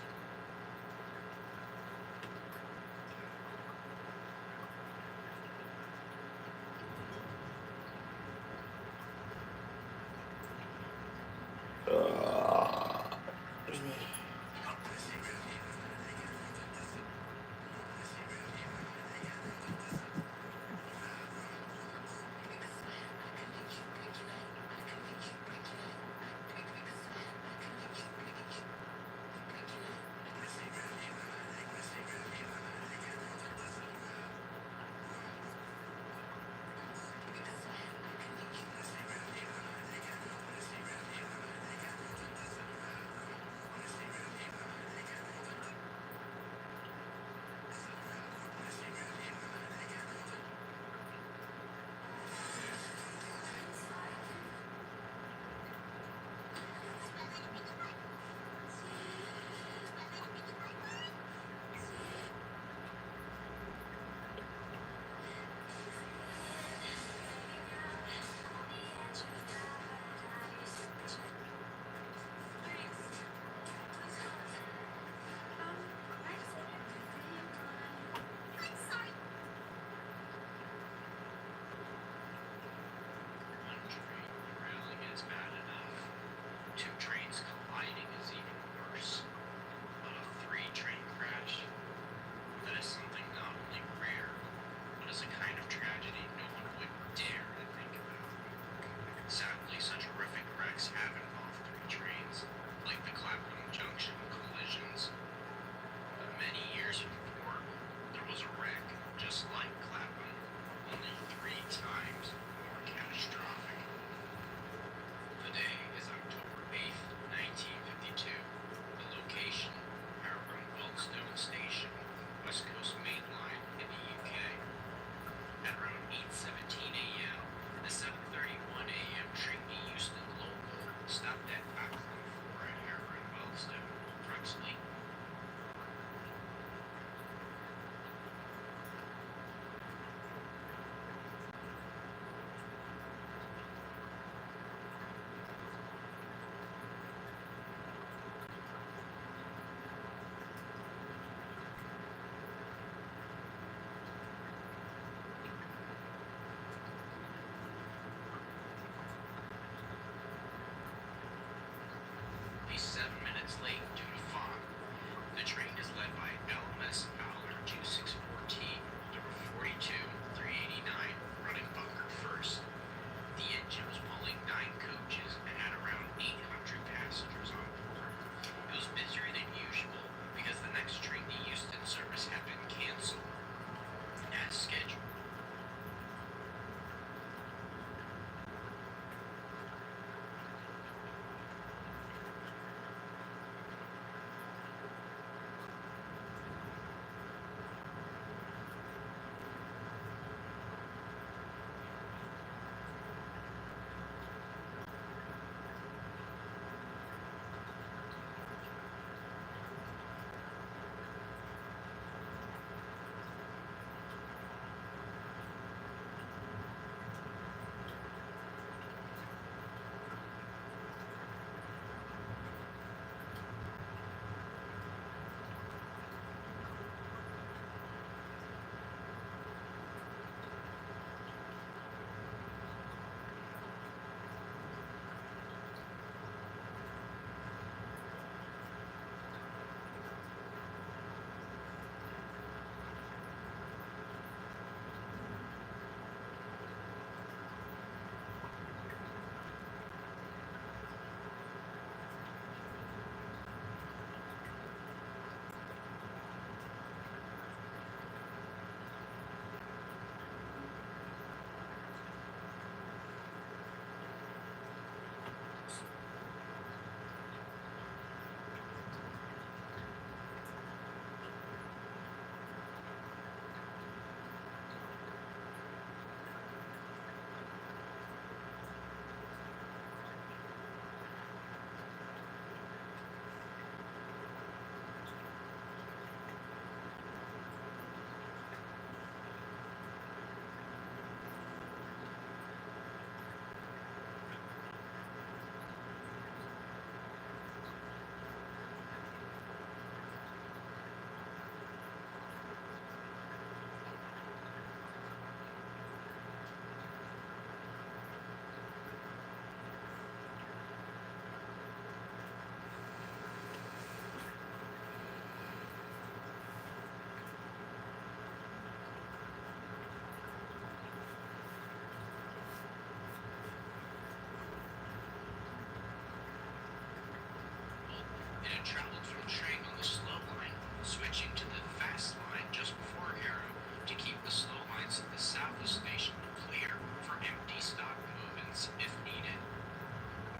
and had traveled from train on the slow line, switching to the fast line just before Harrow to keep the slow lines at the south of the station clear for empty stock movements if needed.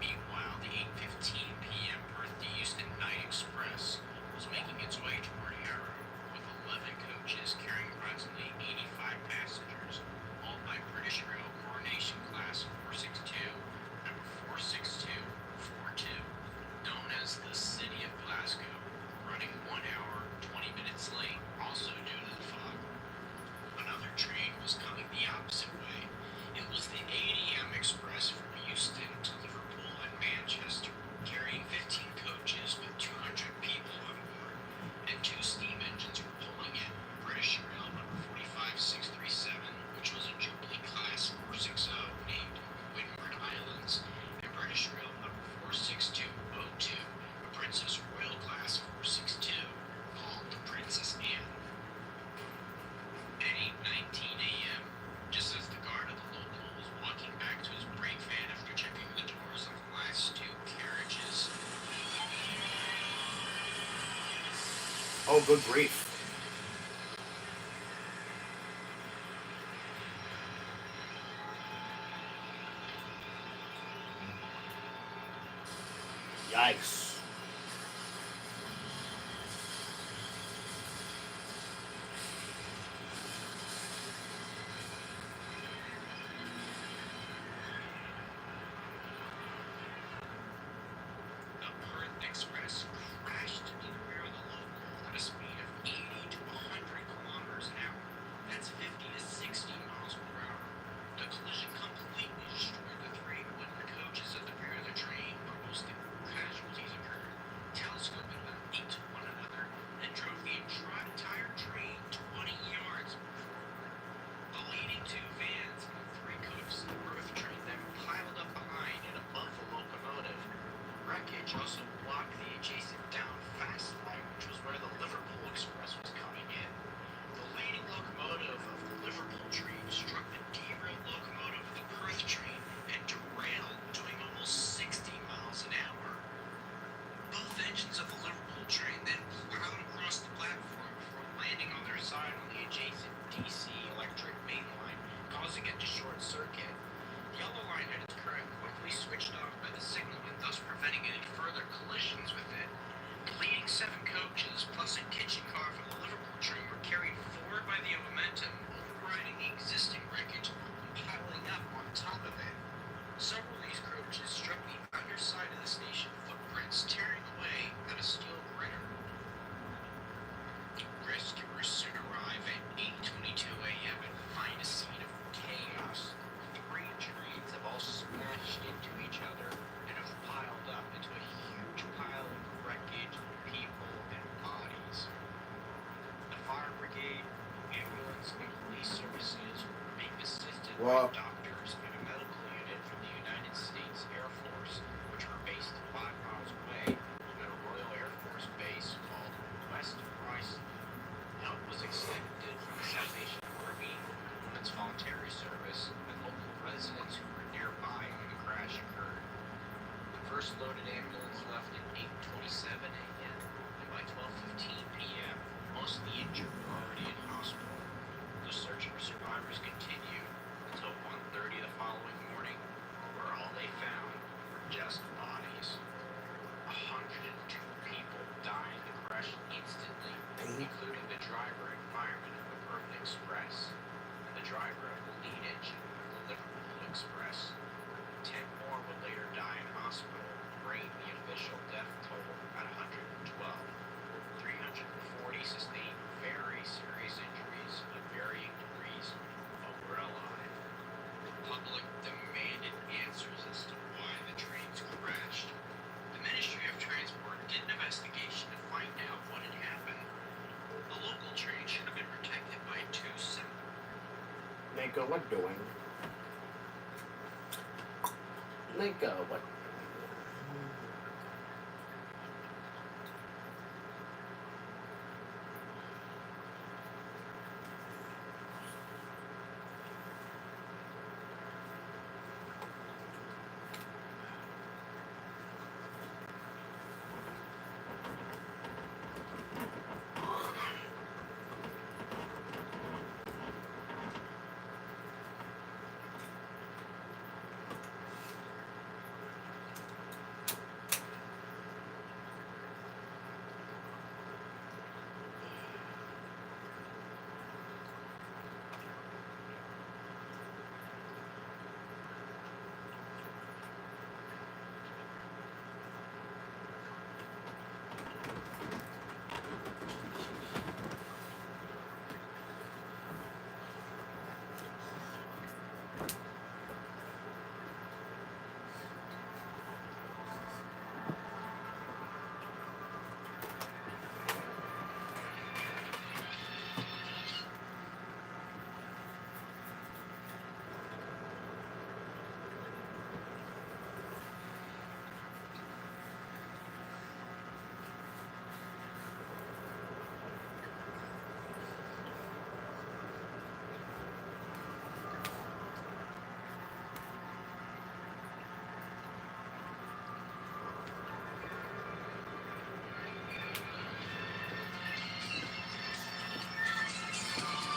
Meanwhile, the 8:15 p.m. Perth to Euston Night Express was making its way toward Harrow, with 11 coaches carrying approximately 85 passengers, all by British Rail Coronation Class 462, number 46242, known as the City of Glasgow, running 1 hour, 20 minutes late, also due to the fog. Another train was coming the opposite way. It was the 8 a.m. express from Euston to Liverpool and Manchester, carrying 15 coaches with 200 people on board, and 2 steam engines were pulling it. British Rail number 45637, which was a Jubilee Class 460 named Windward Islands, and British Rail number 46202, a Princess Royal Class 462, called the Princess Anne. At 8:19 a.m., just as the guard of the local was walking back to his brake van after checking the doors of the last 2 carriages. Oh, good grief. Yikes. The Perth Express crashed into the rear of the local at a speed of 80 to 100 kilometers an hour. That's 50 to 60 miles per hour. The collision completely destroyed the 3 wooden coaches at the rear of the train, where most of the casualties occurred, telescoping them into one another, and drove the entire train 20 yards forward. The leading 2 vans and 3 coaches of the Perth train then piled up behind and above the locomotive. Wreckage also blocked the adjacent down fast line, which was where the Liverpool Express was coming in. The leading locomotive of the Liverpool train struck the derailed locomotive of the Perth train and derailed, doing almost 60 miles an hour. Both engines of the Liverpool train then plowed across the platform before landing on their side on the adjacent DC electric main line, causing it to short circuit. The yellow line had its current quickly switched off by the signalman, thus preventing any further collisions with it. The leading 7 coaches, plus a kitchen car from the Liverpool train, were carried forward by the momentum, overriding the existing wreckage and piling up on top of it. Several of these coaches struck the underside of the station footprints, tearing away at a steel girder. Rescuers soon arrive at 8:22 a.m. and find a scene of chaos. 3 trains have all smashed into each other and have piled up into a huge pile of wreckage, people, and bodies. The fire brigade, ambulance, and police services were being assisted by doctors and a medical unit from the United States Air Force, which were based 5 miles away at a Royal Air Force base called West Royston. Help was extended from the Salvation Army, Women's Voluntary Service, and local residents who were nearby when the crash occurred. The first loaded ambulance left at 8:27 a.m., and by 12:15 p.m., most of the injured were already in hospital. The search for survivors continued until 1:30 the following morning, where all they found were just bodies. 102 people died in the crash instantly, including the driver and fireman of the Perth Express, and the driver of the lead engine of the Liverpool Express. 10 more would later die in hospital, bringing the official death total at 112. 340 sustained very serious injuries of varying degrees, but were alive. The public demanded answers as to why the trains crashed. The Ministry of Transport did an investigation to find out what had happened. The local train should have been protected by 2 simple. Nico, what doing? Nico, what?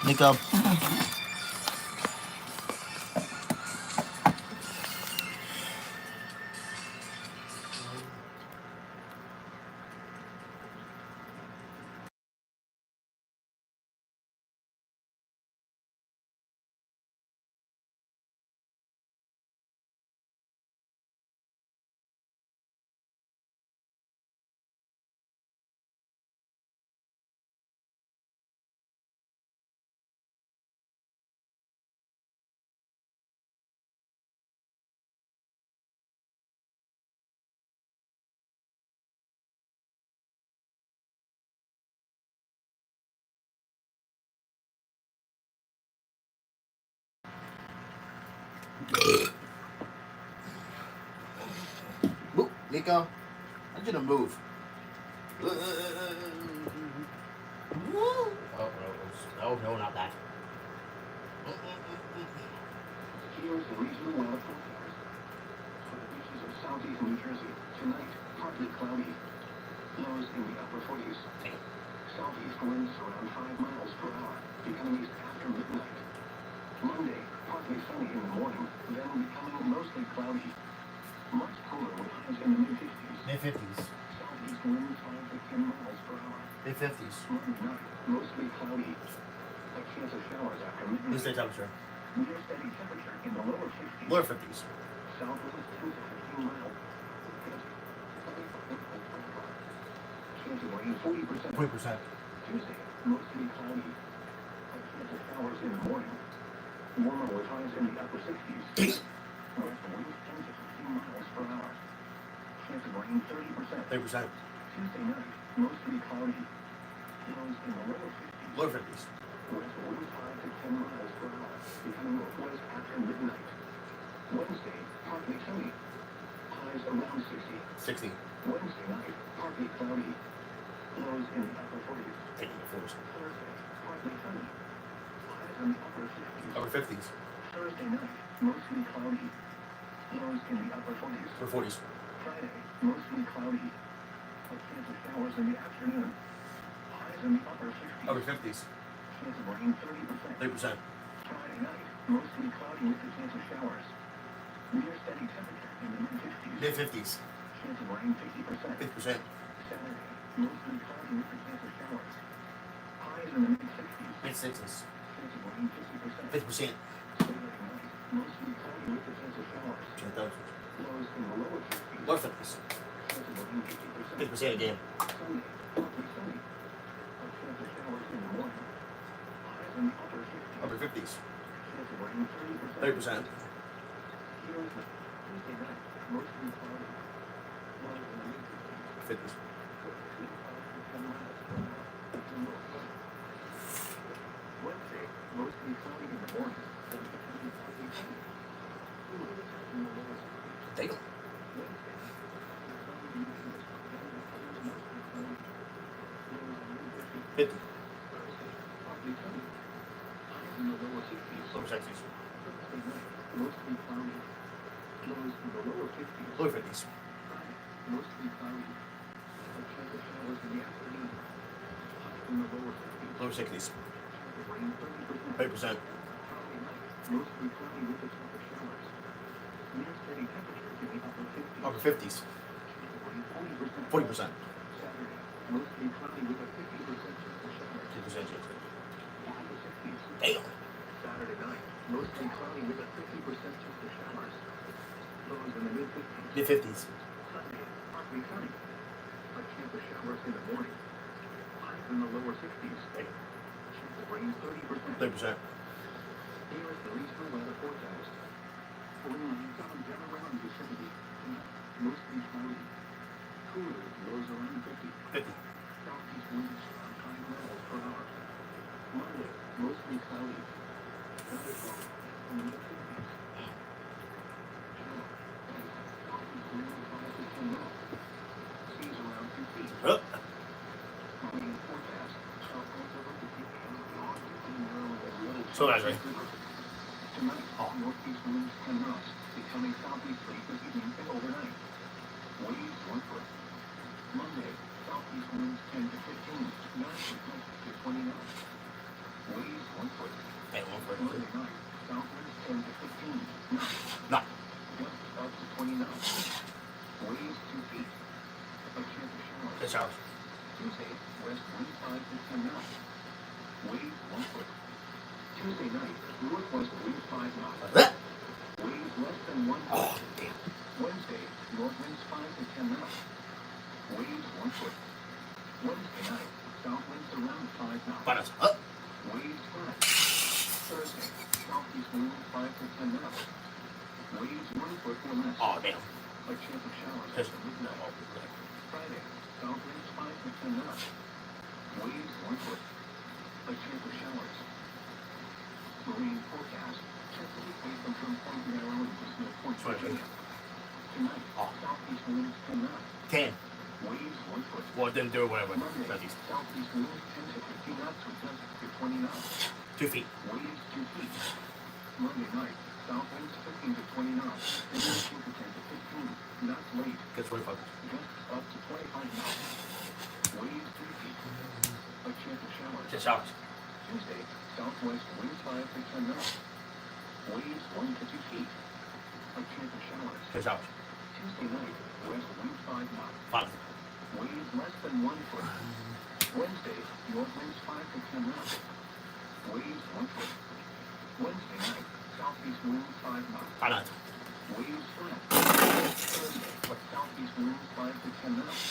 Nico. Move, Nico. I need you to move. Oh, no, not that. Here's the regional weather forecast. For the beaches of southeast New Jersey, tonight, partly cloudy. Lows in the upper 40s. Southeast winds around 5 miles per hour, becoming east after midnight. Monday, partly sunny in the morning, then becoming mostly cloudy. Much cooler with highs in the mid-50s. Mid-50s. Southeast winds 5 to 10 miles per hour. Mid-50s. Monday night, mostly cloudy. A chance of showers after midnight. What's the temperature? Near steady temperature in the lower 50s. Lower 50s. South winds 10 to 15 miles. Chance of rain 40%. 40%. Tuesday, mostly cloudy. A chance of showers in the morning. Warmer with highs in the upper 60s. West winds 10 to 15 miles per hour. Chance of rain 30%. 30%. Tuesday night, mostly cloudy. Lows in the lower 50s. Lower 50s. West winds 5 to 10 miles per hour, becoming northwest after midnight. Wednesday, partly sunny. Highs around 60. 60. Wednesday night, partly cloudy. Lows in the upper 40s. Taking the 40s. Thursday, partly sunny. Highs in the upper 50s. Upper 50s. Thursday night, mostly cloudy. Lows in the upper 40s. Upper 40s. Friday, mostly cloudy. A chance of showers in the afternoon. Highs in the upper 50s. Upper 50s. Chance of rain 30%. 30%. Friday night, mostly cloudy with a chance of showers. Near steady temperature in the mid-50s. Mid-50s. Chance of rain 50%. 50%. Saturday, mostly cloudy with a chance of showers. Highs in the mid-60s. Mid-60s. Chance of rain 50%. 50%. Saturday night, mostly cloudy with a chance of showers. Lows in the lower 50s. Lower 50s. Chance of rain 50%. 50% again. Sunday, partly sunny. A chance of showers in the morning. Highs in the upper 50s. Upper 50s. Chance of rain 30%. 30%. Here's the Tuesday night, mostly cloudy. Lows in the mid-50s. 50s. Wednesday, mostly cloudy in the morning. Damn. Fifty. Lower 60s. Mostly cloudy. Lows in the lower 50s. Lower 50s. Mostly cloudy. A chance of showers in the afternoon. Highs in the lower 50s. Lower 60s. Rain 30%. 30%. Friday night, mostly cloudy with a chance of showers. Near steady temperatures in the upper 50s. Upper 50s. Chance of rain 40%. 40%. Saturday, mostly cloudy with a 50% chance of showers. 50% chance. Upper 60s. Damn. Saturday night, mostly cloudy with a 50% chance of showers. Lows in the mid-50s. Mid-50s. Sunday, partly sunny. A chance of showers in the morning. Highs in the lower 60s. Chance of rain 30%. 30%. Here is the regional weather forecast. Wind lines on down around Yosemite. Tonight, mostly cloudy. Cooler, lows around 50. 50. Southeast winds around 5 miles per hour. Monday, mostly cloudy. Thunderstorm in the mid-50s. Southeast winds 5 to 10 miles. Seas around 2 feet. Marine forecast. South winds over 50 km/h. Narrow and little. So guys, right? Tonight, northeast winds 10 knots, becoming southeasterly this evening and overnight. Waves 1 foot. Monday, southeast winds 10 to 15, north to 20 knots. Weighs 1 foot. Damn, 1 foot. Monday night, south winds 10 to 15. No. Gusts up to 29. Weighs 2 feet. A chance of showers. Good showers. Tuesday, west wind 5 to 10 knots. Weighs 1 foot. Tuesday night, northwest wind 5 knots. Weighs less than 1 foot. Oh, damn. Wednesday, north winds 5 to 10 knots. Weighs 1 foot. Wednesday night, south winds around 5 knots. Para. Weighs 5. Thursday, southeast winds 5 to 10 knots. Weighs 1 foot or less. Oh, damn. A chance of showers Yes. after midnight. Friday, south winds 5 to 10 knots. Waves 1 foot. A chance of showers. Marine forecast. Chesapeake Bay from Point Narrow to Smith Point, Virginia. Tonight, southeast winds 10 knots. 10. Waves 1 foot. Well, then do it whatever. Monday, Southeast. southeast winds 10 to 15 knots with gusts to 20 knots. 2 feet. Waves 2 feet. Monday night, south winds 15 to 20 knots. And 15 to 10 to 15 knots late. Gets 25. Gusts up to 25 knots. Waves 3 feet. A chance of showers. Just showers. Tuesday, southwest winds 5 to 10 knots. Waves 1 to 2 feet. A chance of showers. Just showers. Tuesday night, west wind 5 knots. 5. Waves less than 1 foot. Wednesday, north winds 5 to 10 knots. Waves 1 foot. Wednesday night, southeast winds 5 knots. 5 knots. Waves flat. Thursday, southeast winds 5 to 10 knots.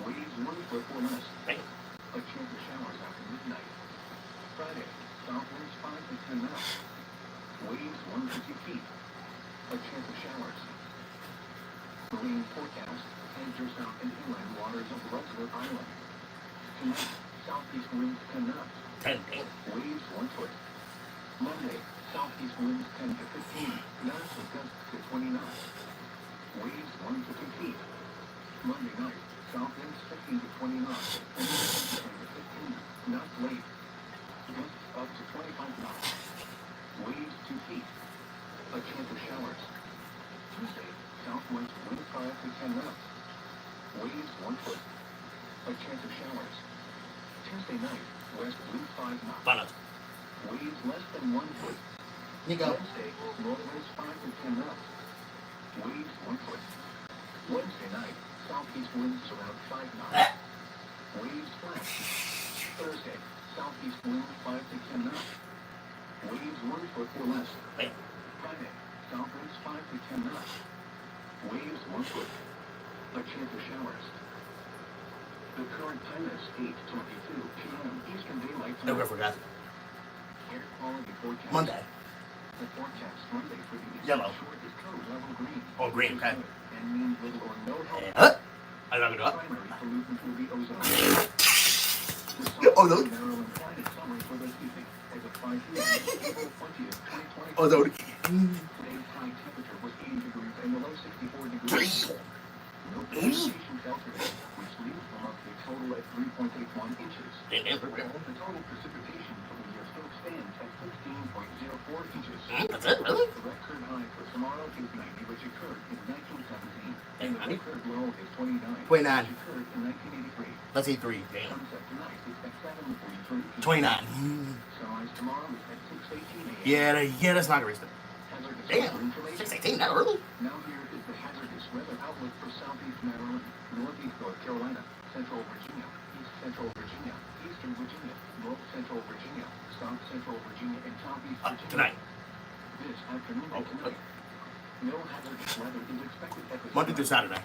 Waves 1 foot or less. Damn. A chance of showers after midnight. Friday, south winds 5 to 10 knots. Waves 1 to 2 feet. A chance of showers. Marine forecast. Head your south and inland waters of Brunswick Island. Tonight, southeast winds 10 knots. 10. Damn. Waves 1 foot. Monday, southeast winds 10 to 15 knots with gusts to 20 knots. Waves 1 to 2 feet. Monday night, south winds 15 to 20 knots. And 10 to 15 knots late. Gusts up to 25 knots. Waves 2 feet. A chance of showers. Tuesday, southwest wind 5 to 10 knots. Waves 1 foot. A chance of showers. Tuesday night, west wind 5 knots. 5 knots. Waves less than 1 foot. Nico. Wednesday, north winds 5 to 10 knots. Waves 1 foot. Wednesday night, southeast winds around 5 knots. Waves flat. Thursday, southeast winds 5 to 10 knots. Waves 1 foot or less. Damn. Friday, south winds 5 to 10 knots. Waves 1 foot. A chance of showers. The current time is 8:22 p.m. Eastern Daylight Time. Never forgot. Air quality forecast. Monday. The forecast Monday for the eastern Yellow. shore is code level green. Oh, green, which is okay. good and means little or no help. I gotta do it. Primary pollutants will be ozone. Oh, those. Maryland climate summary for this evening as of 5 p.m. April 20th, 2020. Oh, those. Today's high temperature was 80 degrees and the low 64 degrees. No precipitation fell today, which leaves the monthly total at 3.81 inches. Damn. The total precipitation for the year still stands at 16.04 inches. That's it, really? The record high for tomorrow is 90, which occurred in 1917. And the 90? record low is 29, 29. which occurred in 1983. Let's see 3. Damn. Sunset tonight is at 7:43 p.m. 29. Sunrise tomorrow is at 6:18 a.m. Yeah, that's not realistic. Hazardous Damn. weather information. 6:18, not early. Now here is the hazardous weather outlook for southeast Maryland, northeast North Carolina, central Virginia, east central Virginia, eastern Virginia, north central Virginia, south central Virginia, and southeast Virginia. Tonight. This afternoon and tonight. No hazardous weather is expected at this Monday time. through Saturday.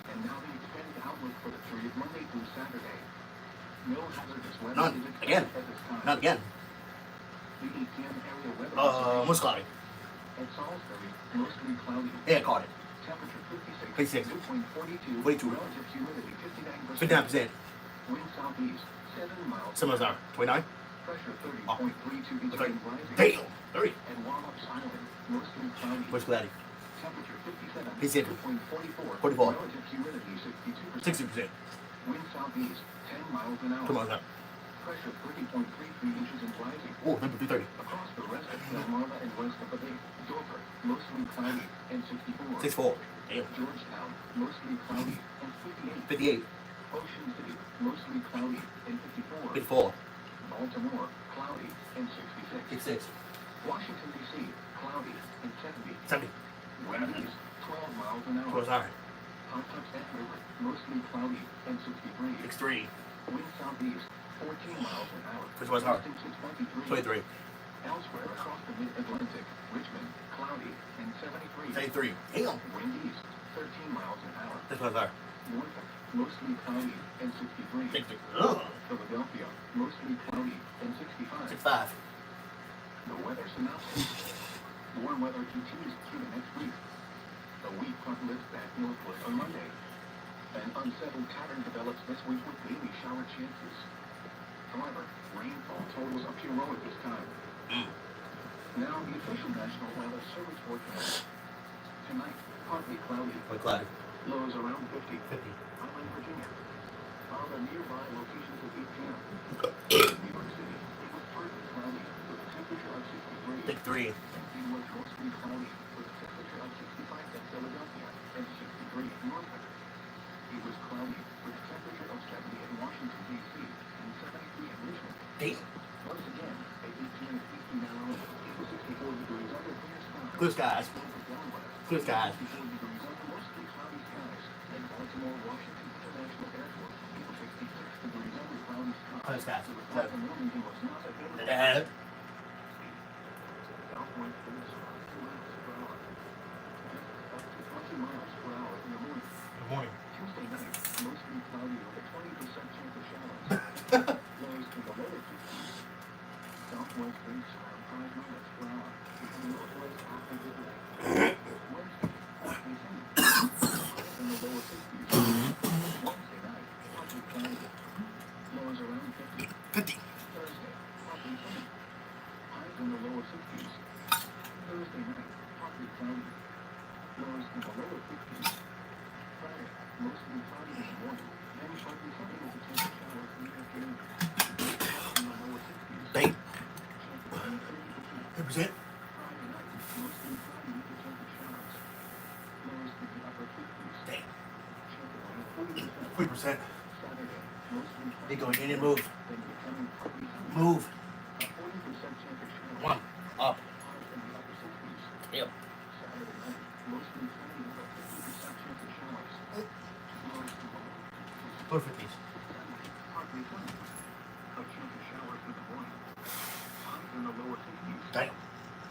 And now the extended outlook for the period Monday through Saturday. No hazardous weather None. is expected Again. at this time. Not again. The 8 p.m. area weather Most cloudy. at Salisbury, mostly cloudy. Yeah, caught it. Temperature 56. Dew point 42. 42. Relative humidity 59%. 59%. Wind southeast 7 miles. 7 miles an hour. 29. Pressure 30.32 inches Okay. and rising. Damn. 30. And Wallops Island, mostly cloudy. Most cloudy. Temperature 57. 57. Dew point 44. 44. Relative humidity 62%. 60%. Wind southeast 10 miles an hour. 2 miles an hour. Pressure 30.33 inches and rising. Oh, temperature 30. Across the rest of Delmarva and west of the bay, Dover, mostly cloudy and 64. 64. Damn. Georgetown, mostly cloudy and 58. 58. Ocean City, mostly cloudy and 54. 54. Baltimore, cloudy and 66. 66. Washington, D.C., cloudy and 70. 70. Winds 12 miles an hour. 12 hours. Hot Tubs and River, mostly cloudy and 63. 63. Wind southeast 14 miles an hour. Which was hard? Gusting to 23. 23. Elsewhere across the mid-Atlantic, Richmond, cloudy and 73. 73. Damn. Wind east 13 miles an hour. This was hard. Norfolk, mostly cloudy and 63. 63. Ugh. Philadelphia, mostly cloudy and 65. 65. The weather synopsis. Warm weather continues through the next week. A weak front lifts back northward on Monday. An unsettled pattern develops this week with daily shower chances. However, rainfall totals appear low at this time. Now, the official National Weather Service forecast. Tonight, partly cloudy. Cloudy. Lows around 50. 50. Island, Virginia. On the nearby locations at 8 p.m. New York City, it was partly cloudy with a temperature of 63. 63. It was mostly cloudy with a temperature of 65 at Philadelphia and 63 at Norfolk. It was cloudy with a temperature of 70 in Washington, D.C. and 73 in Richmond. Damn. Once again, at 8 p.m. at DC now, it was 64 degrees under clear skies. Clear skies. Clear skies. 64 degrees under mostly cloudy skies. And Baltimore, Washington International Airport, it was 66 degrees under cloudy skies. Clear skies. The report from Wilmington was not available. Dad. Southwest winds are 2 miles per hour. Up to 20 miles per hour in the morning. Good morning. Tuesday night, mostly cloudy with a 20% chance of showers. Lows in the lower 50s. Southwest winds around 5 miles per hour. With a northwest after Wednesday, partly sunny. Highs in the lower 50s. Wednesday night, partly cloudy. Lows around 50. 50. Thursday, partly sunny. Highs in the lower 60s. Thursday night, partly cloudy. Lows in the lower 50s. Friday, mostly cloudy in the morning, then partly sunny with a chance of showers in the afternoon. Highs in the lower 60s. Damn. Chance of rain 30%. 30%. Friday night, mostly cloudy with a chance of showers. Lows in the upper 50s. Damn. Chance of rain 40%. 40%. Saturday, mostly cloudy. They going in and move. Then becoming partly sunny. Move. A 40% chance of showers. One. Up. Highs in the upper 60s. Yep. Saturday night, mostly sunny with a 50% chance of showers. Lows in the lower 50s. Lower 50s. Sunday, partly sunny. A chance of showers in the morning. Highs in the lower 50s. Damn.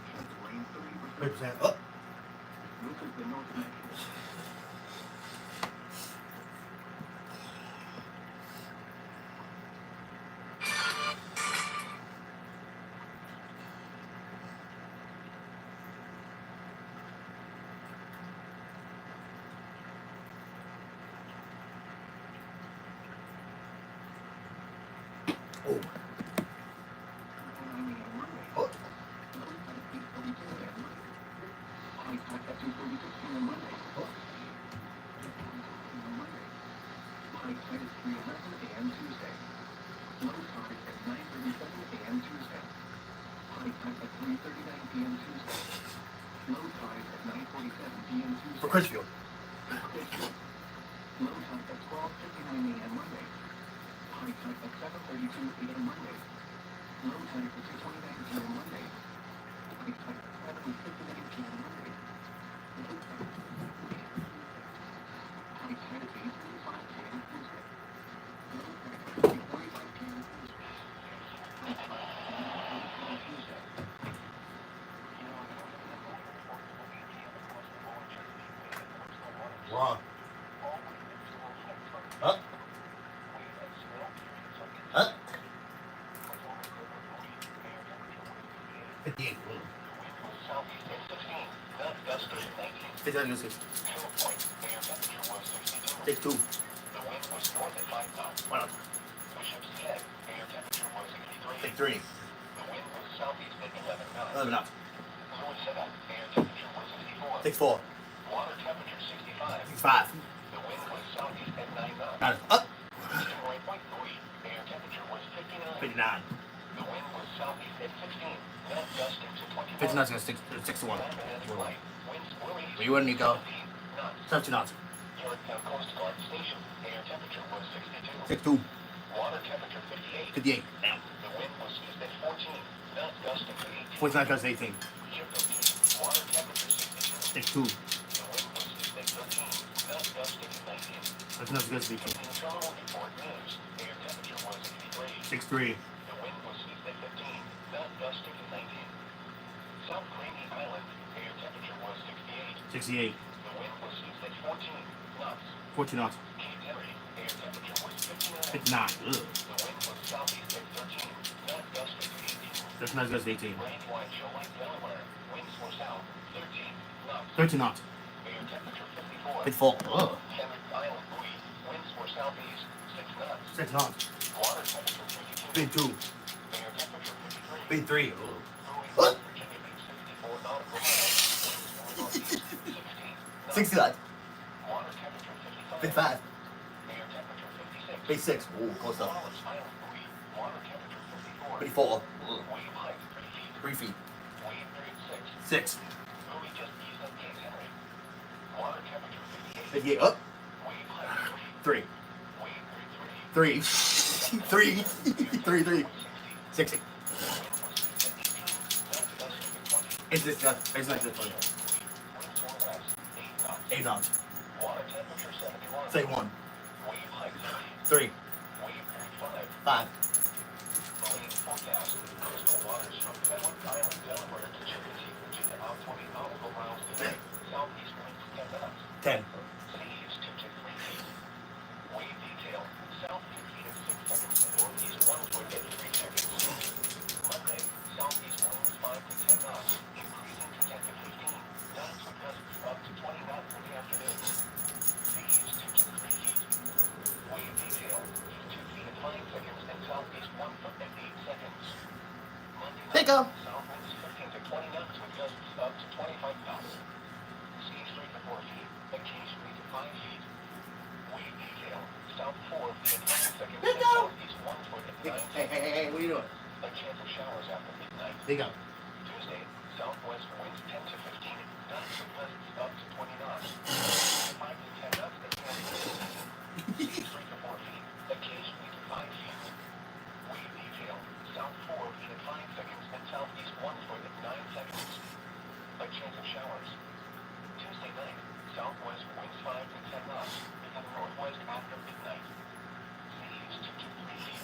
Chance of rain 30%. 30%. Up. This is the North Metro. Oh. Oh. For Crisfield. Low tide at 12:59 a.m. Monday. High tide at 7:32 a.m. Monday. Low tide at 6:29 p.m. Monday. High tide at 7:59 p.m. Monday. Low tide at 8:35 p.m. Tuesday. Low tide at 8:45 p.m. Tuesday. High tide at 9:45 Tuesday. Wrong. Up. Up. 58. 59. 62. 1 up. 63. 11 up. 64. 65. Got it. Up. 59. 59 is 61. Where you want me to go? 17 knots. 62. Water temperature 58. 58. Damn. The wind was at 14. Not gusting to 18. 49 gust 18. Year 15. Water temperature 62. 62. The wind was at 13. Not gusting to 19. That's not gust 18. In Toronto Newport News, air temperature was 63. 63. The wind was at 15. Not gusting to 19. South Craney Island, air temperature was 68. 68. The wind was at 14 knots. 14 knots. Cape Henry, air temperature was 59. 59. Ugh. The wind was southeast at 13. Not gusting to 18. That's not gust 18. Grand White Show Lake, Delaware, winds were south 13 knots. 13 knots. Air temperature 54. 54. Ugh. Henry Island, Louis, winds were southeast 6 knots. 6 knots. Water temperature 52. 52. Air temperature 53. 53. Ugh. Louis, Virginia Beach 64 nautical miles. Winds were northeast 16 knots. 60 knots. Water temperature 55. 55. Air temperature 56. 56. Ooh, close up. Wallace Island, Louis, water temperature 54. 54. Wave height 3 feet. 3 feet. Wave grade 6. 6. Louis just east of Cape Henry. Water temperature 58. 58. Up. Wave height 3. 3. Wave grade 3. 3. 3. 3. 3. 60. It's this guy. It's not this one. 8 knots. Water temperature 71. Say 1. Wave height 3. 3. Wave grade 5. 5. Marine forecast. Coastal waters from Fenwick Island, Delaware to Chicotee, Virginia, out 20 nautical miles today. Southeast winds 10 knots. 10. Seas 2 to 3 feet. Wave detail. South 2 feet and 6 seconds. Northeast 1 foot and 3 seconds. Monday. Southeast winds 5 to 10 knots. Increasing to 10 to 15 knots with gusts up to 20 knots in the afternoon. Seas 2 to 3 feet. Wave detail. East 2 feet and 5 seconds and southeast 1 foot and 8 seconds. Monday night. Pick up. South winds 15 to 20 knots with gusts up to 25 knots. Seas 3 to 4 feet. And Keys 3 to 5 feet. Wave detail. South 4 feet and 5 seconds and southeast 1 foot and 9 seconds. Hey, what are you doing? A chance of showers after midnight. Pick up. Tuesday, southwest winds 10 to 15 knots with gusts up to 20 knots. 5 to 10 knots and seas 3 to 4 feet. Occasionally to 5 feet. Wave detail. South 4 feet and 5 seconds and southeast 1 foot and 9 seconds. A chance of showers. Tuesday night, southwest winds 5 to 10 knots. Become northwest after midnight. Seas 2 to 3 feet.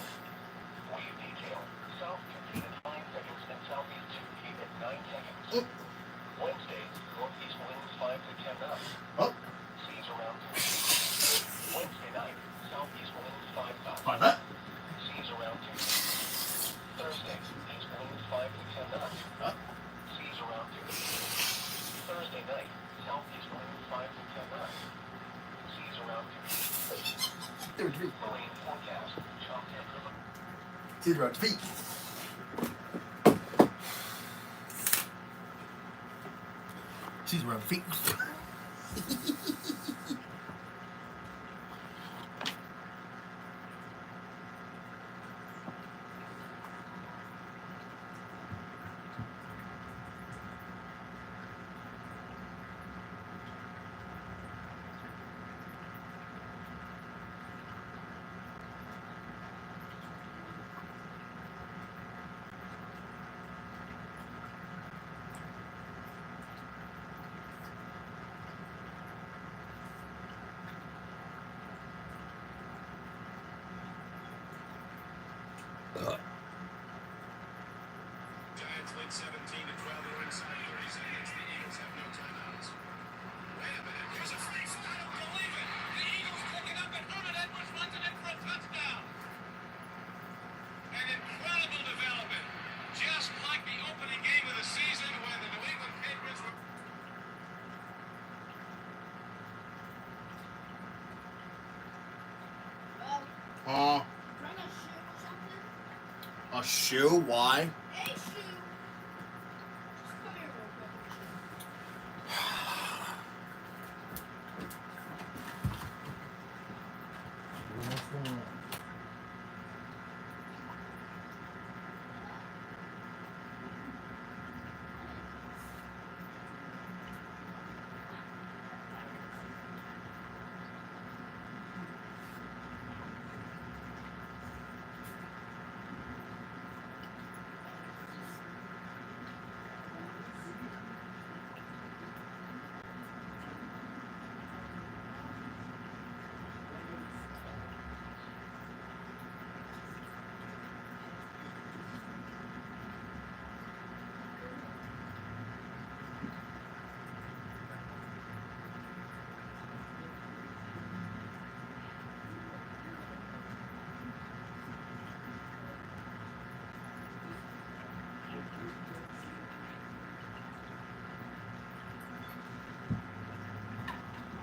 Wave detail. South 2 feet and 5 seconds and southeast 2 feet and 9 seconds. Wednesday, northeast winds 5 to 10 knots. Oh. Seas around 2 feet. Wednesday night, southeast winds 5 knots. 5 knots. Seas around 2 feet. Thursday, east winds 5 to 10 knots. Seas around 2 feet. Thursday night, southeast winds 5 to 10 knots. Seas around 2 feet. Marine forecast. Choptank River. Seas around 2 feet. Seas around feet. Giants lead 17 to 12. They're inside 30 seconds. The Eagles have no timeouts. Wait a minute. Here's a face. I don't believe it. The Eagles pick it up and Herman Edwards runs it in for a touchdown. An incredible development. Just like the opening game of the season when the New England Patriots were... A shoe? Why?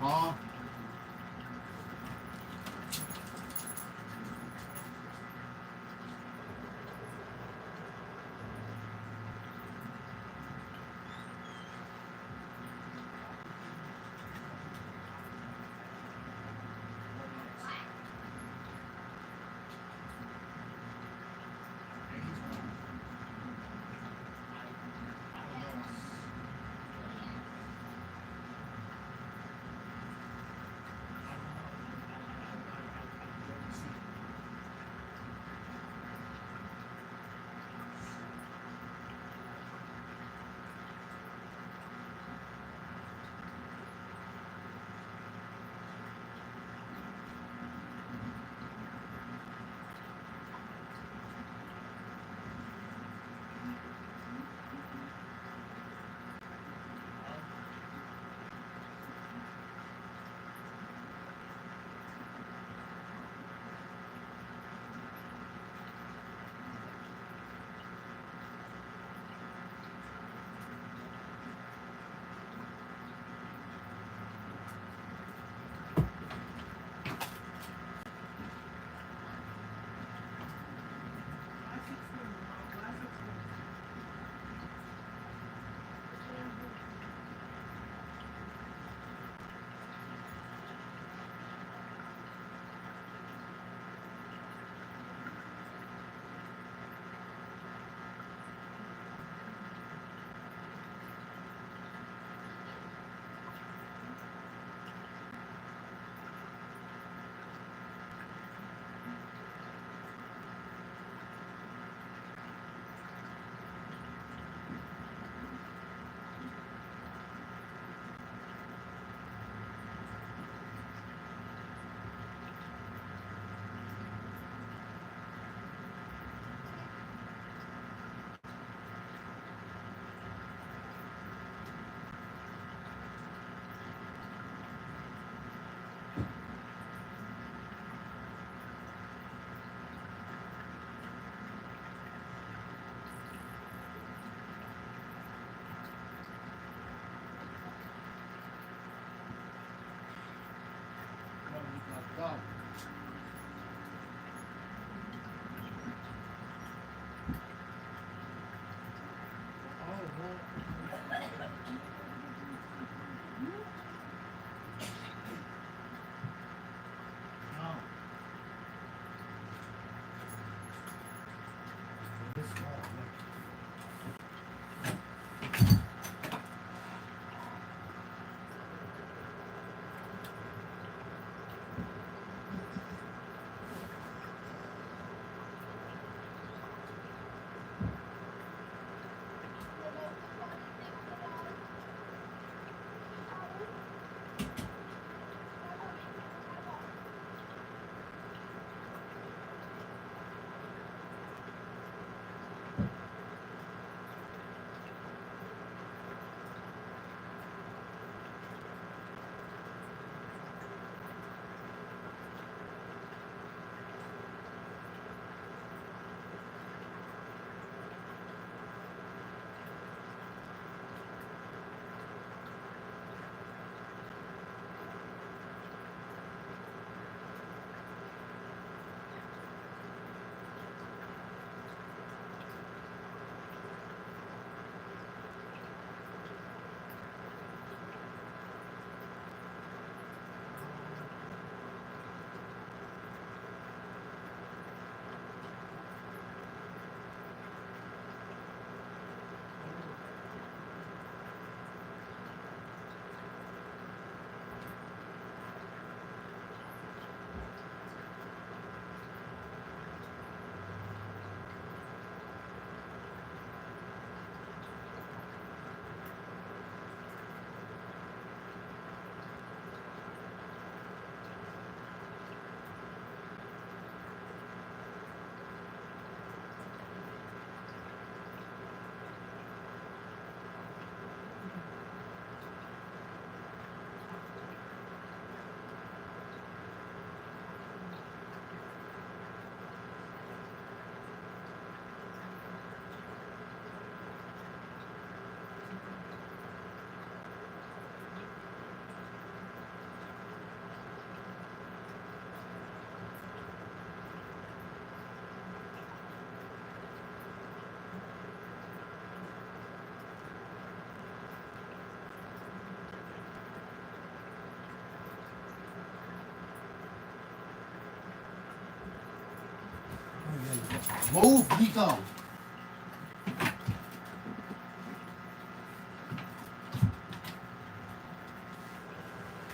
Huh? Move, Nico.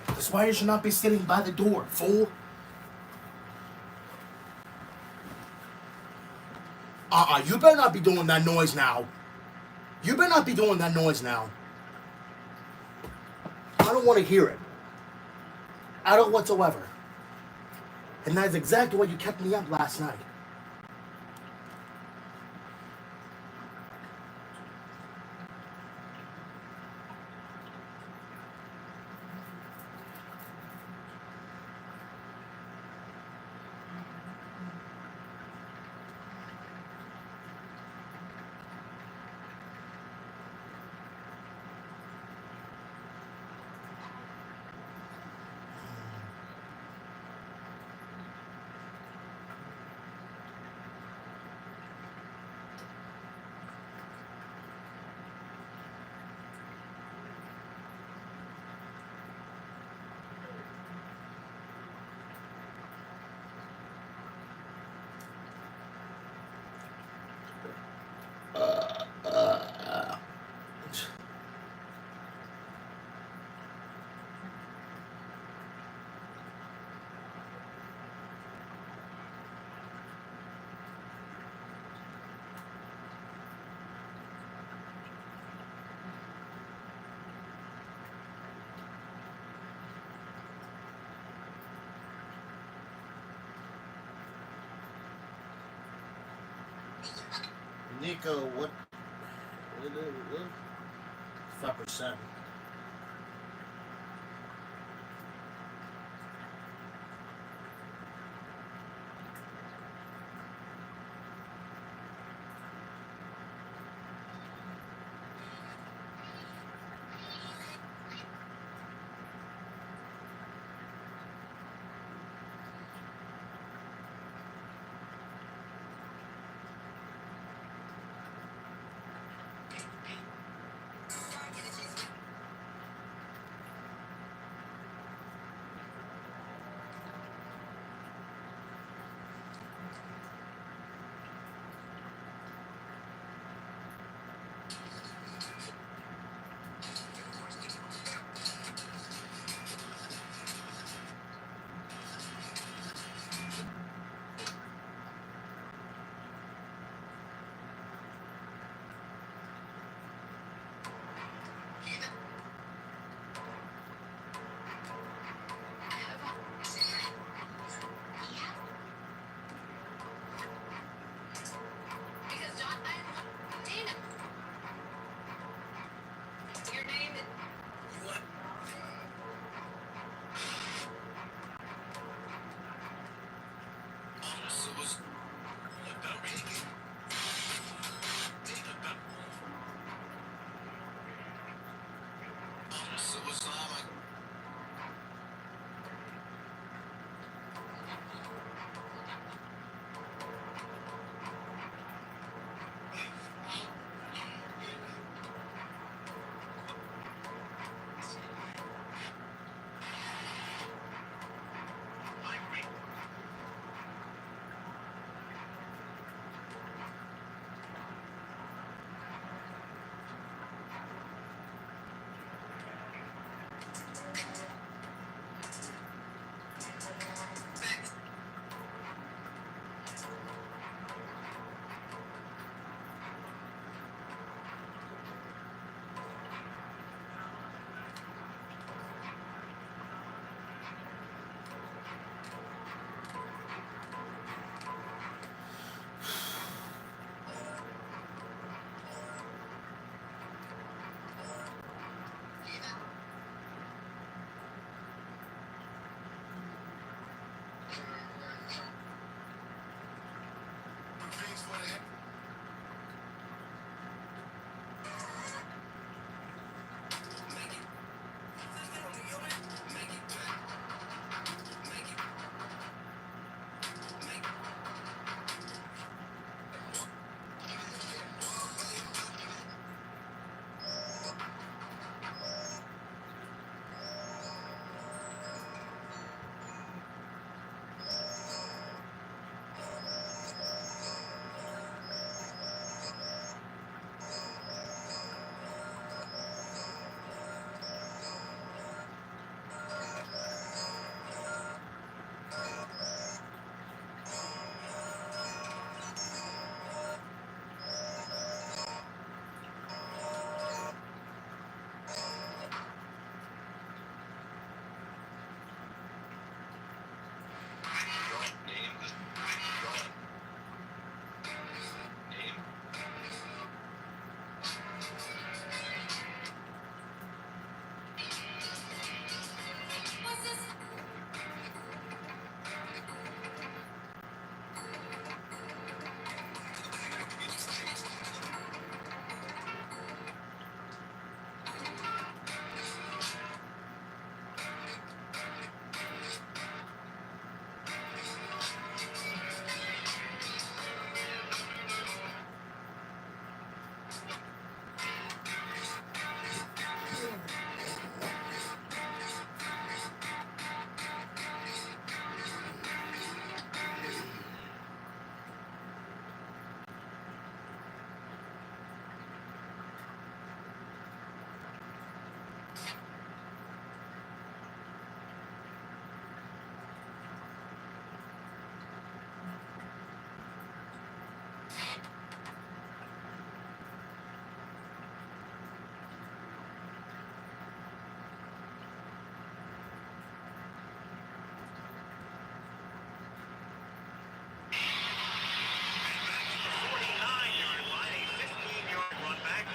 The spider should not be sitting by the door, fool. You better not be doing that noise now. You better not be doing that noise now. I don't want to hear it. I don't whatsoever. And that's exactly why you kept me up last night. Nico, what? 5%.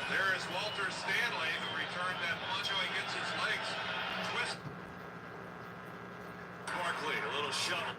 There is Walter Stanley, who returned that punch against his legs. Twist. Barkley, a little shove.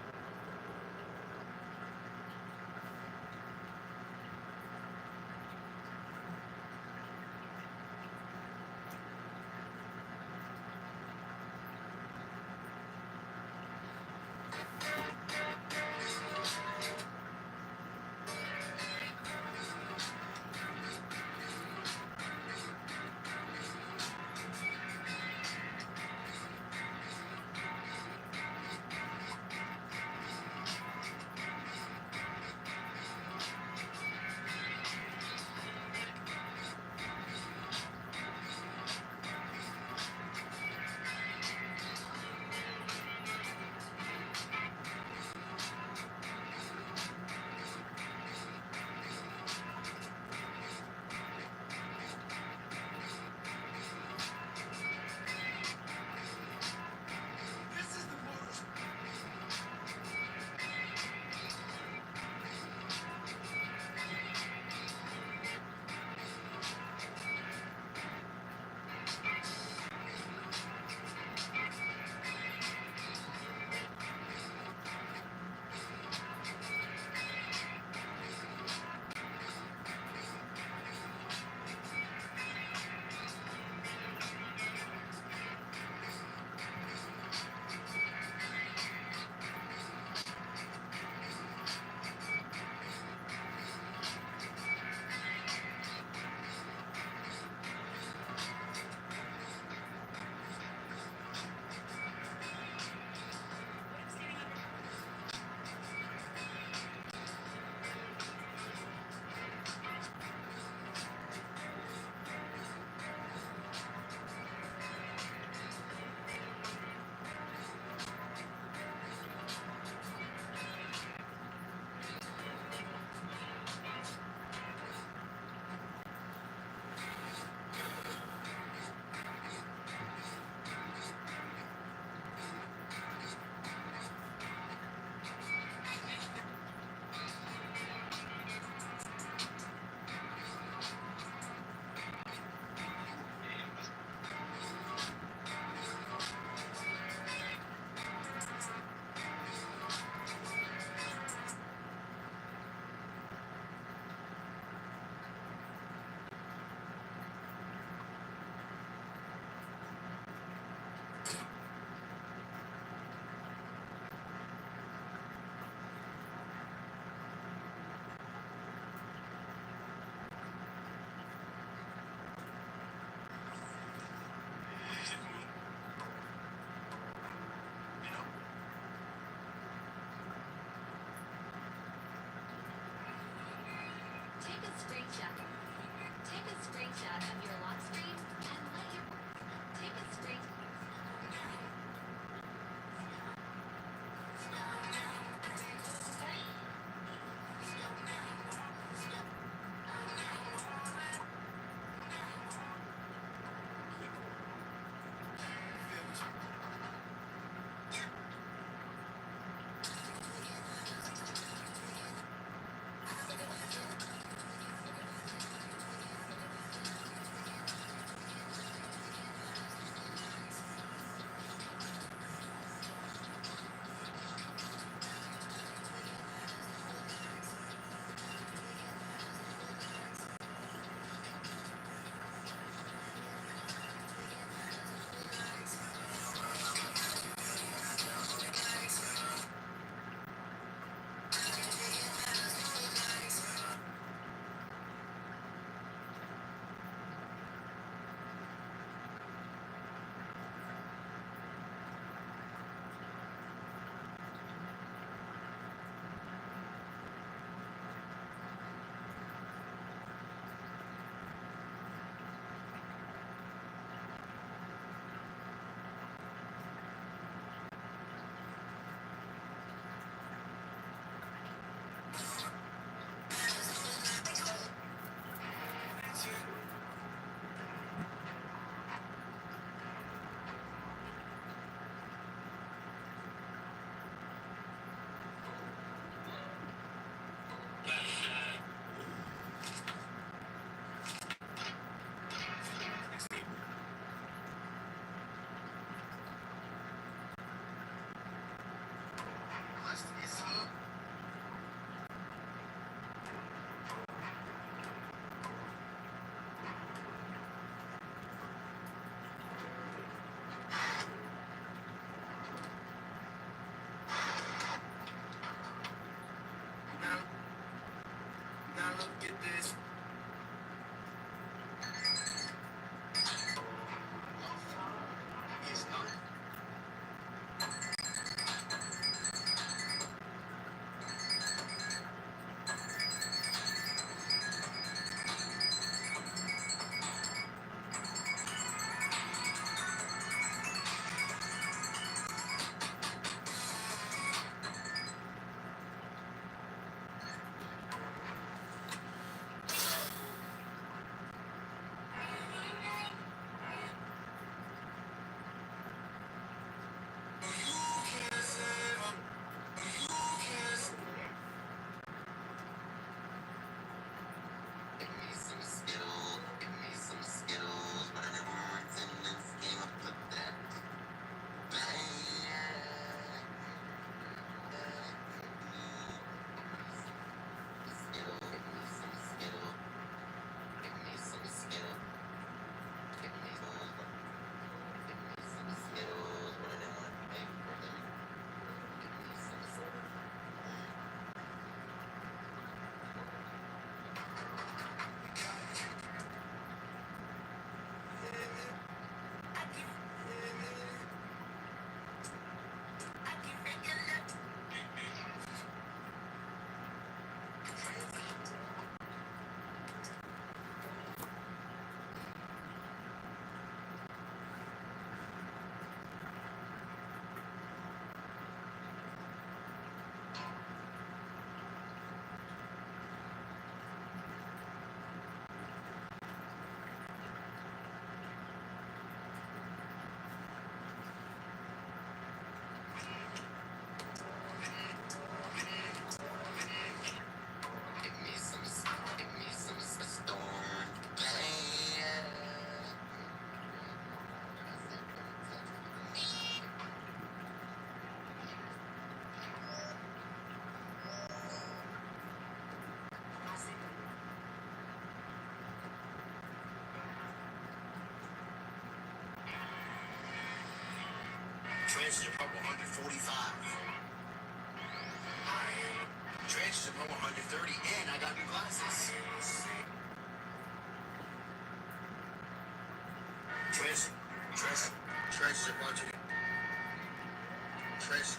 Trenches are pump 145. Trenches are pump 130, and I got new glasses. Trenches are bunch of trenches.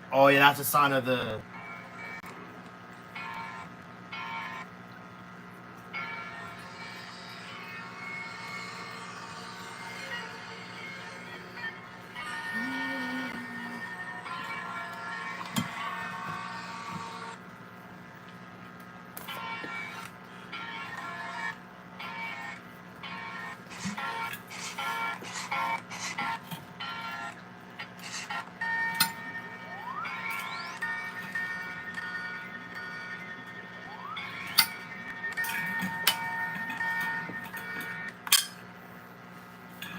Oh yeah, that's a sign of the.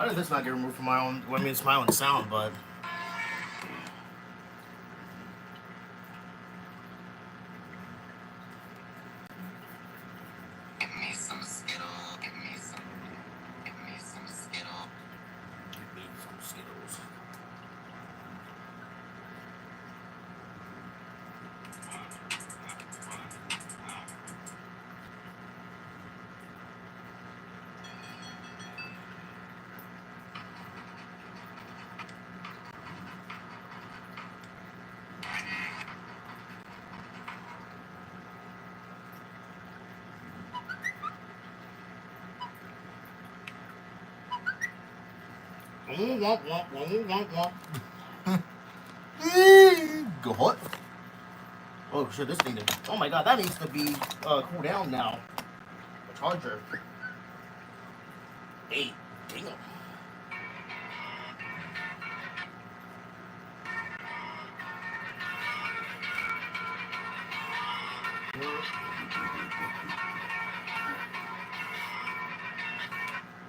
Why did this not get removed from my own? Well, I mean, it's my own sound, but. Give me some Skittle. Give me some Skittle. Give me some Skittles. Go hot. Oh shit, this thing is. Oh my god, that needs to be cooled down now. The charger. Hey, damn.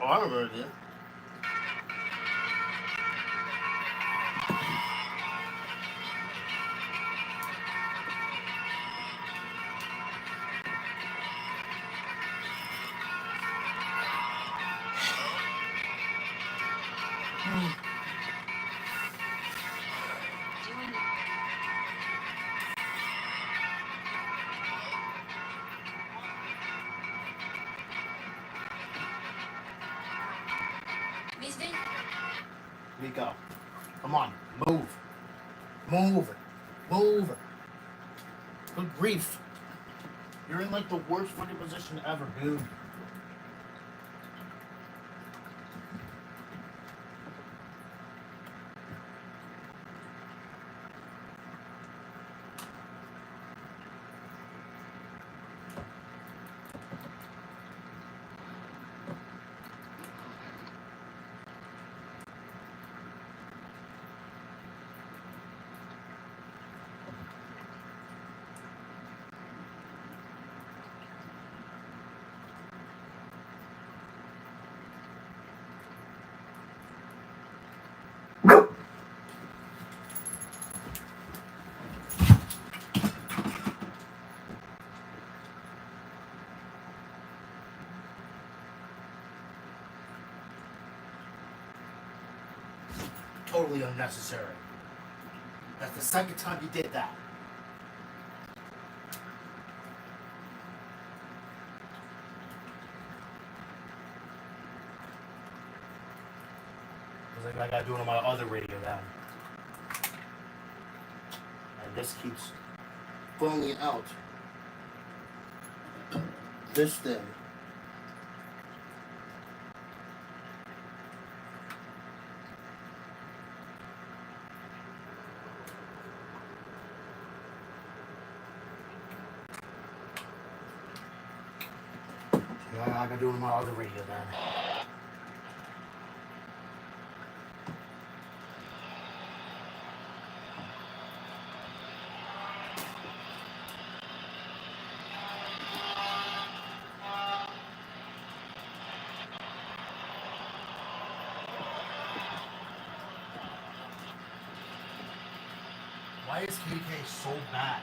Oh, I remember this. Nico, come on, move. Move. Move. Good grief. You're in like the worst fucking position ever, dude. Totally unnecessary. That's the second time you did that. Because I gotta do it on my other radio then. And this keeps falling out. This thing. Yeah, I gotta do it on my other radio then. Why is KK so bad?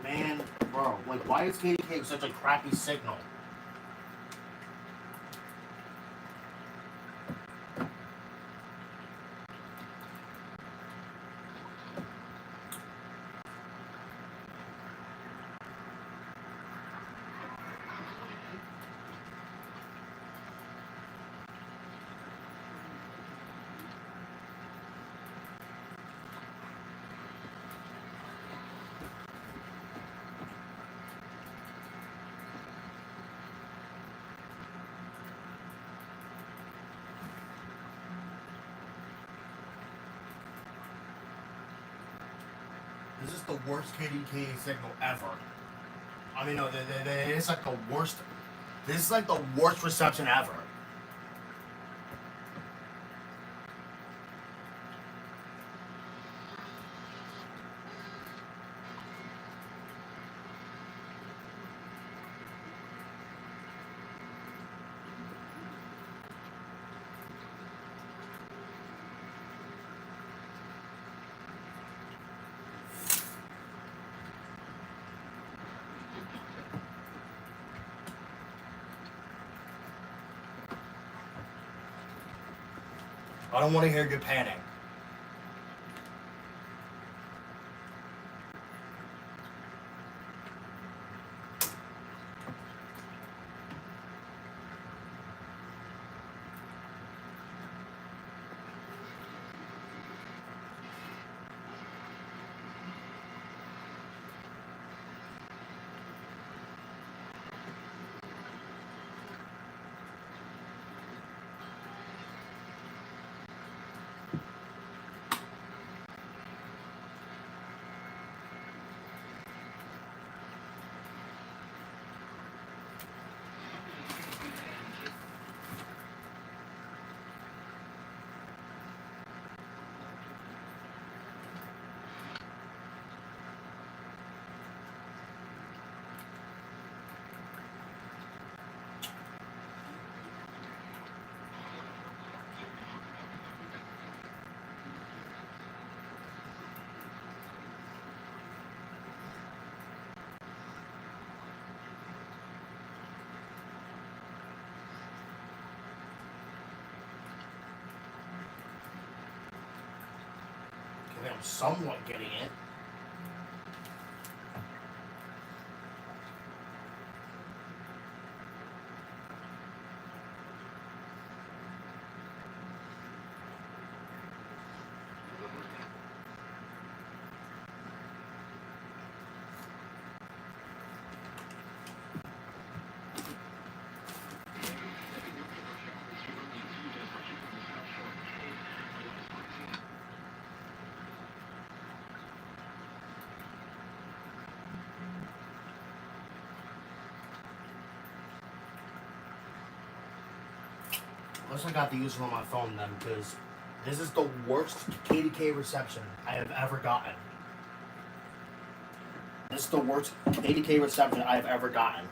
Man, bro, like, why is KK such a crappy signal? This is the worst KDKA signal ever. I mean, no, it's like the worst. This is like the worst reception ever. I don't want to hear you panic. I'm somewhat getting it. Unless I got to use it on my phone then, because this is the worst KDK reception I have ever gotten. This is the worst KDK reception I have ever gotten.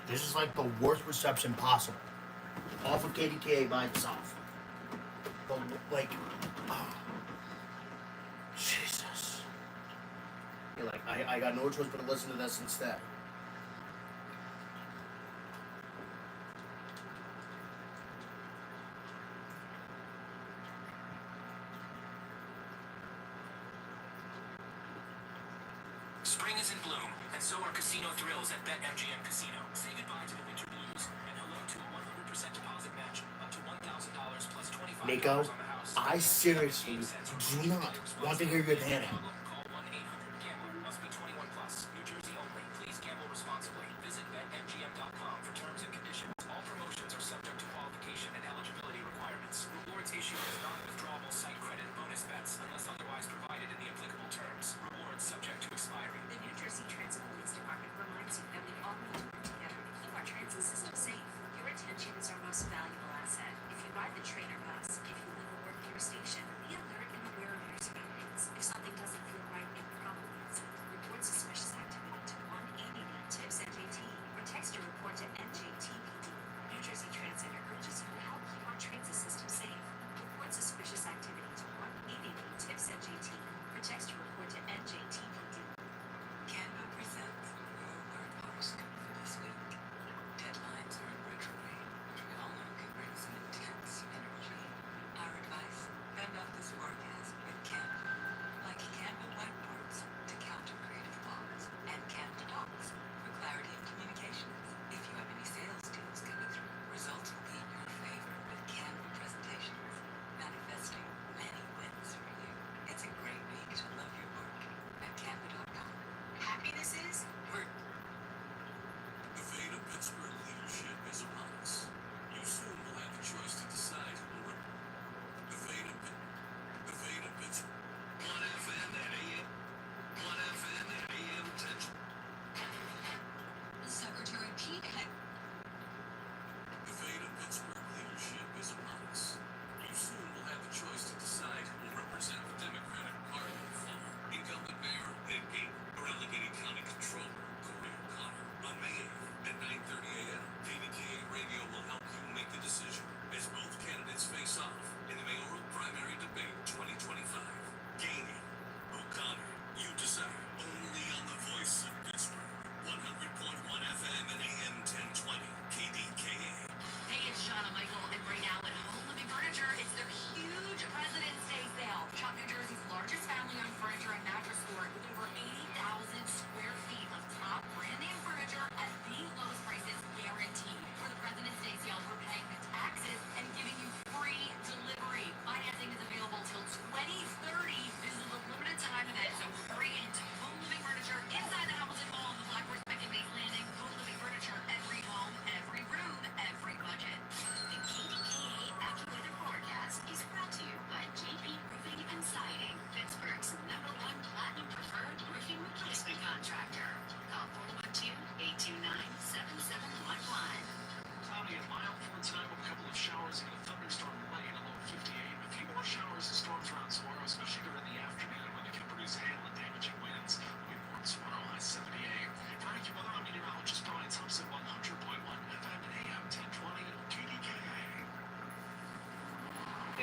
This is like the worst reception possible. Off of KDKA by itself. Like, oh, Jesus. Yeah, like, I got no choice but to listen to this instead. Spring is in bloom, and so are casino thrills at BetMGM Casino. Say goodbye to the winter blues and hello to a 100% deposit match up to $1,000 plus $25 Nico, on the house. I seriously do not want to hear you panic. Call 1-800-GAMBLER. Must be 21 plus. New Jersey only. Please gamble responsibly. Visit BetMGM.com for terms and conditions. All promotions are subject to qualification and eligibility requirements. Rewards issued as non-withdrawable site credit bonus bets unless otherwise provided in the applicable terms. Rewards subject to expiry. The New Jersey Transit Police Department reminds you that we all need to work together to keep our transit system safe. Your attention is our most valuable asset. If you ride the train or bus, if you live or work near a station, be alert and aware of your surroundings. If something doesn't feel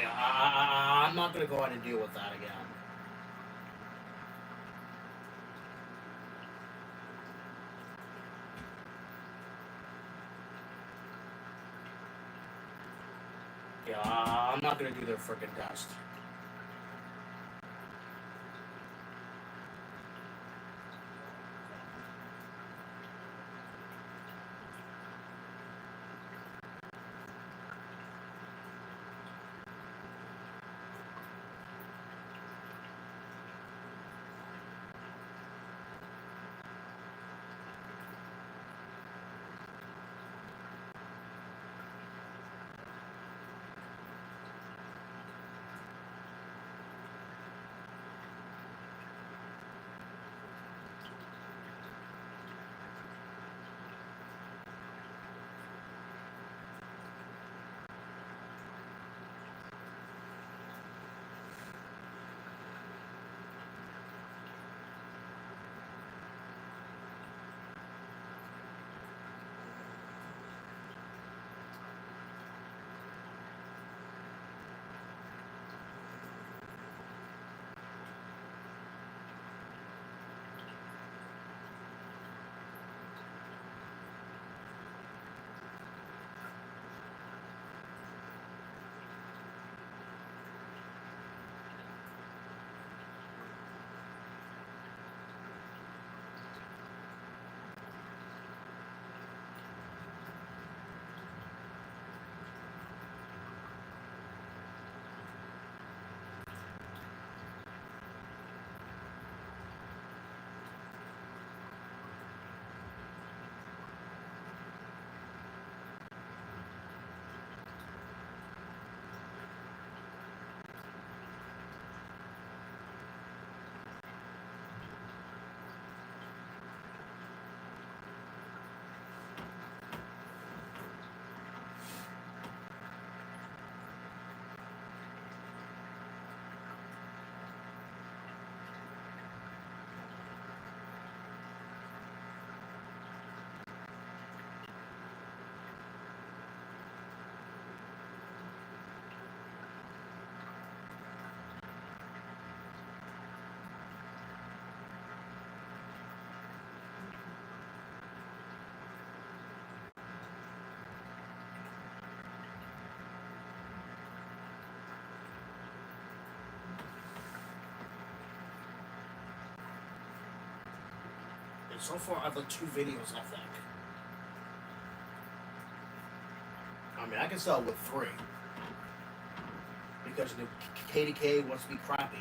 Yeah, I'm not gonna go ahead and deal with that again. Yeah, I'm not gonna do their freaking test. And so far, I've done 2 videos, I think. I mean, I can sell with 3. Because the KDK wants to be crappy.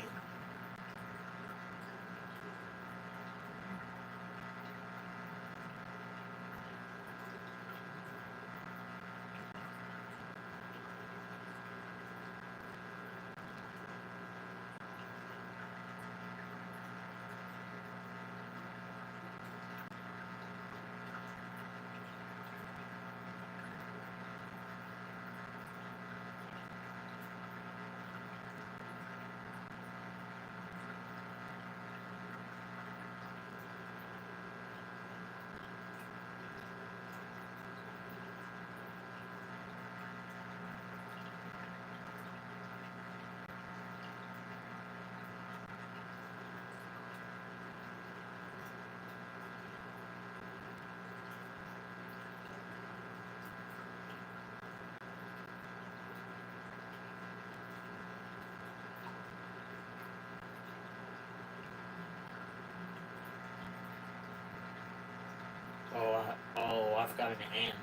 I forgot an N.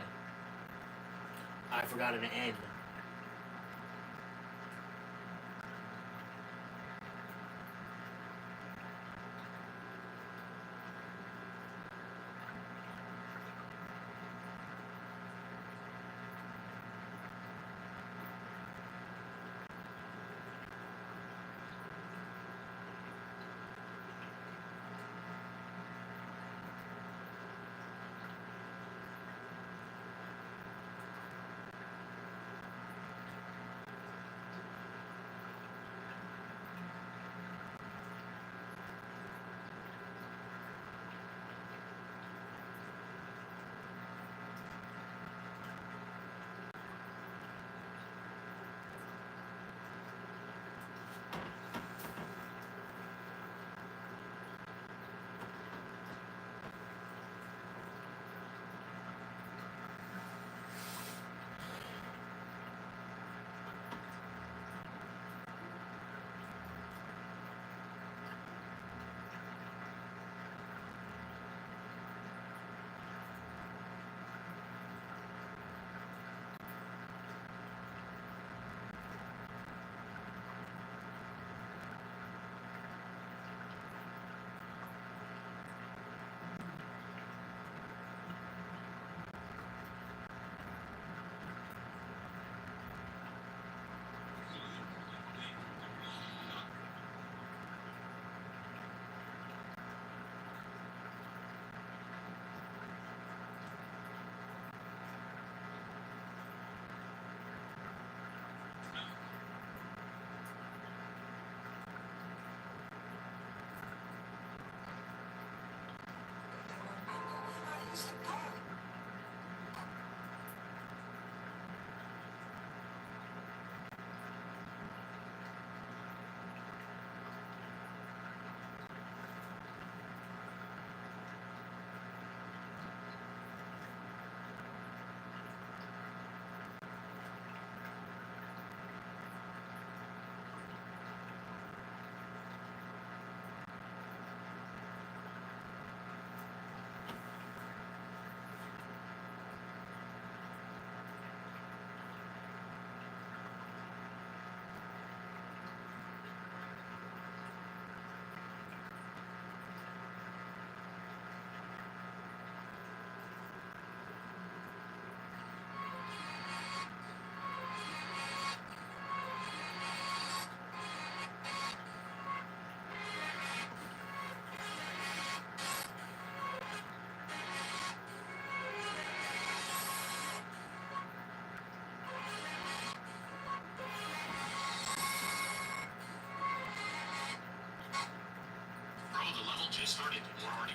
I forgot an N. Bro, the level just started. We're already.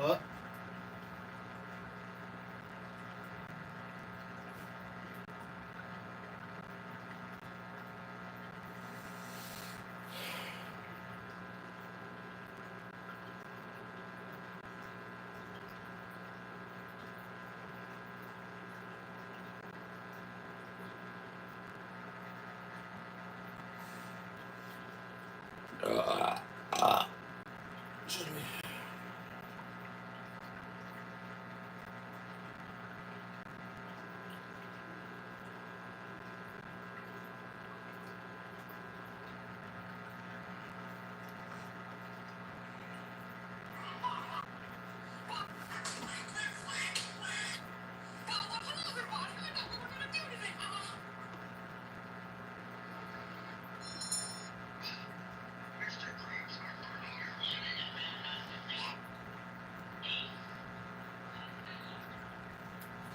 What? Excuse me.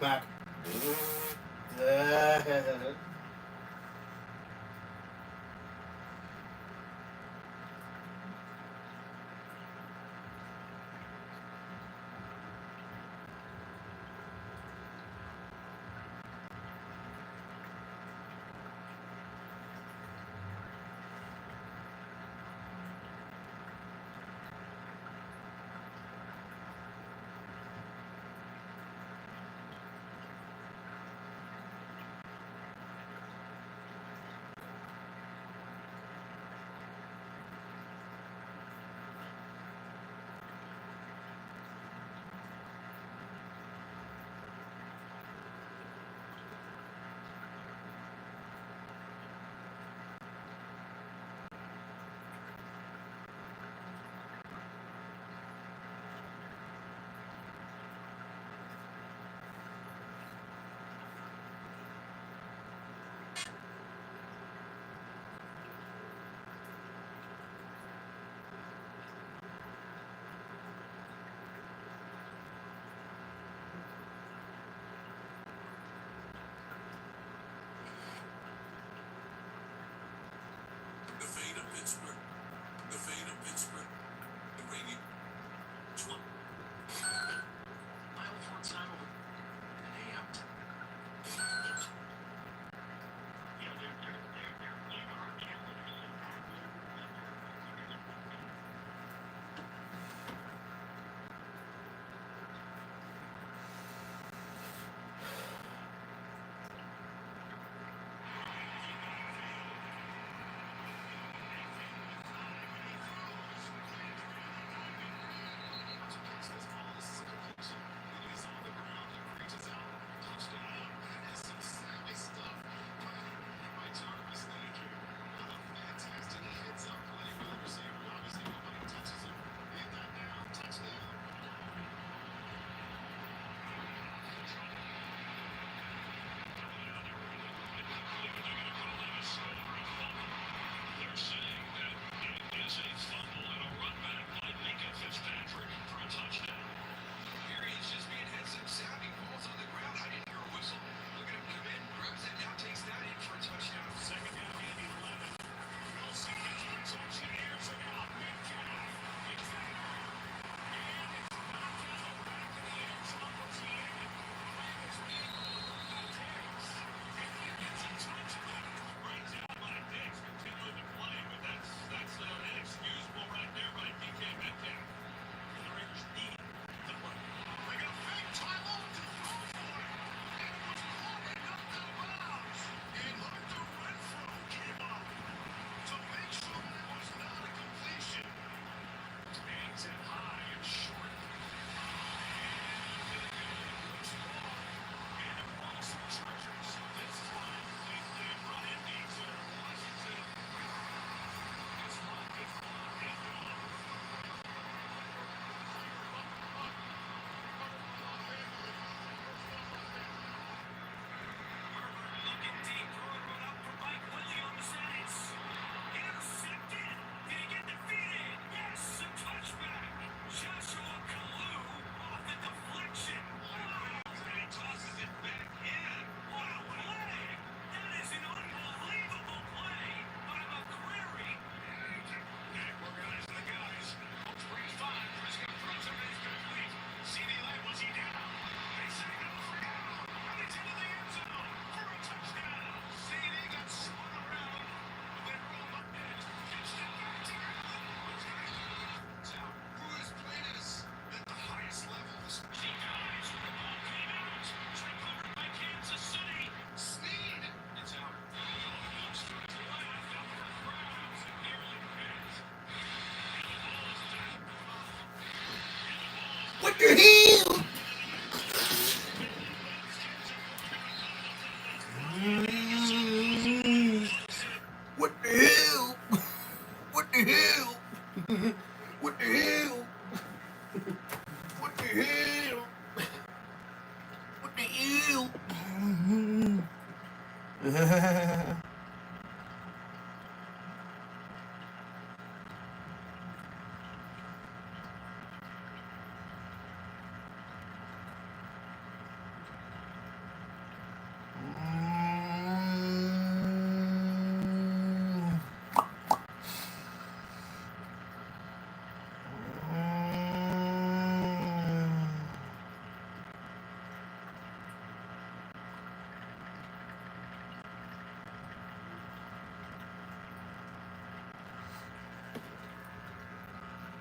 Back. Pittsburgh. The fate of Pittsburgh. The ringing. I have one time over an AM. Yeah, they're in our calendars. What the hell? What the hell? What the hell? What the hell? What the hell? What the hell?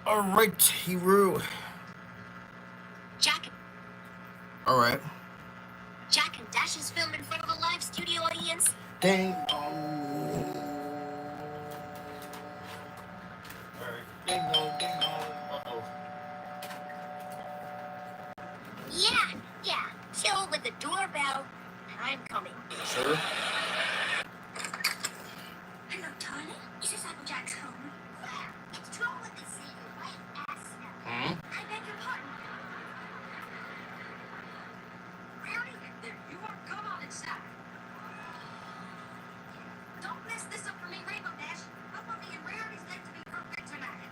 All right, Hero. Jack, All right. Jack and Dash is filmed in front of a live studio audience. Dang. Ding dong, ding dong. Uh-oh. Yeah. Chill with the doorbell. I'm coming. Sure. Hello, darling. Is this Applejack's home? What's wrong with this thing? Right ass now. I beg your pardon. Rarity, you are come on inside. Don't mess this up for me, Rainbow Dash. Bumblebee and Rarity's meant to be perfect tonight.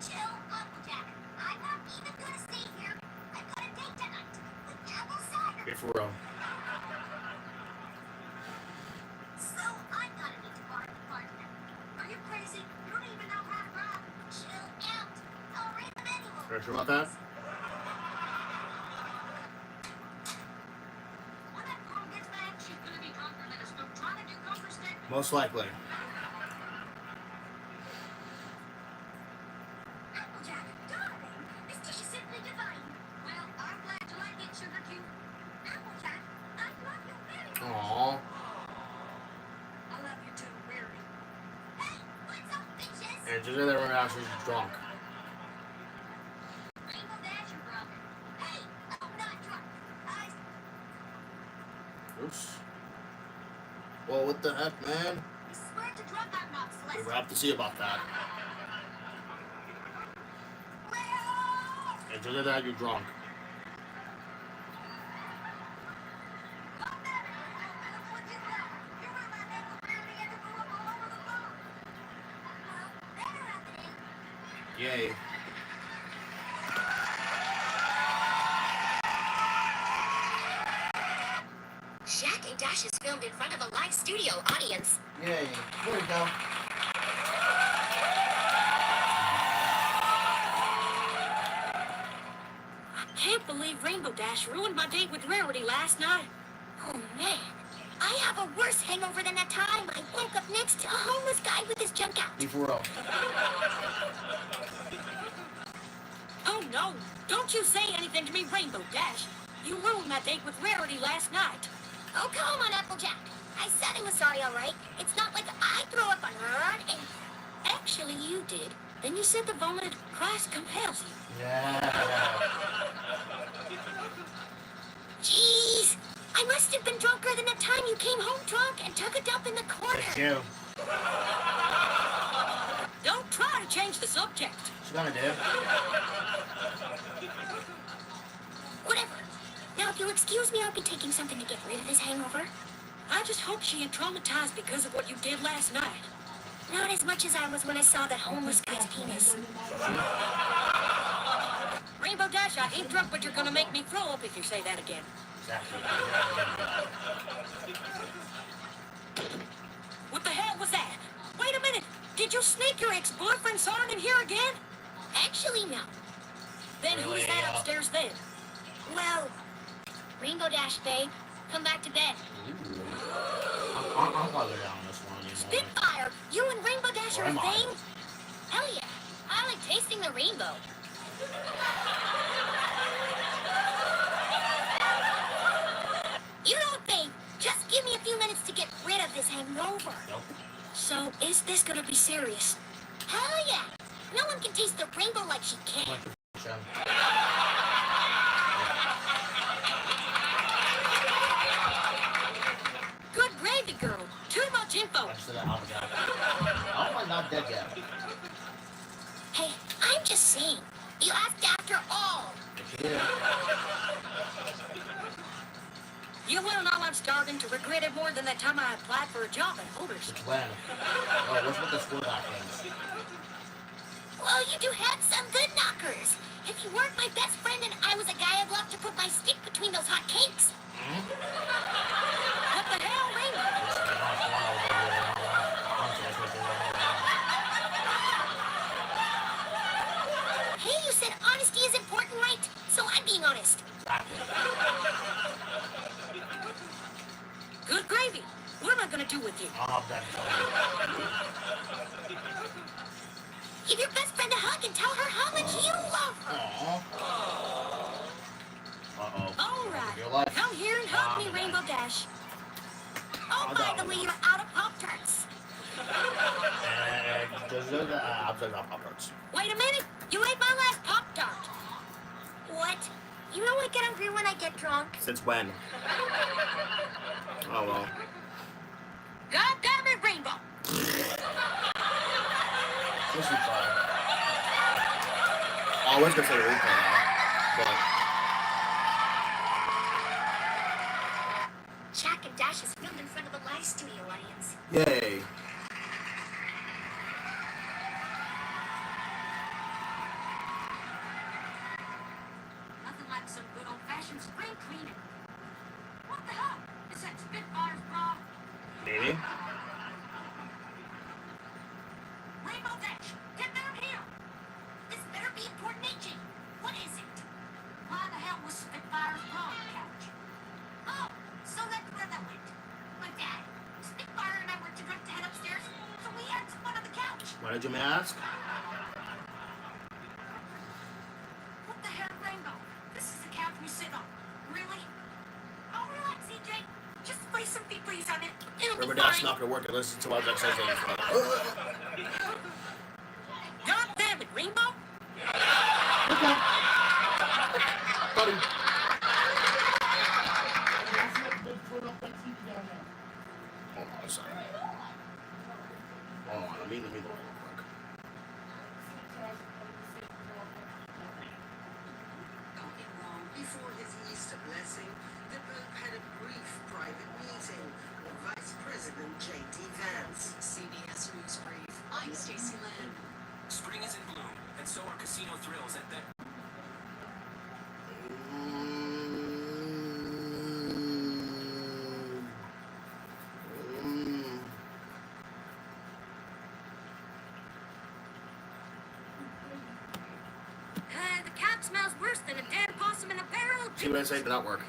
Chill, Applejack. I'm not even gonna stay here. I've got a date tonight with apple cider. Okay, for real. So I'm gonna need to borrow the partner. Are you crazy? You don't even Are you sure about that? Most likely. Applejack, darling, this dish is simply divine. Well, I'm glad you like it, Sugar Cube. Applejack, I love you very much. Aww. I love you too, Rarity. Hey, what's up, bitches? And just the other one, she's drunk. Rainbow Dash, you're drunk. Hey, I'm not drunk. Oops. Well, what the heck, man? I swear to drunk I'm not Celeste. We'll have to see about that. And just that, you're drunk. Yay. Shaq and Dash is filmed in front of a live studio audience. Yay. There we go. I can't believe Rainbow Dash ruined my date with Rarity last night. Oh, man. I have a worse hangover than that time I woke up next to a homeless guy with his junk out. Be for real. Oh, no. Don't you say anything to me, Rainbow Dash. You ruined my date with Rarity last night. Oh, come on, Applejack. I said I was sorry, all right? It's not like I threw up on her and... Actually, you did. Then you said the vomited Christ compels you. Yeah. Jeez. I must have been drunker than the time you came home drunk and took a dump in the corner. It's you. Don't try to change the subject. She's gonna do. Whatever. Now, if you'll excuse me, I'll be taking something to get rid of this hangover. I just hope she ain't traumatized because of what you did last night. Not as much as I was when I saw that homeless guy's penis. Rainbow Dash, I ain't drunk, but you're gonna make me throw up if you say that again. Exactly. What the hell was that? Wait a minute. Did you sneak your ex-boyfriend Soren in here again? Actually, no. Then who's that upstairs then? Well, Rainbow Dash, babe. Come back to bed. I'm probably down on this one anymore. Spitfire, you and Rainbow Dash are a thing? Hell yeah. I like tasting the rainbow. You know what, babe? Just give me a few minutes to get rid of this hangover. Nope. So, is this gonna be serious? Hell yeah! No one can taste the rainbow like she can. Good gravy, girl. Too much info. I'm not dead yet. Hey, I'm just saying. You asked after all. Yeah. You will know I'm starting to regret it more than that time I applied for a job at Hooters. When? Oh, what's with the school things? Well, you do have some good knockers. If you weren't my best friend and I was a guy, I'd love to put my stick between those hot cakes. What the hell, Rainbow? Hey, you said honesty is important, right? So I'm being honest. Good gravy. What am I gonna do with you? Give your best friend a hug and tell her how much you love her. All right. Come here and hug me, Rainbow Dash. Oh, by the way, you're out of Pop-Tarts. Wait a minute. You ate my last Pop-Tart. What? You know I get hungry when I get drunk. Since when? Oh, well. God damn it, Rainbow. This is fun. I was gonna say replay now, but... Shaq and Dash is filmed in front of a live studio audience. Yay. Nothing like some good old-fashioned spring cleaning. What the hell? Is that Spitfire's bra? Maybe. Rainbow Dash, get down here. This better be in coordination. Why did you ask? What the hell, Rainbow? This is the couch we sit on. Really? Oh, relax, CJ. Just play some Febreze on it. It'll Rubber be Dash fine. not gonna work unless it's about that says anything. God damn it, Rainbow! Buddy. Hold on a second. Hold on, let me look real quick. Before his Easter blessing, the Pope had a brief private meeting with Vice President J.D. Vance. CBS News Brief. I'm Stacey Lynn. Spring is in bloom, and so are casino thrills at Bet. The cat smells worse than a dead possum in a barrel. See what I say? Did not work.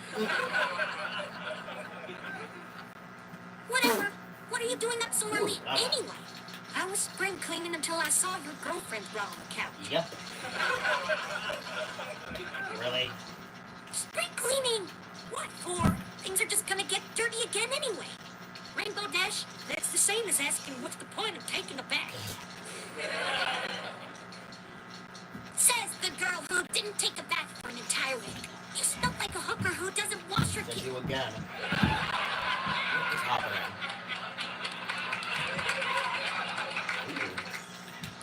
Whatever. What are you doing up so early Ooh, anyway? I was spring cleaning until I saw your girlfriend bra on the couch. Yep. Really? Spring cleaning? What for? Things are just gonna get dirty again anyway. Rainbow Dash, that's the same as asking what's the point of taking a bath. Says the girl who didn't take a bath for an entire week. You smell like a hooker who doesn't wash her Thank teeth. you again. What's happening?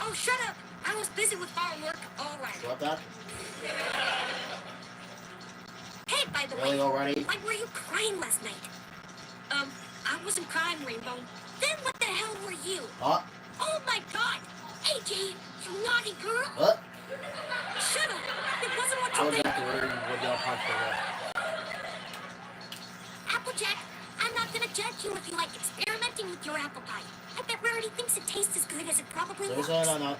Oh, shut up! I was busy with farm work. All right. What that? Hey, by the Really way, already? why were you crying last night? I wasn't crying, Rainbow. Then what the hell were you? What? Oh my God! AJ, you naughty girl! What? Shut up! It wasn't what I you was think. after where y'all punch for what? Applejack, I'm not gonna judge you if you like experimenting with your apple pie. I bet Rarity thinks it tastes as good as it probably So looks. no. That's not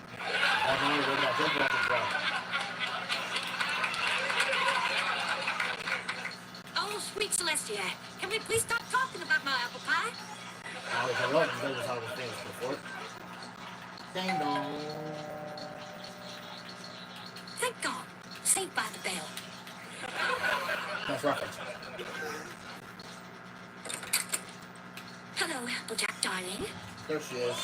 really that good, but that's wrong. Oh, sweet Celestia, can we please stop talking about my apple pie? I was like, oh, you guys how this thing is before. Ding dong. Thank God. Saved by the bell. That's reference. Hello, Applejack, darling. There she is.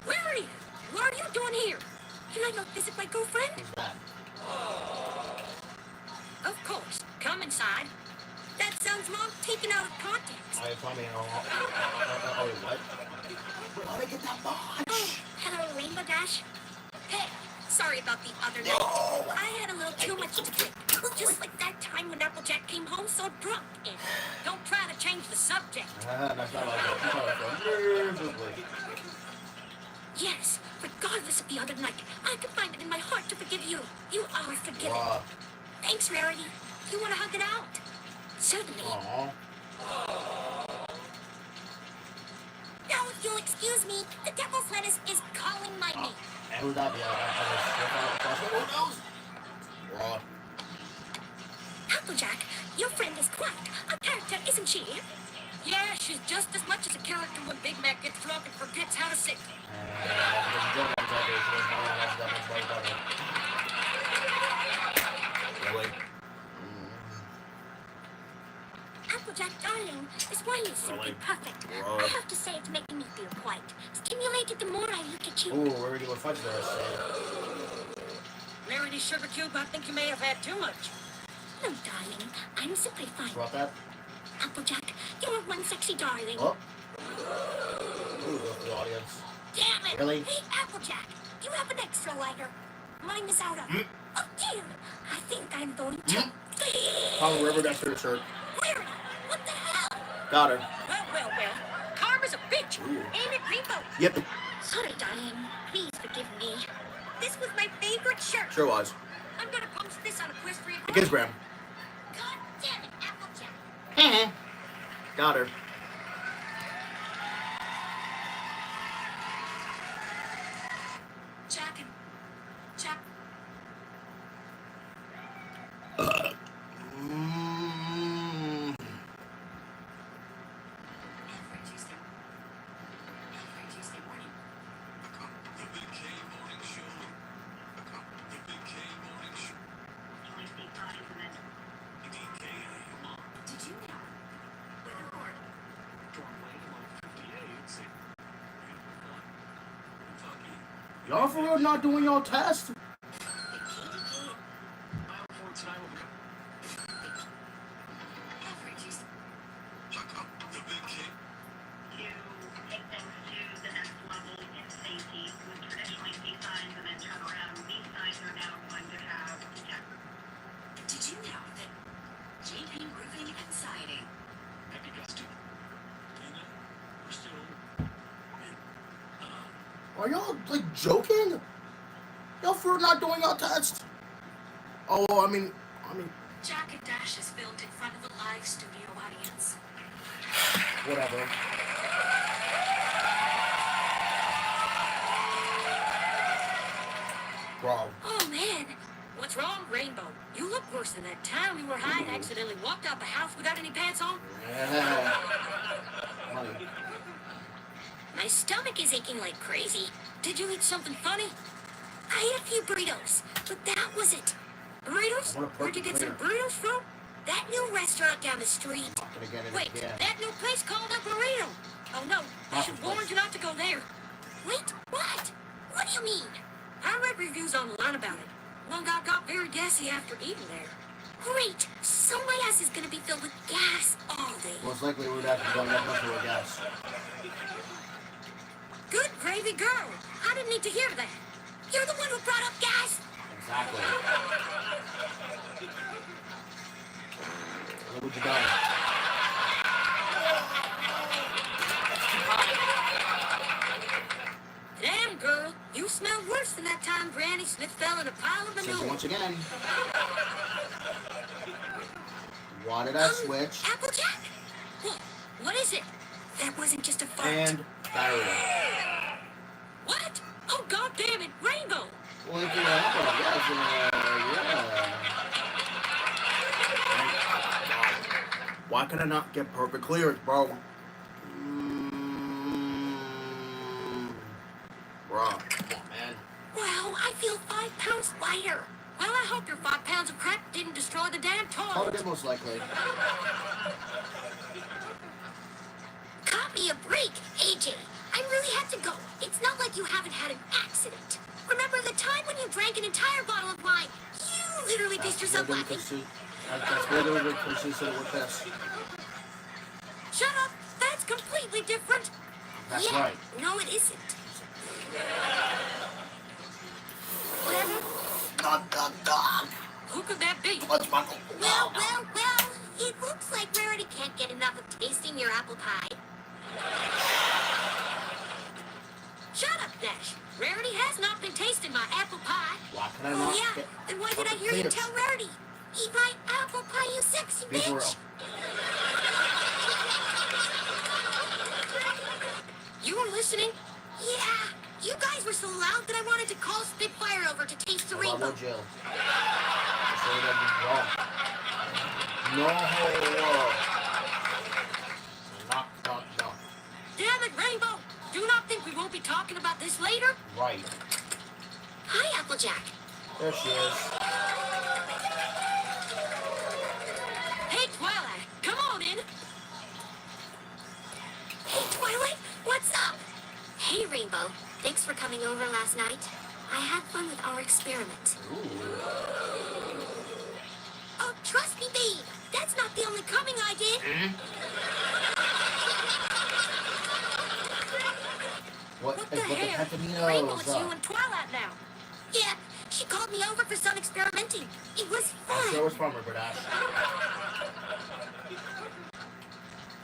Rarity, what are you doing here? Can I not visit my girlfriend? Who's that? Of course. Come inside. That sounds long taken out of context. I told me, oh, what? How did I get that much? Oh, hello, Rainbow Dash. Hey, sorry about the other night. I had a little too much to drink. Just like that time when Applejack came home so drunk. And don't try to change the subject. That's not like that. Yes, regardless of the other night, I can find it in my heart to forgive you. You are forgiven. Wow. Thanks, Rarity. You want to hug it out? Certainly. Aww. Now, if you'll excuse me, the devil's lettuce is calling my name. And who's that? Who knows? Raw. Applejack, your friend is quite a character, isn't she? Yeah, she's just as much as a character when Big Mac gets drunk and forgets how to sing. Really? Applejack, darling, this wine is simply perfect. I have to say it's making me feel quite stimulated the more I look at you. Ooh, where are we going to fudge there? Rarity Sugar Cube, I think you may have had too much. No, darling, I'm simply fine. Brought that? Applejack, you're one sexy darling. Oh. Ooh, look the audience. Damn it! Really? Hey, Applejack, you have an extra lighter. Mine is out of. Oh, dear. I think I'm going to. Probably River got through shirt. Rarity, what the hell? Got her. Well. Karma's a bitch. Ooh. Ain't it, Rainbow? Yep. Sorry, darling. Please forgive me. This was my favorite shirt. Sure was. I'm gonna post this on Equestrian. Instagram. God damn it, Applejack. Got her. Jack. Y'all for real not doing y'all test? Did you know that JP Roofing and Siding? Happy Gusty. And we're still Are y'all like joking? Y'all for real not doing y'all test? Oh, I mean. Jack and Dash is filmed in front of a live studio audience. Whatever. Bro. Oh man, what's wrong, Rainbow? You look worse than that time we were high and accidentally walked out the house without any pants on. Yeah. Money. My stomach is aching like crazy. Did you eat something funny? I ate a few burritos, but that was it. Burritos? Where'd you get some burritos from? That new restaurant down the street. Wait, that new place called a burrito. Oh no, I should warn you not to go there. Wait, what? What do you mean? I read reviews online about it. One guy got very gassy after eating there. Great, so my ass is gonna be filled with gas all day. Most likely we would have to go that much of a gas. Good gravy girl. I didn't need to hear that. You're the one who brought up gas. Exactly. Look what you done. Damn, girl. You smell worse than that time Granny Smith fell in a pile of manure. So once again. Why did I switch? Applejack? What is it? That wasn't just a fart. And diarrhea. What? Oh, God damn it. Rainbow. Well, if you apple, yes, yeah. Why can I not get perfect clearance, bro? Bro, come on, man. Wow, I feel 5 pounds lighter. Well, I hope your 5 pounds of crap didn't destroy the damn toilet. Probably most likely. Cut me a break, AJ. I really have to go. It's not like you haven't had an accident. Remember the time when you drank an entire bottle of wine? You literally pissed yourself laughing. That's literally consistent with this. Shut up. That's completely different. That's yeah. right. No, it isn't. Whatever. Who could that be? Well. It looks like Rarity can't get enough of tasting your apple pie. Shut up, Dash. Rarity has not been tasting my apple pie. Why can I not yeah. Then why did I hear you tell Rarity? Eat my apple pie, you sexy bitch. You were listening? Yeah. You guys were so loud that I wanted to call Spitfire over to taste the rainbow. Jill. No. No. Damn it, Rainbow. Do you not think we won't be talking about this later? Right. Hi, Applejack. There she is. Hey, Twilight. Come on in. Hey, Twilight. What's up? Hey, Rainbow. Thanks for coming over last night. I had fun with our experiment. Oh, trust me, babe. That's not the only coming I did. What the hell? Rainbow, it's you and Twilight now. Yeah, she called me over for some experimenting. It was fun. I'm sure it was fun, Ripper Dash.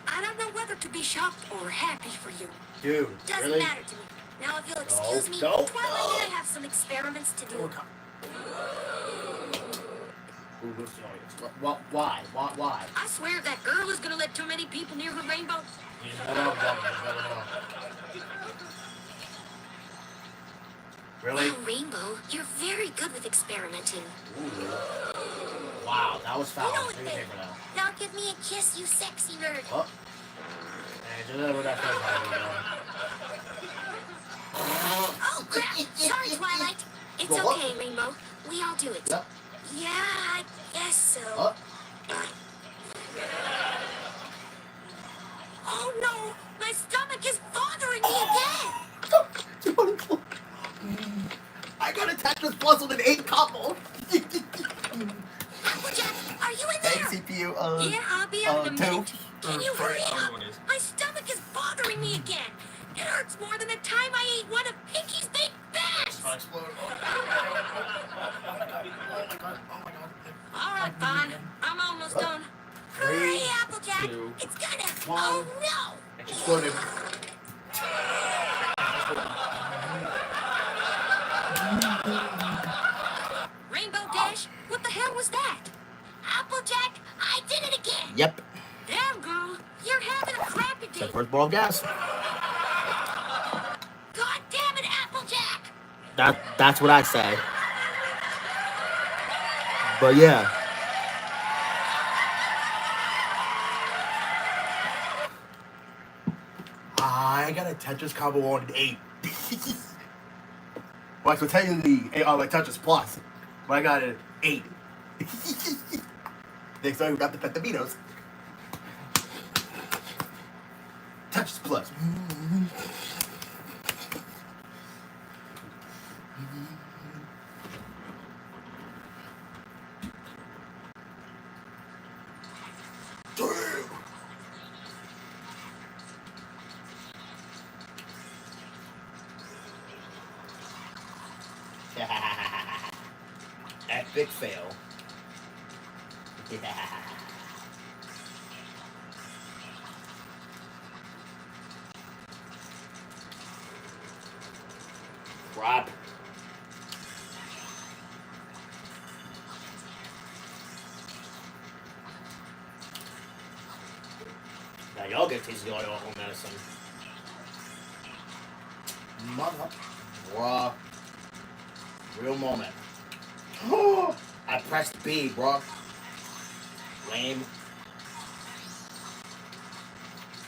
I don't know whether to be shocked or happy for you. Dude, Doesn't really? matter to me. Now, if you'll excuse me, No. Twilight and I have some experiments to do. Why? I swear that girl is gonna let too many people near her rainbow. Really? Wow, Rainbow, you're very good with experimenting. Wow, that was foul. You know it, babe. Now give me a kiss, you sexy nerd. Oh. And just that Oh, crap. Sorry, Twilight. It's okay, Rainbow. We all do it. Yep. Yeah, I guess so. Oh, no. My stomach is bothering me again. you in there? CPU, yeah, I'll be out in a 2. minute. Can you hurry Other up? one is. My stomach is bothering me again. It hurts more than the time I ate one of Pinky's baked bats. All right, fine. I'm almost done. Hurry, Applejack. 2, It's gonna. 1. Oh no! Exploded. Rainbow Dash, what the hell was that? Applejack, I did it again. Yep. Damn, girl, you're having a crappy It's the day. first ball of gas. God damn it, Applejack! That's what I say. But yeah. I got a Tetris combo on an 8. Well, so technically, like Tetris Plus. But I got an 8. Next time we got the Petaminos. Tetris Plus. Epic fail. Crap. Now y'all get tasty oil on medicine. Mother. Bruh. Real moment. I pressed B, bruh. Lame.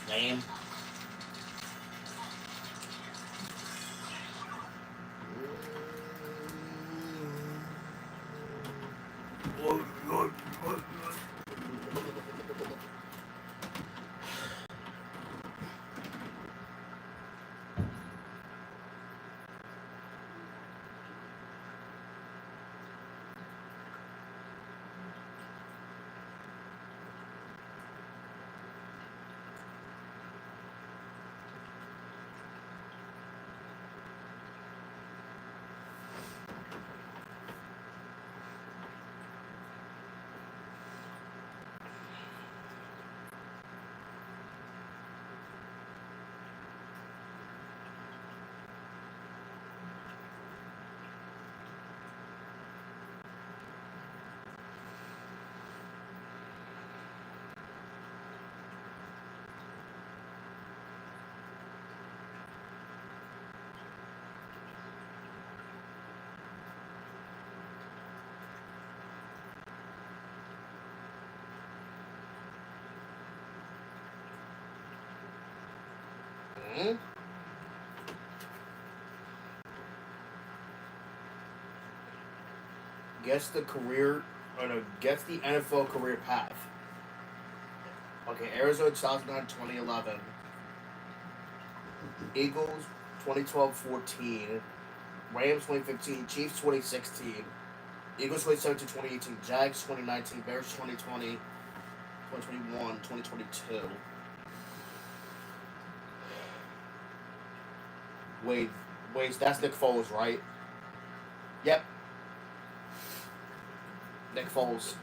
Lame. Guess the career, or no, guess the NFL career path. Okay, Arizona 2009-2011. Eagles 2012-14. Rams 2015. Chiefs 2016. Eagles 2017-2018. Jags 2019. Bears 2020. 2021. 2022. Wait, that's Nick Foles, right? Yep. Nick Foles.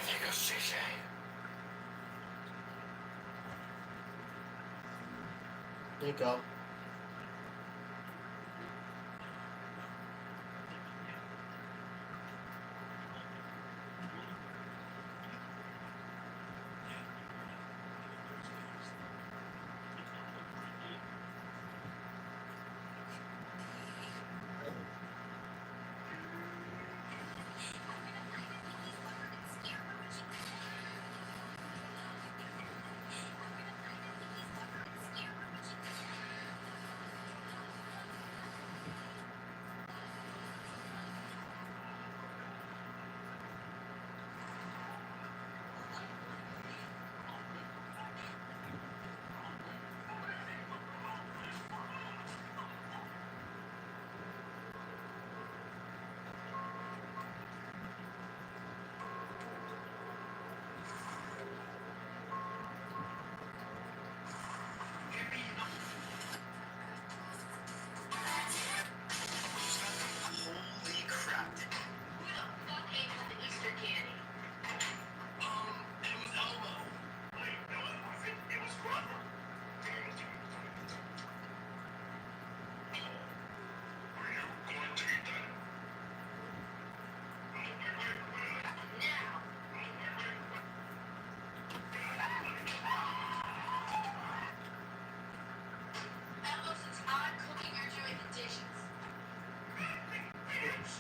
There goes JJ. There you go. Holy crap. Who the fuck ate the Easter candy? It was Elmo. Wait, no, it wasn't. It was Grover. Are you going to eat that? Now. Elmo, since I'm cooking, you're doing the dishes. Bitch.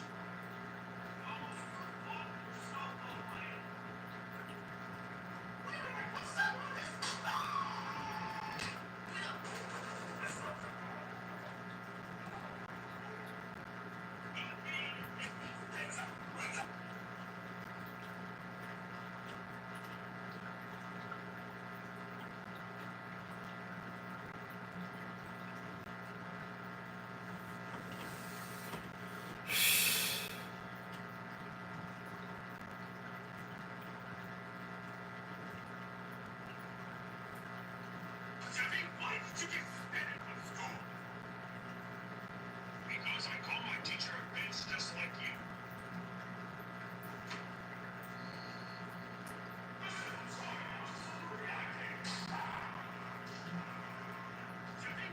Jimmy, why did you get suspended from school? Because I call my teacher a bitch just like you. Jimmy?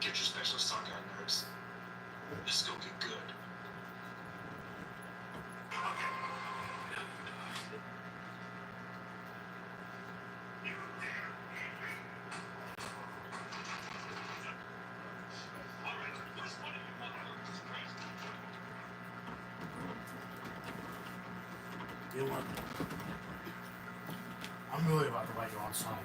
Get your special sock out, nerds. This is gonna get good. You know what? I'm really about to write your own song.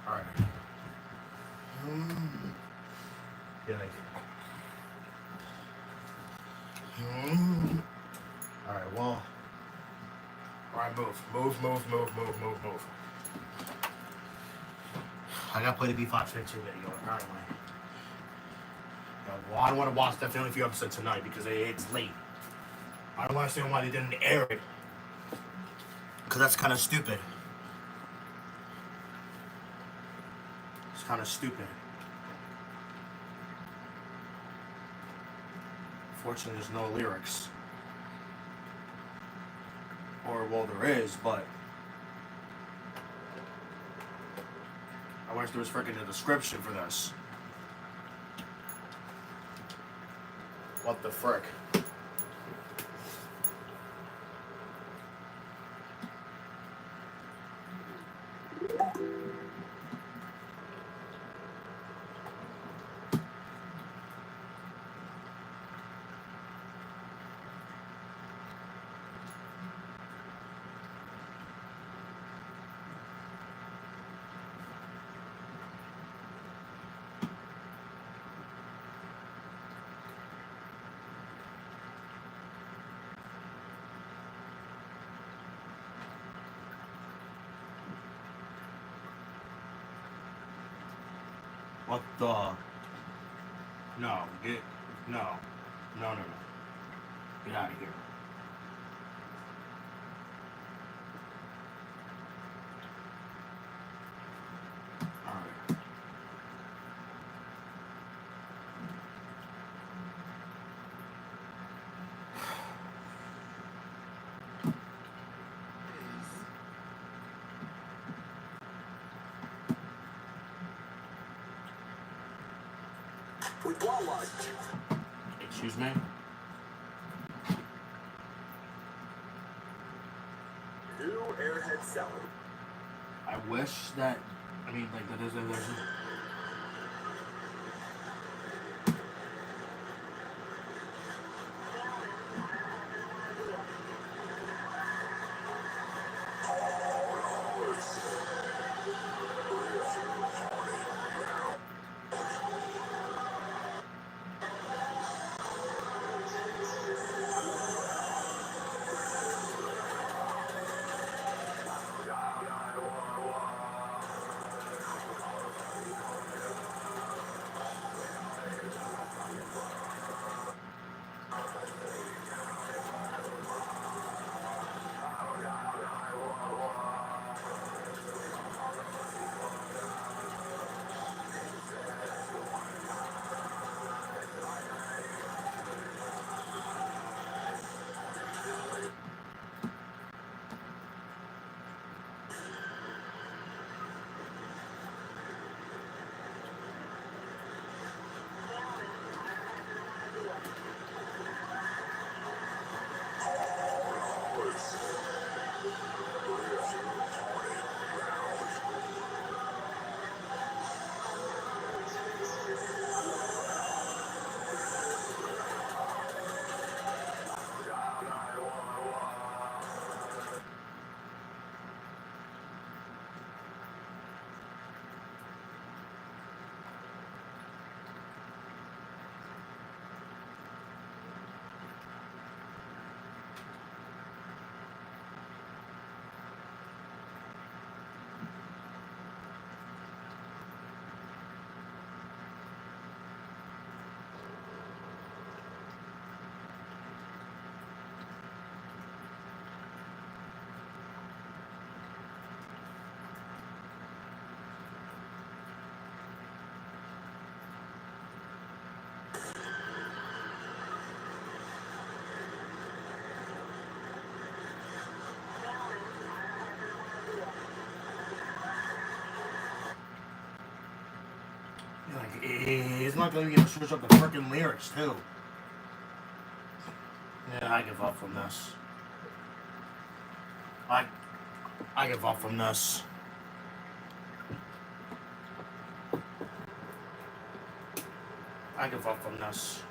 Alright. Yeah, alright, well. Alright, move. I gotta play the B5 Spin 2 video, apparently. Well, I don't want to watch definitely a few episodes tonight because it's late. I don't understand why they didn't air it. Because that's kind of stupid. It's kind of stupid. Fortunately, there's no lyrics. Or, well, there is, but I wish there was freaking a description for this. What the frick? What the? No, no. Get out of here. Alright. With Wawa. Excuse me? New Airhead Cellar. I wish that, I mean, like, there's like, it's not gonna be able to switch up the freaking lyrics, too. Yeah, I give up from this. I give up from this. I give up from this.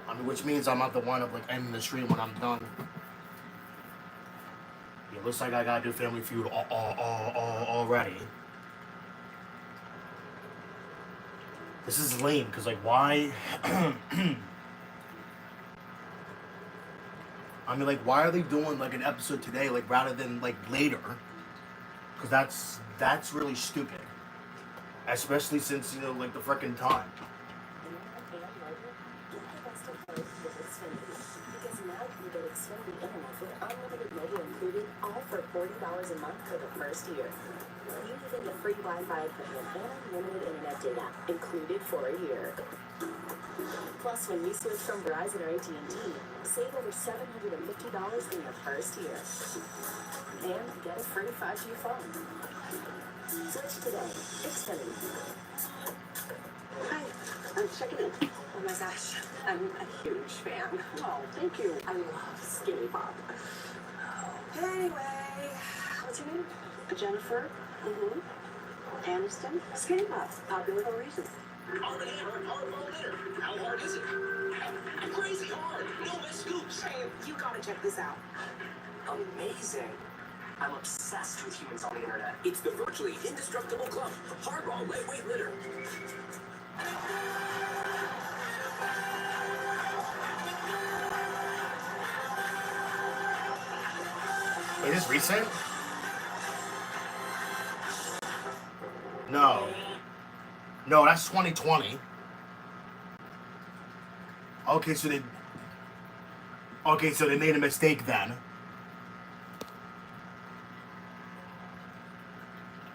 I mean, which means I'm not the one of like ending the stream when I'm done. It looks like I gotta do Family Feud already. This is lame, because like, why? I mean, like, why are they doing like an episode today, like, rather than like later? Because that's really stupid. Especially since, you know, like the frickin' time. Because now you get Xfinity Internet with unlimited mobile included, all for $40 a month for the first year. You even get free Wi-Fi equipment and unlimited internet data included for a year. Plus, when you switch from Verizon or AT&T, save over $750 in your first year. And get a free 5G phone. Switch today. Xfinity. Hi, I'm checking in. Oh my gosh, I'm a huge fan. Oh, thank you. I love Skinny Pop. Anyway, what's your name? Jennifer. Aniston. Skinny Pop. Popular for a reason. Already heard hardball dinner. How hard is it? Crazy hard. No missed scoops. Hey, you gotta check this out. Amazing. I'm obsessed with humans on the internet. It's the virtually indestructible club. Hardball lightweight litter. Wait, is this recent? No. No, that's 2020. Okay, so they made a mistake then.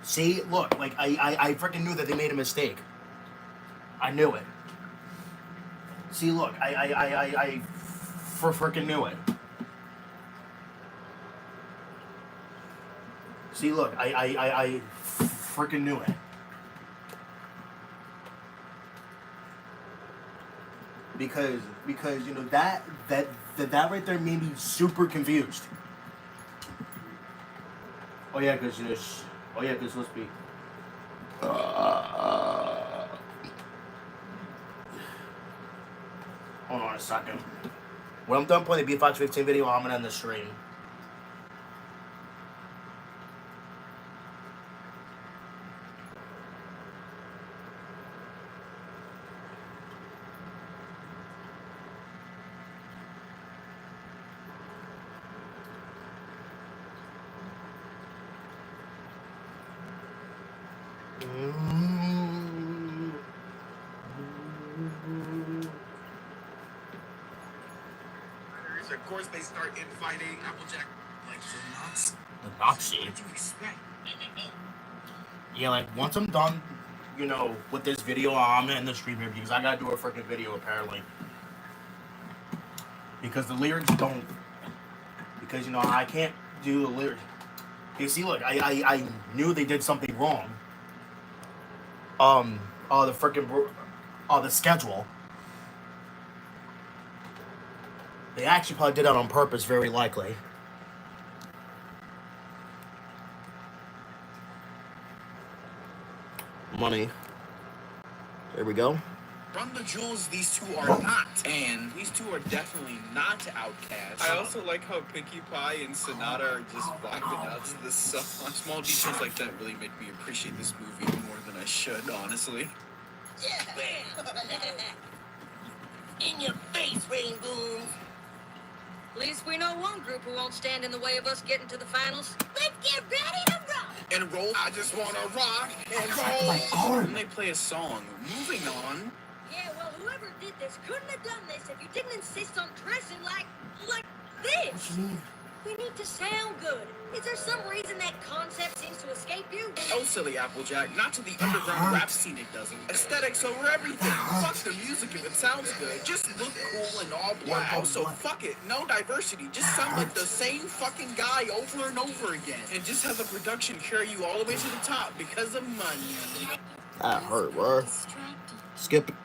See, look, like I freaking knew that they made a mistake. I knew it. See, look, I freaking knew it. See, look, I freaking knew it. Because you know that right there made me super confused. Oh yeah, because you know, because supposed to be. Hold on a second. When I'm done playing the B-Fox 15 video, I'm gonna end the stream. Of course, they start infighting. Applejack like the Nazi. The Nazi? What did you expect? Yeah, like once I'm done, you know, with this video, I'm gonna end the stream here because I gotta do a freaking video apparently. Because the lyrics don't. Because you know I can't do the lyrics. You see, look, I knew they did something wrong. The freaking the schedule. They actually probably did that on purpose, very likely. Money. There we go. Run the jewels, these two are not. And these two are definitely not outcasts. I also like how Pinkie Pie and Sonata are just vibing out to this song. Small details like that really make me appreciate this movie more than I should, honestly. Yeah, bam! In your face, Rainbow! At least we know one group who won't stand in the way of us getting to the finals. Let's get ready to rock! And roll, I just wanna rock and roll. And they play a song. Moving on. Yeah, well, whoever did this couldn't have done this if you didn't insist on dressing like this. We need to sound good. Is there some reason that concept seems to escape you? Oh, silly Applejack. Not to the underground rap scene, it doesn't. Aesthetics over everything. Fuck the music if it sounds good. Just look cool and all black. Also, fuck it. No diversity. Just sound like the same fucking guy over and over again. And just have the production carry you all the way to the top because of money. That hurt, bro. Skip it.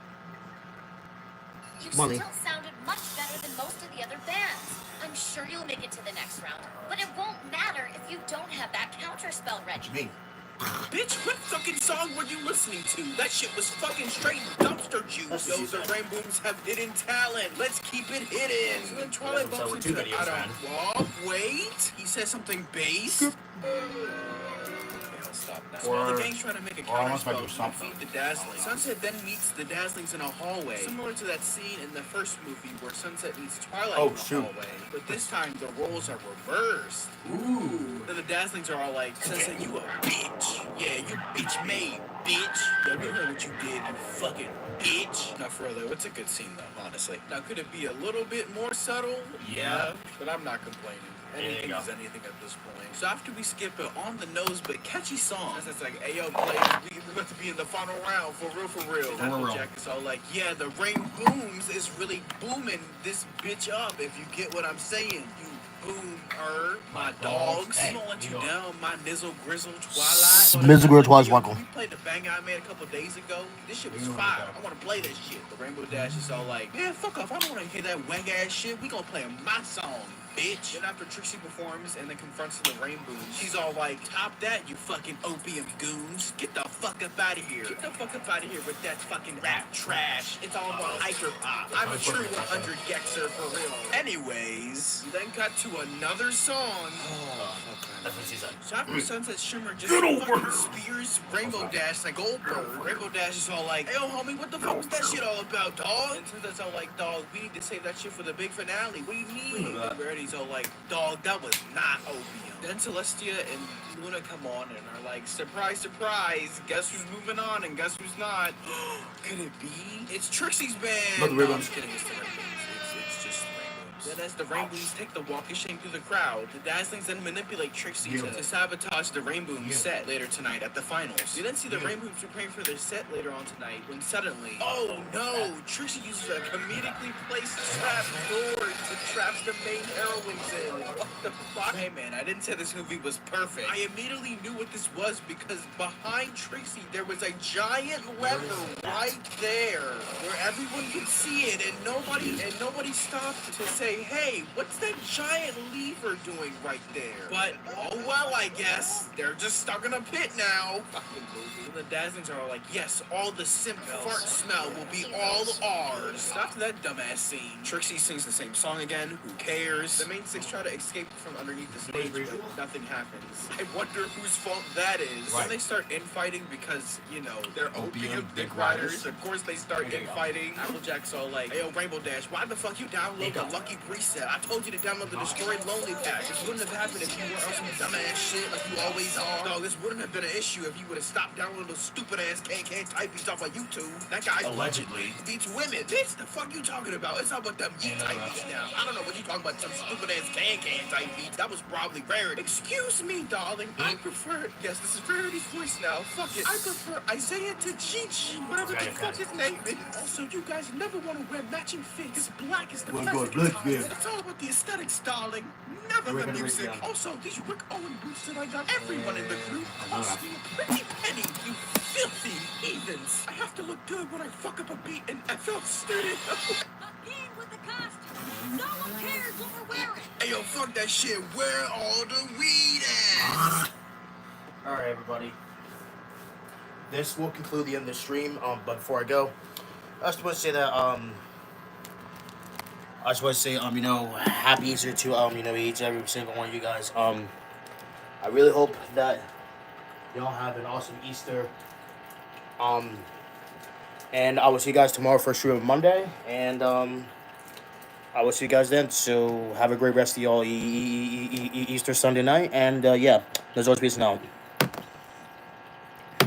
You Money. still sounded much better than most of the other bands. I'm sure you'll make it to the next round, but it won't matter if you don't have that counter spell ready. Me. Bitch, what fucking song were you listening to? That shit was fucking straight dumpster juice. Yo, the Rainbows have hidden talent. Let's keep it hidden. So then Twilight bumps into the wait. He says something bass. Stop now. So while the gang's trying to make a counterspell to defeat the Dazzlings, Sunset then meets the Dazzlings in a hallway, similar to that scene in the first movie where Sunset meets Twilight in the hallway. But this time the roles are reversed. Ooh. Then the Dazzlings are all like, Sunset, you a bitch. Yeah, you bitch made, bitch. Yeah, we heard what you did, you fucking bitch. Now for real though, it's a good scene though, honestly. Now could it be a little bit more subtle? Yeah. But I'm not complaining. Anything is anything at this point. So after we skip an on the nose but catchy song, it's like, hey yo, players, we about to be in the final round for real. And Applejack is all like, yeah, the rain booms is really booming this bitch up. If you get what I'm saying, you boomer, my dogs. Hey, gonna let you down, my nizzle grizzle Twilight. Mizzle Grizzle Twice Welcome. We played the banger I made a couple days ago. This shit was fire. I want to play this shit. The Rainbow Dash is all like, man, fuck off. I don't want to hear that wang ass shit. We gonna play my song, bitch. Then after Trixie performs and then confronts the Rainbows, she's all like, top that, you fucking opium goons. Get the fuck up out of here. Get the fuck up out of here with that fucking rap trash. It's all about hyper pop. I'm a true 100 Gexer for real. Anyways, we then cut to another song. That's what she said. So after Sunset Shimmer just fucking spears Rainbow Dash like Goldberg, Rainbow Dash is all like, hey yo homie, what the fuck was that shit all about, dog? And Sunset's all like, dog, we need to save that shit for the big finale. What do you mean? And Rarity's all like, dog, that was not opium. Then Celestia and Luna come on and are like, surprise, surprise, guess who's moving on and guess who's not? Could it be? It's Trixie's band. Not the No, Rainbows. I'm just kidding, it's the Rainbows. It's just the Rainbows. Then as the Rainbows take the walk of shame through the crowd, the Dazzlings then manipulate Trixie to sabotage the Rainbow set later tonight at the finals. You then see the Rainbows preparing for their set later on tonight when suddenly, oh no, Trixie uses a comedically placed trap door to trap the main heroines in. What the fuck? Hey man, I didn't say this movie was perfect. I immediately knew what this was because behind Trixie there was a giant lever right there where everyone could see it and nobody stopped to say, hey, what's that giant lever doing right there? But, oh well, I guess. They're just stuck in a pit now. Fucking movie. And the Dazzlings are all like, yes, all the simp fart smell will be all ours. After that dumbass scene, Trixie sings the same song again. Who cares? The main six try to escape from underneath the stage, but nothing happens. I wonder whose fault that is. Then they start infighting because, you know, they're opium dick riders. Of course they start infighting. Applejack's all like, hey yo, Rainbow Dash, why the fuck you download the Lucky Preset? I told you to download the Destroyed Lonely Pack. This wouldn't have happened if you were on some dumbass shit like you always are. Dog, this wouldn't have been an issue if you would have stopped downloading those stupid ass can typebeats off of YouTube. That guy allegedly beats women. Bitch, the fuck you talking about? It's all about them typebeats now. I don't know what you talking about, some stupid ass can typebeats. That was probably Rarity. Excuse me, darling. I prefer, yes, this is Rarity's voice now. Fuck it. I prefer Isaiah to Gigi, whatever the fuck his name is. Also, you guys never want to wear matching fits. Black is the best. It's all about the aesthetics, darling. Never the music. Also, these Rick Owen boots that I got everyone in the group cost me a pretty penny, you filthy heathens. I have to look good when I fuck up a beat in FL Studio. Again with the costume. No one cares what we're wearing. Hey yo, fuck that shit. Where all the weed at? Alright, everybody. This will conclude the end of the stream. But before I go, I just want to say that, you know, happy Easter to, you know, each and every single one of you guys. I really hope that y'all have an awesome Easter. And I will see you guys tomorrow for stream of Monday. And, I will see you guys then. So have a great rest of y'all Easter Sunday night. And, yeah, there's always peace and out.